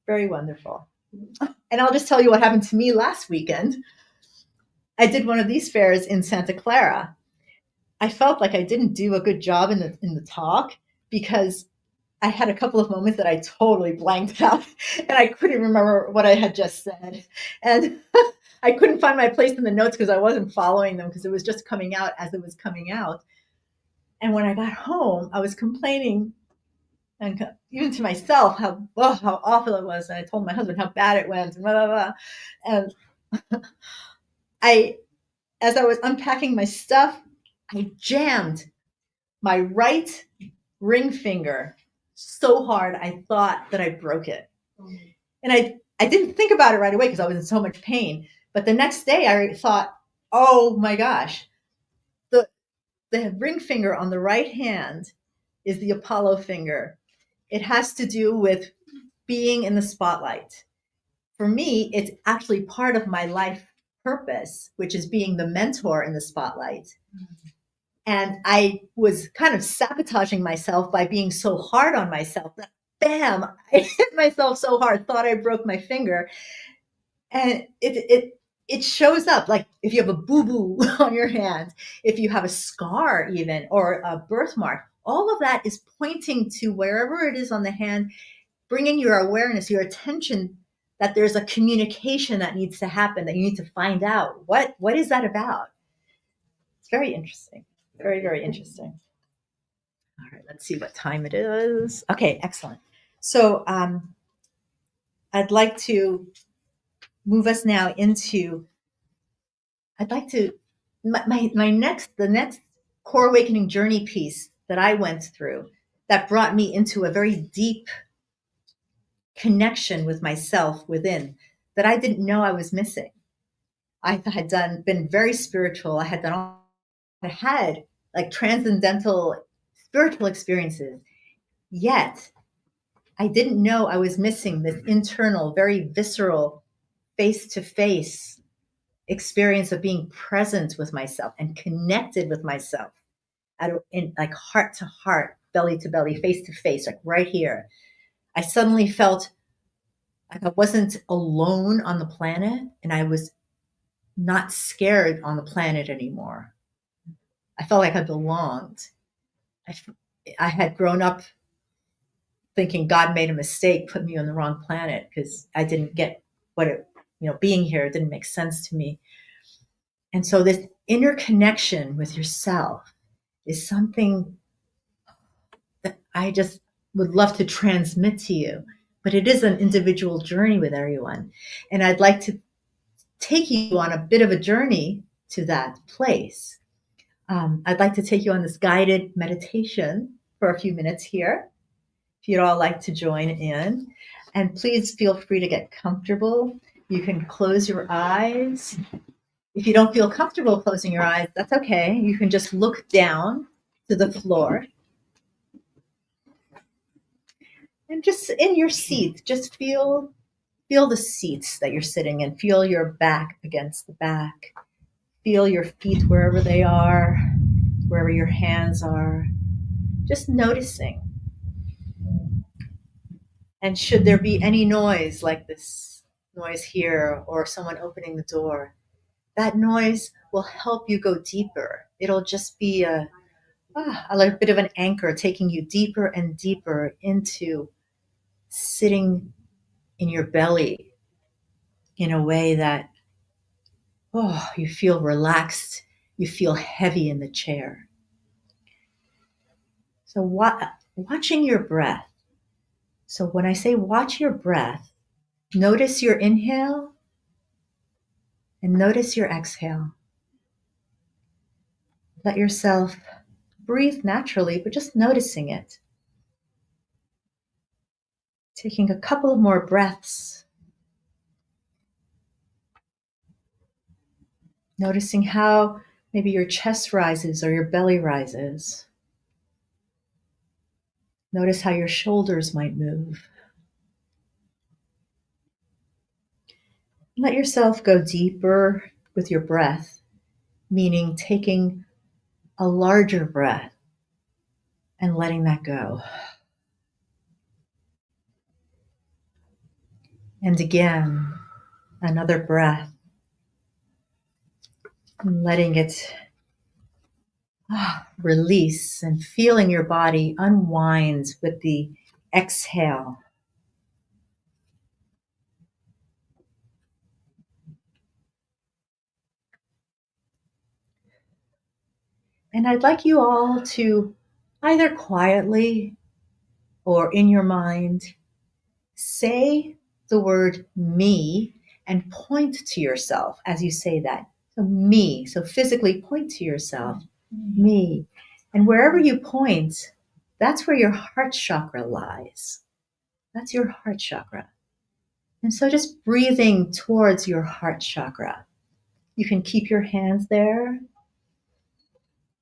Very wonderful. And I'll just tell you what happened to me last weekend. I did one of these fairs in Santa Clara. I felt like I didn't do a good job in the talk because I had a couple of moments that I totally blanked out and I couldn't remember what I had just said. And I couldn't find my place in the notes because I wasn't following them because it was just coming out as it was coming out. And when I got home, I was complaining, and even to myself, how awful it was. And I told my husband how bad it went, and blah, blah, blah. And as I was unpacking my stuff, I jammed my right ring finger so hard I thought that I broke it. And I didn't think about it right away because I was in so much pain. But the next day I thought, oh my gosh, the ring finger on the right hand is the Apollo finger. It has to do with being in the spotlight. For me, it's actually part of my life purpose, which is being the mentor in the spotlight. And I was kind of sabotaging myself by being so hard on myself that, bam, I hit myself so hard, thought I broke my finger. And it shows up, like if you have a boo-boo on your hand, if you have a scar even, or a birthmark, all of that is pointing to wherever it is on the hand, bringing your awareness, your attention, that there's a communication that needs to happen, that you need to find out. What is that about? It's very interesting. Very, very interesting. All right, let's see what time it is. Okay, excellent. So I'd like to move us now into, the next core awakening journey piece that I went through that brought me into a very deep connection with myself within that I didn't know I was missing. I had been very spiritual. I had like transcendental spiritual experiences, yet I didn't know I was missing this internal, very visceral, face-to-face experience of being present with myself and connected with myself in like heart to heart, belly to belly, face to face, like right here. I suddenly felt like I wasn't alone on the planet, and I was not scared on the planet anymore. I felt like I belonged. I had grown up thinking God made a mistake, put me on the wrong planet because I didn't get being here didn't make sense to me. And so this inner connection with yourself is something that I just would love to transmit to you. But it is an individual journey with everyone. And I'd like to take you on a bit of a journey to that place. I'd like to take you on this guided meditation for a few minutes here. If you'd all like to join in. And please feel free to get comfortable. You can close your eyes. If you don't feel comfortable closing your eyes, that's okay. You can just look down to the floor. And just in your seat, just feel the seats that you're sitting in. Feel your back against the back. Feel your feet wherever they are, wherever your hands are. Just noticing. And should there be any noise like this noise here or someone opening the door, that noise will help you go deeper. It'll just be a bit of an anchor taking you deeper and deeper into sitting in your belly in a way that, you feel relaxed, you feel heavy in the chair. So watching your breath. So when I say watch your breath, notice your inhale and notice your exhale. Let yourself breathe naturally, but just noticing it. Taking a couple of more breaths. Noticing how maybe your chest rises or your belly rises. Notice how your shoulders might move. Let yourself go deeper with your breath, meaning taking a larger breath and letting that go. And again, another breath. And letting it release and feeling your body unwind with the exhale. And I'd like you all to either quietly or in your mind say the word me and point to yourself as you say that. So me. So physically point to yourself. Me. And wherever you point, that's where your heart chakra lies. That's your heart chakra. And so just breathing towards your heart chakra. You can keep your hands there.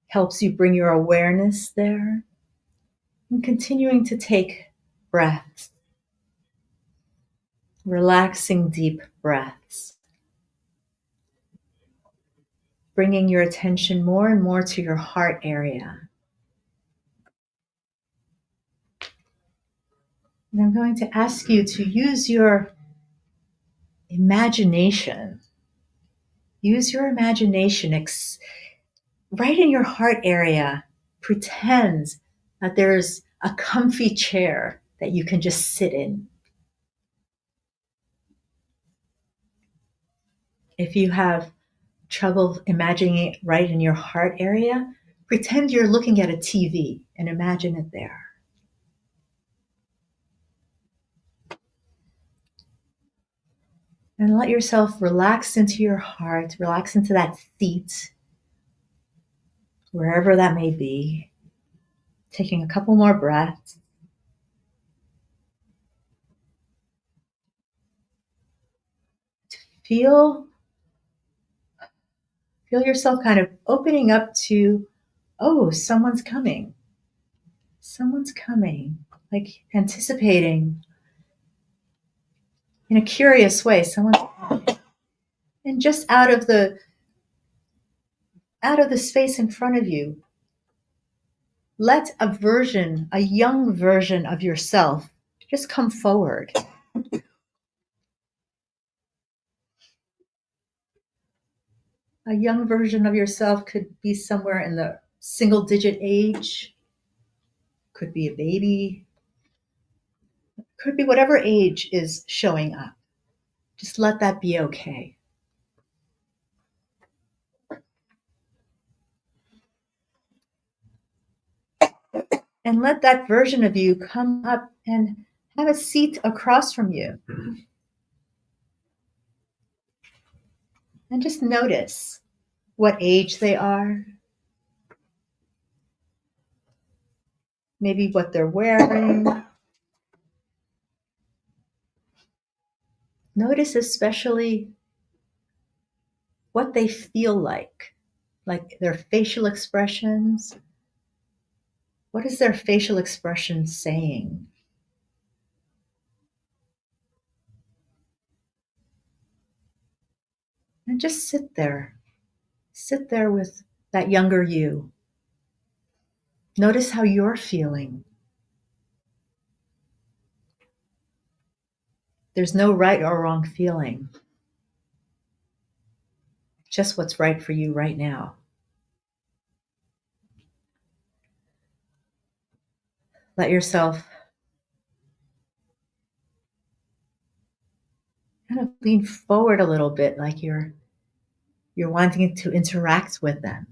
Helps you bring your awareness there. And continuing to take breaths. Relaxing deep breaths. Bringing your attention more and more to your heart area. And I'm going to ask you to use your imagination. Use your imagination right in your heart area. Pretend that there's a comfy chair that you can just sit in. If you have trouble imagining it right in your heart area, pretend you're looking at a TV and imagine it there. And let yourself relax into your heart, relax into that seat, wherever that may be. Taking a couple more breaths. Feel yourself kind of opening up to, someone's coming. Someone's coming. Like anticipating in a curious way, someone's coming. And just out of the space in front of you, let a young version of yourself just come forward. A young version of yourself could be somewhere in the single-digit age, could be a baby, could be whatever age is showing up. Just let that be okay. And let that version of you come up and have a seat across from you. And just notice what age they are, maybe what they're wearing. Notice especially what they feel like their facial expressions. What is their facial expression saying? And just sit there. Sit there with that younger you. Notice how you're feeling. There's no right or wrong feeling. Just what's right for you right now. Let yourself kind of lean forward a little bit, like you're wanting to interact with them.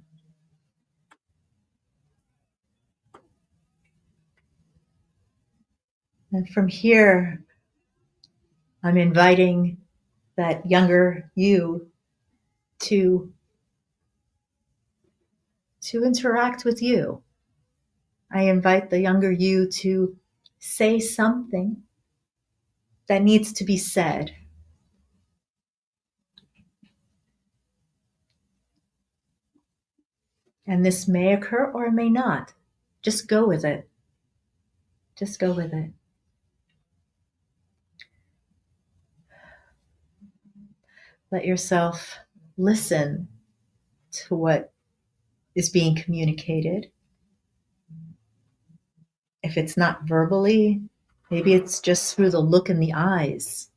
And from here, I'm inviting that younger you to interact with you. I invite the younger you to say something that needs to be said. And this may occur or it may not. Just go with it. Just go with it. Let yourself listen to what is being communicated. If it's not verbally, maybe it's just through the look in the eyes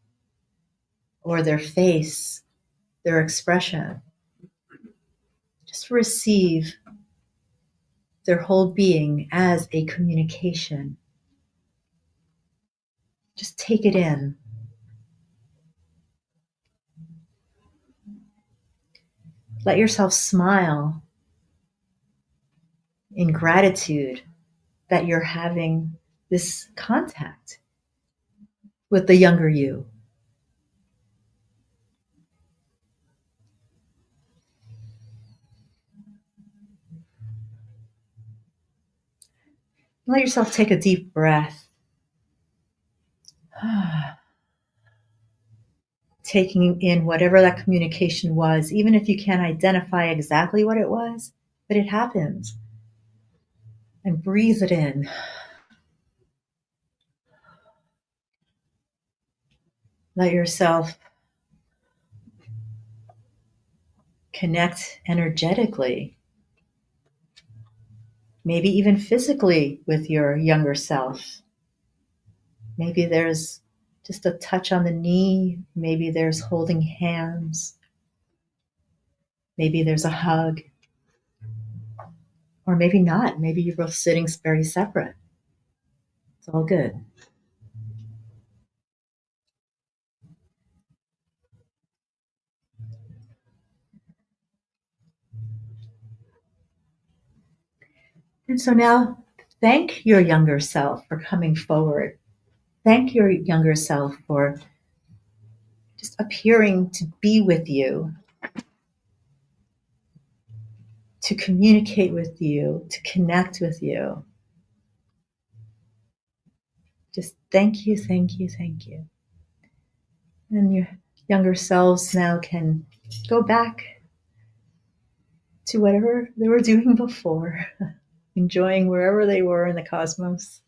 or their face, their expression. Just receive their whole being as a communication. Just take it in. Let yourself smile in gratitude that you're having this contact with the younger you. Let yourself take a deep breath. Taking in whatever that communication was, even if you can't identify exactly what it was, but it happens. And breathe it in. Let yourself connect energetically, maybe even physically with your younger self. Maybe there's just a touch on the knee. Maybe there's holding hands. Maybe there's a hug. Or maybe not. Maybe you're both sitting very separate. It's all good. And so now, thank your younger self for coming forward. Thank your younger self for just appearing to be with you, to communicate with you, to connect with you. Just thank you, thank you, thank you. And your younger selves now can go back to whatever they were doing before, enjoying wherever they were in the cosmos.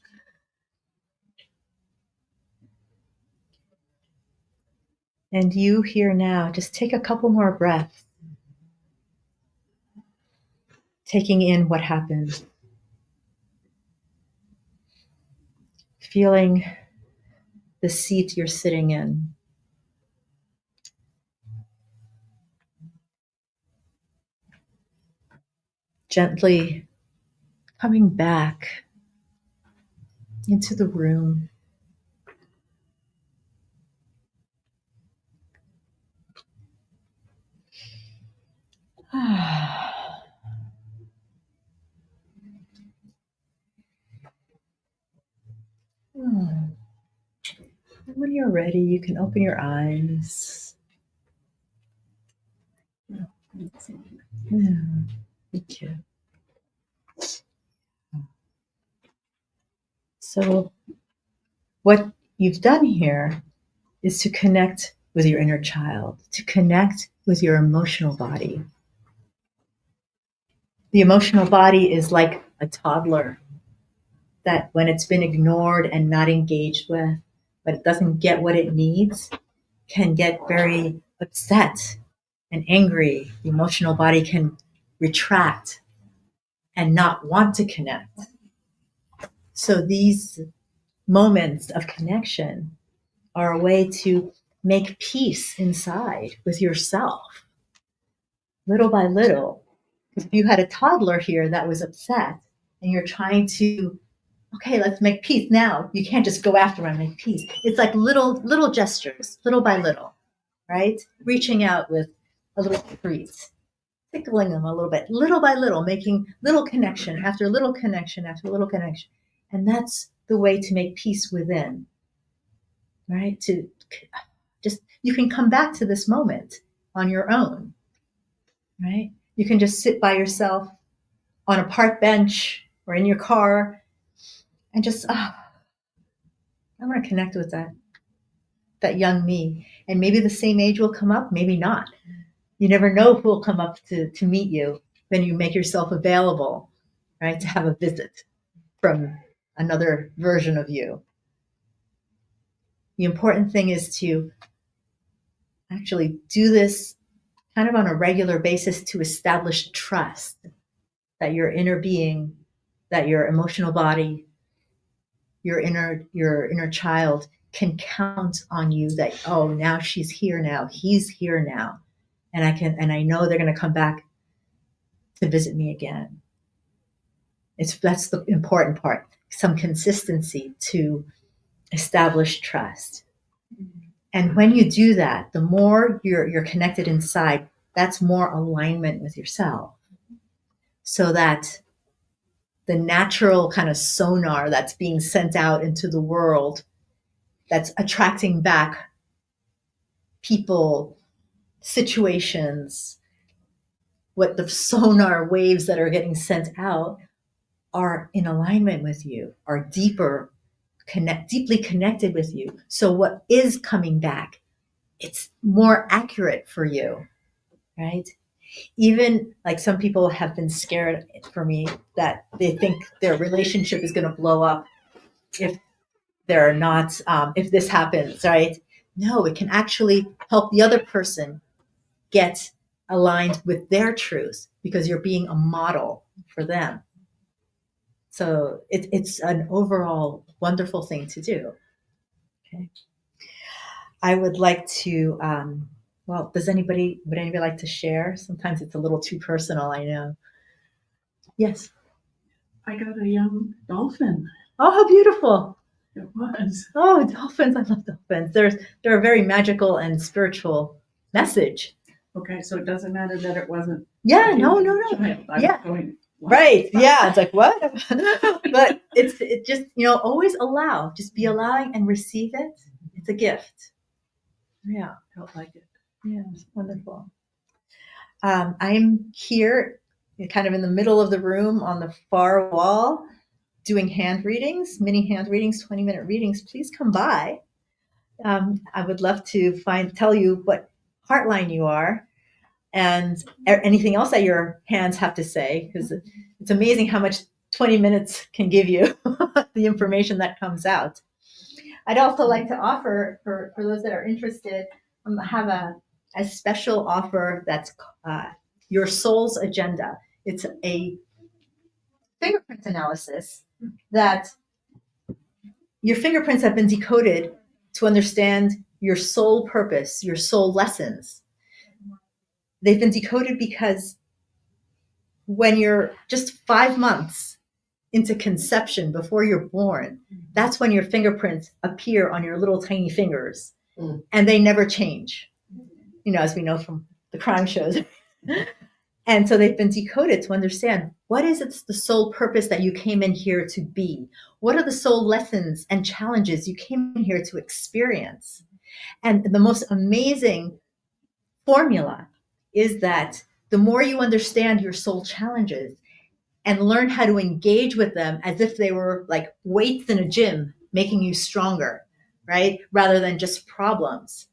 And you here now, just take a couple more breaths, taking in what happened, feeling the seat you're sitting in. Gently coming back into the room. when you're ready, you can open your eyes. Yeah, thank you. So what you've done here is to connect with your inner child, to connect with your emotional body. The emotional body is like a toddler that when it's been ignored and not engaged with, but it doesn't get what it needs, can get very upset and angry. The emotional body can retract and not want to connect. So these moments of connection are a way to make peace inside with yourself, little by little. If you had a toddler here that was upset and you're trying to, okay, let's make peace now. You can't just go after them and make peace. It's like little gestures, little by little, right? Reaching out with a little treat, tickling them a little bit, little by little, making little connection after little connection after little connection. And that's the way to make peace within, right? To just, you can come back to this moment on your own, right? You can just sit by yourself on a park bench or in your car and just, I want to connect with that young me. And maybe the same age will come up, maybe not. You never know who will come up to meet you when you make yourself available, right? To have a visit from another version of you. The important thing is to actually do this kind of on a regular basis to establish trust that your inner being, that your emotional body, your inner child can count on you, that, oh, now she's here now, he's here now. And I know they're going to come back to visit me again. That's the important part. Some consistency to establish trust. And when you do that, the more you're connected inside, that's more alignment with yourself. So that the natural kind of sonar that's being sent out into the world, that's attracting back people, situations, what the sonar waves that are getting sent out are in alignment with you, are deeply connected with you. So what is coming back, it's more accurate for you, right? Even like some people have been scared for me that they think their relationship is going to blow up if they're not, if this happens, right? No, it can actually help the other person get aligned with their truth because you're being a model for them. So it's an overall wonderful thing to do. Okay. I would like to, well, would anybody like to share? Sometimes it's a little too personal, I know. Yes. I got a young dolphin. Oh, how beautiful. It was. Oh, dolphins. I love dolphins. They're a very magical and spiritual message. Okay, so it doesn't matter that it wasn't. Yeah, no. Yeah. Right. Yeah. It's like, what? But it just, always allow, just be allowing and receive it. It's a gift. Yeah. Felt like it. Yeah. It's wonderful. I'm here kind of in the middle of the room on the far wall doing hand readings, mini hand readings, 20-minute readings. Please come by. I would love to tell you what heartline you are and anything else that your hands have to say, because it's amazing how much 20 minutes can give you the information that comes out. I'd also like to offer for those that are interested, have a special offer that's your soul's agenda. It's a fingerprint analysis that your fingerprints have been decoded to understand your soul purpose, your soul lessons. They've been decoded because when you're just 5 months into conception, before you're born, that's when your fingerprints appear on your little tiny fingers, and they never change, as we know from the crime shows. And so they've been decoded to understand what is it, the soul purpose that you came in here to be? What are the soul lessons and challenges you came in here to experience? And the most amazing formula is that the more you understand your soul challenges and learn how to engage with them as if they were like weights in a gym, making you stronger, right? Rather than just problems.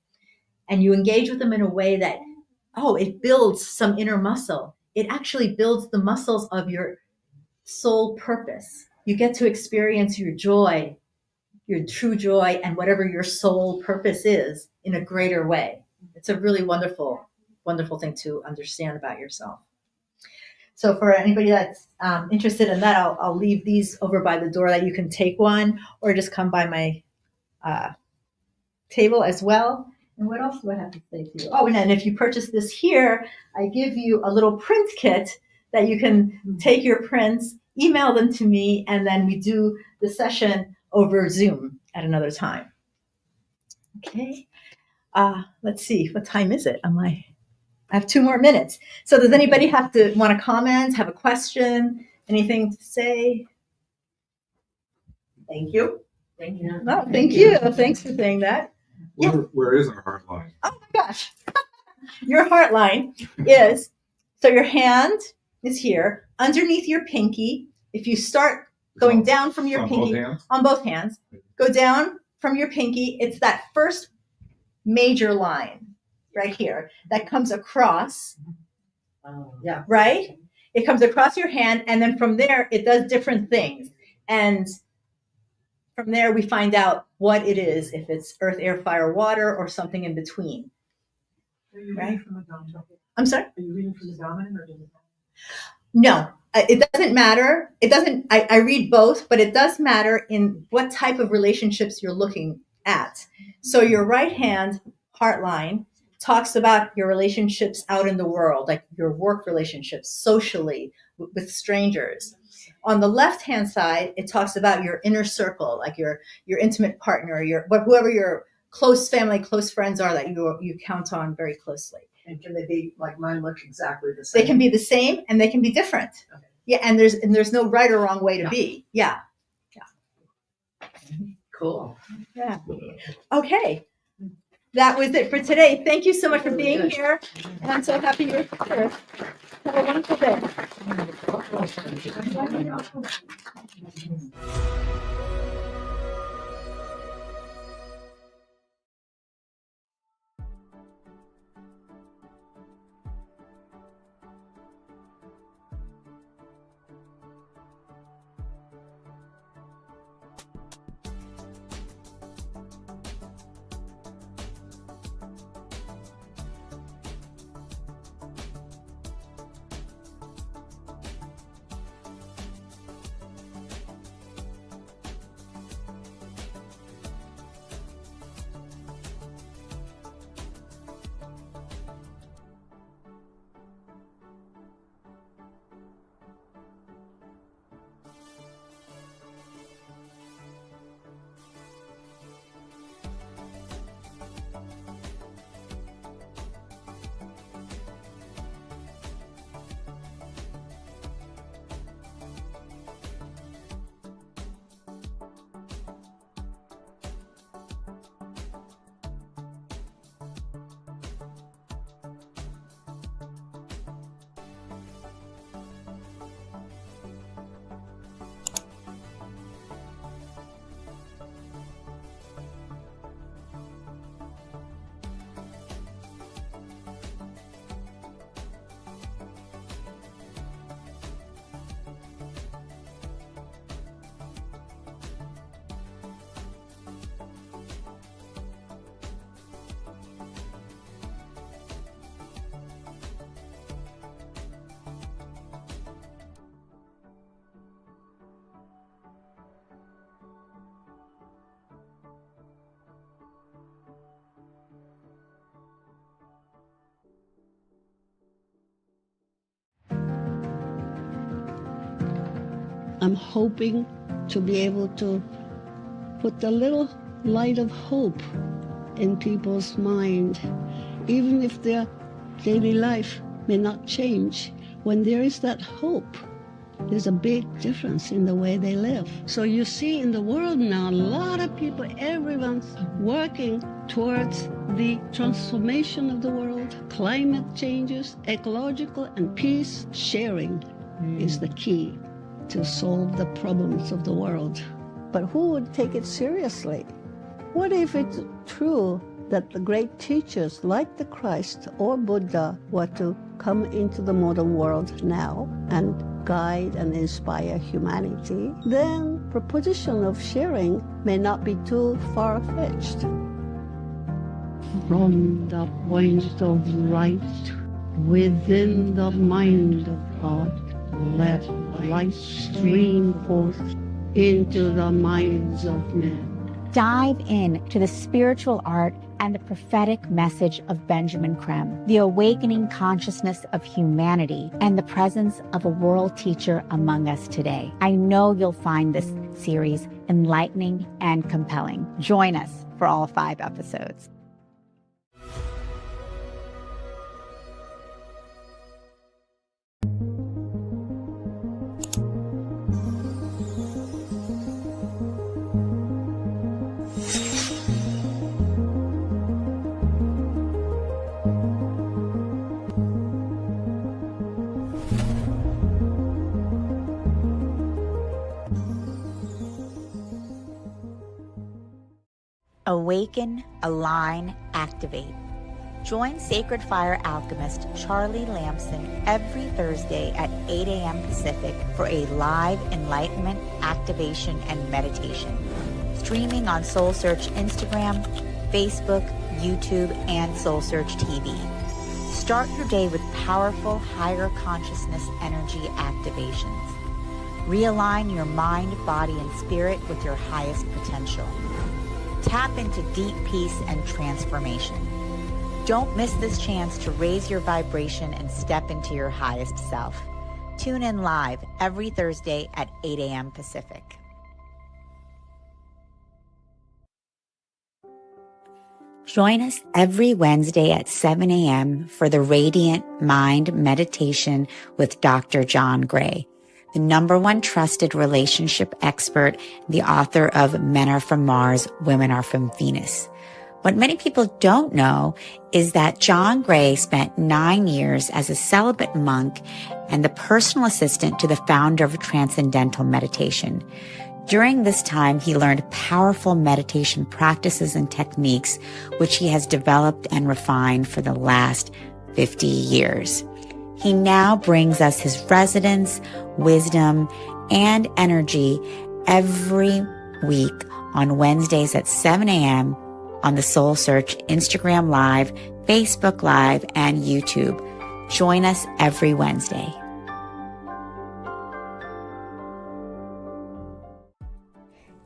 And you engage with them in a way that, it builds some inner muscle. It actually builds the muscles of your soul purpose. You get to experience your joy, your true joy, and whatever your soul purpose is in a greater way. It's a really wonderful, wonderful thing to understand about yourself. So for anybody that's interested in that, I'll leave these over by the door that you can take one, or just come by my table as well. And what else do I have to say to you? Oh, and if you purchase this here, I give you a little print kit that you can take your prints, email them to me, and then we do the session over Zoom at another time. Okay. Let's see. What time is it? I have 2 more minutes. So does anybody want to comment, have a question, anything to say? Thank you. Thank you. No, thank you. Thanks for saying that. Where is our heart line? Oh my gosh. Your heart line is, so your hand is here underneath your pinky. If you start going down from your pinky on both hands, go down from your pinky, it's that first major line right here that comes across. Yeah. Right? It comes across your hand, and then from there it does different things. And from there we find out what it is, if it's earth, air, fire, water, or something in between. Are you Right? reading from the dominant? I'm sorry? Are you reading from the dominant or does it? No, it doesn't matter. It doesn't, I read both, but it does matter in what type of relationships you're looking at. So your right hand heart line talks about your relationships out in the world, like your work relationships, socially, with strangers. On the left-hand side, it talks about your inner circle, like your intimate partner, whoever your close family, close friends are that you count on very closely. And can they be like mine? Look exactly the same. They can be the same and they can be different. Okay. Yeah, and there's no right or wrong way to be. Yeah. Cool. Yeah. Okay. That was it for today. Thank you so much for being here. And I'm so happy you're here. Have a wonderful day. I'm hoping to be able to put the little light of hope in people's mind, even if their daily life may not change. when there is that hope, there's a big difference in the way they live. So you see in the world now, a lot of people, everyone's working towards the transformation of the world, climate changes, ecological and peace. Sharing is the key to solve the problems of the world. But who would take it seriously? What if it's true that the great teachers like the Christ or Buddha were to come into the modern world now and guide and inspire humanity? Then proposition of sharing may not be too far-fetched. From the point of light within the mind of God, let light stream forth into the minds of men. Dive in to the spiritual art and the prophetic message of Benjamin Creme, the awakening consciousness of humanity, and the presence of a world teacher among us today. I know you'll find this series enlightening and compelling. Join us for all 5 episodes. Awaken, align, activate. Join Sacred Fire alchemist Charlie Lamson every Thursday at 8 a.m. Pacific for a live enlightenment, activation, and meditation. Streaming on SoulSearch Instagram, Facebook, YouTube, and SoulSearch TV. Start your day with powerful, higher consciousness energy activations. Realign your mind, body, and spirit with your highest potential. Tap into deep peace and transformation. Don't miss this chance to raise your vibration and step into your highest self. Tune in live every Thursday at 8 a.m. Pacific. Join us every Wednesday at 7 a.m. for the Radiant Mind Meditation with Dr. John Gray, the #1 trusted relationship expert, the author of Men Are From Mars, Women Are From Venus. What many people don't know is that John Gray spent 9 years as a celibate monk and the personal assistant to the founder of Transcendental Meditation. During this time, he learned powerful meditation practices and techniques, which he has developed and refined for the last 50 years. He now brings us his resonance, wisdom, and energy every week on Wednesdays at 7 a.m. on the SoulSearch Instagram Live, Facebook Live, and YouTube. Join us every Wednesday.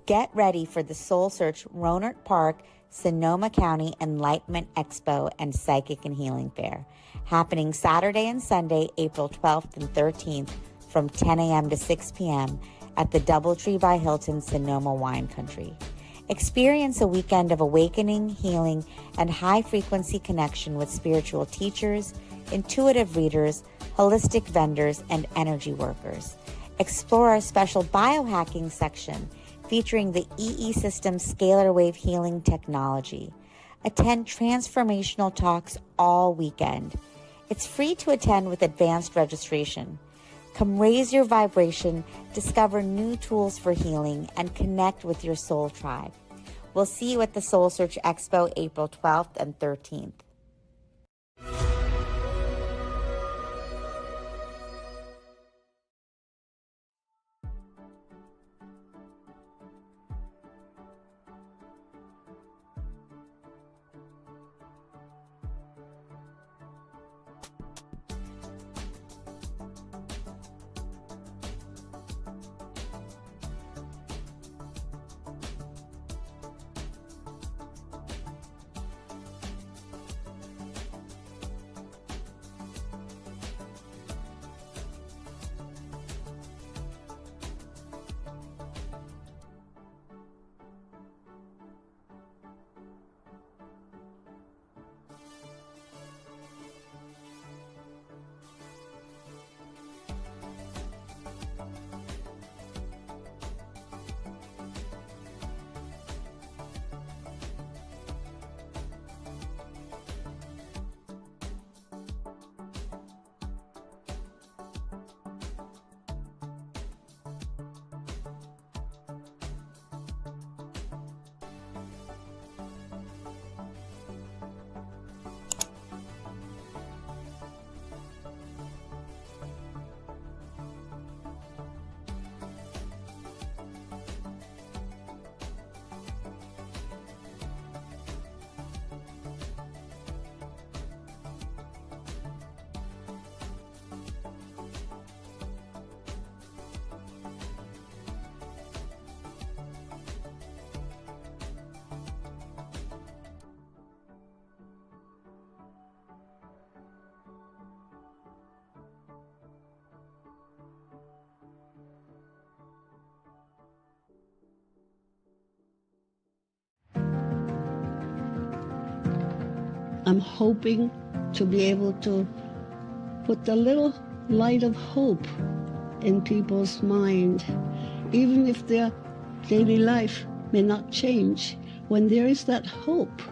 Get ready for the SoulSearch Rohnert Park, Sonoma County Enlightenment Expo and Psychic and Healing Fair, happening Saturday and Sunday, April 12th and 13th from 10 a.m. to 6 p.m. at the DoubleTree by Hilton, Sonoma Wine Country. Experience a weekend of awakening, healing, and high-frequency connection with spiritual teachers, intuitive readers, holistic vendors, and energy workers. Explore our special biohacking section featuring the EESystem Scalar wave healing technology. Attend transformational talks all weekend. It's free to attend with advanced registration. Come raise your vibration, discover new tools for healing, and connect with your soul tribe. We'll see you at the SoulSearch Expo April 12th and 13th. I'm hoping to be able to put a little light of hope in people's mind, even if their daily life may not change. When there is that hope,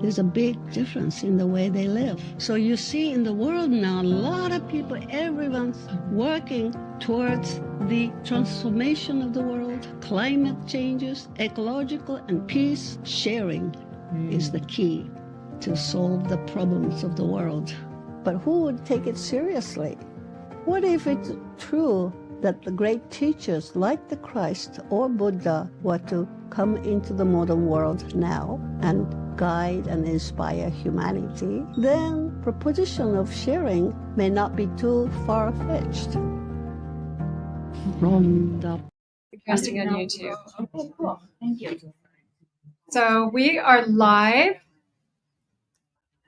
there's a big difference in the way they live. So you see in the world now, a lot of people, everyone's working towards the transformation of the world, climate changes, ecological and peace. Sharing is the key to solve the problems of the world. But who would take it seriously? What if it's true that the great teachers like the Christ or Buddha were to come into the modern world now and guide and inspire humanity? Then proposition of sharing may not be too far-fetched. Casting on YouTube. Okay, cool. Thank you. So we are live,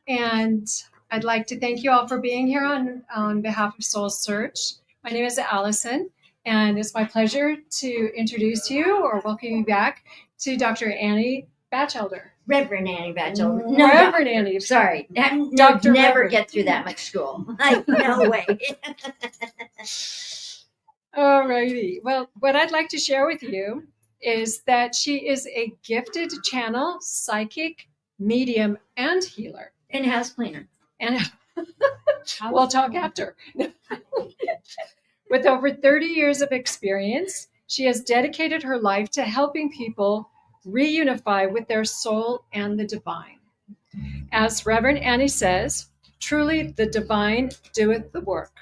and I'd like to thank you all for being here on behalf of Soul Search. My name is Allison, and it's my pleasure to introduce you or welcome you back to Dr. Annie Batchelder. Reverend Annie Batchelder. No, Reverend Annie. Sorry. Dr. Never Reverend. get through that much school. Like, no way. Alrighty. Well, what I'd like to share with you is that she is a gifted channel, psychic, medium, and healer. And house cleaner. And we'll talk after. With over 30 years of experience, she has dedicated her life to helping people reunify with their soul and the divine. As Reverend Annie says, truly the divine doeth the work,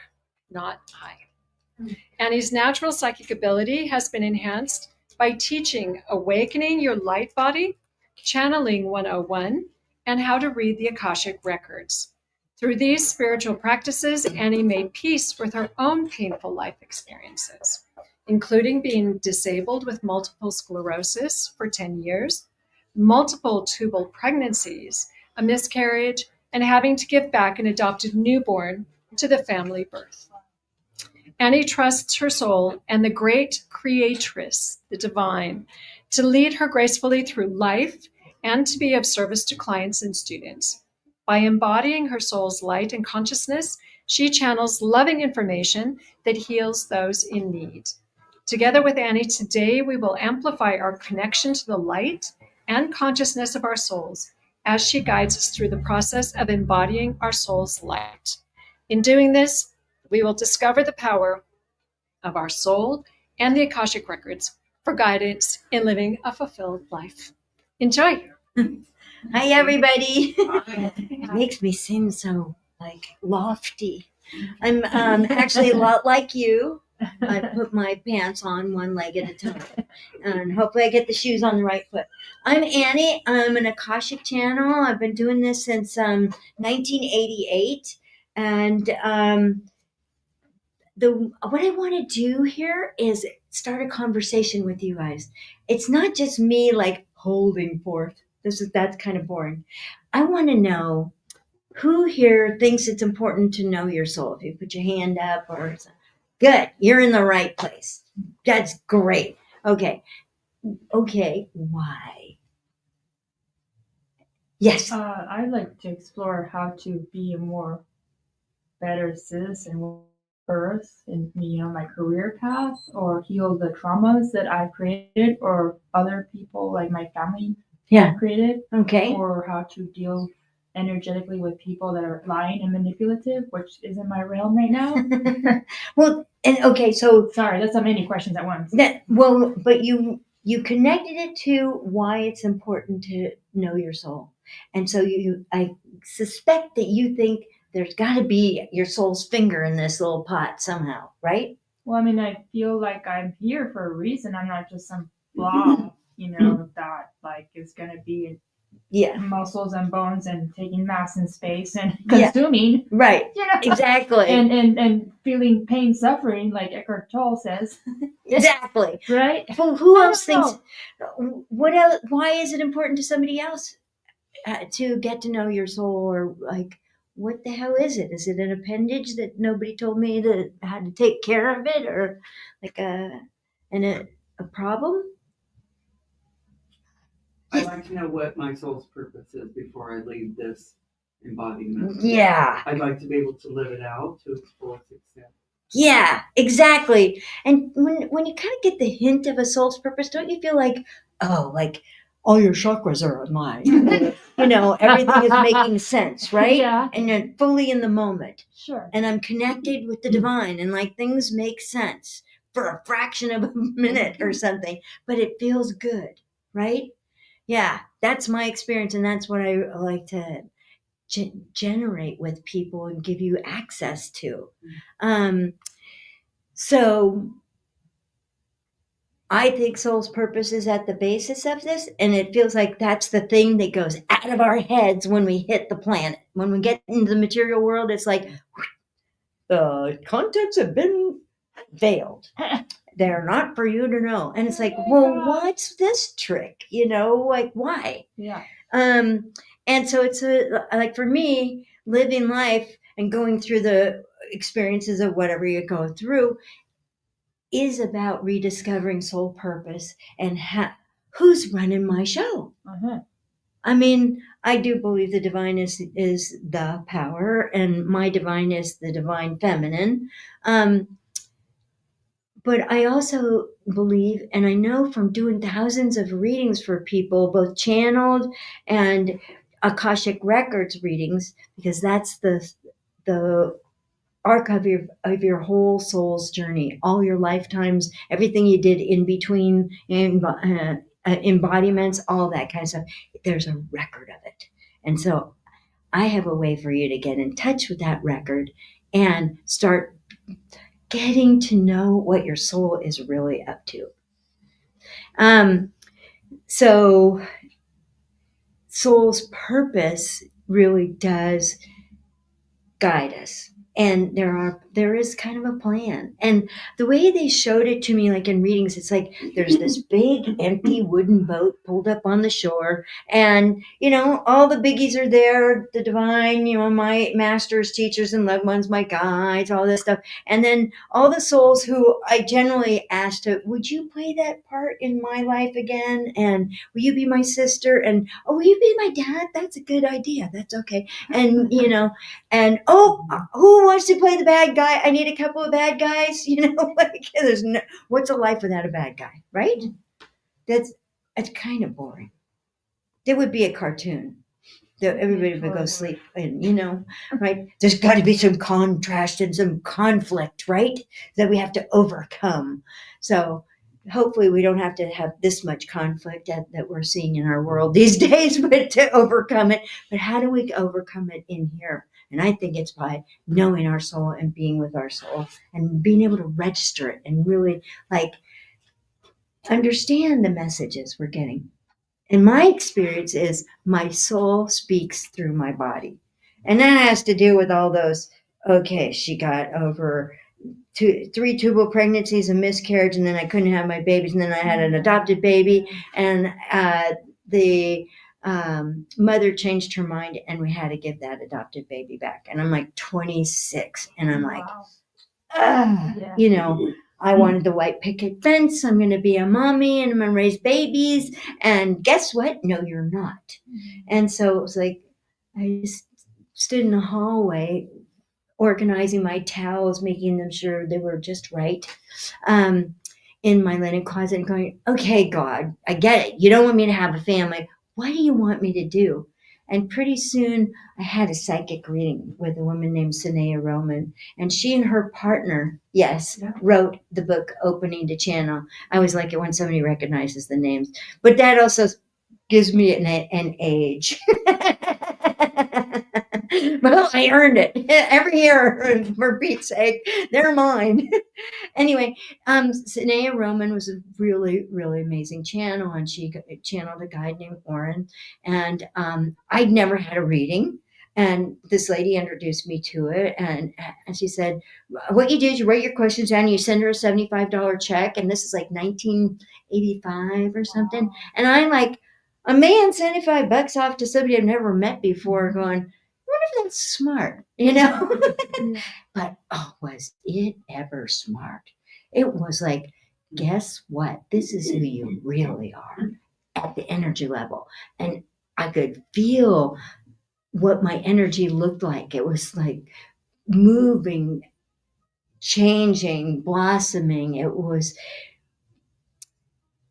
not I. Annie's natural psychic ability has been enhanced by teaching Awakening Your Light Body, Channeling 101, and how to read the Akashic Records. Through these spiritual practices, Annie made peace with her own painful life experiences, including being disabled with multiple sclerosis for 10 years, multiple tubal pregnancies, a miscarriage, and having to give back an adopted newborn to the family birth. Annie trusts her soul and the great creatress, the divine, to lead her gracefully through life and to be of service to clients and students. By embodying her soul's light and consciousness, she channels loving information that heals those in need. Together with Annie today, we will amplify our connection to the light and consciousness of our souls as she guides us through the process of embodying our soul's light. In doing this, we will discover the power of our soul and the Akashic Records for guidance in living a fulfilled life. Enjoy. Hi, everybody. It makes me seem so lofty. I'm actually a lot like you. I put my pants on one leg at a time, and hopefully I get the shoes on the right foot. I'm Annie. I'm an Akashic channel. I've been doing this since 1988, and what I want to do here is start a conversation with you guys. It's not just me holding forth. That's kind of boring. I want to know who here thinks it's important to know your soul. If you put your hand up or something. Good, you're in the right place. That's great. Okay, why? Yes. I'd like to explore how to be a more better citizen with Earth in my career path, or heal the traumas that I created or other people like my family created. Okay. Or how to deal energetically with people that are lying and manipulative, which isn't my realm right now. So sorry, that's so many questions at once. But you connected it to why it's important to know your soul, and so I suspect that you think there's got to be your soul's finger in this little pot somehow, right? Well, I feel like I'm here for a reason. I'm not just some blob, that is going to be muscles and bones and taking mass in space and consuming. Right. Exactly. And feeling pain, suffering, like Eckhart Tolle says. Exactly. Right? Well, who else thinks? What else? Why is it important to somebody else to get to know your soul, or what the hell is it? Is it an appendage that nobody told me how to take care of it, or a problem? I'd like to know what my soul's purpose is before I leave this embodiment. Yeah. I'd like to be able to live it out to its fullest extent. Yeah, exactly. And when you kind of get the hint of a soul's purpose, don't you feel like, oh, like all your chakras are aligned? You know, everything is making sense, right? Yeah. And you're fully in the moment. Sure. And I'm connected with the divine, and like things make sense for a fraction of a minute or something, but it feels good, right? Yeah, that's my experience, and that's what I like to generate with people and give you access to. So I think soul's purpose is at the basis of this, and it feels like that's the thing that goes out of our heads when we hit the planet. When we get into the material world, it's like the contents have been veiled. They're not for you to know. And it's like, well, what's this trick? You know, like why? Yeah. And so it's like for me, living life and going through the experiences of whatever you go through is about rediscovering soul purpose and who's running my show. I mean, I do believe the divine is the power, and my divine is the divine feminine. But I also believe, and I know from doing thousands of readings for people, both channeled and Akashic Records readings, because that's the arc of your whole soul's journey, all your lifetimes, everything you did in between, embodiments, all that kind of stuff. There's a record of it. And so I have a way for you to get in touch with that record and start getting to know what your soul is really up to. So soul's purpose really does guide us. And there is kind of a plan. And the way they showed it to me, like in readings, it's like there's this big empty wooden boat pulled up on the shore, and you know, all the biggies are there, the divine, you know, my masters, teachers, and loved ones, my guides, all this stuff. And then all the souls who I generally asked to, would you play that part in my life again? And will you be my sister? And oh, will you be my dad? That's a good idea. That's okay. And you know, and oh, who wants to play the bad guy? I need a couple of bad guys, you know, like there's no, what's a life without a bad guy, right? It's kind of boring. There would be a cartoon that everybody would go sleep and, you know, right? There's got to be some contrast and some conflict, right? That we have to overcome. So hopefully we don't have to have this much conflict that we're seeing in our world these days, but to overcome it. But how do we overcome it in here? And I think it's by knowing our soul and being with our soul and being able to register it and really like understand the messages we're getting. And my experience is my soul speaks through my body. And that has to do with all those, okay, she got over 3 tubal pregnancies, a miscarriage, and then I couldn't have my babies, and then I had an adopted baby, and the mother changed her mind, and we had to give that adopted baby back. And I'm like 26, and I'm like, you know, I wanted the white picket fence. I'm going to be a mommy, and I'm going to raise babies. And guess what? No, you're not. And so it was like, I just stood in the hallway organizing my towels, making them sure they were just right, in my linen closet, and going, okay, God, I get it. You don't want me to have a family. What do you want me to do? And pretty soon I had a psychic reading with a woman named Sanea Roman, and she and her partner, wrote the book Opening to Channel. I always like it when somebody recognizes the names, but that also gives me an age. Well, I earned it every year, for Pete's sake. They're mine. Anyway, Sanea Roman was a really, really amazing channel, and she channeled a guy named Orrin. And I'd never had a reading, and this lady introduced me to it, and she said, what you do is you write your questions down, and you send her a $75 check, and this is like 1985 or something. And I'm like, a man $75 off to somebody I've never met before, going, I wonder if that's smart, you know? But oh, was it ever smart? It was like, guess what? This is who you really are at the energy level. And I could feel what my energy looked like. It was like moving, changing, blossoming. It was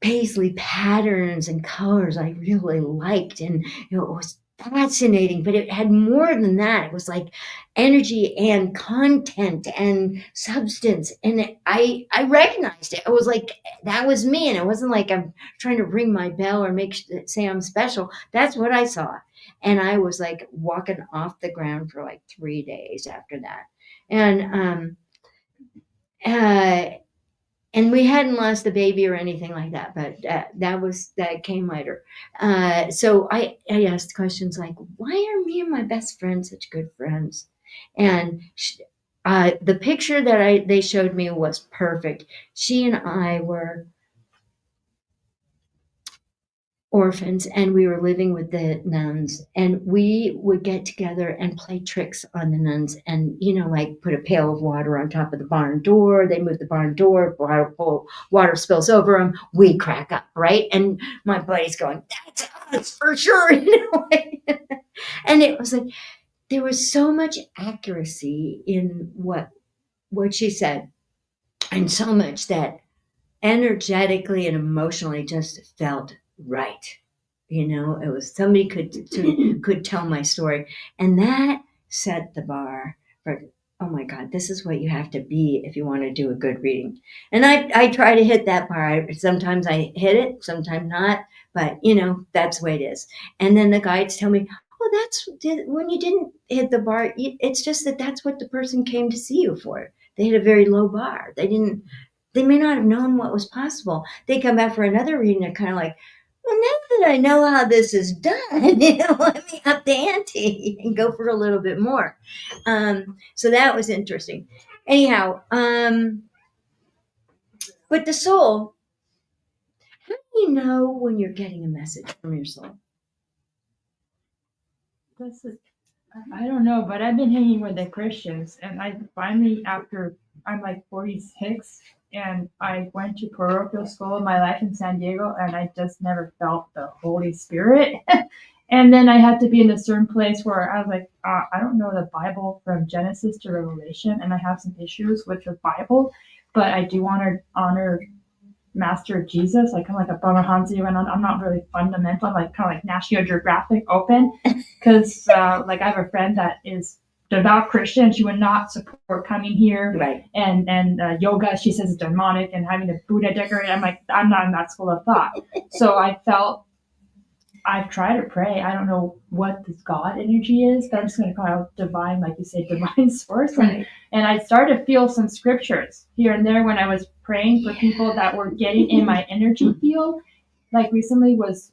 paisley patterns and colors I really liked, and it was fascinating, but it had more than that. It was like energy and content and substance, and I recognized it. It was like that was me, and it wasn't like I'm trying to ring my bell or say I'm special. That's what I saw, and I was like walking off the ground for like 3 days after that, and we hadn't lost the baby or anything like that, but that came later. So I asked questions like, why are me and my best friend such good friends? And the picture that they showed me was perfect. She and I were orphans, and we were living with the nuns, and we would get together and play tricks on the nuns, and like put a pail of water on top of the barn door. They move the barn door, water spills over them, we crack up, right? And my buddy's going, that's us for sure. And it was like there was so much accuracy in what she said, and so much that energetically and emotionally just felt right. It was somebody could tell my story, and that set the bar for, oh my God, this is what you have to be if you want to do a good reading. And I try to hit that bar. Sometimes I hit it, sometimes not, but that's the way it is. And then the guides tell me, well, that's when you didn't hit the bar. It's just that's what the person came to see you for. They had a very low bar. They may not have known what was possible. They come back for another reading. They're kind of like, well, now that I know how this is done, let me up the ante and go for a little bit more. So that was interesting. Anyhow, but the soul, how do you know when you're getting a message from your soul? I don't know, but I've been hanging with the Christians, and I finally, after I'm like 46, and I went to parochial school in my life in San Diego, and I just never felt the Holy Spirit. And then I had to be in a certain place where I was like, I don't know the Bible from Genesis to Revelation, and I have some issues with the Bible, but I do honor Master Jesus, like kind of like a Brahmahansi, and I'm not really fundamental. I'm like kind of like National Geographic open, because like I have a friend that is devout Christian. She would not support coming here, right? And yoga, she says, is demonic, and having a Buddha decorate. I'm like, I'm not in that school of thought. So I felt I've tried to pray. I don't know what this God energy is, but I'm just going to call it divine, like you say, divine source. Right. And I started to feel some scriptures here and there when I was praying for people that were getting in my energy field. Like recently was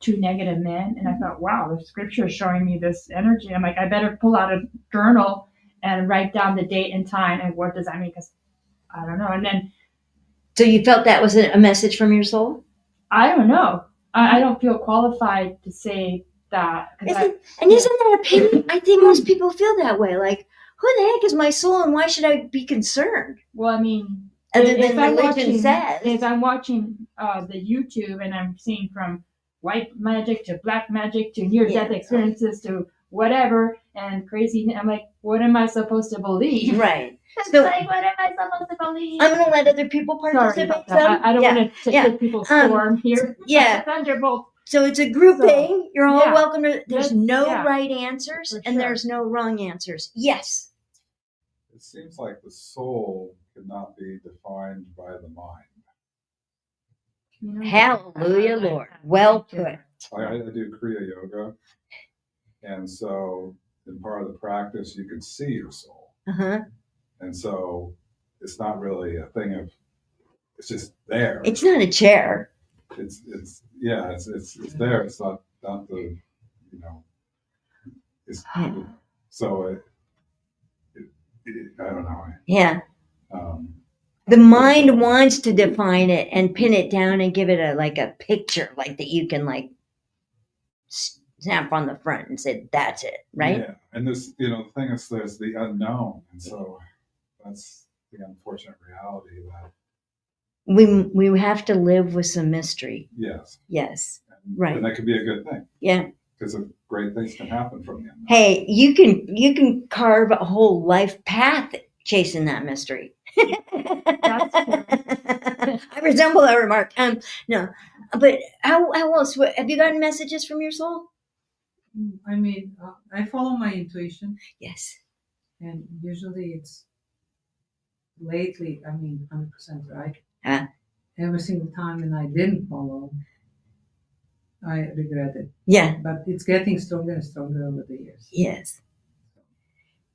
2 negative men, and I thought, wow, the scripture is showing me this energy. I'm like, I better pull out a journal and write down the date and time, and what does that mean? Because I don't know. And then, so you felt that was a message from your soul? I don't know. I don't feel qualified to say that. Isn't that a pity? I think most people feel that way. Like, who the heck is my soul, and why should I be concerned? Well, I mean, other than religion says. If I'm watching the YouTube and I'm seeing from white magic to black magic to near-death experiences to whatever and crazy, I'm like, what am I supposed to believe? Right. So, like, what am I supposed to believe? I'm going to let other people participate. I don't want to take people's storm here. Yeah. Thunderbolt. So it's a grouping. You're all welcome to. There's no yeah. right answers, and there's no wrong answers. Yes. It seems like the soul cannot be defined by the mind. Hallelujah, Lord. Well put. I do Kriya Yoga, and so in part of the practice, you can see your soul. Uh-huh. And so it's not really a thing of, it's just there. It's not a chair. It's there. It's not the, it's, so I don't know. Yeah. The mind wants to define it and pin it down and give it a picture, like that you can snap on the front and say, that's it, right? Yeah. And this, the thing is, there's the unknown. And so that's the unfortunate reality that we have to live with some mystery. Yes. Yes. Right. And that could be a good thing. Yeah. Because of great things can happen from the unknown. Hey, you can carve a whole life path chasing that mystery. That's true. I resemble that remark. No, but how else? Have you gotten messages from your soul? I mean, I follow my intuition. Yes. And usually it's lately, 100% right. Huh? Every single time when I didn't follow, I regret it. Yeah. But it's getting stronger and stronger over the years. Yes.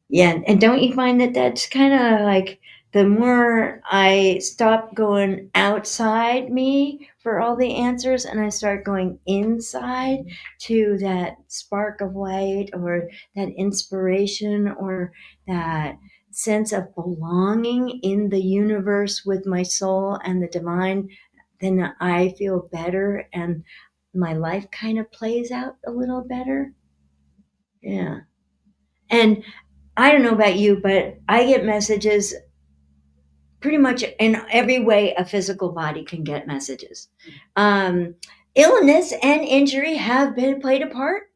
Yeah, and don't you find that that's kind of like the more I stop going outside me for all the answers and I start going inside to that spark of light or that inspiration or that sense of belonging in the universe with my soul and the divine, then I feel better and my life kind of plays out a little better. Yeah. And I don't know about you, but I get messages pretty much in every way a physical body can get messages. Illness and injury have been played a part.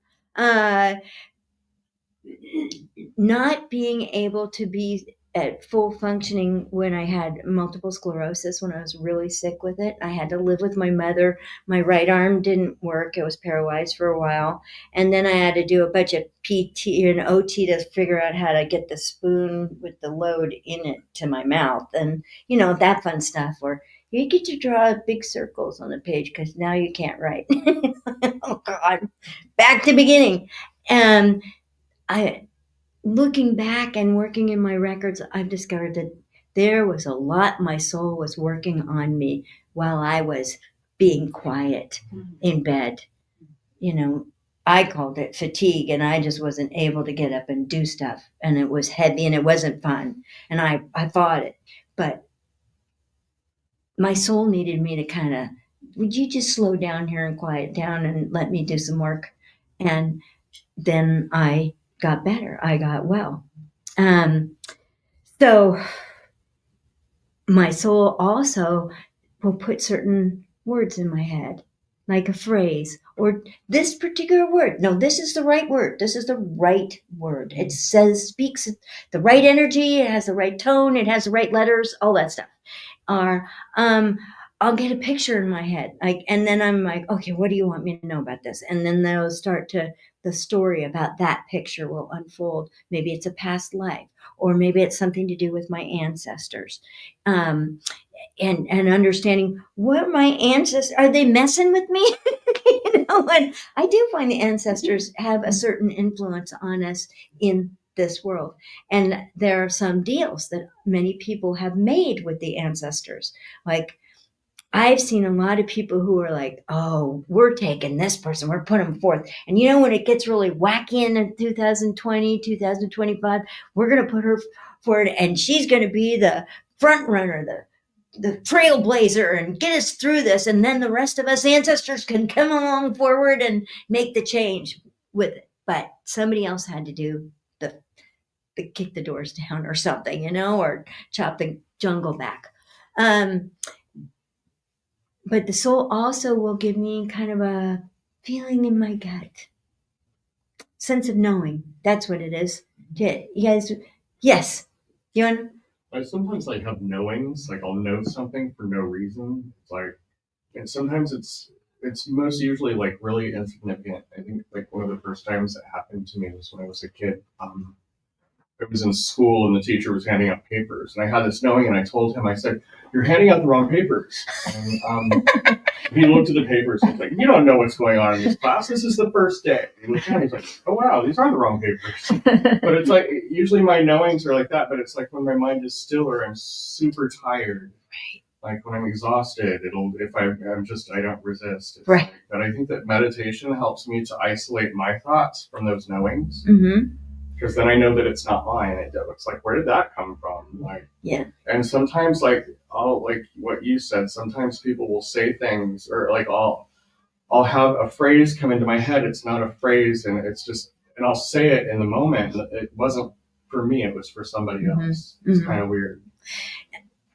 Not being able to be at full functioning when I had multiple sclerosis, when I was really sick with it. I had to live with my mother. My right arm didn't work. It was paralyzed for a while. And then I had to do a bunch of PT and OT to figure out how to get the spoon with the load in it to my mouth. And, that fun stuff where you get to draw big circles on the page because now you can't write. Oh, God. Back to beginning. Looking back and working in my records, I've discovered that there was a lot my soul was working on me while I was being quiet in bed. I called it fatigue, and I just wasn't able to get up and do stuff. And it was heavy, and it wasn't fun. And I fought it. But my soul needed me to kind of, would you just slow down here and quiet down and let me do some work? And then I got better. I got well. So my soul also will put certain words in my head, like a phrase or this particular word. No, this is the right word. This is the right word. It speaks the right energy. It has the right tone. It has the right letters, all that stuff. Or I'll get a picture in my head. And then I'm like, okay, what do you want me to know about this? And then they'll the story about that picture will unfold. Maybe it's a past life, or maybe it's something to do with my ancestors. And understanding what my ancestors, are they messing with me? And I do find the ancestors have a certain influence on us in this world. And there are some deals that many people have made with the ancestors. Like, I've seen a lot of people who are like, oh, we're taking this person, we're putting them forth. And when it gets really wacky in 2020, 2025, we're going to put her forward and she's going to be the front runner, the trailblazer and get us through this. And then the rest of us ancestors can come along forward and make the change with it. But somebody else had to do the kick the doors down or something, or chop the jungle back. But the soul also will give me kind of a feeling in my gut, sense of knowing. That's what it is. You guys, yes. You want? I sometimes have knowings. I'll know something for no reason. And sometimes it's most usually really insignificant. I think one of the first times that happened to me was when I was a kid. I was in school and the teacher was handing out papers, and I had this knowing, and I told him, I said, "You're handing out the wrong papers." And he looked at the papers and was like, "You don't know what's going on in this class. This is the first day." He looked at it, he's like, "Oh wow, these are the wrong papers." But it's usually my knowings are like that, but it's when my mind is still or I'm super tired. Right. When I'm exhausted, I don't resist. It's right. But I think that meditation helps me to isolate my thoughts from those knowings. Mm-hmm. Because then I know that it's not mine. It looks where did that come from? Yeah. And sometimes I'll what you said, sometimes people will say things or I'll have a phrase come into my head. It's not a phrase and it's just, and I'll say it in the moment. It wasn't for me. It was for somebody else. It's kind of weird.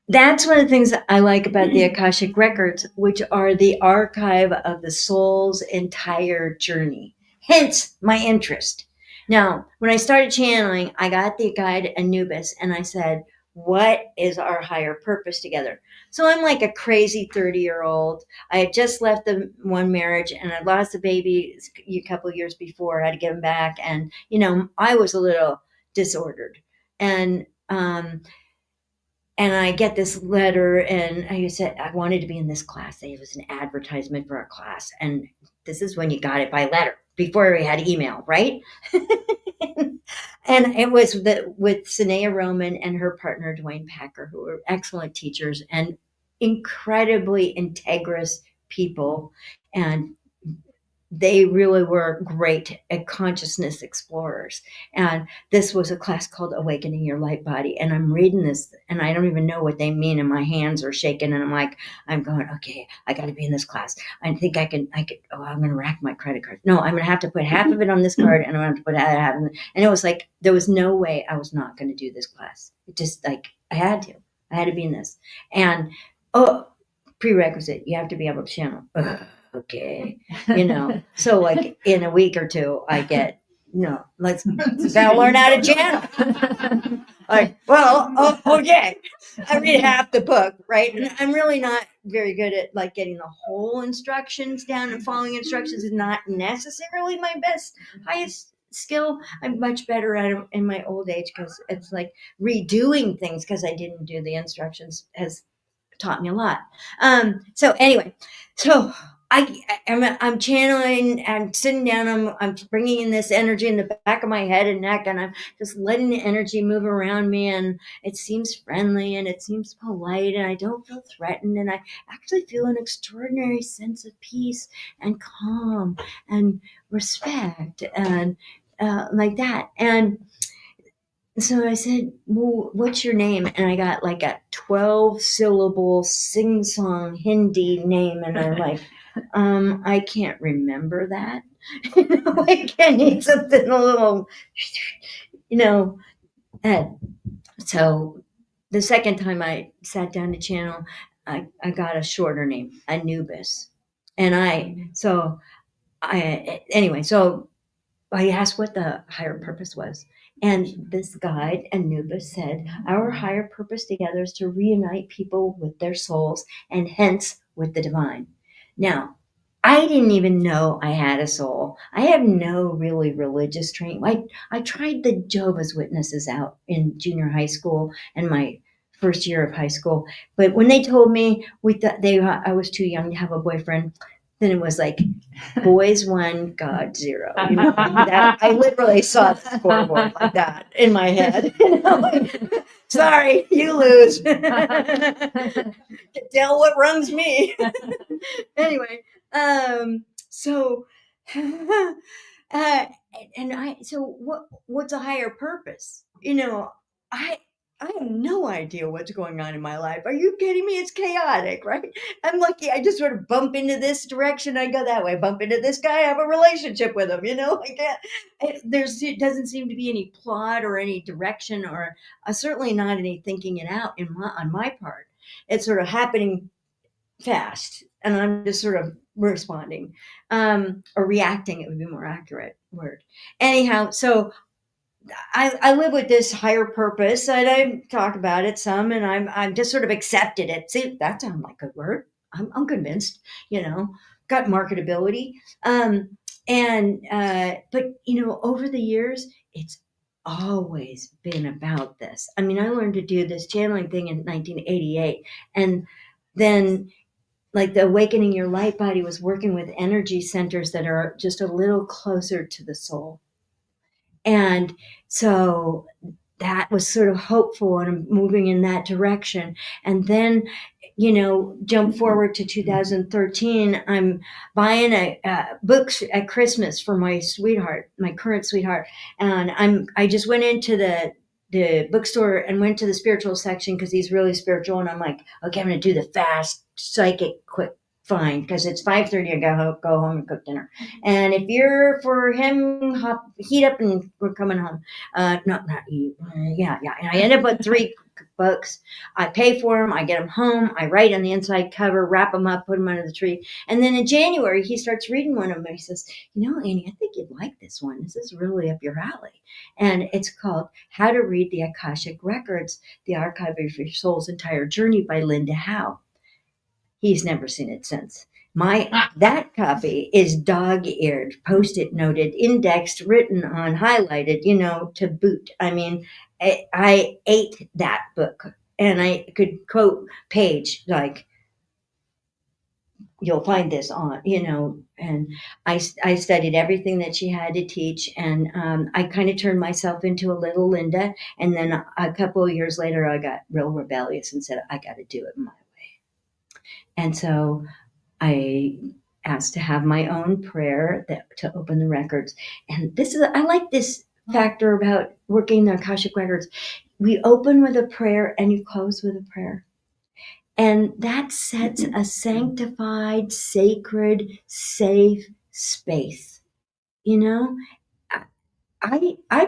That's one of the things that I like about the Akashic Records, which are the archive of the soul's entire journey. hence my interest. Now, when I started channeling, I got the guide Anubis and I said, what is our higher purpose together? So I'm like a crazy 30-year-old. I had just left the one marriage and I lost a baby a couple of years before. I had to get him back. And, I was a little disordered. And I get this letter and I said, I wanted to be in this class. It was an advertisement for a class. And this is when you got it by letter, before we had email, right? And it was with Sanea Roman and her partner, Dwayne Packer, who were excellent teachers and incredibly integrous people. And they really were great at consciousness explorers. And this was a class called Awakening Your Light Body. And I'm reading this and I don't even know what they mean. And my hands are shaking. And I'm going, okay, I got to be in this class. I think I could, I'm going to rack my credit card. No, I'm going to have to put half of it on this card and I'm going to have to put half of it. And it was like, there was no way I was not going to do this class. It just like, I had to be in this. And, prerequisite, you have to be able to channel. Okay. So like in a week or two, I get, let's gotta learn how to channel. Like, well, okay. I read half the book, right? And I'm really not very good at like getting the whole instructions down, and following instructions is not necessarily my highest skill. I'm much better at it in my old age because it's like redoing things because I didn't do the instructions has taught me a lot. So anyway, I'm channeling, I'm sitting down, I'm bringing in this energy in the back of my head and neck, and I'm just letting the energy move around me, and it seems friendly and it seems polite, and I don't feel threatened, and I actually feel an extraordinary sense of peace and calm and respect and like that. And so I said, well, what's your name? And I got like a 12-syllable sing-song Hindi name. And I'm like, I can't remember that. I need something a little, And so the second time I sat down to channel, I got a shorter name, Anubis. And so I asked what the higher purpose was. And this guide, Anubis, said, our higher purpose together is to reunite people with their souls and hence with the divine. Now, I didn't even know I had a soul. I have no really religious training. I tried the Jehovah's Witnesses out in junior high school and my first year of high school. But when they told me I was too young to have a boyfriend, then it was like boys 1, God 0. I literally saw the scoreboard like that in my head. Sorry, you lose. Tell what wrongs me. Anyway, so what's a higher purpose? I have no idea what's going on in my life. Are you kidding me? It's chaotic, right? I'm lucky I just sort of bump into this direction, I go that way. Bump into this guy, I have a relationship with him, It doesn't seem to be any plot or any direction or certainly not any thinking it out on my part. It's sort of happening fast and I'm just sort of responding or reacting. It would be a more accurate word. Anyhow, so I live with this higher purpose, and I talk about it some, and I'm just sort of accepted it. See, that sounds like a word. I'm convinced, got marketability. But over the years, it's always been about this. I mean, I learned to do this channeling thing in 1988, and then like the Awakening Your Light Body was working with energy centers that are just a little closer to the soul. And so that was sort of hopeful and I'm moving in that direction. And then, jump forward to 2013, I'm buying a books at Christmas for my sweetheart, my current sweetheart. And I just went into the bookstore and went to the spiritual section because he's really spiritual. And I'm like, okay, I'm going to do the fast psychic quick find because it's 5:30. I gotta go home and cook dinner. And if you're for him, heat up and we're coming home. Not eat. Yeah. And I ended up with 3 books. I pay for them. I get them home. I write on the inside cover, wrap them up, put them under the tree. And then in January, he starts reading one of them. He says, Annie, I think you'd like this one. This is really up your alley. And it's called How to Read the Akashic Records, The Archive of Your Soul's Entire Journey by Linda Howe. He's never seen it since. That copy is dog-eared, post-it noted, indexed, written on, highlighted, to boot. I mean, I ate that book, and I could quote page like, you'll find this on, and I studied everything that she had to teach, and I kind of turned myself into a little Linda, and then a couple of years later, I got real rebellious and said, I got to do it my way. And so I asked to have my own prayer to open the records. And I like this factor about working the Akashic Records. We open with a prayer and you close with a prayer. And that sets a sanctified, sacred, safe space. I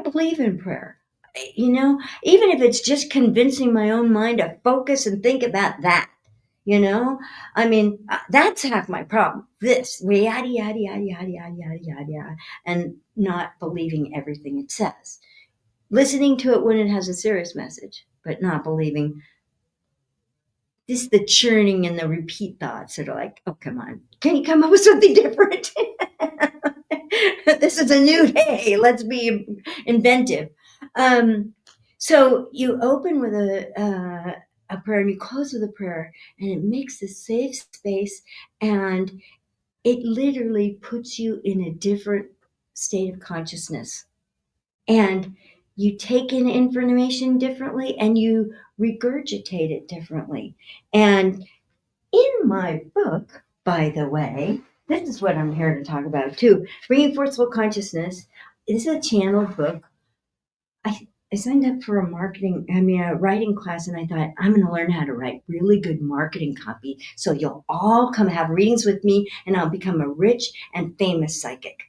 believe in prayer. Even if it's just convincing my own mind to focus and think about that. I mean, that's half my problem. This, yada, yada, yada, yada, yada, yada, yada, yada, and not believing everything it says. Listening to it when it has a serious message, but not believing this, the churning and the repeat thoughts that are like, oh, come on. Can you come up with something different? This is a new day. Let's be inventive. So you open with a prayer and you close with a prayer, and it makes a safe space, and it literally puts you in a different state of consciousness, and you take in information differently and you regurgitate it differently. And in my book, by the way, this is what I'm here to talk about too, Bringing Forceful Consciousness. This is a channeled book. I signed up for a writing class, and I thought, I'm going to learn how to write really good marketing copy. So you'll all come have readings with me, and I'll become a rich and famous psychic.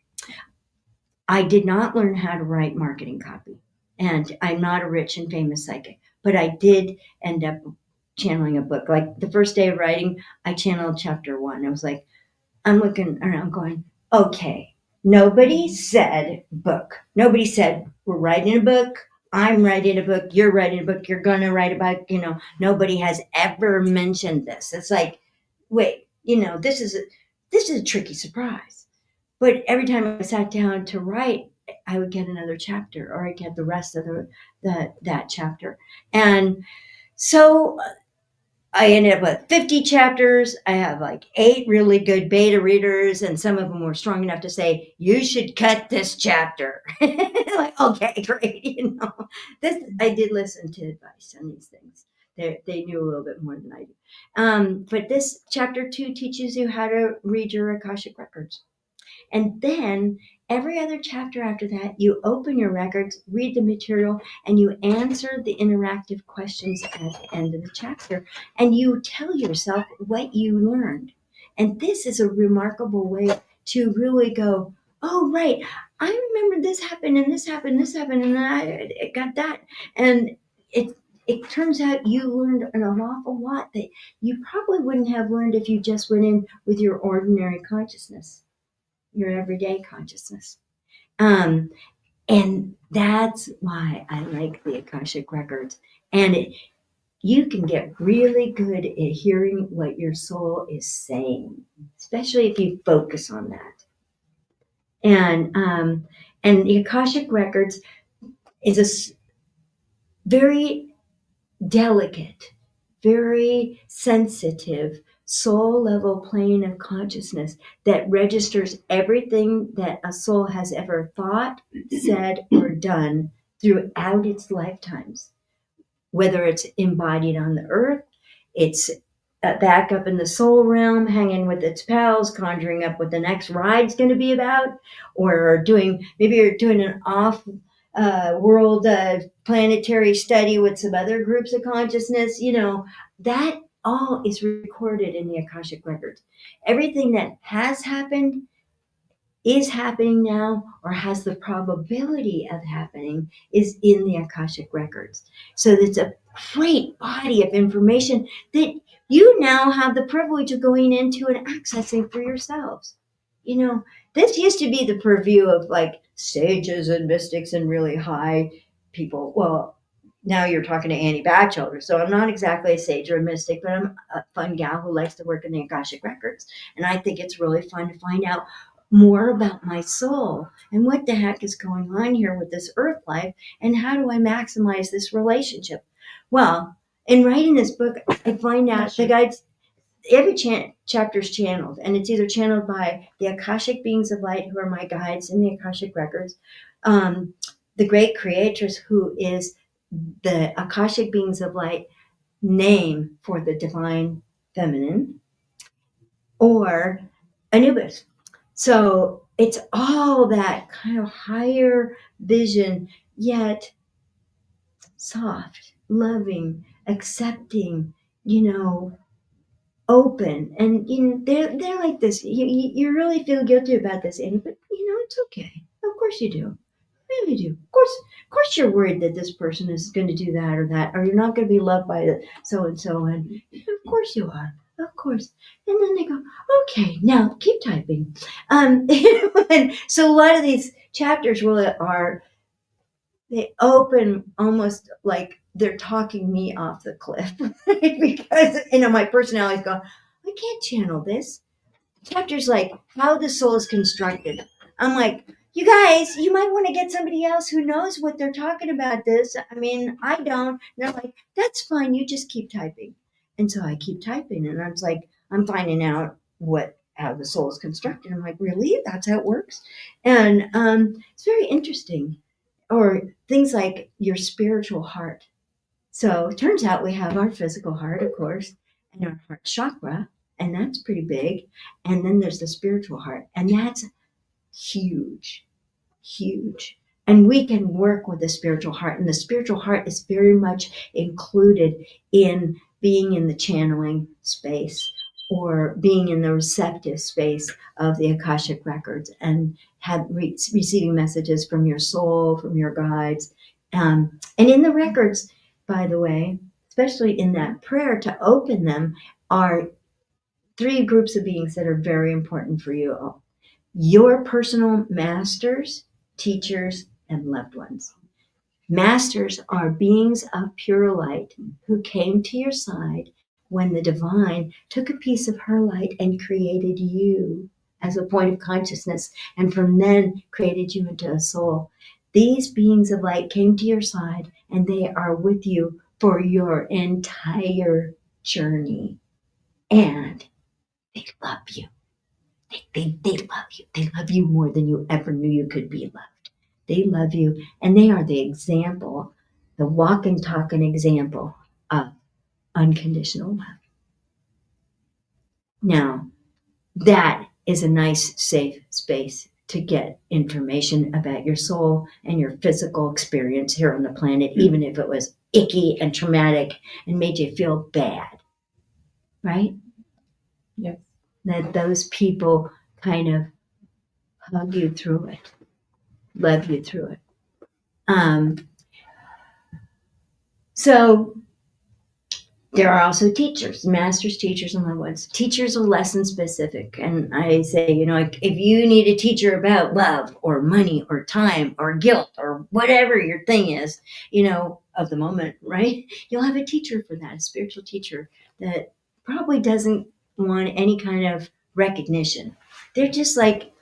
I did not learn how to write marketing copy, and I'm not a rich and famous psychic, but I did end up channeling a book. Like the first day of writing, I channeled chapter 1. I was like, I'm looking around going, okay, nobody said book. Nobody said we're writing a book. I'm writing a book, you're writing a book, you're going to write a book, nobody has ever mentioned this. It's like, wait, this is a tricky surprise. But every time I sat down to write, I would get another chapter, or I'd get the rest of that chapter. And so I ended up with 50 chapters. I have like 8 really good beta readers, and some of them were strong enough to say, you should cut this chapter. Like, okay, great. I did listen to advice on these things. They knew a little bit more than I do. But this chapter 2 teaches you how to read your Akashic records. And then every other chapter after that, you open your records, read the material, and you answer the interactive questions at the end of the chapter. And you tell yourself what you learned. And this is a remarkable way to really go, oh, right, I remember this happened, and this happened, and I got that. And it turns out you learned an awful lot that you probably wouldn't have learned if you just went in with your ordinary consciousness, your everyday consciousness. And that's why I like the Akashic Records. And you can get really good at hearing what your soul is saying, especially if you focus on that. And the Akashic Records is a very delicate, very sensitive, soul level plane of consciousness that registers everything that a soul has ever thought, said, or done throughout its lifetimes. Whether it's embodied on the earth, it's back up in the soul realm, hanging with its pals, conjuring up what the next ride's going to be about, or maybe you're doing an off world planetary study with some other groups of consciousness. That all is recorded in the Akashic Records. Everything that has happened, is happening now, or has the probability of happening is in the Akashic Records. So it's a great body of information that you now have the privilege of going into and accessing for yourselves. You know, this used to be the purview of like sages and mystics and really high people. Well, now you're talking to Annie Batchelder. So I'm not exactly a sage or a mystic, but I'm a fun gal who likes to work in the Akashic Records. And I think it's really fun to find out more about my soul and what the heck is going on here with this earth life and how do I maximize this relationship. Well, in writing this book, I find out the guides, every chapter is channeled, and it's either channeled by the Akashic beings of light, who are my guides in the Akashic Records, the great creatress, who is the Akashic beings of light name for the divine feminine, or Anubis. So it's all that kind of higher vision, yet soft, loving, accepting, open. And they're like this. You really feel guilty about this, Annie, but it's okay. Of course you do. Really do. Of course you're worried that this person is going to do that, or you're not going to be loved by the so and so, and of course you are. Of course. And then they go, okay, now keep typing. And so a lot of these chapters really they open almost like they're talking me off the cliff, right? Because, my personality's going, I can't channel this. Chapters like how the soul is constructed. I'm like, you guys, you might want to get somebody else who knows what they're talking about this. I mean, I don't. And they're like, that's fine. You just keep typing. And so I keep typing. And I was like, I'm finding out how the soul is constructed. I'm like, really? That's how it works? And it's very interesting. Or things like your spiritual heart. So it turns out we have our physical heart, of course, and our heart chakra. And that's pretty big. And then there's the spiritual heart. And that's huge, huge. And we can work with the spiritual heart. And the spiritual heart is very much included in being in the channeling space or being in the receptive space of the Akashic Records and receiving messages from your soul, from your guides. And in the records, by the way, especially in that prayer to open them, are 3 groups of beings that are very important for you all. Your personal masters, teachers, and loved ones. Masters are beings of pure light who came to your side when the divine took a piece of her light and created you as a point of consciousness, and from then created you into a soul. These beings of light came to your side, and they are with you for your entire journey. And they love you. They love you. They love you more than you ever knew you could be loved. They love you, and they are the example, the walking, talking example of unconditional love. Now, that is a nice, safe space to get information about your soul and your physical experience here on the planet, even if it was icky and traumatic and made you feel bad, right? Yes. That those people kind of hug you through it, love you through it. So there are also teachers, masters, teachers, and loved ones. Teachers are lesson specific. And I say, if you need a teacher about love or money or time or guilt or whatever your thing is, of the moment, right? You'll have a teacher for that, a spiritual teacher that probably doesn't want any kind of recognition. They're just like,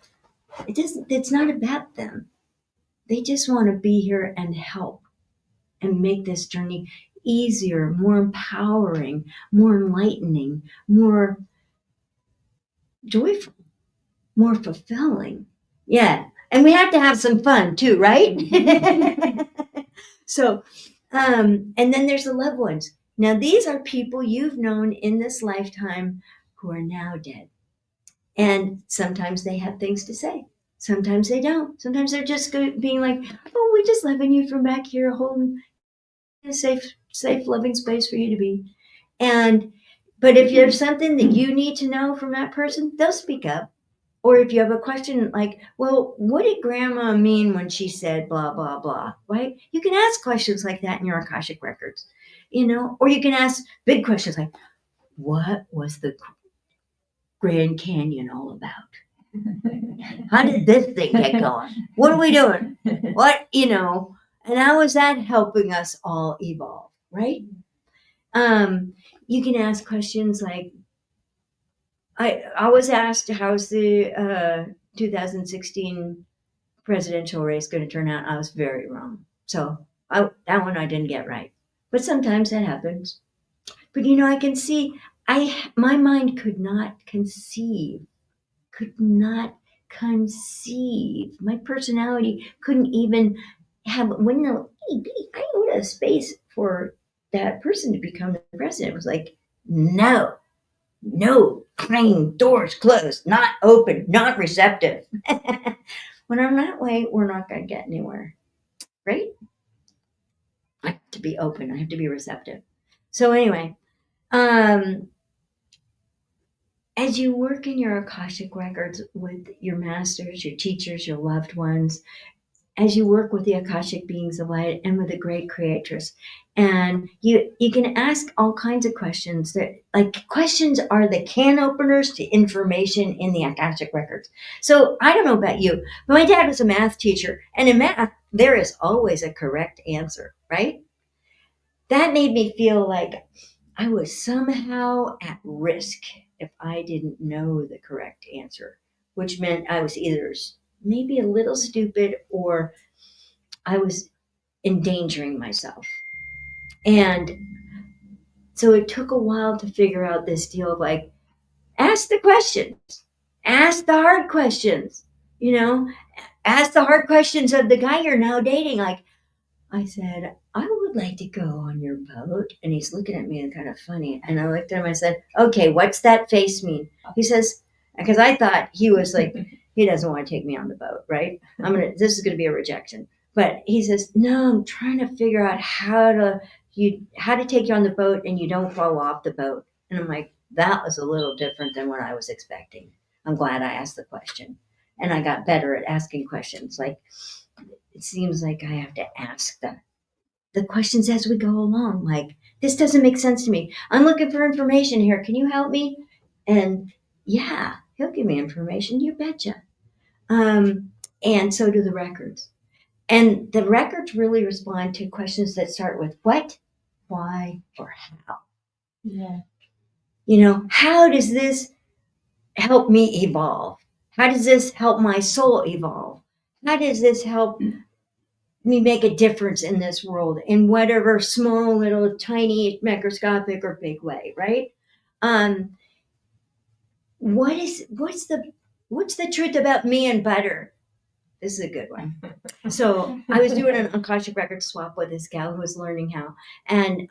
it's not about them. They just want to be here and help and make this journey easier, more empowering, more enlightening, more joyful, more fulfilling. Yeah. And we have to have some fun too, right? So, and then there's the loved ones. Now, these are people you've known in this lifetime who are now dead. And sometimes they have things to say. Sometimes they don't. Sometimes they're just being like, oh, we're just loving you from back here, holding a safe, loving space for you to be. But if there's something that you need to know from that person, they'll speak up. Or if you have a question like, well, what did grandma mean when she said blah, blah, blah, right? You can ask questions like that in your Akashic Records. or you can ask big questions like, what was the Grand Canyon all about? How did this thing get going? What are we doing? What, and how is that helping us all evolve, right? You can ask questions like, I was asked, how's the 2016 presidential race going to turn out? I was very wrong. So that one I didn't get right. But sometimes that happens. But I can see, my mind could not conceive. My personality couldn't even have, I owed a space for that person to become the president. It was like, no, plain doors closed, not open, not receptive. When I'm that way, we're not going to get anywhere, right? I have to be open. I have to be receptive. So anyway, as you work in your Akashic records with your masters, your teachers, your loved ones, as you work with the Akashic beings of light and with the great creatress, and you can ask all kinds of questions. That questions are the can openers to information in the Akashic records. So I don't know about you, but my dad was a math teacher, and in math there is always a correct answer, right? That made me feel like I was somehow at risk if I didn't know the correct answer, which meant I was either maybe a little stupid or I was endangering myself. And so it took a while to figure out this deal of ask the questions, ask the hard questions, ask the hard questions of the guy you're now dating. I said, I would like to go on your boat. And he's looking at me and kind of funny. And I looked at him, I said, okay, what's that face mean? He says, because I thought he was like, he doesn't want to take me on the boat, right? This is going to be a rejection. But he says, no, I'm trying to figure out how to take you on the boat and you don't fall off the boat. And I'm like, that was a little different than what I was expecting. I'm glad I asked the question. And I got better at asking questions. It seems like I have to ask the questions as we go along. This doesn't make sense to me. I'm looking for information here. Can you help me? And yeah, he'll give me information. You betcha. And so do the records. And the records really respond to questions that start with what, why, or how. Yeah. How does this help me evolve? How does this help my soul evolve? How does this help me make a difference in this world in whatever small, little, tiny, microscopic or big way, right? What's the truth about me and butter? This is a good one. So I was doing an Akashic record swap with this gal who was learning how, and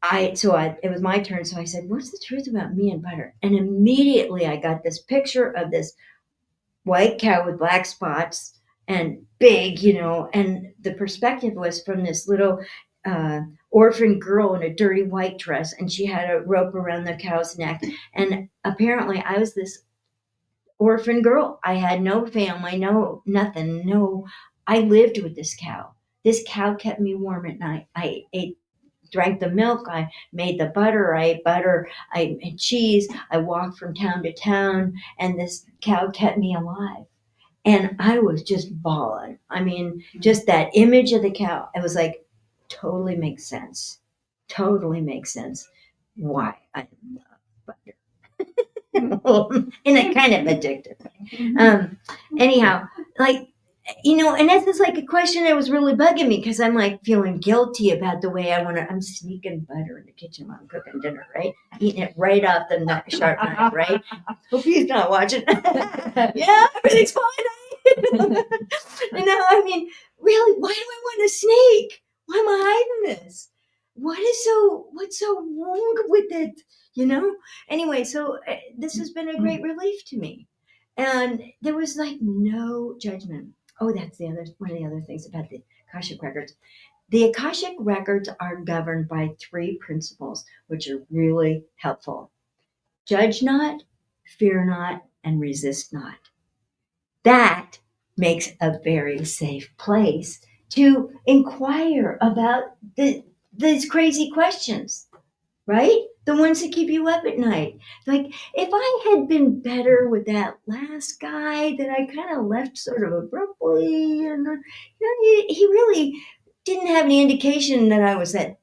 it was my turn. So I said, what's the truth about me and butter? And immediately I got this picture of this white cow with black spots and big, and the perspective was from this little orphan girl in a dirty white dress, and she had a rope around the cow's neck. And apparently I was this orphan girl. I had no family, no nothing, no. I lived with this cow. This cow kept me warm at night. I drank the milk, I made the butter, I ate butter, I made cheese, I walked from town to town, and this cow kept me alive. And I was just bawling. Just that image of the cow, it was like, totally makes sense. Totally makes sense why I love butter. In a kind of addictive way. Anyhow, and this is a question that was really bugging me because I'm feeling guilty about the way I'm sneaking butter in the kitchen while I'm cooking dinner, right? Eating it right off the sharp knife, right? Hope he's not watching. Yeah, everything's fine. Really, why do I want a snake? Why am I hiding this? What's so wrong with it? Anyway, so this has been a great relief to me. And there was no judgment. Oh, that's one of the other things about the Akashic records. The Akashic records are governed by 3 principles, which are really helpful. Judge not, fear not, and resist not. That makes a very safe place to inquire about the these crazy questions, right? The ones that keep you up at night. Like, if I had been better with that last guy that I kind of left sort of abruptly, and he really didn't have any indication that I was that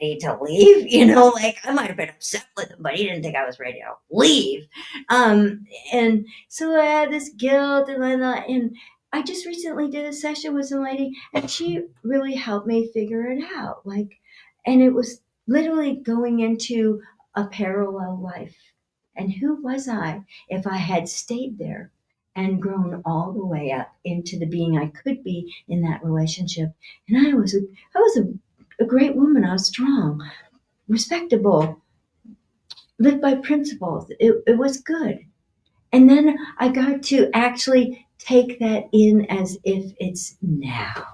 ready to leave. Like I might have been upset with him, but he didn't think I was ready to leave. And so I had this guilt and whatnot. And I just recently did a session with some lady, and she really helped me figure it out. And it was literally going into a parallel life. And who was I if I had stayed there and grown all the way up into the being I could be in that relationship? And I was a great woman. I was strong, respectable, lived by principles. It was good. And then I got to actually take that in as if it's now.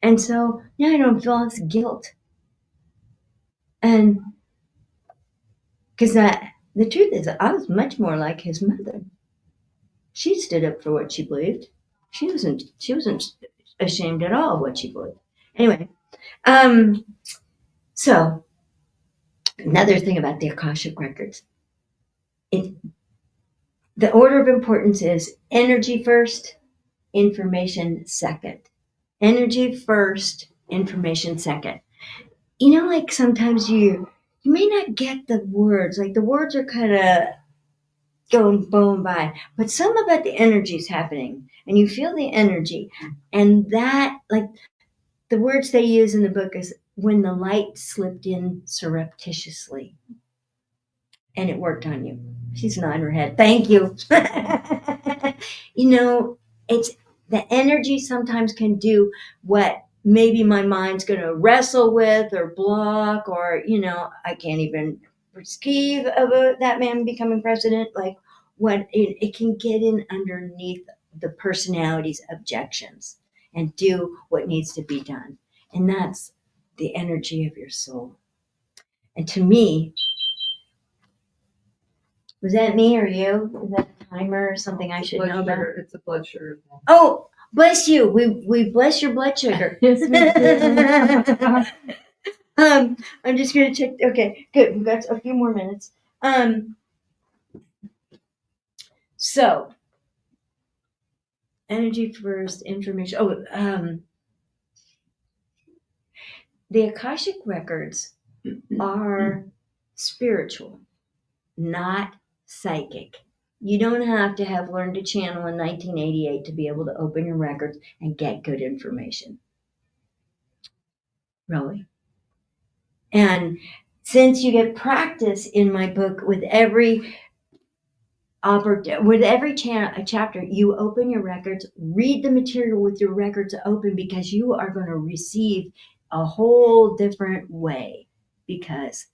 And so now I don't feel this guilt. And because the truth is, I was much more like his mother. She stood up for what she believed. She wasn't ashamed at all of what she believed. Anyway, so another thing about the Akashic records. The order of importance is energy first, information second. Energy first, information second. Like sometimes you may not get the words. Like the words are kind of going by, but some about the energy is happening, and you feel the energy. And that, like the words they use in the book is when the light slipped in surreptitiously. And it worked on you. She's nodding her head. Thank you. It's the energy sometimes can do what maybe my mind's going to wrestle with or block, or, I can't even perceive of that man becoming president. Like what it can get in underneath the personality's objections and do what needs to be done. And that's the energy of your soul. And to me, was that me or you? Is that a timer or something I should know about? It's a blood sugar. Oh, bless you. We bless your blood sugar. I'm just going to check. Okay, good. We've got a few more minutes. So, energy first, information. The Akashic records are spiritual, not psychic. You don't have to have learned to channel in 1988 to be able to open your records and get good information. Really. And since you get practice in my book with every chapter, you open your records, read the material with your records open, because you are going to receive a whole different way, because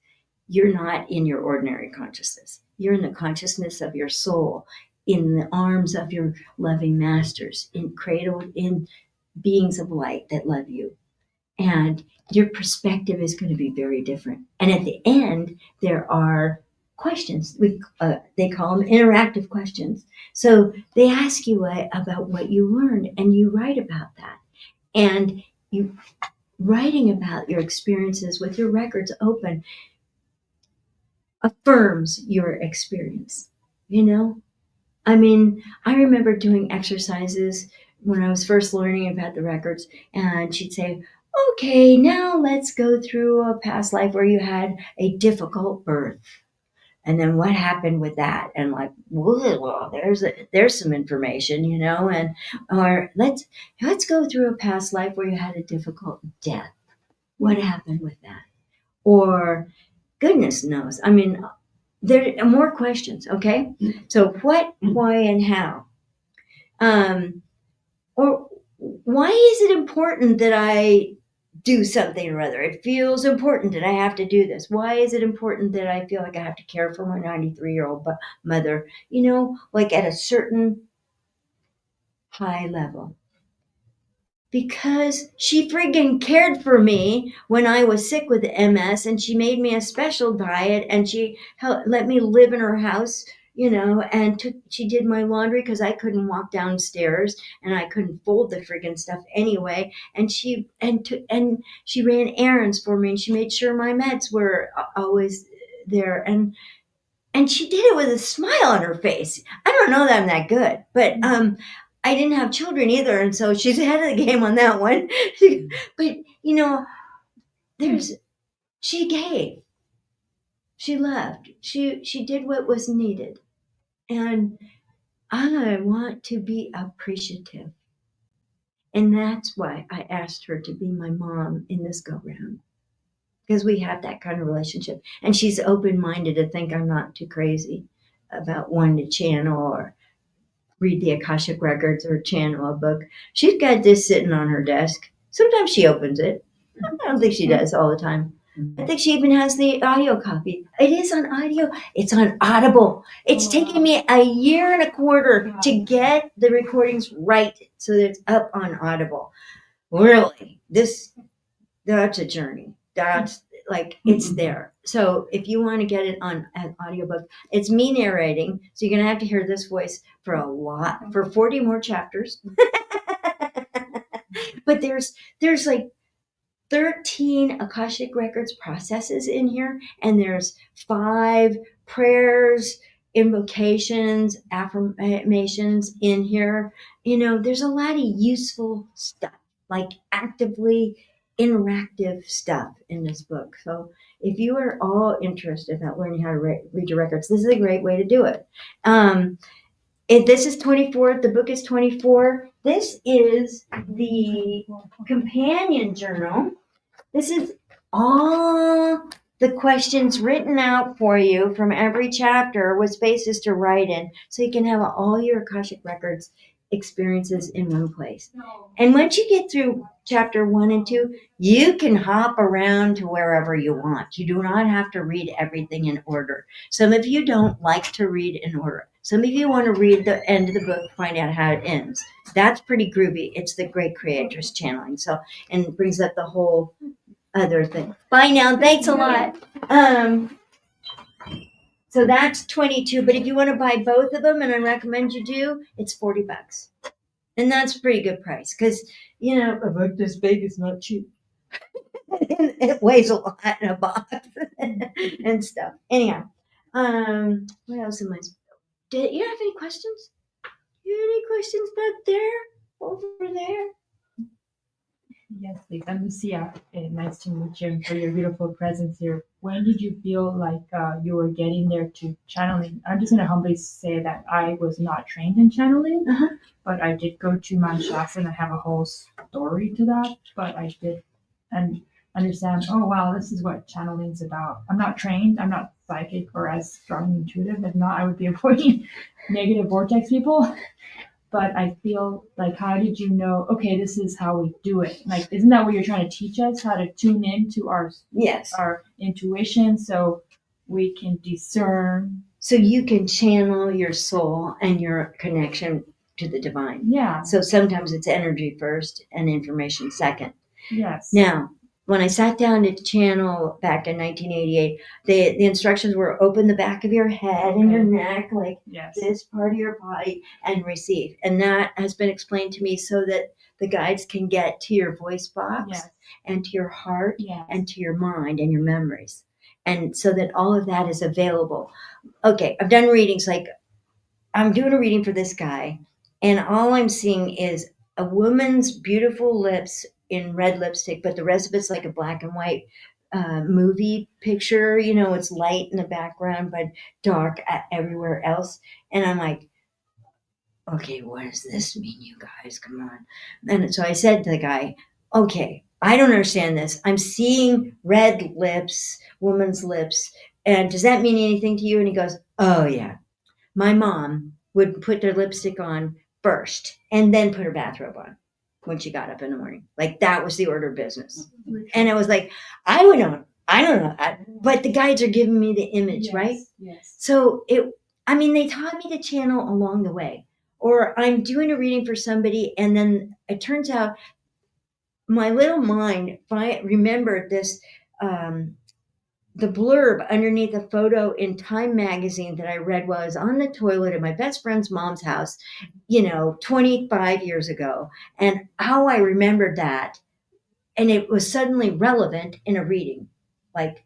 you're not in your ordinary consciousness. You're in the consciousness of your soul, in the arms of your loving masters, cradled in beings of light that love you. And your perspective is going to be very different. And at the end, there are questions. They call them interactive questions. So they ask you about what you learned, and you write about that. And you writing about your experiences with your records open affirms your experience. I remember doing exercises when I was first learning about the records, and she'd say, okay, now let's go through a past life where you had a difficult birth. And then what happened with that? And like, well, there's some information, or let's go through a past life where you had a difficult death. What happened with that? Or goodness knows. There are more questions. Okay. So what, why, and how? Or why is it important that I do something or other? It feels important that I have to do this. Why is it important that I feel like I have to care for my 93-year-old mother, like at a certain high level? Because she friggin' cared for me when I was sick with MS, and she made me a special diet, and she let me live in her house and she did my laundry because I couldn't walk downstairs and I couldn't fold the friggin' stuff anyway. And she ran errands for me, and she made sure my meds were always there. And she did it with a smile on her face. I don't know that I'm that good, but I didn't have children either, and so she's ahead of the game on that one. But she gave, she loved, she did what was needed, and I want to be appreciative, and that's why I asked her to be my mom in this go round, because we have that kind of relationship, and she's open-minded to think I'm not too crazy about wanting to channel or read the Akashic records or channel a book. She's got this sitting on her desk. Sometimes she opens it. I don't think she does all the time. I think she even has the audio copy. It is on audio. It's on Audible. It's taken me a year and a quarter to get the recordings right so that it's up on Audible. Really, that's a journey. That's it's there. So if you want to get it on an audiobook, it's me narrating. So you're going to have to hear this voice for 40 more chapters. But there's 13 Akashic Records processes in here, and there's 5 prayers, invocations, affirmations in here. There's a lot of useful stuff, like actively interactive stuff in this book. So if you are all interested about learning how to read your records, this is a great way to do it. This is 24. The book is 24. This is the companion journal. This is all the questions written out for you from every chapter with spaces to write in, so you can have all your Akashic Records experiences in one place. And once you get through chapter 1 and 2, you can hop around to wherever you want. You do not have to read everything in order. Some of you don't like to read in order. Some of you want to read the end of the book, find out how it ends. That's pretty groovy. It's the Great Creatress channeling. And it brings up the whole other thing. Bye now. Thanks a lot. So that's 22. But if you want to buy both of them, and I recommend you do, it's $40. And that's a pretty good price, because, a book this big is not cheap. It weighs a lot in a box and stuff. Anyhow, what else am I? Did you have any questions? Any questions back there? Over there? Yes, please. I'm Lucia. Nice to meet you, and for your beautiful presence here. When did you feel like you were getting there to channeling? I'm just going to humbly say that I was not trained in channeling, but I did go to Mount Shasta, and I have a whole story to that. But I did understand, oh, wow, this is what channeling's about. I'm not trained. I'm not psychic or as strong intuitive. If not, I would be avoiding negative vortex people. But I feel like, how did you know, okay, this is how we do it? Like, isn't that what you're trying to teach us? How to tune in to our intuition so we can discern. So you can channel your soul and your connection to the divine. Yeah. So sometimes it's energy first and information second. Yes. Now, when I sat down to channel back in 1988, the instructions were open the back of your head and your neck, like this part of your body, and receive. And that has been explained to me so that the guides can get to your voice box and to your heart and to your mind and your memories. And so that all of that is available. Okay, I've done readings, like I'm doing a reading for this guy, and all I'm seeing is a woman's beautiful lips in red lipstick, but the rest of it's like a black and white movie picture. It's light in the background, but dark everywhere else. And I'm like, okay, what does this mean, you guys? Come on. And so I said to the guy, okay, I don't understand this. I'm seeing red lips, woman's lips. And does that mean anything to you? And he goes, oh, yeah. My mom would put their lipstick on first and then put her bathrobe on when she got up in the morning. Like, that was the order of business. And I was like, I don't know. But the guides are giving me the image, right? Yes. So they taught me to channel along the way. Or I'm doing a reading for somebody, and then it turns out my little mind remembered this the blurb underneath a photo in Time magazine that I read while I was on the toilet at my best friend's mom's house, 25 years ago, and how I remembered that. And it was suddenly relevant in a reading. Like,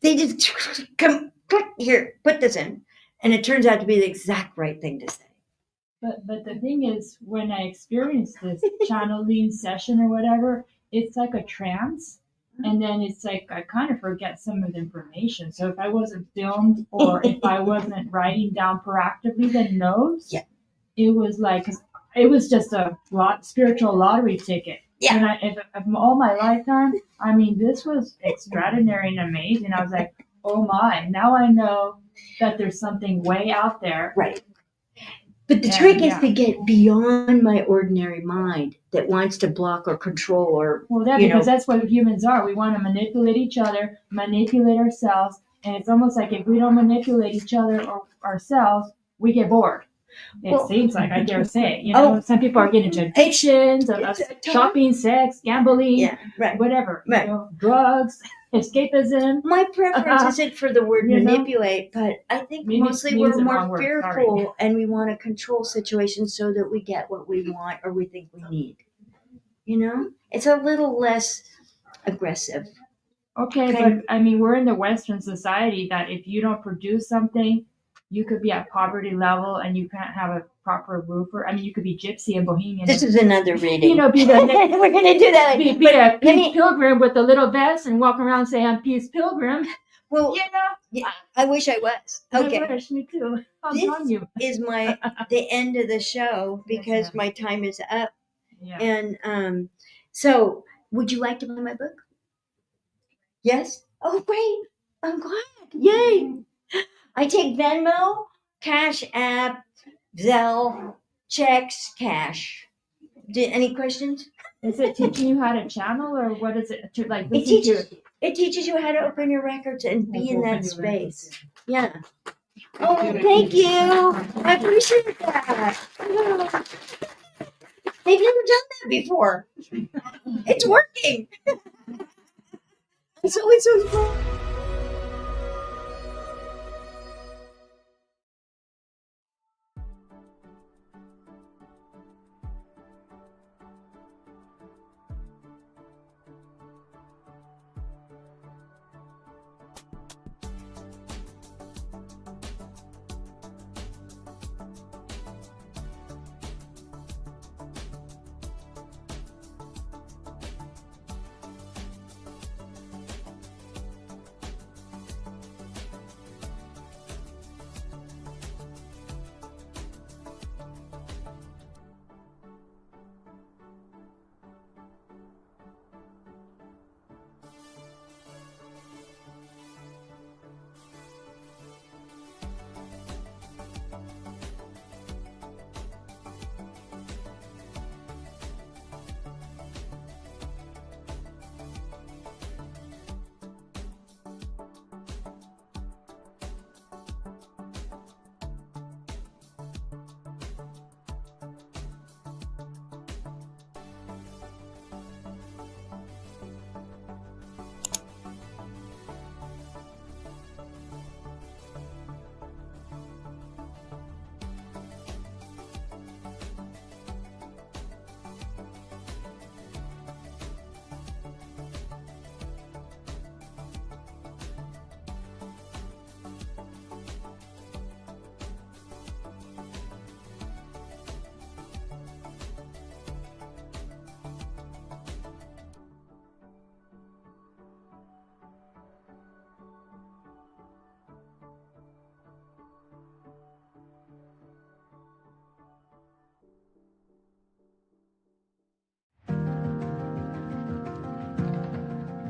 they just come, put this in. And it turns out to be the exact right thing to say. But the thing is, when I experienced this channeling session or whatever, it's like a trance. And then it's like I kind of forget some of the information. So if I wasn't filmed or if I wasn't writing down proactively the notes, it was just a spiritual lottery ticket. Yeah. And if all my lifetime, I mean, this was extraordinary and amazing. I was like, oh my, now I know that there's something way out there. Right. But the trick is to get beyond my ordinary mind that wants to block or control or, because that's what humans are. We want to manipulate each other, manipulate ourselves. And it's almost like if we don't manipulate each other or ourselves, we get bored. It seems like, I dare say, some people are getting into addictions of shopping, sex, gambling, whatever, drugs, escapism. My preference isn't for the word manipulate, but I think mostly we're more fearful and we want to control situations so that we get what we want or we think we need. It's a little less aggressive. Okay, but I mean, we're in the Western society that if you don't produce something, you could be at poverty level and you can't have a proper roof. I mean, you could be gypsy and bohemian. This is another reading. Be the we're going to do that. Be a peace pilgrim with a little vest and walk around and say, I'm peace pilgrim. Well, I wish I was. Okay. I wish, me too. This is the end of the show because my time is up. Yeah. And so would you like to buy my book? Yes? Oh, great. I'm glad. Yay. I take Venmo, Cash App, Zelle, checks, cash. Any questions? Is it teaching you how to channel, or what is it? It teaches you how to open your records and be in that space. Yeah. Oh, thank you. I appreciate that. They've never done that before. It's working. So it's so fun.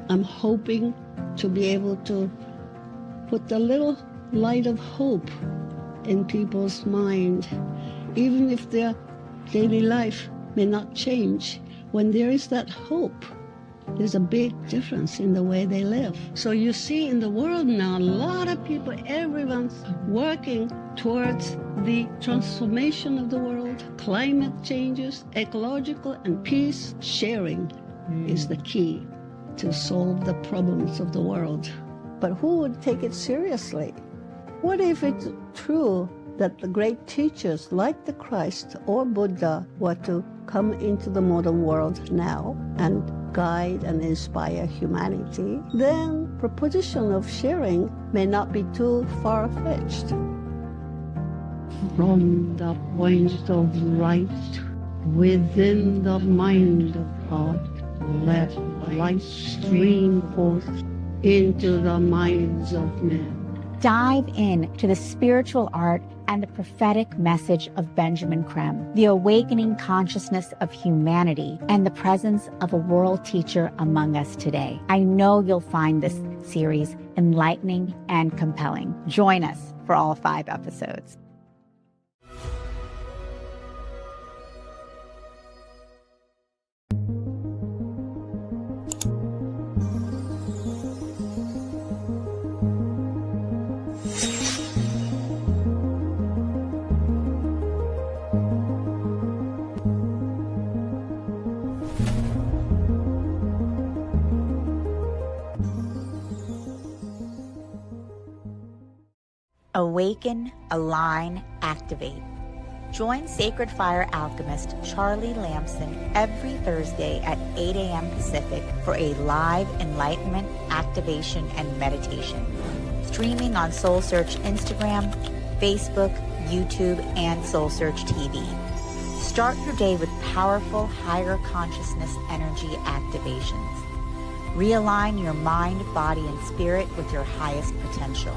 I'm hoping to be able to put a little light of hope in people's mind, even if their daily life may not change. When there is that hope, there's a big difference in the way they live. So you see in the world now, a lot of people, everyone's working towards the transformation of the world, climate changes, ecological and peace. Sharing is the key to solve the problems of the world. but who would take it seriously? What if it's true that the great teachers like the Christ or Buddha were to come into the modern world now and guide and inspire humanity? Then proposition of sharing may not be too far-fetched. From the point of light within the mind of God, let light stream forth into the minds of men. Dive in to the spiritual art and the prophetic message of Benjamin Creme, the awakening consciousness of humanity, and the presence of a world teacher among us today. I know you'll find this series enlightening and compelling. Join us for all 5 episodes. Awaken, align, activate. Join Sacred Fire alchemist Charlie Lamson every Thursday at 8 a.m. Pacific for a live enlightenment, activation, and meditation. Streaming on SoulSearch Instagram, Facebook, YouTube, and SoulSearch TV. Start your day with powerful higher consciousness energy activations. Realign your mind, body, and spirit with your highest potential.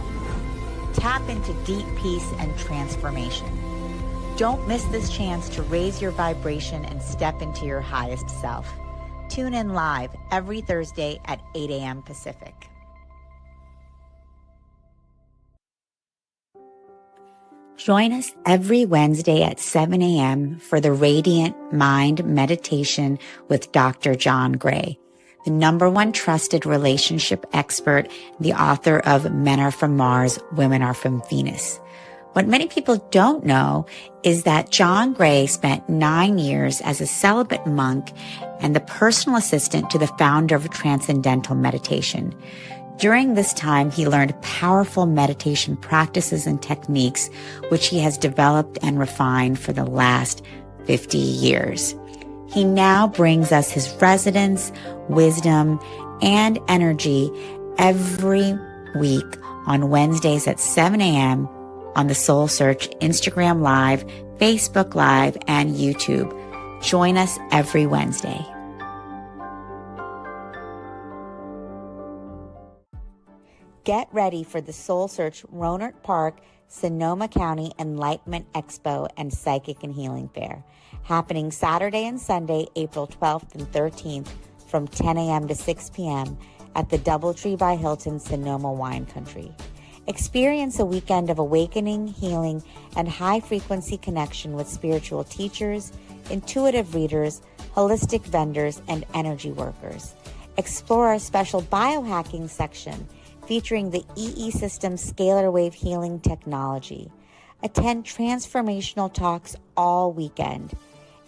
Tap into deep peace and transformation. Don't miss this chance to raise your vibration and step into your highest self. Tune in live every Thursday at 8 a.m. Pacific. Join us every Wednesday at 7 a.m. for the Radiant Mind Meditation with Dr. John Gray, the #1 trusted relationship expert, the author of Men Are From Mars, Women Are From Venus. What many people don't know is that John Gray spent 9 years as a celibate monk and the personal assistant to the founder of Transcendental Meditation. During this time, he learned powerful meditation practices and techniques, which he has developed and refined for the last 50 years. He now brings us his resonance, wisdom, and energy every week on Wednesdays at 7 a.m. on the SoulSearch Instagram Live, Facebook Live, and YouTube. Join us every Wednesday. Get ready for the SoulSearch Rohnert Park, Sonoma County Enlightenment Expo and Psychic and Healing Fair, happening Saturday and Sunday, April 12th and 13th from 10 a.m. to 6 p.m. at the DoubleTree by Hilton, Sonoma Wine Country. Experience a weekend of awakening, healing, and high-frequency connection with spiritual teachers, intuitive readers, holistic vendors, and energy workers. Explore our special biohacking section featuring the EESystem Scalar wave healing technology. Attend transformational talks all weekend.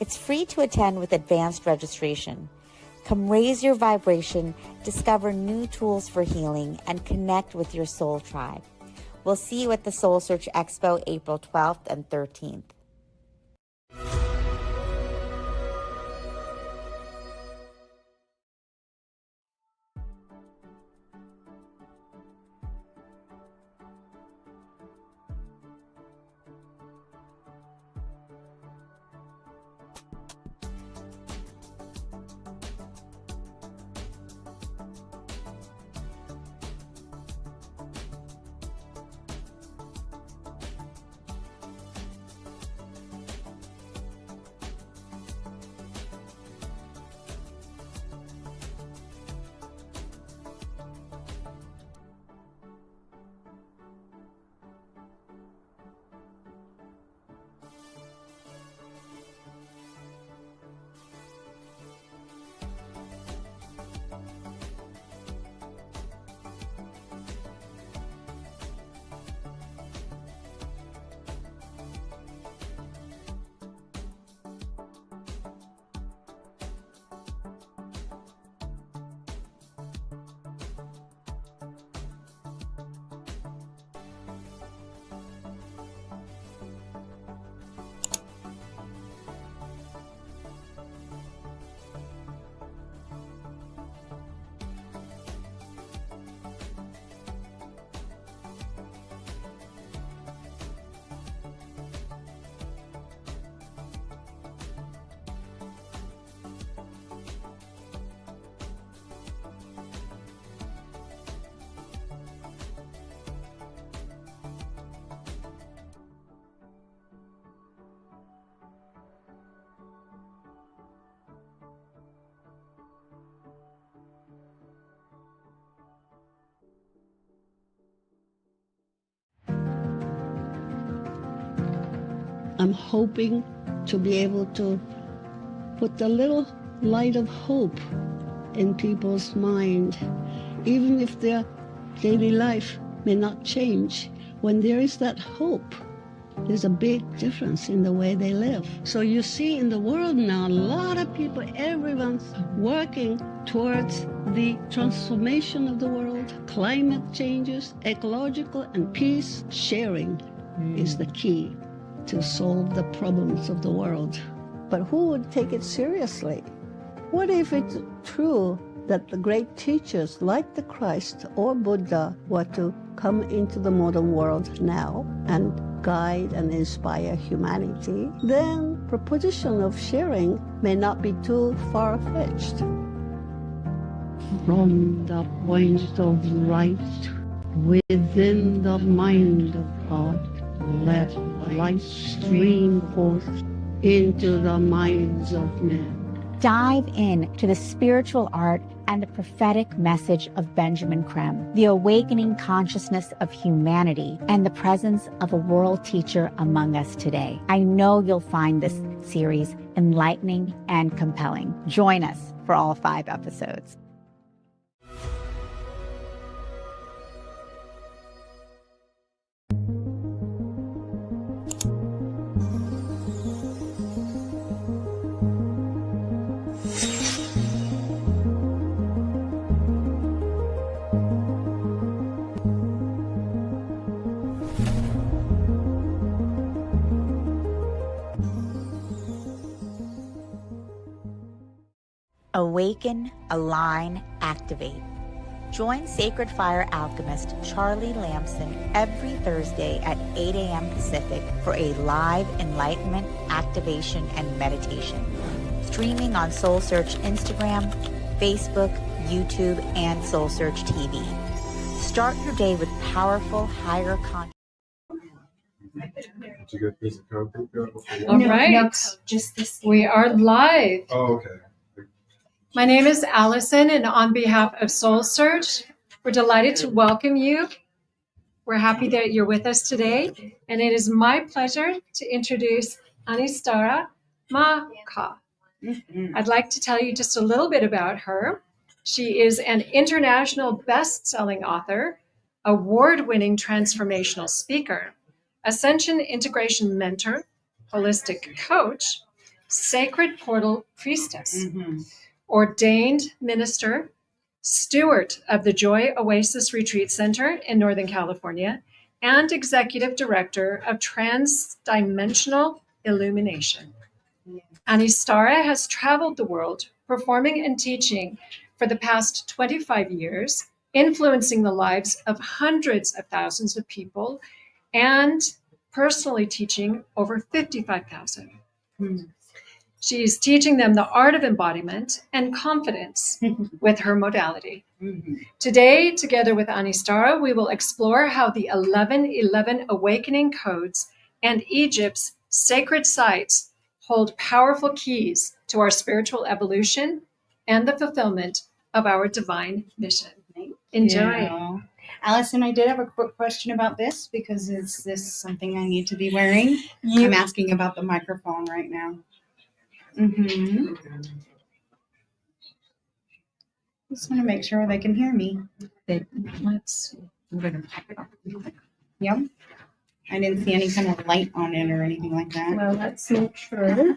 It's free to attend with advanced registration. Come raise your vibration, discover new tools for healing, and connect with your soul tribe. We'll see you at the SoulSearch Expo April 12th and 13th. I'm hoping to be able to put a little light of hope in people's mind, even if their daily life may not change. When there is that hope, there's a big difference in the way they live. So you see in the world now, a lot of people, everyone's working towards the transformation of the world, climate changes, ecological and peace. Sharing is the key to solve the problems of the world. But who would take it seriously? What if it's true that the great teachers like the Christ or Buddha were to come into the modern world now and guide and inspire humanity? Then proposition of sharing may not be too far-fetched. From the point of light within the mind of God, let light stream forth into the minds of men. Dive in to the spiritual art and the prophetic message of Benjamin Creme, the awakening consciousness of humanity, and the presence of a world teacher among us today. I know you'll find this series enlightening and compelling. Join us for all 5 episodes. Awaken, align, activate. Join Sacred Fire alchemist Charlie Lamson every Thursday at 8 a.m. Pacific for a live enlightenment, activation, and meditation. Streaming on SoulSearch Instagram, Facebook, YouTube, and SoulSearch TV. Start your day with powerful, higher consciousness. Did you get this code? All right. Just this. We are live. Oh, okay. My name is Allison, and on behalf of SoulSearch, we're delighted to welcome you. We're happy that you're with us today, and it is my pleasure to introduce Anistara Maka. I'd like to tell you just a little bit about her. She is an international best-selling author, award-winning transformational speaker, ascension integration mentor, holistic coach, sacred portal priestess, ordained minister, steward of the Joy Oasis Retreat Center in Northern California, and executive director of Transdimensional Illumination. Anistara has traveled the world performing and teaching for the past 25 years, influencing the lives of hundreds of thousands of people, and personally teaching over 55,000. She's teaching them the art of embodiment and confidence with her modality. Today, together with Anistara, we will explore how the 1111 awakening codes and Egypt's sacred sites hold powerful keys to our spiritual evolution and the fulfillment of our divine mission. Enjoy. Yeah. Allison, I did have a quick question about this because is this something I need to be wearing? I'm asking about the microphone right now. Just want to make sure they can hear me. Let's see. Yep. I didn't see any kind of light on it or anything like that. Well, let's make sure. Well,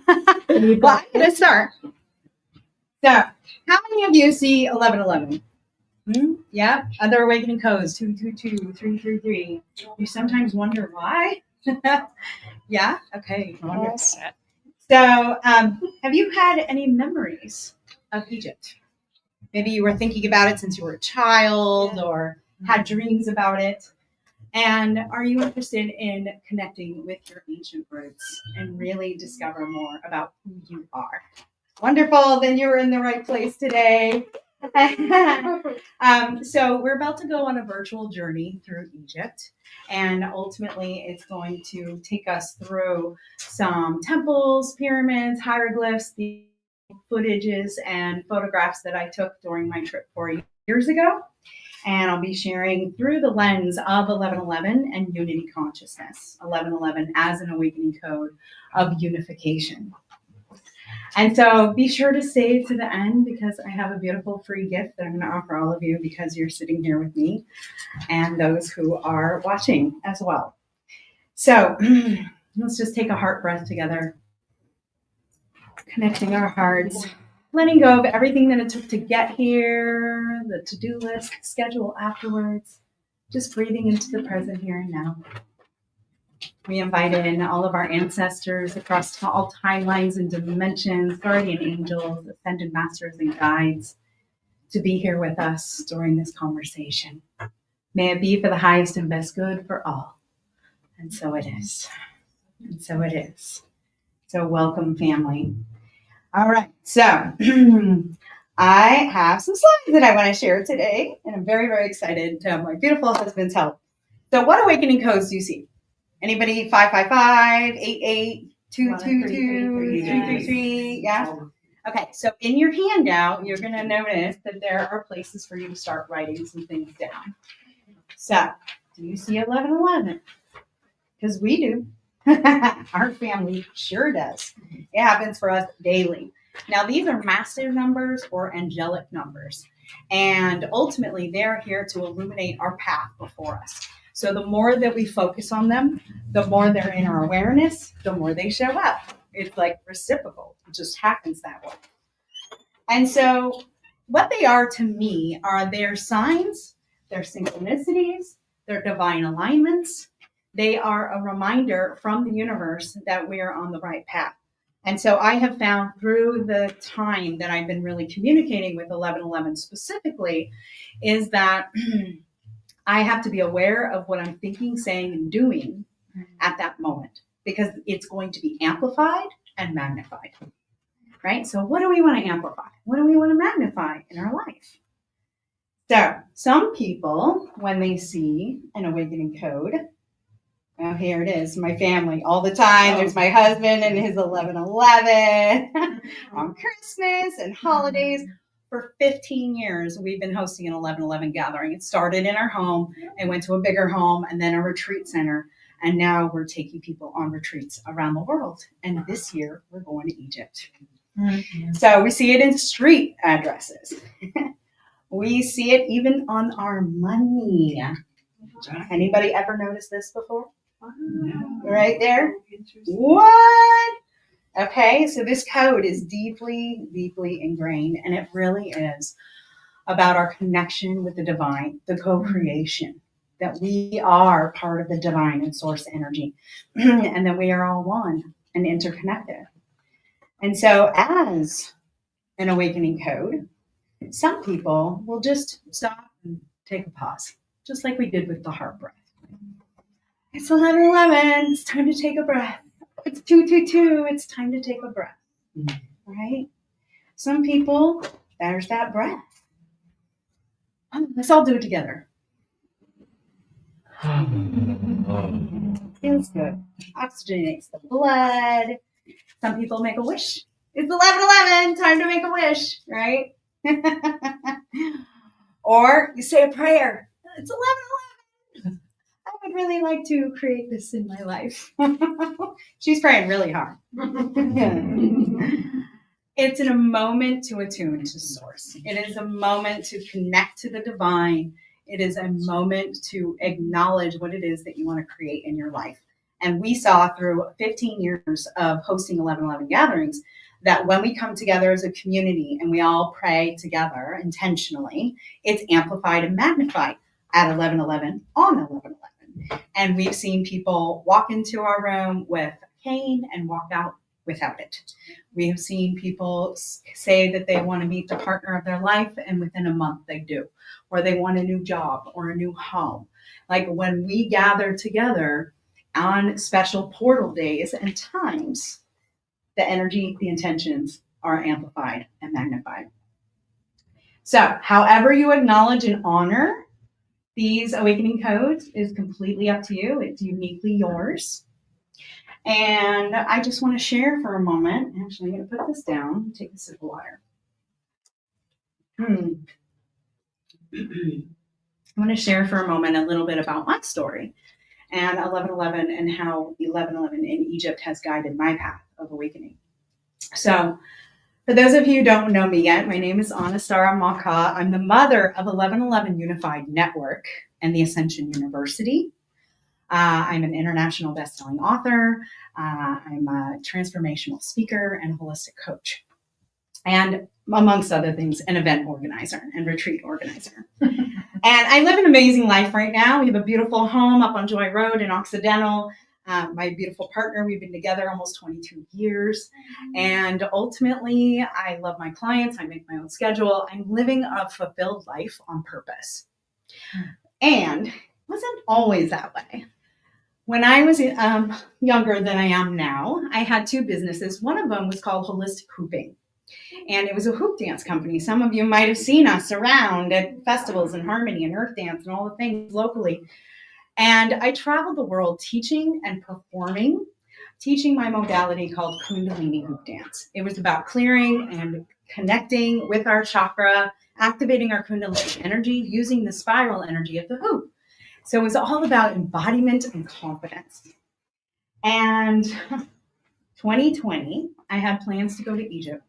I'm going to start. So, how many of you see 1111? Yeah, other awakening codes 222, 333. You sometimes wonder why. Yeah. Okay. Wonderful. So, have you had any memories of Egypt? Maybe you were thinking about it since you were a child or had dreams about it. And are you interested in connecting with your ancient roots and really discover more about who you are? Wonderful. Then you're in the right place today. So we're about to go on a virtual journey through Egypt. And ultimately, it's going to take us through some temples, pyramids, hieroglyphs, the footages and photographs that I took during my trip 4 years ago. And I'll be sharing through the lens of 1111 and unity consciousness. 1111 as an awakening code of unification. And so be sure to stay to the end because I have a beautiful free gift that I'm going to offer all of you because you're sitting here with me and those who are watching as well. So let's just take a heart breath together, connecting our hearts, letting go of everything that it took to get here, the to-do list, schedule afterwards, just breathing into the present here and now. We invite in all of our ancestors across all timelines and dimensions, guardian angels, ascended masters and guides to be here with us during this conversation. May it be for the highest and best good for all. And so it is. And so it is. So welcome, family. All right, so I have some slides that I want to share today, and I'm very, very excited to have my beautiful husband's help. So what awakening codes do you see? Anybody 555, 88, 222, 333? Yeah? Okay, so in your handout, you're going to notice that there are places for you to start writing some things down. So, do you see 1111? Because we do. Our family sure does. It happens for us daily. Now, these are master numbers or angelic numbers. And ultimately, they're here to illuminate our path before us. So the more that we focus on them, the more they're in our awareness, the more they show up. It's like reciprocal. It just happens that way. And so what they are to me are their signs, their synchronicities, their divine alignments. They are a reminder from the universe that we are on the right path. And so I have found through the time that I've been really communicating with 1111 specifically is that I have to be aware of what I'm thinking, saying, and doing at that moment because it's going to be amplified and magnified, right? So what do we want to amplify? What do we want to magnify in our life? So some people, when they see an awakening code, oh, here it is, my family all the time. There's my husband and his 1111 on Christmas and holidays. For 15 years, we've been hosting an 1111 gathering. It started in our home and went to a bigger home and then a retreat center. And now we're taking people on retreats around the world. And this year, we're going to Egypt. Mm-hmm. So we see it in street addresses. We see it even on our money. Anybody ever noticed this before? Right there? What? Okay, so this code is deeply, deeply ingrained, and it really is about our connection with the divine, the co-creation, that we are part of the divine and source energy, and that we are all one and interconnected. And so as an awakening code, some people will just stop and take a pause, just like we did with the heart breath. It's 11:11, it's time to take a breath. It's 2:22, it's time to take a breath, right? Some people, there's that breath. Let's all do it together. Feels good. Oxygenates the blood. Some people make a wish. It's 11:11, time to make a wish, right? Or you say a prayer. It's 11:11. I would really like to create this in my life. She's praying really hard. It's in a moment to attune to source. It is a moment to connect to the divine. It is a moment to acknowledge what it is that you want to create in your life. And we saw through 15 years of hosting 1111 gatherings that when we come together as a community and we all pray together intentionally, it's amplified and magnified at 1111 on 1111. And we've seen people walk into our room with a cane and walk out without it. We have seen people say that they want to meet the partner of their life, and within a month they do. Or they want a new job or a new home. Like when we gather together on special portal days and times, the energy, the intentions are amplified and magnified. So however you acknowledge and honor these awakening codes is completely up to you. It's uniquely yours. And I just want to share for a moment. Actually, I'm going to put this down, take a sip of water. I want to share for a moment a little bit about my story and 1111 and how 1111 in Egypt has guided my path of awakening. So, for those of you who don't know me yet, my name is Anastara Maka. I'm the mother of 1111 Unified Network and the Ascension University. I'm an international best-selling author. I'm a transformational speaker and holistic coach. And amongst other things, an event organizer and retreat organizer. And I live an amazing life right now. We have a beautiful home up on Joy Road in Occidental. My beautiful partner, we've been together almost 22 years. And ultimately, I love my clients. I make my own schedule. I'm living a fulfilled life on purpose. And it wasn't always that way. When I was younger than I am now, I had two businesses. One of them was called Holistic Hooping. And it was a hoop dance company. Some of you might have seen us around at festivals and Harmony and Earth Dance and all the things locally. And I traveled the world teaching and performing, teaching my modality called Kundalini Hoop Dance. It was about clearing and connecting with our chakra, activating our Kundalini energy, using the spiral energy of the hoop. So it was all about embodiment and confidence. And 2020, I had plans to go to Egypt.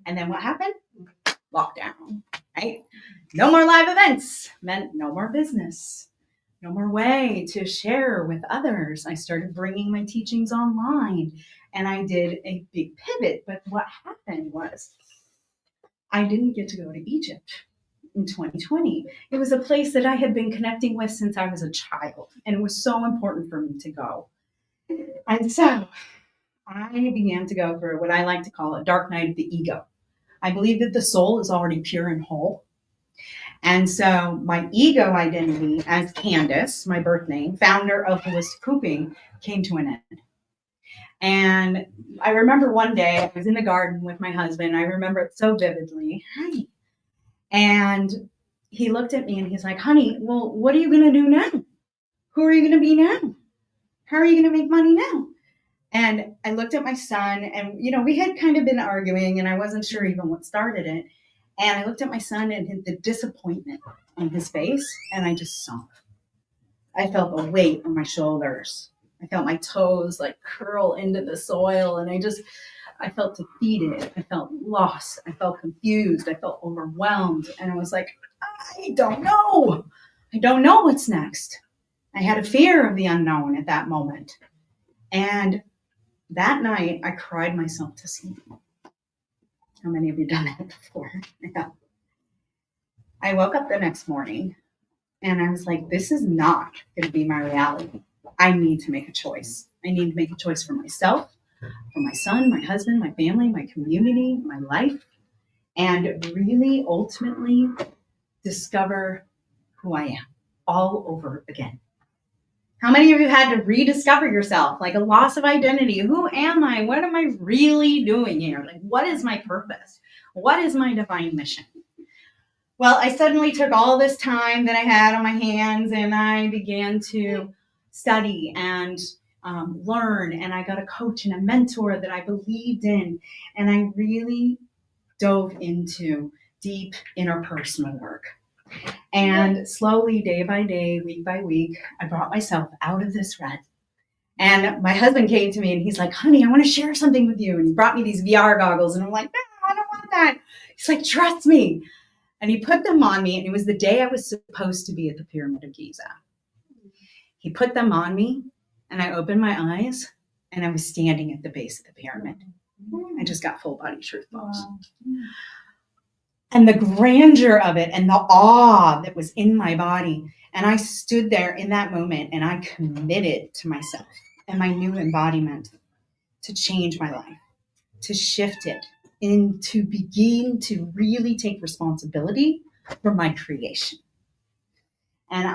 And then what happened? Lockdown, right? No more live events meant no more business, no more way to share with others. I started bringing my teachings online and I did a big pivot. But what happened was I didn't get to go to Egypt in 2020. It was a place that I had been connecting with since I was a child. And it was so important for me to go. And so I began to go through what I like to call a dark night of the ego. I believe that the soul is already pure and whole. And so my ego identity as Candace, my birth name, founder of Holistic Hooping, came to an end. And I remember one day I was in the garden with my husband. I remember it so vividly. Hi. And he looked at me and he's like, honey, well, what are you going to do now? Who are you going to be now? How are you going to make money now? And I looked at my son and, we had kind of been arguing and I wasn't sure even what started it. And I looked at my son and the disappointment on his face and I just sunk. I felt the weight on my shoulders. I felt my toes like curl into the soil and I felt defeated. I felt lost. I felt confused. I felt overwhelmed. And I was like, I don't know. I don't know what's next. I had a fear of the unknown at that moment. And that night, I cried myself to sleep. How many of you done that before? Yeah. I woke up the next morning and I was like, this is not going to be my reality. I need to make a choice. I need to make a choice for myself, for my son, my husband, my family, my community, my life, and really ultimately discover who I am all over again. How many of you had to rediscover yourself, like a loss of identity? Who am I? What am I really doing here? Like, what is my purpose? What is my divine mission? Well, I suddenly took all this time that I had on my hands and I began to study and learn. And I got a coach and a mentor that I believed in. And I really dove into deep interpersonal work. And slowly, day by day, week by week, I brought myself out of this rut. And my husband came to me and he's like, honey, I want to share something with you. And he brought me these VR goggles. And I'm like, no, I don't want that. He's like, trust me. And he put them on me. And it was the day I was supposed to be at the Pyramid of Giza. He put them on me and I opened my eyes and I was standing at the base of the pyramid. I just got full body truth bombs. And the grandeur of it and the awe that was in my body. And I stood there in that moment and I committed to myself and my new embodiment to change my life, to shift it, and to begin to really take responsibility for my creation. And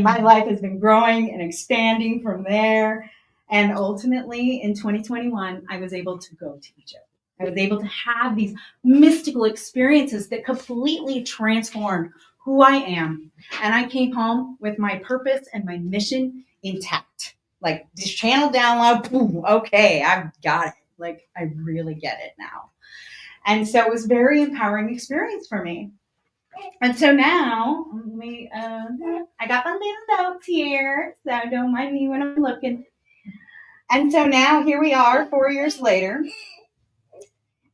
my life has been growing and expanding from there. And ultimately in 2021, I was able to go to Egypt. I was able to have these mystical experiences that completely transformed who I am. And I came home with my purpose and my mission intact. Like this channel download, boom, okay, I've got it. Like I really get it now. And so it was a very empowering experience for me. And so now, I got my little notes here, so don't mind me when I'm looking. And so now here we are 4 years later.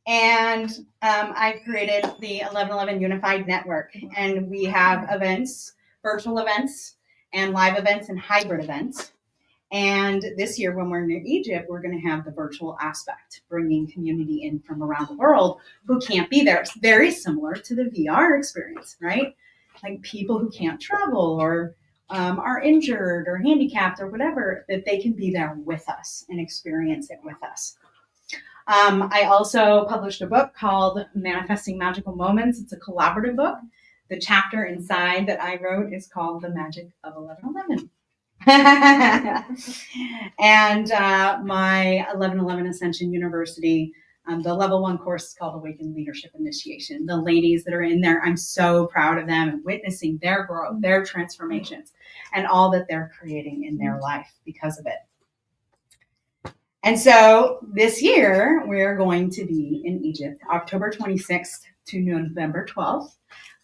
And I've created the 1111 Unified Network. And we have events, virtual events, and live events and hybrid events. And this year, when we're in Egypt, we're going to have the virtual aspect, bringing community in from around the world who can't be there. It's very similar to the VR experience, right? Like people who can't travel or are injured or handicapped or whatever, that they can be there with us and experience it with us. I also published a book called Manifesting Magical Moments. It's a collaborative book. The chapter inside that I wrote is called The Magic of 1111. And my 1111 Ascension University, the level 1 course is called Awakened Leadership Initiation. The ladies that are in there, I'm so proud of them and witnessing their growth, their transformations, and all that they're creating in their life because of it. And so this year, we're going to be in Egypt, October 26th to November 12th.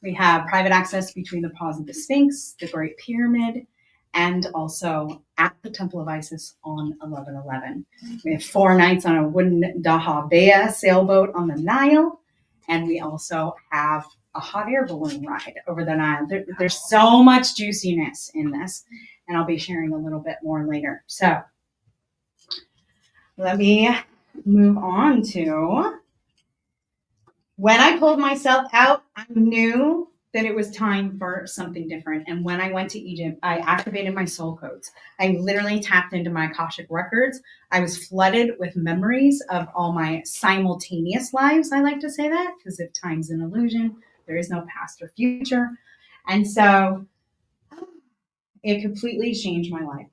We have private access between the Paws of the Sphinx, the Great Pyramid, and also at the Temple of Isis on 1111. We have 4 nights on a wooden dahabeah sailboat on the Nile, and we also have a hot air balloon ride over the Nile. There's so much juiciness in this, and I'll be sharing a little bit more later. So let me move on to when I pulled myself out, I knew that it was time for something different. And when I went to Egypt, I activated my soul codes. I literally tapped into my Akashic records. I was flooded with memories of all my simultaneous lives. I like to say that because if time's an illusion, there is no past or future. And so it completely changed my life.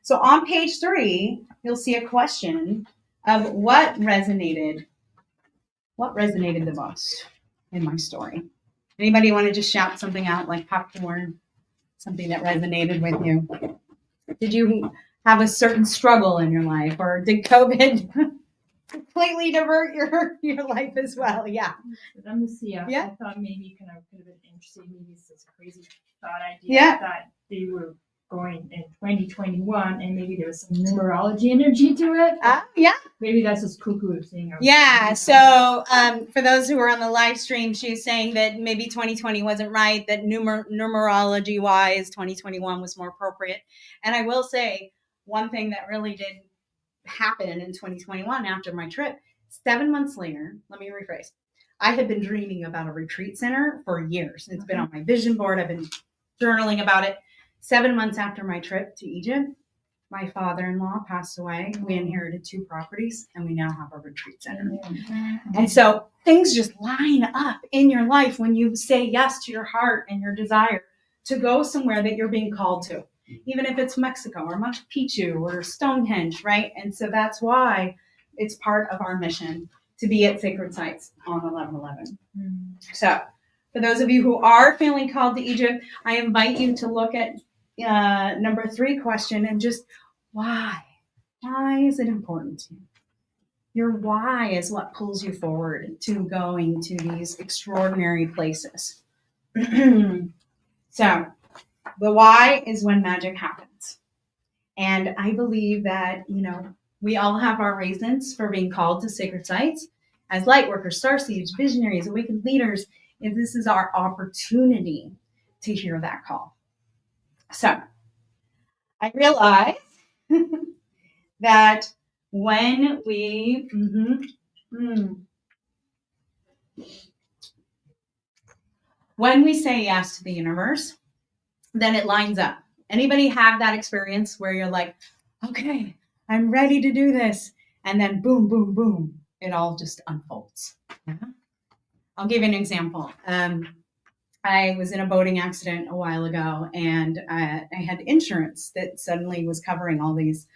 So on page 3, you'll see a question of what resonated the most in my story. Anybody want to just shout something out like popcorn, something that resonated with you? Did you have a certain struggle in your life, or did COVID completely divert your life as well? Yeah. I'm Lucia. Yeah. I thought maybe could have been interesting. Maybe it's this crazy thought idea that they were going in 2021, and maybe there was some numerology energy to it. Yeah. Maybe that's just cuckoo thing. Yeah. So for those who are on the live stream, she's saying that maybe 2020 wasn't right, that numerology wise, 2021 was more appropriate. And I will say one thing that really did happen in 2021 after my trip, 7 months later, let me rephrase. I had been dreaming about a retreat center for years. It's been on my vision board. I've been journaling about it. 7 months after my trip to Egypt, my father-in-law passed away. We inherited 2 properties, and we now have a retreat center. And so things just line up in your life when you say yes to your heart and your desire to go somewhere that you're being called to, even if it's Mexico or Machu Picchu or Stonehenge, right? And so that's why it's part of our mission to be at sacred sites on 1111. So for those of you who are feeling called to Egypt, I invite you to look at number 3 question and just why? Why is it important to you? Your why is what pulls you forward to going to these extraordinary places. So the why is when magic happens. And I believe that, we all have our reasons for being called to sacred sites as light workers, starseeds, visionaries, awakened leaders. And this is our opportunity to hear that call. So I realize that when we when we say yes to the universe, then it lines up. Anybody have that experience where you're like, okay, I'm ready to do this, and then boom, boom, boom, it all just unfolds. I'll give you an example. I was in a boating accident a while ago, and I had insurance that suddenly was covering all these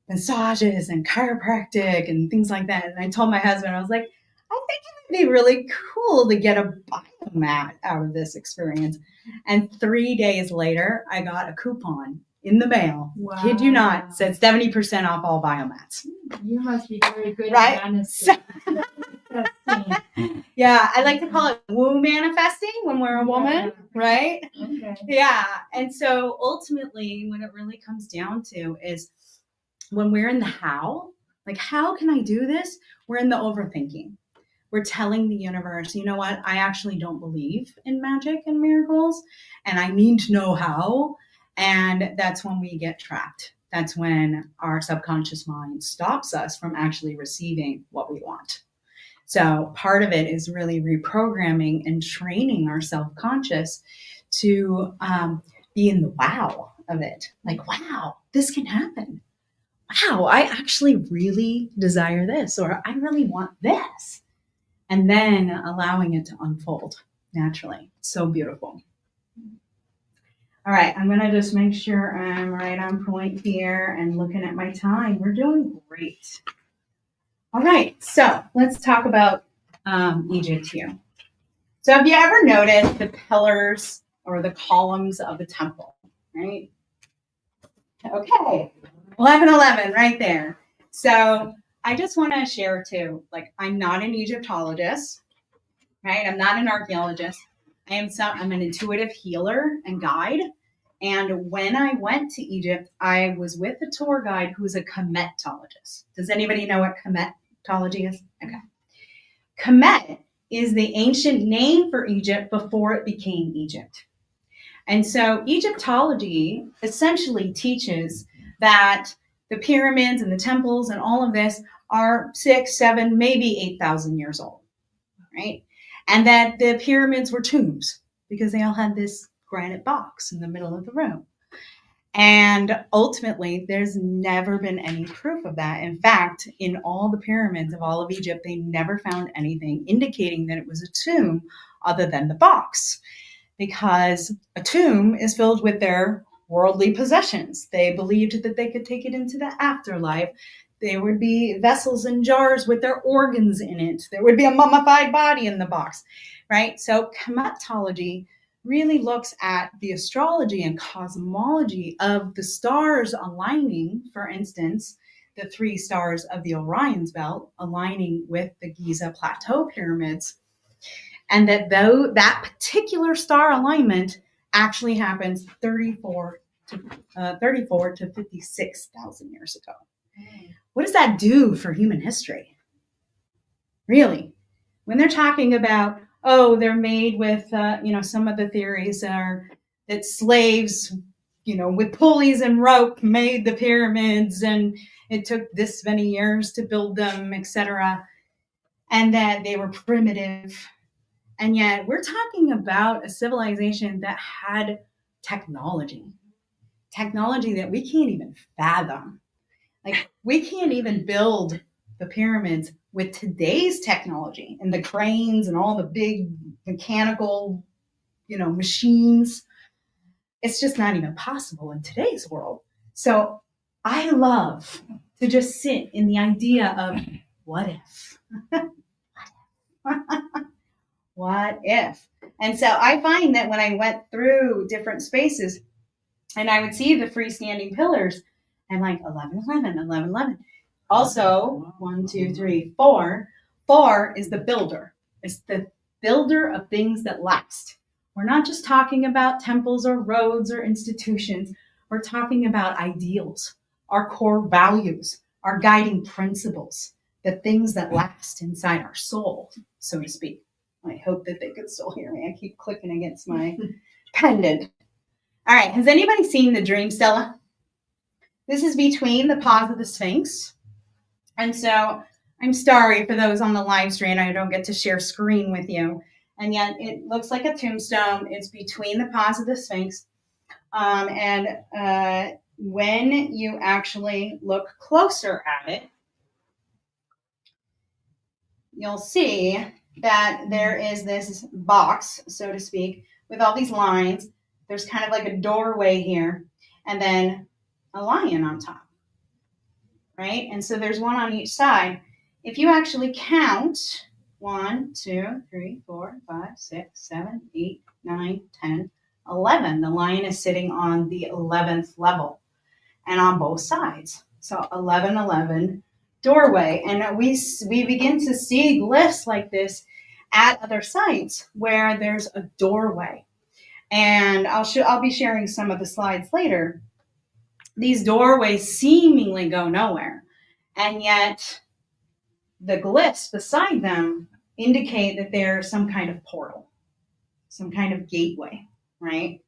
massages and chiropractic and things like that. And I told my husband, I was like, I think it would be really cool to get a biomat out of this experience. And 3 days later, I got a coupon in the mail. Wow. Kid you not, said 70% off all biomats. You must be very good right? at Yeah, I like to call it woo manifesting when we're a woman, right? Okay. Yeah. And so ultimately, what it really comes down to is when we're in the how, like, how can I do this? We're in the overthinking. We're telling the universe, you know what? I actually don't believe in magic and miracles, and I need to know how. And that's when we get trapped. That's when our subconscious mind stops us from actually receiving what we want. So part of it is really reprogramming and training our self-conscious to be in the wow of it. Like, wow, this can happen. Wow, I actually really desire this, or I really want this. And then allowing it to unfold naturally. So beautiful. All right, I'm gonna just make sure I'm right on point here and looking at my time. We're doing great. All right, so let's talk about Egypt here. So have you ever noticed the pillars or the columns of the temple, right? Okay, 1111 right there. So I just want to share too, like, I'm not an Egyptologist, right? I'm not an archaeologist. I'm an intuitive healer and guide. And when I went to Egypt, I was with a tour guide who's a Kemetologist. Does anybody know what Kemetology is? Okay. Kemet is the ancient name for Egypt before it became Egypt. And so Egyptology essentially teaches that the pyramids and the temples and all of this are 6, 7, maybe 8,000 years old, right? And that the pyramids were tombs because they all had this granite box in the middle of the room. And ultimately, there's never been any proof of that. In fact, in all the pyramids of all of Egypt, they never found anything indicating that it was a tomb other than the box, because a tomb is filled with their worldly possessions. They believed that they could take it into the afterlife. There would be vessels and jars with their organs in it. There would be a mummified body in the box, right? So Kemetology really looks at the astrology and cosmology of the stars aligning, for instance, the 3 stars of the Orion's belt aligning with the Giza Plateau pyramids, and that though that particular star alignment actually happens 34 to 56,000 years ago. What does that do for human history? Really? When they're talking about, oh, they're made with, some of the theories are that slaves, with pulleys and rope made the pyramids and it took this many years to build them, etc. And that they were primitive. And yet we're talking about a civilization that had technology that we can't even fathom. Like, we can't even build the pyramids with today's technology and the cranes and all the big mechanical, machines. It's just not even possible in today's world. So I love to just sit in the idea of what if? What if? And so I find that when I went through different spaces and I would see the freestanding pillars, and like 1111, 1111. Also, 1, 2, 3, 4. 4 is the builder. It's the builder of things that last. We're not just talking about temples or roads or institutions. We're talking about ideals, our core values, our guiding principles, the things that last inside our soul, so to speak. I hope that they could still hear me. I keep clicking against my pendant. All right, has anybody seen the dream stela? This is between the paws of the Sphinx. And so I'm sorry for those on the live stream. I don't get to share screen with you. And yet it looks like a tombstone. It's between the paws of the Sphinx. When you actually look closer at it, you'll see that there is this box, so to speak, with all these lines. There's kind of like a doorway here, and then a lion on top, right? And so there's one on each side. If you actually count 1, 2, 3, 4, 5, 6, 7, 8, 9, 10, 11, the lion is sitting on the 11th level and on both sides. So 11, 11, doorway. And we begin to see glyphs like this at other sites where there's a doorway. And I'll be sharing some of the slides later. These doorways seemingly go nowhere, and yet the glyphs beside them indicate that there's some kind of portal, some kind of gateway, right?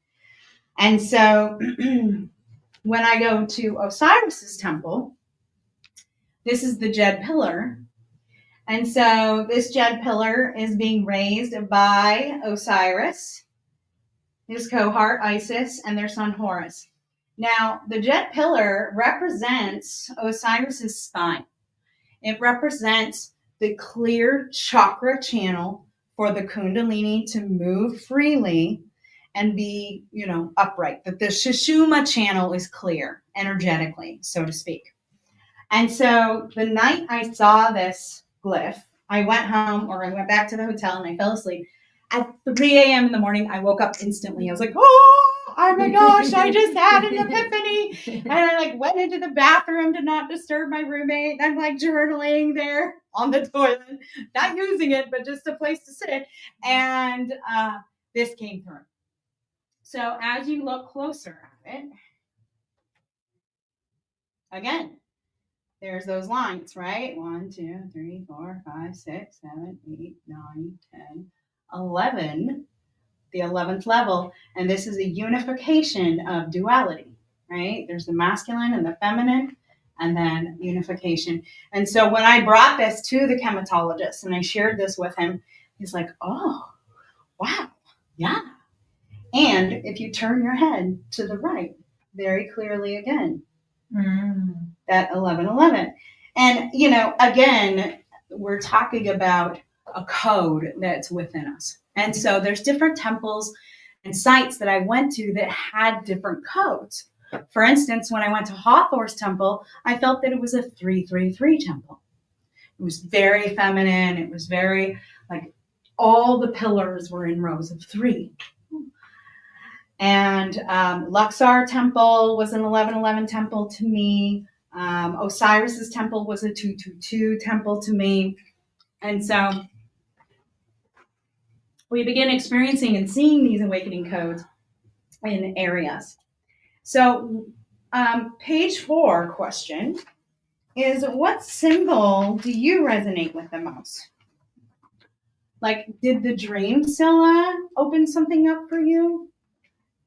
And so when I go to Osiris's temple, this is the Jed pillar. And so this Jed pillar is being raised by Osiris, his cohort Isis, and their son Horus. Now, the Jed pillar represents Osiris's spine. It represents the clear chakra channel for the Kundalini to move freely and be, upright. That the Sushumna channel is clear energetically, so to speak. And so the night I saw this glyph, I went home, or I went back to the hotel and I fell asleep. At 3 a.m. in the morning, I woke up instantly. I was like, oh my gosh, I just had an epiphany. And I went into the bathroom to not disturb my roommate. I'm journaling there on the toilet, not using it, but just a place to sit. And this came through. So as you look closer at it, again, there's those lines, right? 1, 2, 3, 4, 5, 6, 7, 8, 9, 10, 11, the 11th level. And this is a unification of duality, right? There's the masculine and the feminine, and then unification. And so when I brought this to the chematologist and I shared this with him, he's like, oh, wow, yeah. And if you turn your head to the right, very clearly again, that 1111. And, again, we're talking about a code that's within us. And so there's different temples and sites that I went to that had different codes. For instance, when I went to Hathor's temple, I felt that it was a 333 temple. It was very feminine. It was very, all the pillars were in rows of 3. And Luxor temple was an 1111 temple to me. Osiris's temple was a 222 temple to me. And so we begin experiencing and seeing these awakening codes in areas. So page 4 question is, what symbol do you resonate with the most? Did the dream Scylla open something up for you?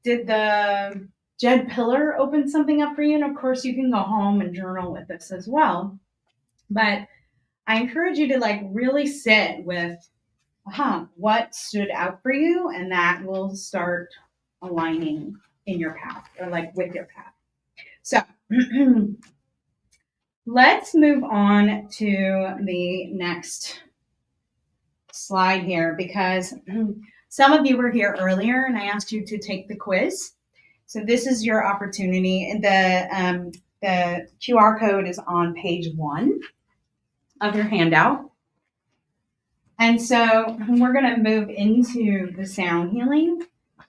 Did the Jed pillar open something up for you? And of course, you can go home and journal with this as well. But I encourage you to really sit with, what stood out for you, and that will start aligning in your path, or with your path. So let's move on to the next slide here, because some of you were here earlier and I asked you to take the quiz. So this is your opportunity. And the QR code is on page 1 of your handout. And so we're going to move into the sound healing.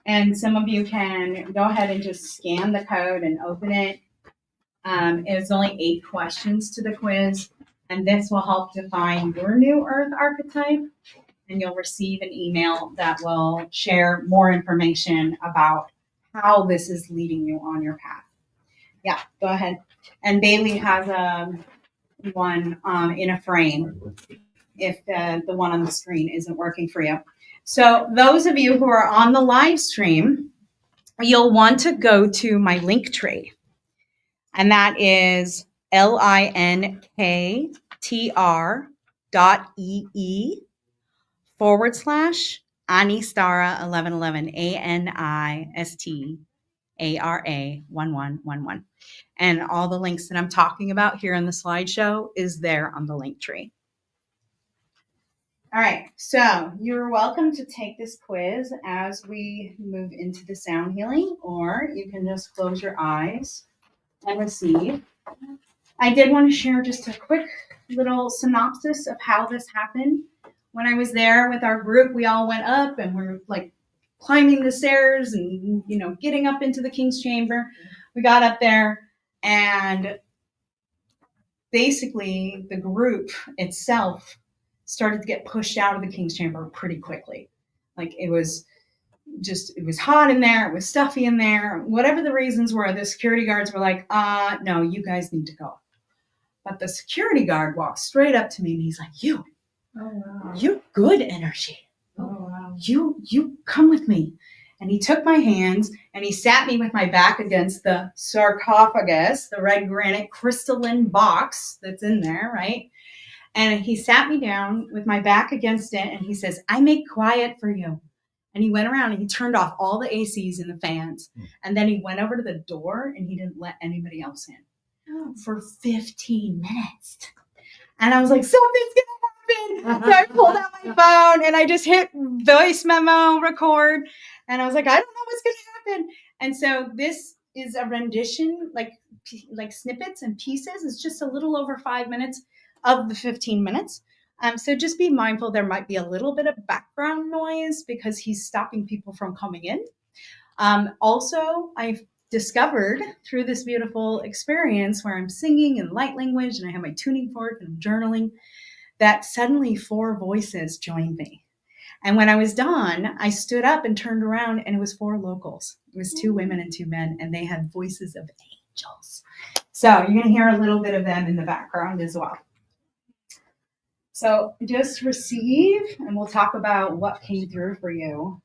And some of you can go ahead and just scan the code and open it. It's only 8 questions to the quiz. And this will help define your new Earth archetype. And you'll receive an email that will share more information about how this is leading you on your path. Yeah, go ahead. And Bailey has one in a frame if the one on the screen isn't working for you. So those of you who are on the live stream, you'll want to go to my link tree. And that is linktr.ee/Anistara 1111, ANISTARA 1111. And all the links that I'm talking about here in the slideshow is there on the link tree. All right, so you're welcome to take this quiz as we move into the sound healing, or you can just close your eyes and receive. I did want to share just a quick little synopsis of how this happened. When I was there with our group, we all went up and we're climbing the stairs and, getting up into the King's Chamber. We got up there and basically the group itself started to get pushed out of the King's Chamber pretty quickly. Like it was hot in there, it was stuffy in there, whatever the reasons were, the security guards were like, no, you guys need to go. But the security guard walked straight up to me and he's like, you good energy. You come with me. And he took my hands and he sat me with my back against the sarcophagus, the red granite crystalline box that's in there, right? And he sat me down with my back against it and he says, I make quiet for you. And he went around and he turned off all the ACs and the fans. And then he went over to the door and he didn't let anybody else in for 15 minutes. And I was like, something's going to happen. So I pulled out my phone and I just hit voice memo record. And I was like, I don't know what's going to happen. And so this is a rendition, like snippets and pieces. It's just a little over 5 minutes of the 15 minutes. So just be mindful, there might be a little bit of background noise because he's stopping people from coming in. Also, I've discovered through this beautiful experience where I'm singing in light language and I have my tuning fork and I'm journaling, that suddenly 4 voices joined me. And when I was done, I stood up and turned around and it was 4 locals. It was 2 women and 2 men and they had voices of angels. So you're going to hear a little bit of them in the background as well. So just receive and we'll talk about what came through for you.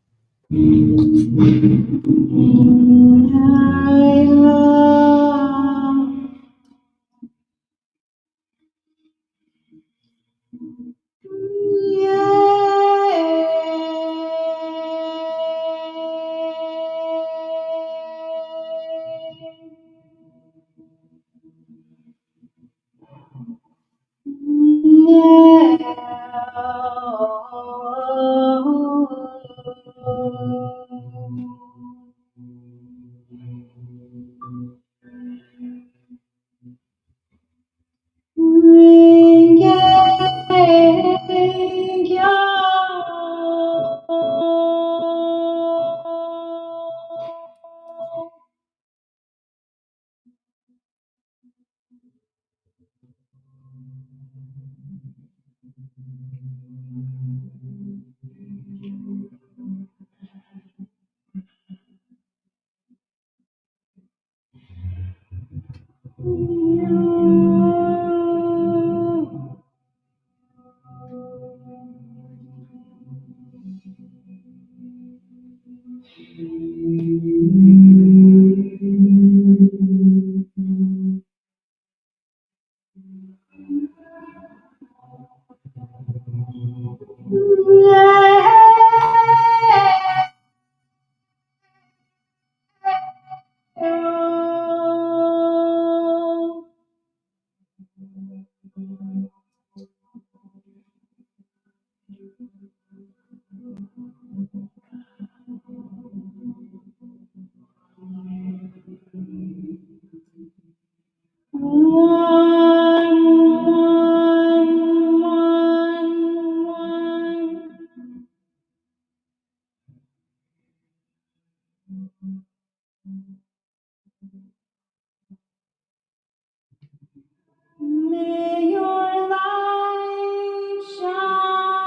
May your light shine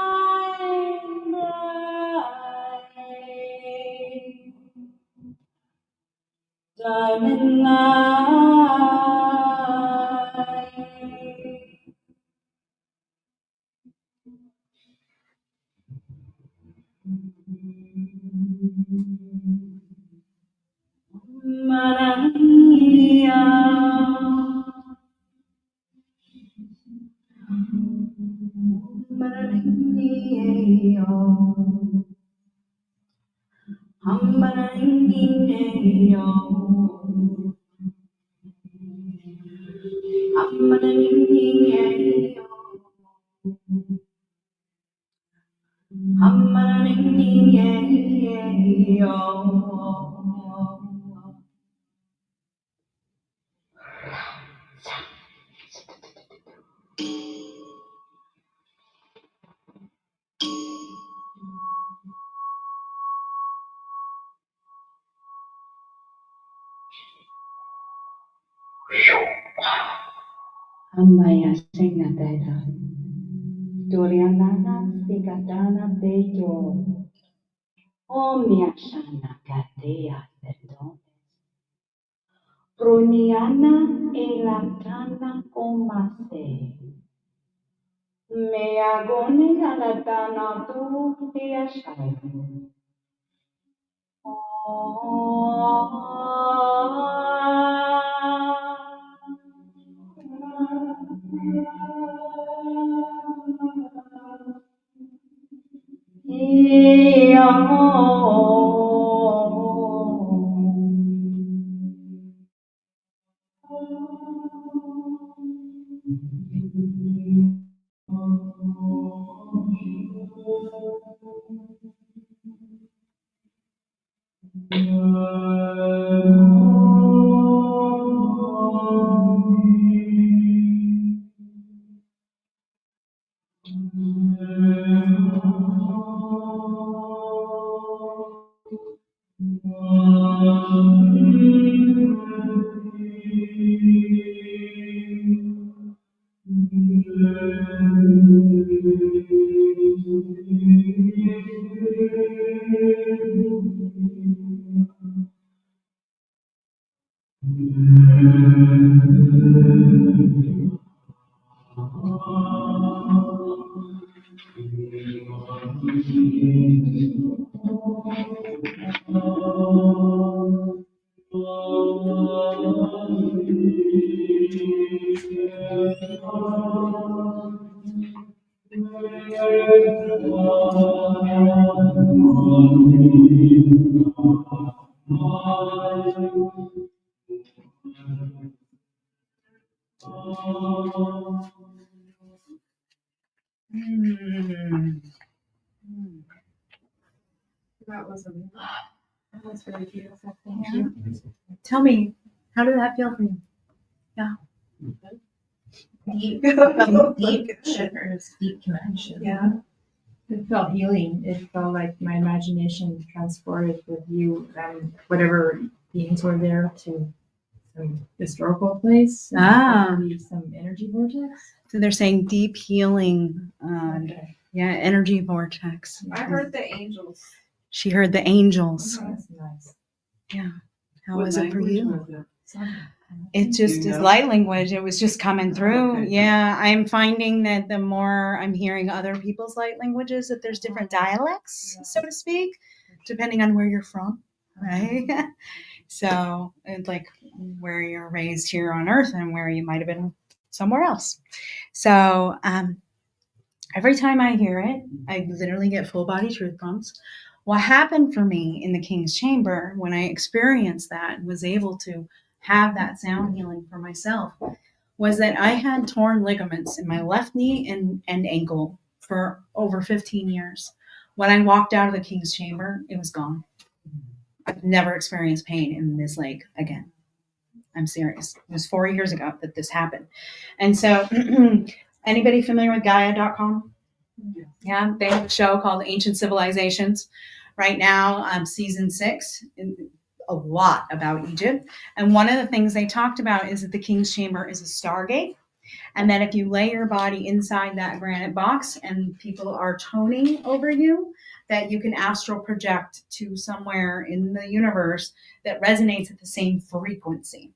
bright, diamond light. Maria. Amaya Singha Deda. Doriana Sigatana Beto. Omia Shana Gatea Perdón. Bruniana Elatana Omase. Me agone Alatana Tu Dia Shai. That was amazing. That was very beautiful. Thank you. Tell me, how did that feel for you? Yeah. Deep shivers, deep connection. Yeah. It felt healing. It felt like my imagination transported with you and whatever beings were there to some historical place. Maybe some energy vortex. So they're saying deep healing. Yeah, energy vortex. I heard the angels. She heard the angels. Oh, that's nice. Yeah. How What was it for you? language was it? It just is light language. It was just coming through. Okay. Yeah, I'm finding that the more I'm hearing other people's light languages, that there's different dialects, so to speak, depending on where you're from, right? So it's like where you're raised here on Earth and where you might have been somewhere else. So every time I hear it, I literally get full body truth prompts. What happened for me in the King's Chamber when I experienced that and was able to have that sound healing for myself was that I had torn ligaments in my left knee and ankle for over 15 years. When I walked out of the King's Chamber, it was gone. I've never experienced pain in this leg again. I'm serious. It was 4 years ago that this happened. And so anybody familiar with Gaia.com? Yeah, they have a show called Ancient Civilizations. Right now, season 6, a lot about Egypt. And one of the things they talked about is that the King's Chamber is a stargate. And that if you lay your body inside that granite box and people are toning over you, that you can astral project to somewhere in the universe that resonates at the same frequency.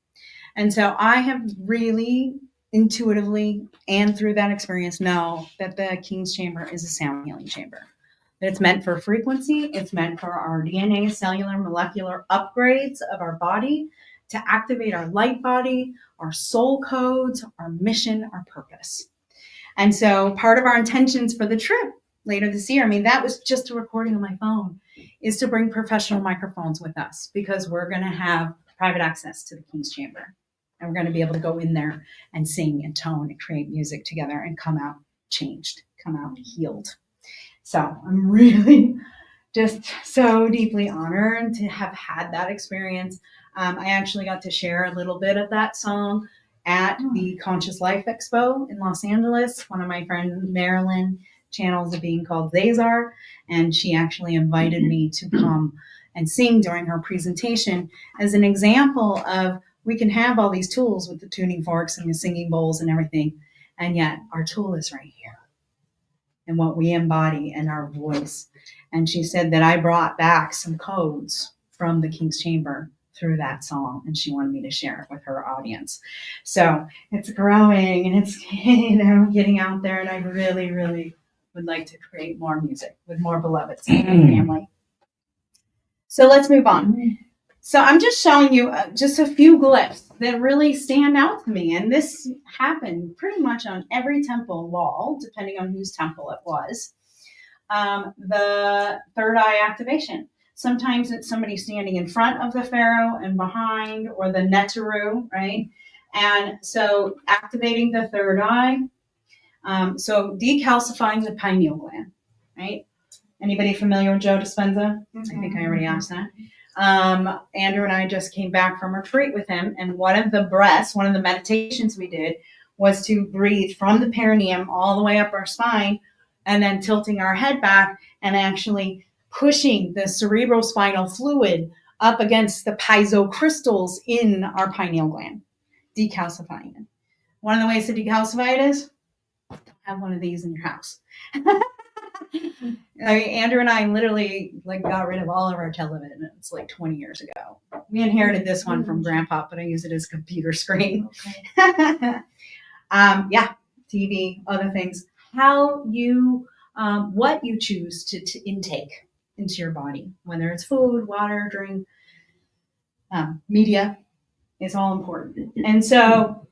And so I have really intuitively and through that experience know that the King's Chamber is a sound healing chamber. That it's meant for frequency. It's meant for our DNA, cellular, molecular upgrades of our body to activate our light body, our soul codes, our mission, our purpose. And so part of our intentions for the trip later this year, I mean, that was just a recording on my phone, is to bring professional microphones with us because we're going to have private access to the King's Chamber. And we're going to be able to go in there and sing and tone and create music together and come out changed, come out healed. So I'm really just so deeply honored to have had that experience. I actually got to share a little bit of that song at the Conscious Life Expo in Los Angeles. One of my friends, Marilyn, channels a being called Zazar, and she actually invited me to come and sing during her presentation as an example of We can have all these tools with the tuning forks and the singing bowls and everything, and yet our tool is right here and what we embody and our voice. And she said that I brought back some codes from the King's Chamber through that song, and she wanted me to share it with her audience. So it's growing and it's getting out there, and I really, really would like to create more music with more beloveds in the family. So let's move on. So I'm just showing you just a few glyphs that really stand out to me, and this happened pretty much on every temple wall, depending on whose temple it was. The third eye activation. Sometimes it's somebody standing in front of the pharaoh and behind, or the Neteru, right? And so activating the third eye. So decalcifying the pineal gland, right? Anybody familiar with Joe Dispenza? I think I already asked that. Andrew and I just came back from a retreat with him, and one of the meditations we did was to breathe from the perineum all the way up our spine, and then tilting our head back and actually pushing the cerebrospinal fluid up against the piezo crystals in our pineal gland, decalcifying it. One of the ways to decalcify it is have one of these in your house. Andrew and I literally got rid of all of our television. It's like 20 years ago. We inherited this one from Grandpa, but I use it as a computer screen. Okay. TV, other things. How you, what you choose to intake into your body, whether it's food, water, drink, media, is all important. And so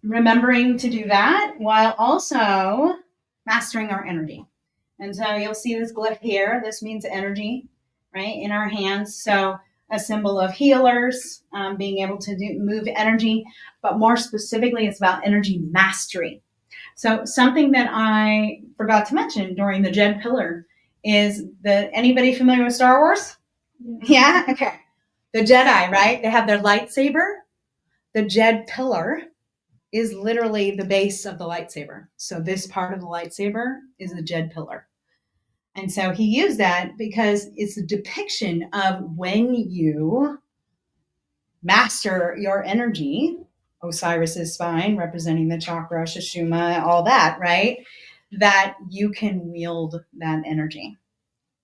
remembering to do that while also mastering our energy. And so you'll see this glyph here. This means energy, right, in our hands. So a symbol of healers, being able to move energy, but more specifically, it's about energy mastery. So something that I forgot to mention during the Jed Pillar is anybody familiar with Star Wars? Yeah? Okay. The Jedi, right? They have their lightsaber. The Jed Pillar is literally the base of the lightsaber. So this part of the lightsaber is the Jed Pillar. And so he used that because it's a depiction of when you master your energy, Osiris's spine representing the chakra, Sushumna, all that, right? That you can wield that energy,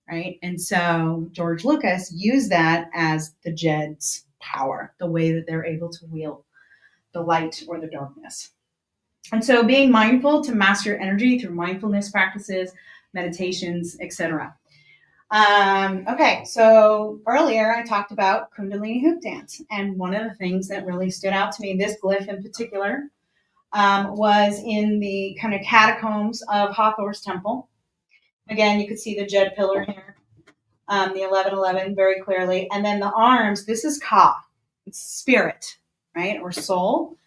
right? And so George Lucas used that as the Jed's power, the way that they're able to wield the light or the darkness. And so being mindful to master your energy through mindfulness practices, meditations, etc. Okay, so earlier I talked about Kundalini hoop dance, and one of the things that really stood out to me, this glyph in particular, was in the kind of catacombs of Hathor's temple. Again, you could see the Jed Pillar here, the 1111 very clearly, and then the arms. This is Ka, it's spirit, right, or soul.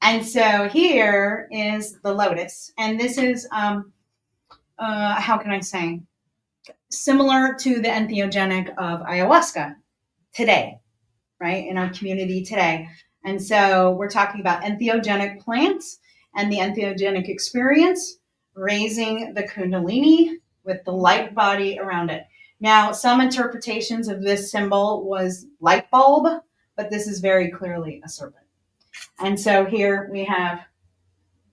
And so here is the lotus, and this is how can I say, similar to the entheogenic of ayahuasca today, right, in our community today. And so we're talking about entheogenic plants and the entheogenic experience, raising the Kundalini with the light body around it. Now, some interpretations of this symbol was light bulb, but this is very clearly a serpent. And so here we have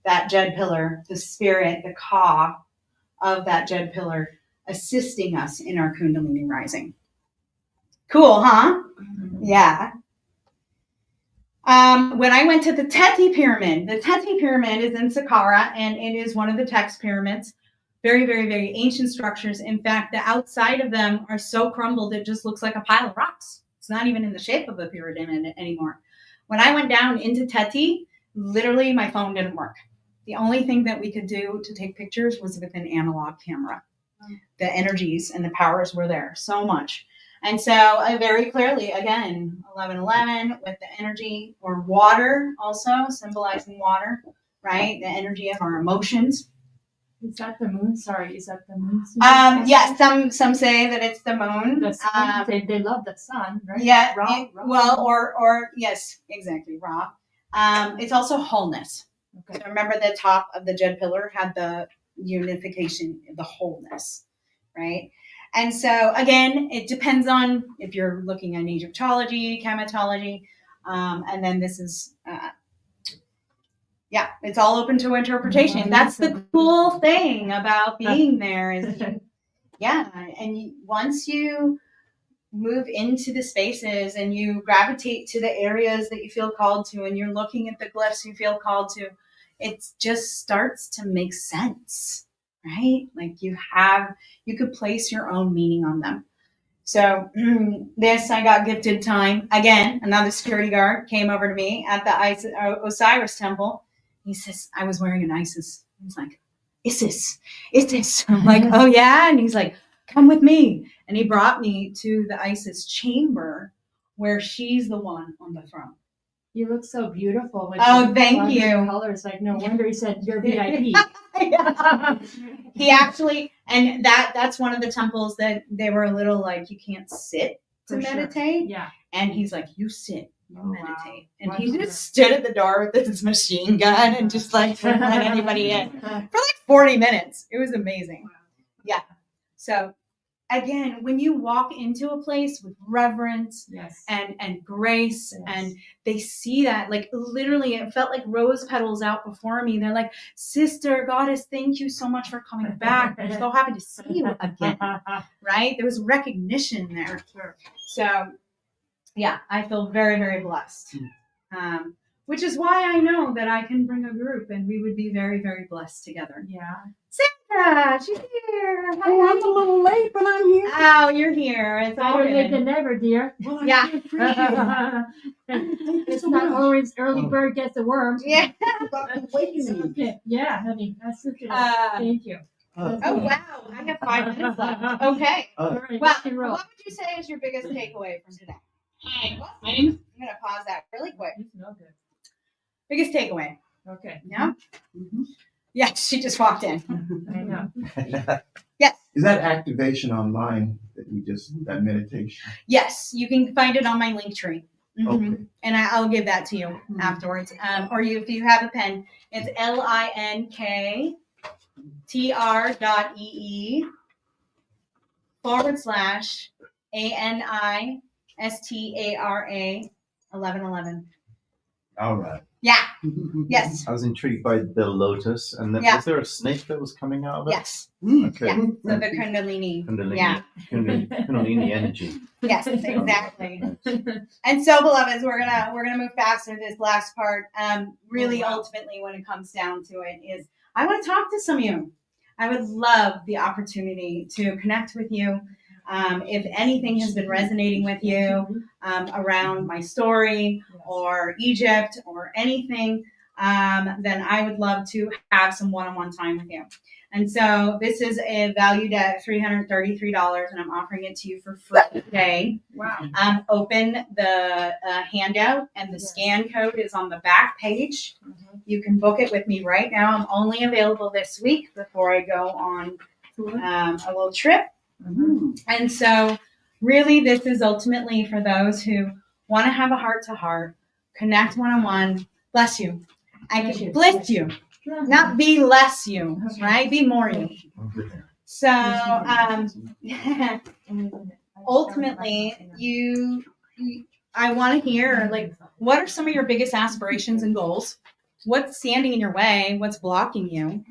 that Jed Pillar, the spirit, the Ka of that Jed Pillar, assisting us in our Kundalini rising. Cool, huh? Yeah. When I went to the Teti Pyramid, the Teti Pyramid is in Saqqara, and it is one of the text pyramids. Very, very, very ancient structures. In fact, the outside of them are so crumbled, it just looks like a pile of rocks. It's not even in the shape of a pyramid anymore. When I went down into Teti, literally my phone didn't work. The only thing that we could do to take pictures was with an analog camera. The energies and the powers were there so much. And so I very clearly, again, 1111 with the energy, or water also, symbolizing water, right? The energy of our emotions. Is that the moon? Sorry, is that the moon? Yes, some say that it's the moon. The sun, they love the sun, right? Yeah, Ra. Well, or yes, exactly, Ra. It's also wholeness. Okay. So remember the top of the Jed Pillar had the unification, the wholeness, right? And so again, it depends on if you're looking at Egyptology, chematology. And then this is, it's all open to interpretation. That's the cool thing about being there is, once you move into the spaces and you gravitate to the areas that you feel called to, and you're looking at the glyphs you feel called to, it just starts to make sense, right? Like you could place your own meaning on them. So this, I got gifted time. Again, another security guard came over to me at the Osiris temple. He says, I was wearing an Isis. He's like, Isis. I'm like, oh yeah? And he's like, come with me. And he brought me to the Isis chamber where she's the one on the throne. You look so beautiful. With Thank you. Colors, like no wonder he said you're VIP. He actually, and that's one of the temples that they were a little like, you can't sit to meditate. Sure. Yeah. And he's like, you sit, you meditate. And he just stood at the door with his machine gun and just like wouldn't let anybody in for like 40 minutes. It was amazing. Yeah. So again, when you walk into a place with reverence and grace, and they see that, like literally it felt like rose petals out before me. They're like, sister, goddess, thank you so much for coming back. We're so happy to see you again. Right? There was recognition there. So yeah, I feel very, very blessed. Which is why I know that I can bring a group and we would be very, very blessed together. Yeah. Sandra, she's here. Hey, I'm a little late, but I'm here. Oh, you're here. It's all Better good. late than never, dear. Well, I Yeah. appreciate it. It's not always early bird gets the worm. Yeah. Okay. Yeah, honey. That's okay. Thank you. Oh, wow. I have 5 minutes left. Okay. All right, Well, rock and roll. what would you say is your biggest takeaway from today? I'm going to pause that really quick. Biggest takeaway. Okay. Yeah? Yes, she just walked in. I know. Yes. Is that activation online that meditation? Yes, you can find it on my link tree. Okay. And I'll give that to you afterwards. Or if you have a pen, it's linktr.ee/ANISTARA 1111. All right. Yeah. Yes. I was intrigued by the lotus, and then was there a snake that was coming out of it? Yes. Okay. Yeah. So the Kundalini. Kundalini. Yeah. Kundalini energy. Yes, exactly. And so, beloveds, we're gonna move fast through this last part. Really, ultimately, when it comes down to it, is I want to talk to some of you. I would love the opportunity to connect with you. If anything has been resonating with you around my story or Egypt or anything, then I would love to have some one-on-one time with you. And so this is valued at $333, and I'm offering it to you for free today. Wow. Open the handout, and the scan code is on the back page. You can book it with me right now. I'm only available this week before I go on a little trip. And so really this is ultimately for those who want to have a heart-to-heart, connect one-on-one. Bless you. I can bless you, not be less you, right? Be more you. So ultimately I want to hear, like, what are some of your biggest aspirations and goals? What's standing in your way? What's blocking you?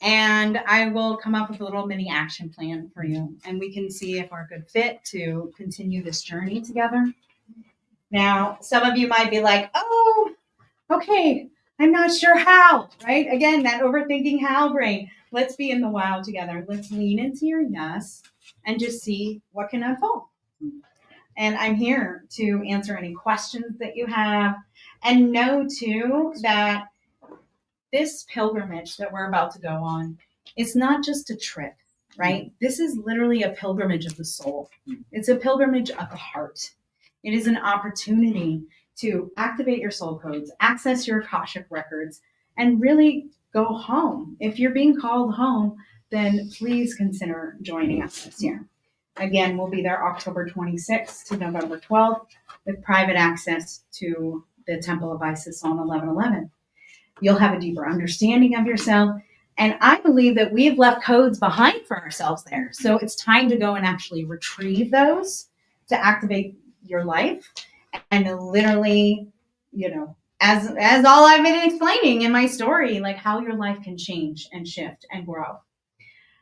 And I will come up with a little mini action plan for you. And we can see if we're a good fit to continue this journey together. Now, some of you might be like, oh, okay, I'm not sure how, right? Again, that overthinking how brain. Let's be in the wow together. Let's lean into your yes and just see what can unfold. And I'm here to answer any questions that you have. And know, too, that this pilgrimage that we're about to go on, it's not just a trip, right? This is literally a pilgrimage of the soul. It's a pilgrimage of the heart. It is an opportunity to activate your soul codes, access your Akashic records, and really go home. If you're being called home, then please consider joining us this year. Again, we'll be there October 26th to November 12th with private access to the Temple of Isis on 1111. You'll have a deeper understanding of yourself. And I believe that we have left codes behind for ourselves there. So it's time to go and actually retrieve those to activate your life And literally, as all I've been explaining in my story, like how your life can change and shift and grow.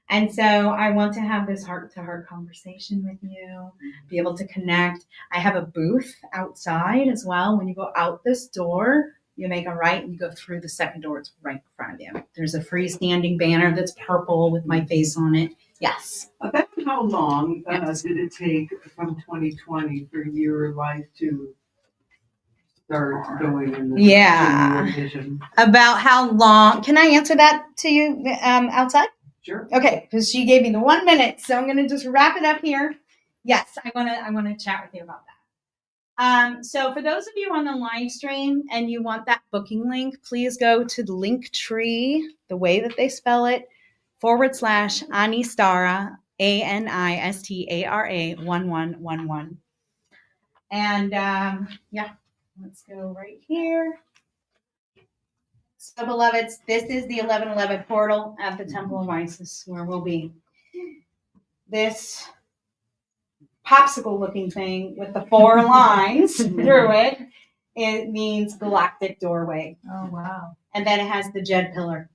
And so I want to have this heart-to-heart conversation with you, be able to connect. I have a booth outside as well. When you go out this door, you make a right and you go through the second door. It's right in front of you. There's a freestanding banner that's purple with my face on it. Yes. About how long did it take from 2020 for your life to start going in the Yeah. in your vision? About how long? Can I answer that to you outside? Sure. Okay, because she gave me the 1 minute, so I'm gonna just wrap it up here. Yes, I wanna chat with you about that. So for those of you on the live stream and you want that booking link, please go to the link tree, the way that they spell it, / Anistara, ANISTARA 1111. And yeah, let's go right here. So, beloveds, this is the 1111 portal at the Temple of Isis, where we'll be. This popsicle-looking thing with the 4 lines through it, it means galactic doorway. Oh, wow. And then it has the Jed pillar.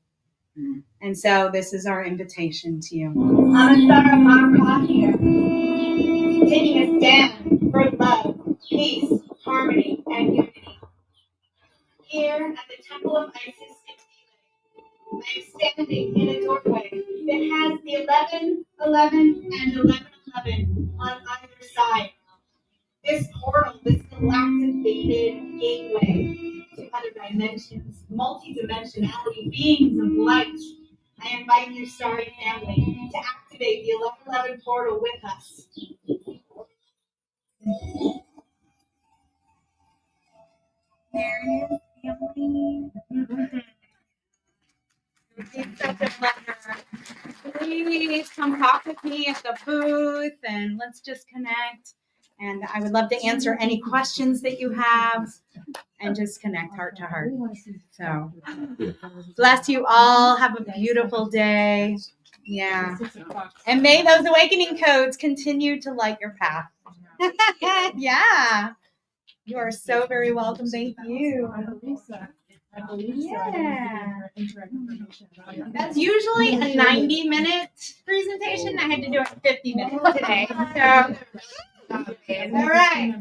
And so this is our invitation to you. Anastara Makha here, taking a stand for love, peace, harmony, and unity. Here at the Temple of Isis, I am standing in a doorway that has the 11, 11, and 11, 11 on either side. This portal, this galactic-dated gateway to other dimensions, multi-dimensionality, beings of light. I invite your starry family to activate the 1111 portal with us. There it is, family. It's such a pleasure. Please come talk with me at the booth and let's just connect. And I would love to answer any questions that you have and just connect heart to heart. So bless you all. Have a beautiful day. Yeah. And may those awakening codes continue to light your path. Yeah. You are so very welcome. Thank you. Yeah. That's usually a 90-minute presentation. I had to do it in 50 minutes today. So, all right.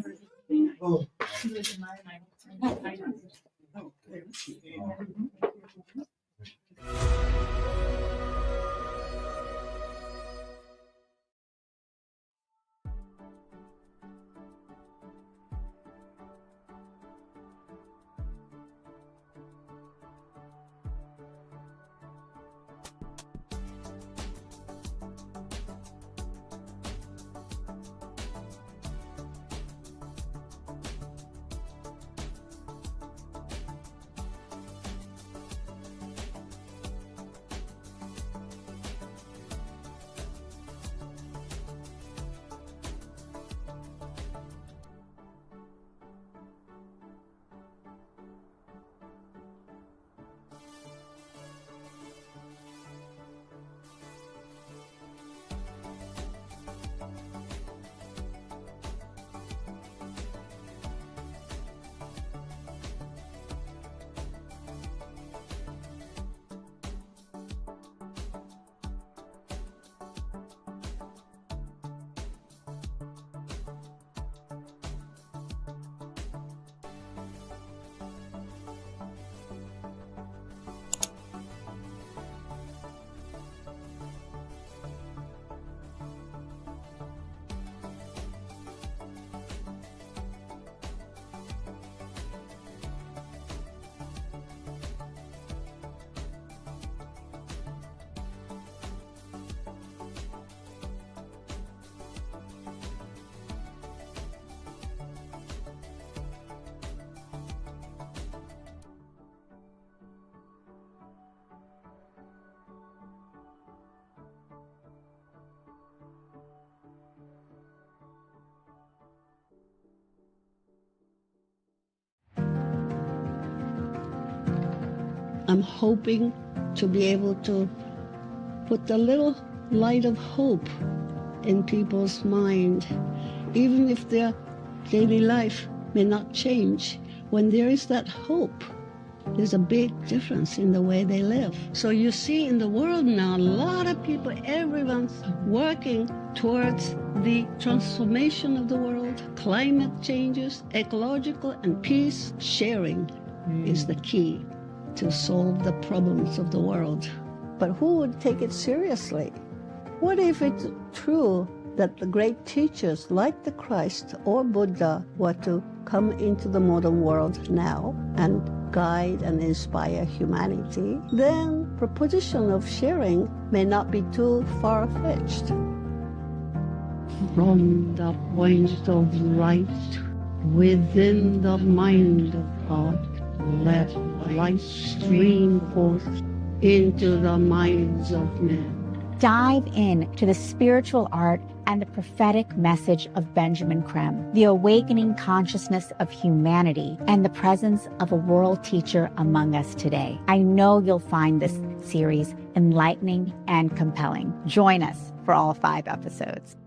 I'm hoping to be able to put the little light of hope in people's mind, even if their daily life may not change. When there is that hope, there's a big difference in the way they live. So you see in the world now, a lot of people, everyone's working towards the transformation of the world, climate changes, ecological and peace. Sharing is the key to solve the problems of the world. But who would take it seriously? What if it's true that the great teachers like the Christ or Buddha were to come into the modern world now and guide and inspire humanity? Then proposition of sharing may not be too far-fetched. From the point of light within the mind of God, let light stream forth into the minds of men. Dive in to the spiritual art and the prophetic message of Benjamin Creme, the awakening consciousness of humanity, and the presence of a world teacher among us today. I know you'll find this series enlightening and compelling. Join us for all 5 episodes.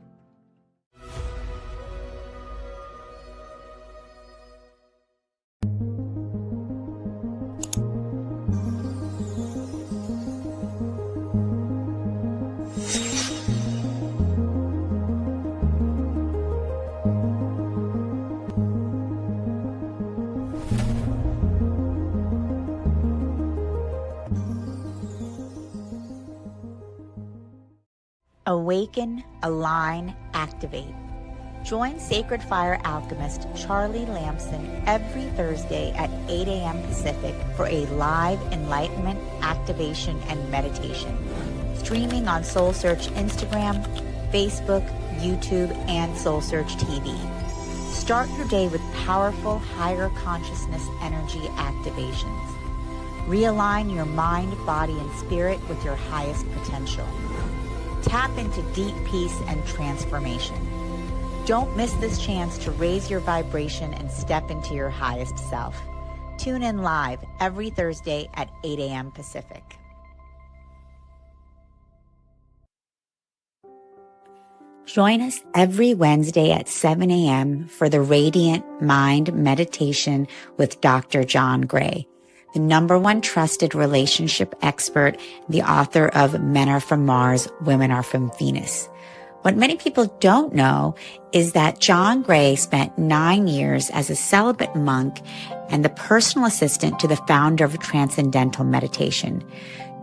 Awaken, align, activate. Join Sacred Fire alchemist Charlie Lamson every Thursday at 8 a.m. Pacific for a live enlightenment, activation, and meditation. Streaming on SoulSearch Instagram, Facebook, YouTube, and SoulSearch TV. Start your day with powerful, higher consciousness energy activations. Realign your mind, body, and spirit with your highest potential. Tap into deep peace and transformation. Don't miss this chance to raise your vibration and step into your highest self. Tune in live every Thursday at 8 a.m. Pacific. Join us every Wednesday at 7 a.m. for the Radiant Mind Meditation with Dr. John Gray, the #1 trusted relationship expert, the author of Men Are From Mars, Women Are From Venus. What many people don't know is that John Gray spent 9 years as a celibate monk and the personal assistant to the founder of Transcendental Meditation.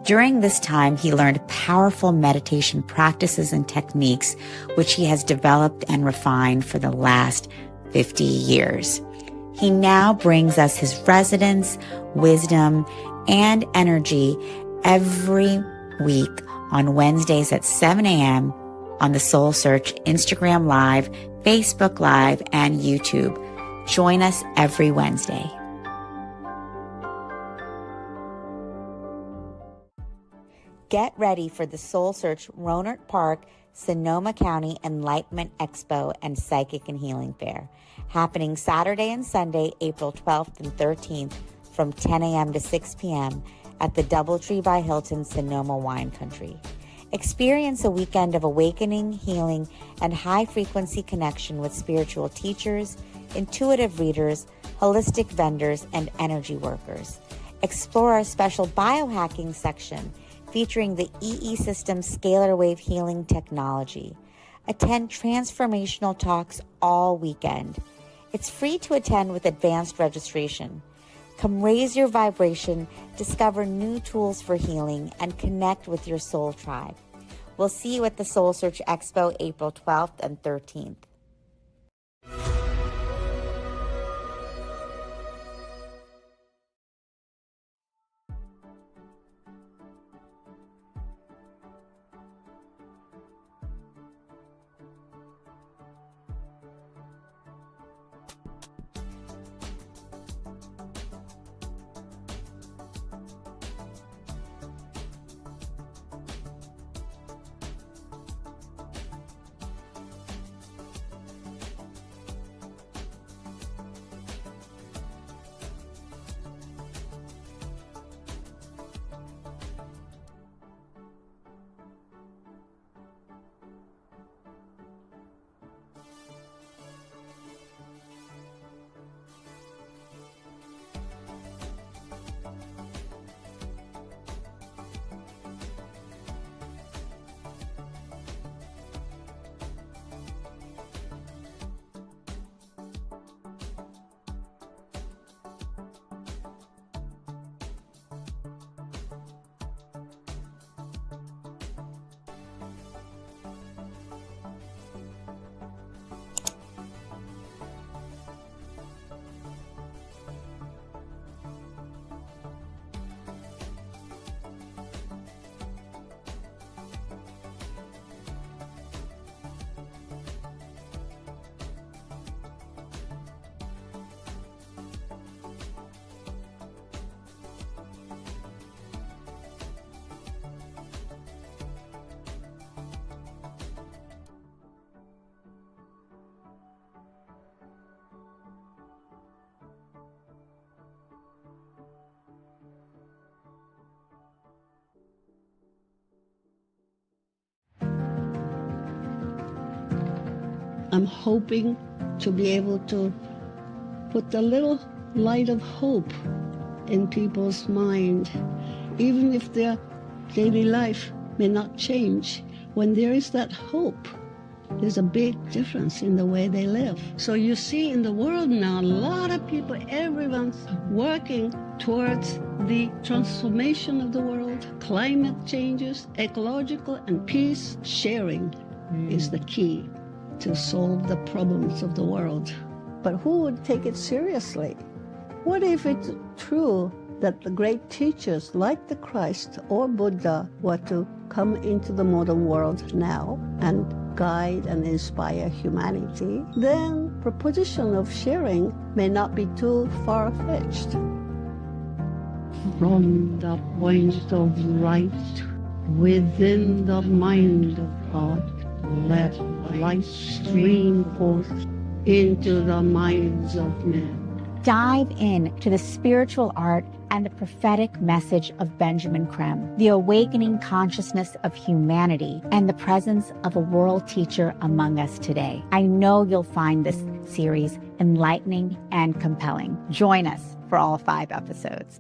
During this time, he learned powerful meditation practices and techniques, which he has developed and refined for the last 50 years. He now brings us his resonance, wisdom, and energy every week on Wednesdays at 7 a.m. on the SoulSearch Instagram Live, Facebook Live, and YouTube. Join us every Wednesday. Get ready for the SoulSearch Rohnert Park, Sonoma County Enlightenment Expo and Psychic and Healing Fair, happening Saturday and Sunday, April 12th and 13th from 10 a.m. to 6 p.m. at the DoubleTree by Hilton, Sonoma Wine Country. Experience a weekend of awakening, healing, and high-frequency connection with spiritual teachers, intuitive readers, holistic vendors, and energy workers. Explore our special biohacking section featuring the EESystem Scalar wave healing technology. Attend transformational talks all weekend. It's free to attend with advanced registration. Come raise your vibration, discover new tools for healing, and connect with your soul tribe. We'll see you at the SoulSearch Expo April 12th and 13th. I'm hoping to be able to put a little light of hope in people's mind, even if their daily life may not change. When there is that hope, there's a big difference in the way they live. So you see in the world now, a lot of people, everyone's working towards the transformation of the world, climate changes, ecological and peace. Sharing is the key to solve the problems of the world. But who would take it seriously? What if it's true that the great teachers like the Christ or Buddha were to come into the modern world now and guide and inspire humanity? Then proposition of sharing may not be too far-fetched. From the point of light within the mind of God, let light stream forth into the minds of men. Dive in to the spiritual art and the prophetic message of Benjamin Creme, the awakening consciousness of humanity, and the presence of a world teacher among us today. I know you'll find this series enlightening and compelling. Join us for all 5 episodes.